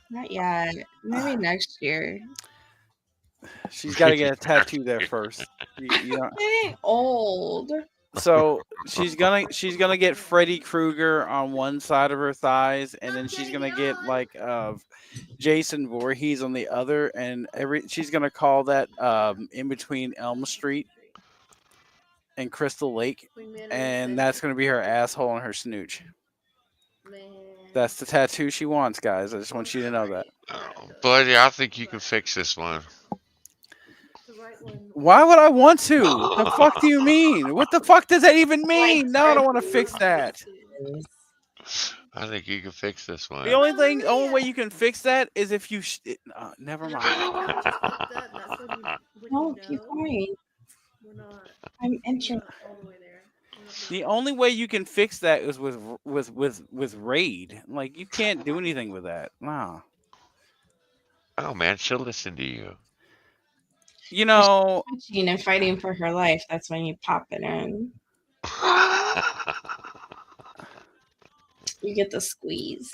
Not yet. Maybe next year. She's got to get a tattoo there first. You know. It ain't old. So she's gonna get Freddy Krueger on one side of her thighs, and then she's gonna get like Jason Voorhees on the other, and she's gonna call that in between Elm Street and Crystal Lake, and that's gonna be her asshole and her snooch. That's the tattoo she wants, guys. I just want you to know that. Buddy, I think you can fix this one. Why would I want to? The fuck do you mean? What the fuck does that even mean? No, I don't want to fix that. I think you can fix this one. The only way you can fix that is if you. Never mind. No, keep going. I'm interested. The only way you can fix that is with raid. Like you can't do anything with that. Nah. Oh man, she'll listen to you. You know, Twitching and fighting for her life. That's when you pop it in. You get the squeeze.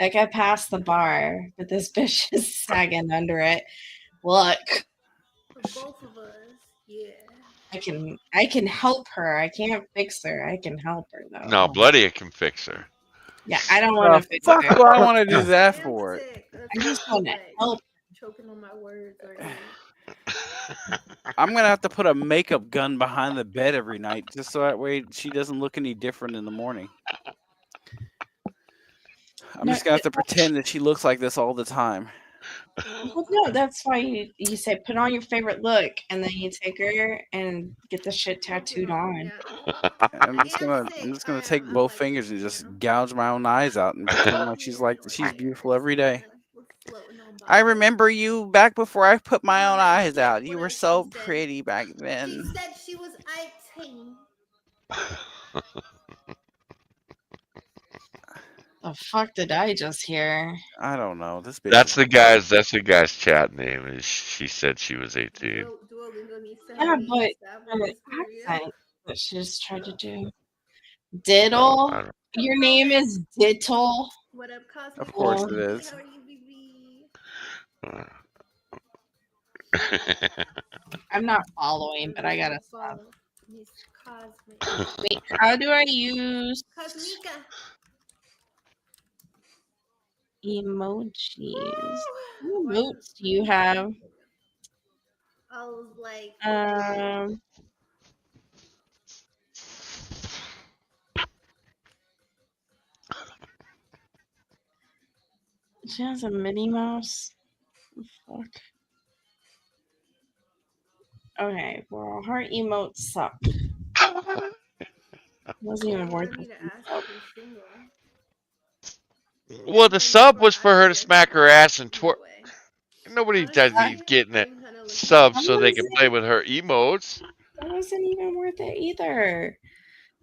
Like I passed the bar, but this bitch is sagging under it. Look, Both of us, yeah. I can help her. I can't fix her. I can help her though. No, Bloody can fix her. Yeah, I don't want to fix fuck her. do I want to do that for? I just want to help. Choking on my words already. I'm gonna have to put a makeup gun behind the bed every night, just so that way she doesn't look any different in the morning. I'm just gonna have to pretend that she looks like this all the time. Well, no, that's why you say put on your favorite look, and then you take her and get the shit tattooed on. I'm just gonna take both fingers and just gouge my own eyes out and pretend like she's beautiful every day. I remember you back before I put my own eyes out. You were so pretty back She then. said she was 18. The fuck did I just hear? I don't know. This bitch. That's the guy's chat name. Is she said she was 18. Yeah, but the accent that she just tried to do. Diddle? Your name is Diddle? What up, Cosmo? Of course it is. How are you, baby? I'm not following, but I gotta stop. Miss Cosmic. Wait, how do I use Cosmica. emojis? What emotes do you have? I was like, she has a Minnie Mouse. Fuck. Okay, well, her emotes suck. Wasn't even worth it. Well, the sub was for her to smack her ass and twerk. Nobody does need getting a sub so they can play with her emotes. That wasn't even worth it either.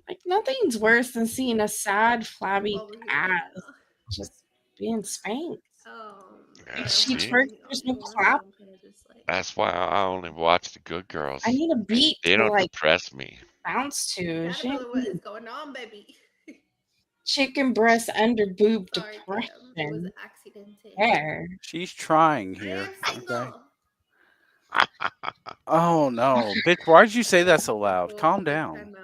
Like, nothing's worse than seeing a sad, flabby ass just being spanked. Like, she see? twerked, there's no clap. That's why I only watch the good girls. I need a beat They to, don't like, depress me. bounce to. She ain't what is going on, baby? chicken breast under boob depression. There. She's trying here. Okay. Oh no, bitch! Why did you say that so loud? Calm down.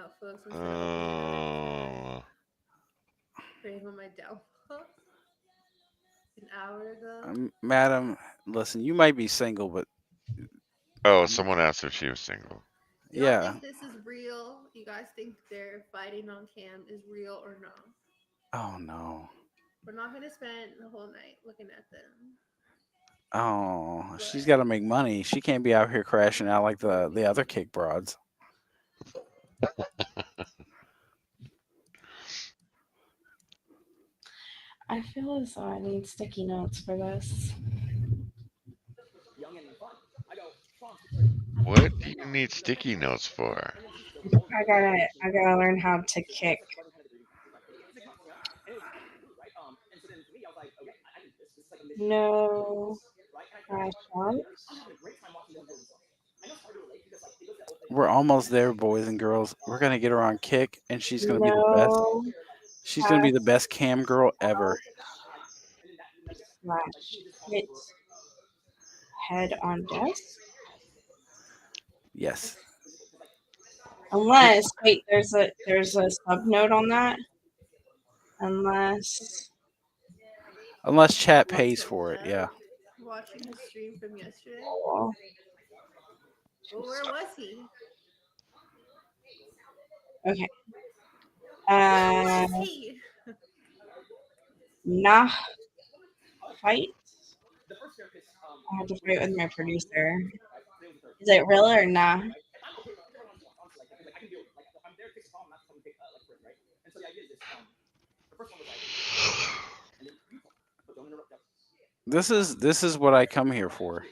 My downfall. An hour ago. Madam, listen, you might be single, but Oh, someone asked if she was single. Y'all Yeah. think this is real? You guys think their fighting on cam is real or no? Oh no. We're not gonna spend the whole night looking at them. Oh, she's got to make money. She can't be out here crashing out like the other kick broads. I feel as though I need sticky notes for this. What do you need sticky notes for? I gotta learn how to kick. No crash outs. We're almost there, boys and girls. We're gonna get her on kick, and she's gonna be the best. No She's gonna be the best cam girl ever. slash hit head on desk. Yes. Unless wait, there's a sub note on that. Unless Chat pays for it. Yeah. Watching his stream from yesterday. Oh. Well, where was he? Okay. Where was he? Nah. Fight. I have to fight with my producer. Is it real or nah? This is what I come here for.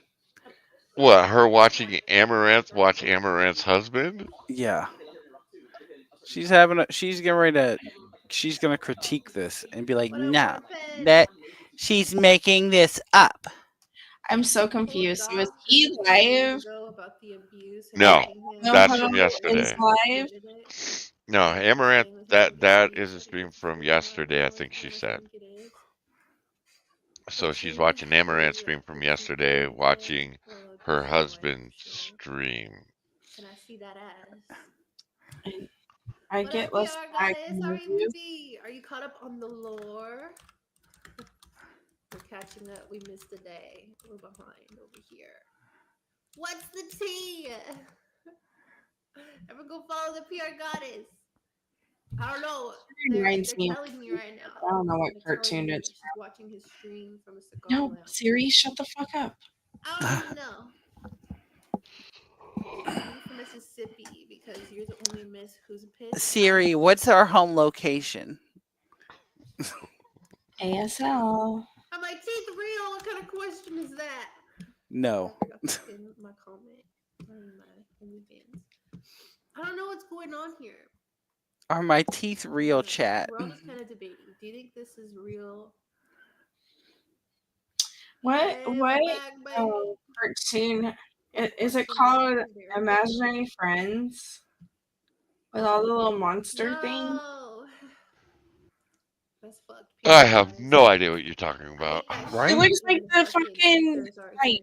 What? Her watching Amaranth watch Amaranth's husband? Yeah. She's getting ready to. She's gonna critique this and be like, "No, that she's making this up." I'm so confused. Was he live? No, No, that's hold from on. yesterday. Is live? No, Amaranth. That is a stream from yesterday. I think she said. So she's watching Amaranth stream from yesterday, watching her husband stream. Can I see that ass? I What get up, less PR back goddess? How are you, baby? Are you caught up on the lore? We're catching up. We missed a day. We're behind over here. What's the tea? Ever go follow the PR goddess? I don't know. Reminds They're me of- telling me right now. I don't know what They're telling cartoon me it's she's watching his stream from a cigar No, lamp. Siri, shut the fuck up. I don't even know. I'm from Mississippi because you're the only miss who's pissed. Siri, what's our home location? ASL. Are my teeth real? What kind of question is that? No. In my comment on my OnlyFans. I don't know what's going on here. Are my teeth real, chat? We're all just kind of debating. Do you think this is real? What cartoon is it called? Imaginary Friends with all the little monster things. I have no idea what you're talking about. It looks like the fucking like.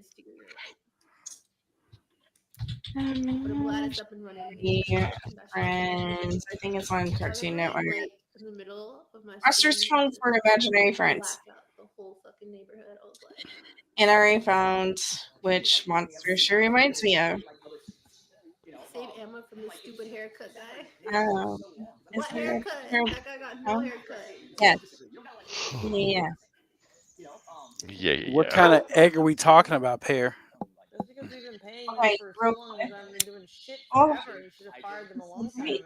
Yeah, Friends. I think it's on Cartoon Network. In the middle of my Master's Phone for Imaginary Friends. the whole fucking neighborhood. I was like, And I already found which monster she reminds me of. save Emma from this stupid haircut guy. Oh. What haircut? That guy got no haircut. Yes. Yeah. Yeah. What kind of egg are we talking about, Pear? Okay, real quick. Oh. Wait.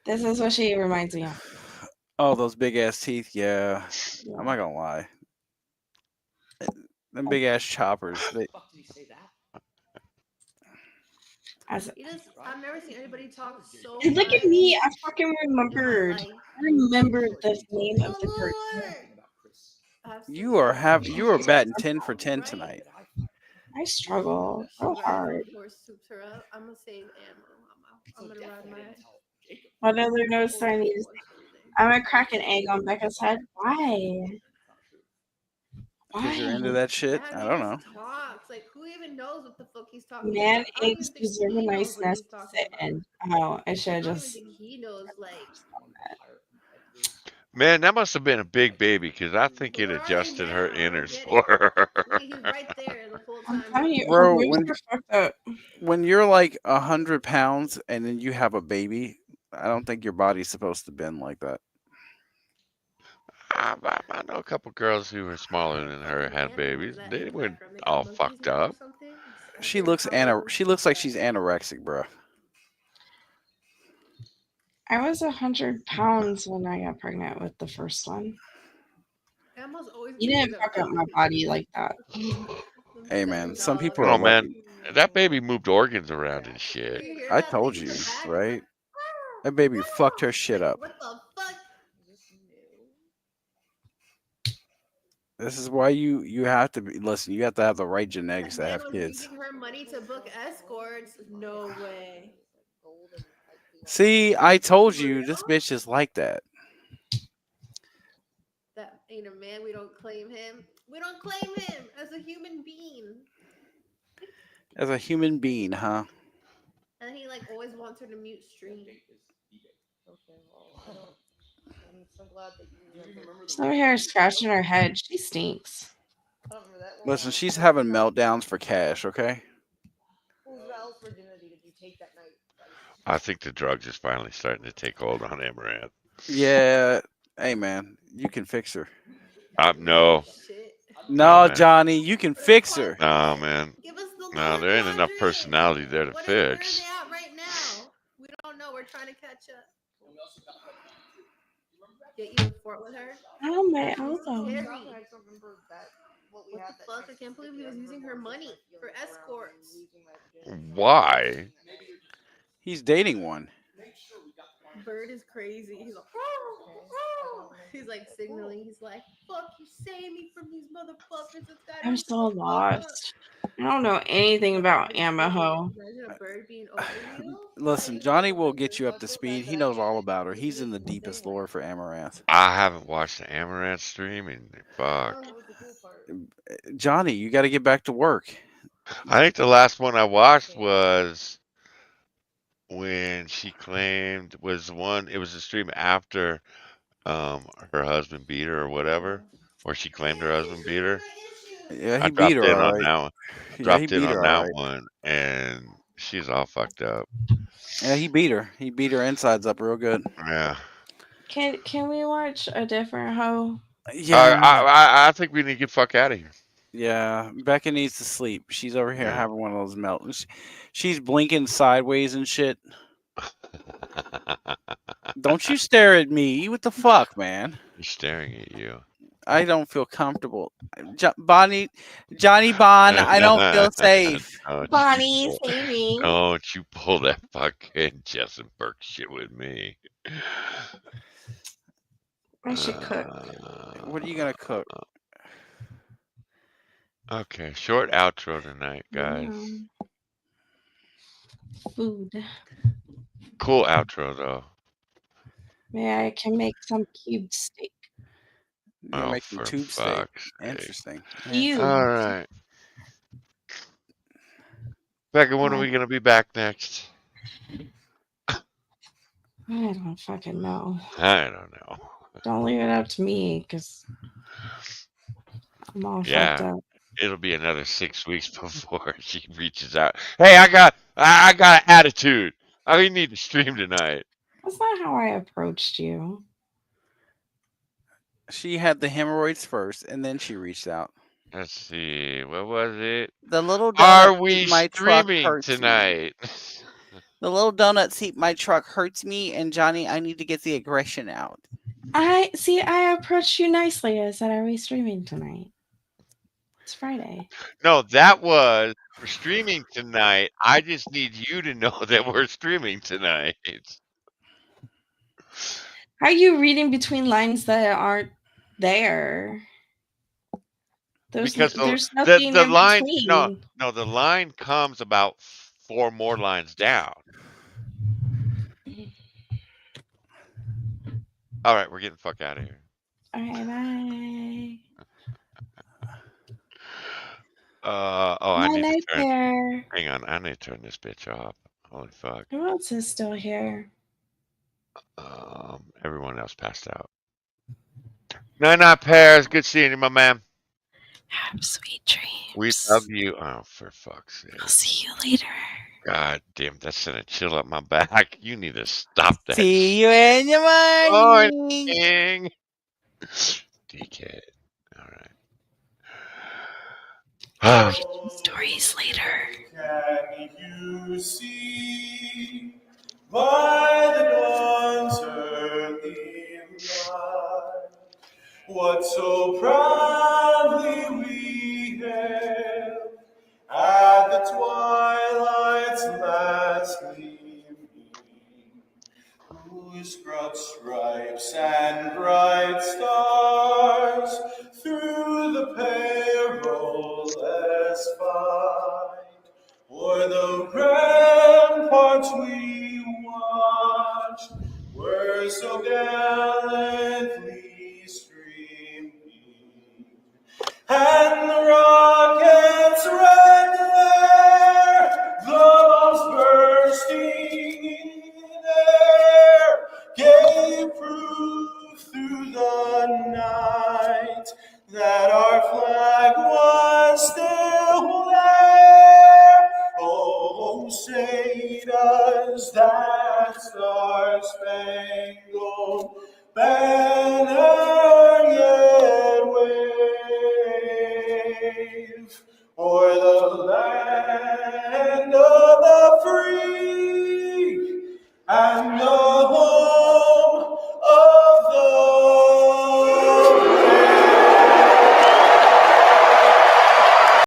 This is what she reminds me of. Oh, those big ass teeth. Yeah. I'm not gonna lie. Them big ass choppers. As I've never seen anybody talk so. and look at much. me, I fucking remembered. I remembered the name of the cartoon. You are batting 10 for 10 tonight. I struggle so hard. Horse soups her up. I'm gonna save ammo. I'm gonna ride my. What other notes do I need? I'm gonna crack an egg on Becca's head. Why? Because you're into that shit? I don't know. Talks like who even knows what the fuck he's talking Man, about? I don't eggs even think deserve a he nice knows what nest he's to talking sit about. in. Oh, I should I have don't just. even think he knows like. Man, that must have been a big baby because I think it adjusted her innards for her. He's right there the whole time. How you, Bro, boys are fucked up. when you're like 100 pounds and then you have a baby, I don't think your body's supposed to bend like that. I know a couple girls who were smaller than her had babies. They were all fucked up. She looks like she's anorexic, bro. I was 100 pounds when I got pregnant with the first one. Emma's always You didn't fuck up my body like that. Hey man, some people Oh are man, lucky. that baby moved organs around and shit. I told you, right? That baby fucked her shit up. What the fuck? This is why you have to be listen. You have to have the right genetics to Man have was kids. using her money to book escorts. No way. See, I told you this bitch is like that. That ain't a man. We don't claim him. We don't claim him as a human being. As a human being, huh? And he like always wants her to mute stream. She's over here scratching her head. She stinks. Listen, she's having meltdowns for cash, okay? I think the drugs is finally starting to take hold on Amaranth. Yeah. Hey man, you can fix her. No. No, man. Johnny, you can fix her. No, man. No, there ain't enough personality there to fix. Right now, we don't know. We're trying to catch up. Get you a fort with her. Oh my elbow. Terry. What the fuck? I can't believe he was using her money for escorts. Why? He's dating one. Bird is crazy. He's like, he's like signaling. He's like, fuck you, save me from these motherfuckers. It's gotta I'm be so fucked up." lost. I don't know anything about Amaho. Imagine a bird being over you. Listen, Johnny will get you up to speed. He knows all about her. He's in the deepest lore for Amaranth. I haven't watched the Amaranth stream and fuck. Johnny, you got to get back to work. I think the last one I watched was when she claimed was one. It was a stream after her husband beat her or whatever, or she claimed her husband beat her. Yeah, I he beat her, dropped in all on right. that one. Yeah, he Dropped in beat on her, that all right. one, and she's all fucked up. Yeah, he beat her. He beat her insides up real good. Yeah. Can we watch a different hoe? Yeah. I think we need to get the fuck out of here. Yeah, Becca needs to sleep. She's over here Yeah. having one of those melts. She's blinking sideways and shit. Don't you stare at me. What the fuck, man? He's staring at you. I don't feel comfortable. Johnny Bond, I don't feel safe. Don't Bonnie, you pull- save me. Don't you pull that fucking Jessen Burke shit with me. I should cook. What are you gonna cook? Okay, short outro tonight, guys. Food. Cool outro though. Maybe I can make some cube steak. You're Oh, making for tube steak. fuck's sake. Interesting. Cube. All right. Becca, when are we gonna be back next? I don't fucking know. I don't know. Don't leave it up to me, because I'm all fucked Yeah, up. it'll be another 6 weeks before she reaches out. Hey, I got an attitude. I need to stream tonight. That's not how I approached you. She had the hemorrhoids first, and then she reached out. Let's see. What was it? The little Are donut we seat my truck streaming hurts me. tonight? The little donut seat my truck hurts me, and Johnny, I need to get the aggression out. I approached you nicely. I said, "Are we streaming tonight?" It's Friday. No, that was we're streaming tonight. I just need you to know that we're streaming tonight. How are you reading between lines that aren't there? Because There's the nothing in line between. no the line comes about 4 more lines down. All right, we're getting the fuck out of here. All right, bye. I My need to life turn. there. Hang on, I need to turn this bitch off. Holy fuck! Who else is still here? Everyone else passed out. Not Paris. Good seeing you, my man. Have sweet dreams. We love you. Oh, for fuck's sake. I'll see you later. God damn, that's sending a chill up my back. You need to stop that. See you in the morning. Morning. Dickhead. All right. Stories later. Can you see by the dawn's early light what so proudly we hailed at the twilight's last gleaming, whose broad stripes and bright stars through the perilous fight o'er the ramparts we watched were so gallantly streaming, and the rockets' red glare, the bombs bursting in air, gave proof through the night that our flag was still there. Oh, say does that star-spangled banner yet wave o'er the land of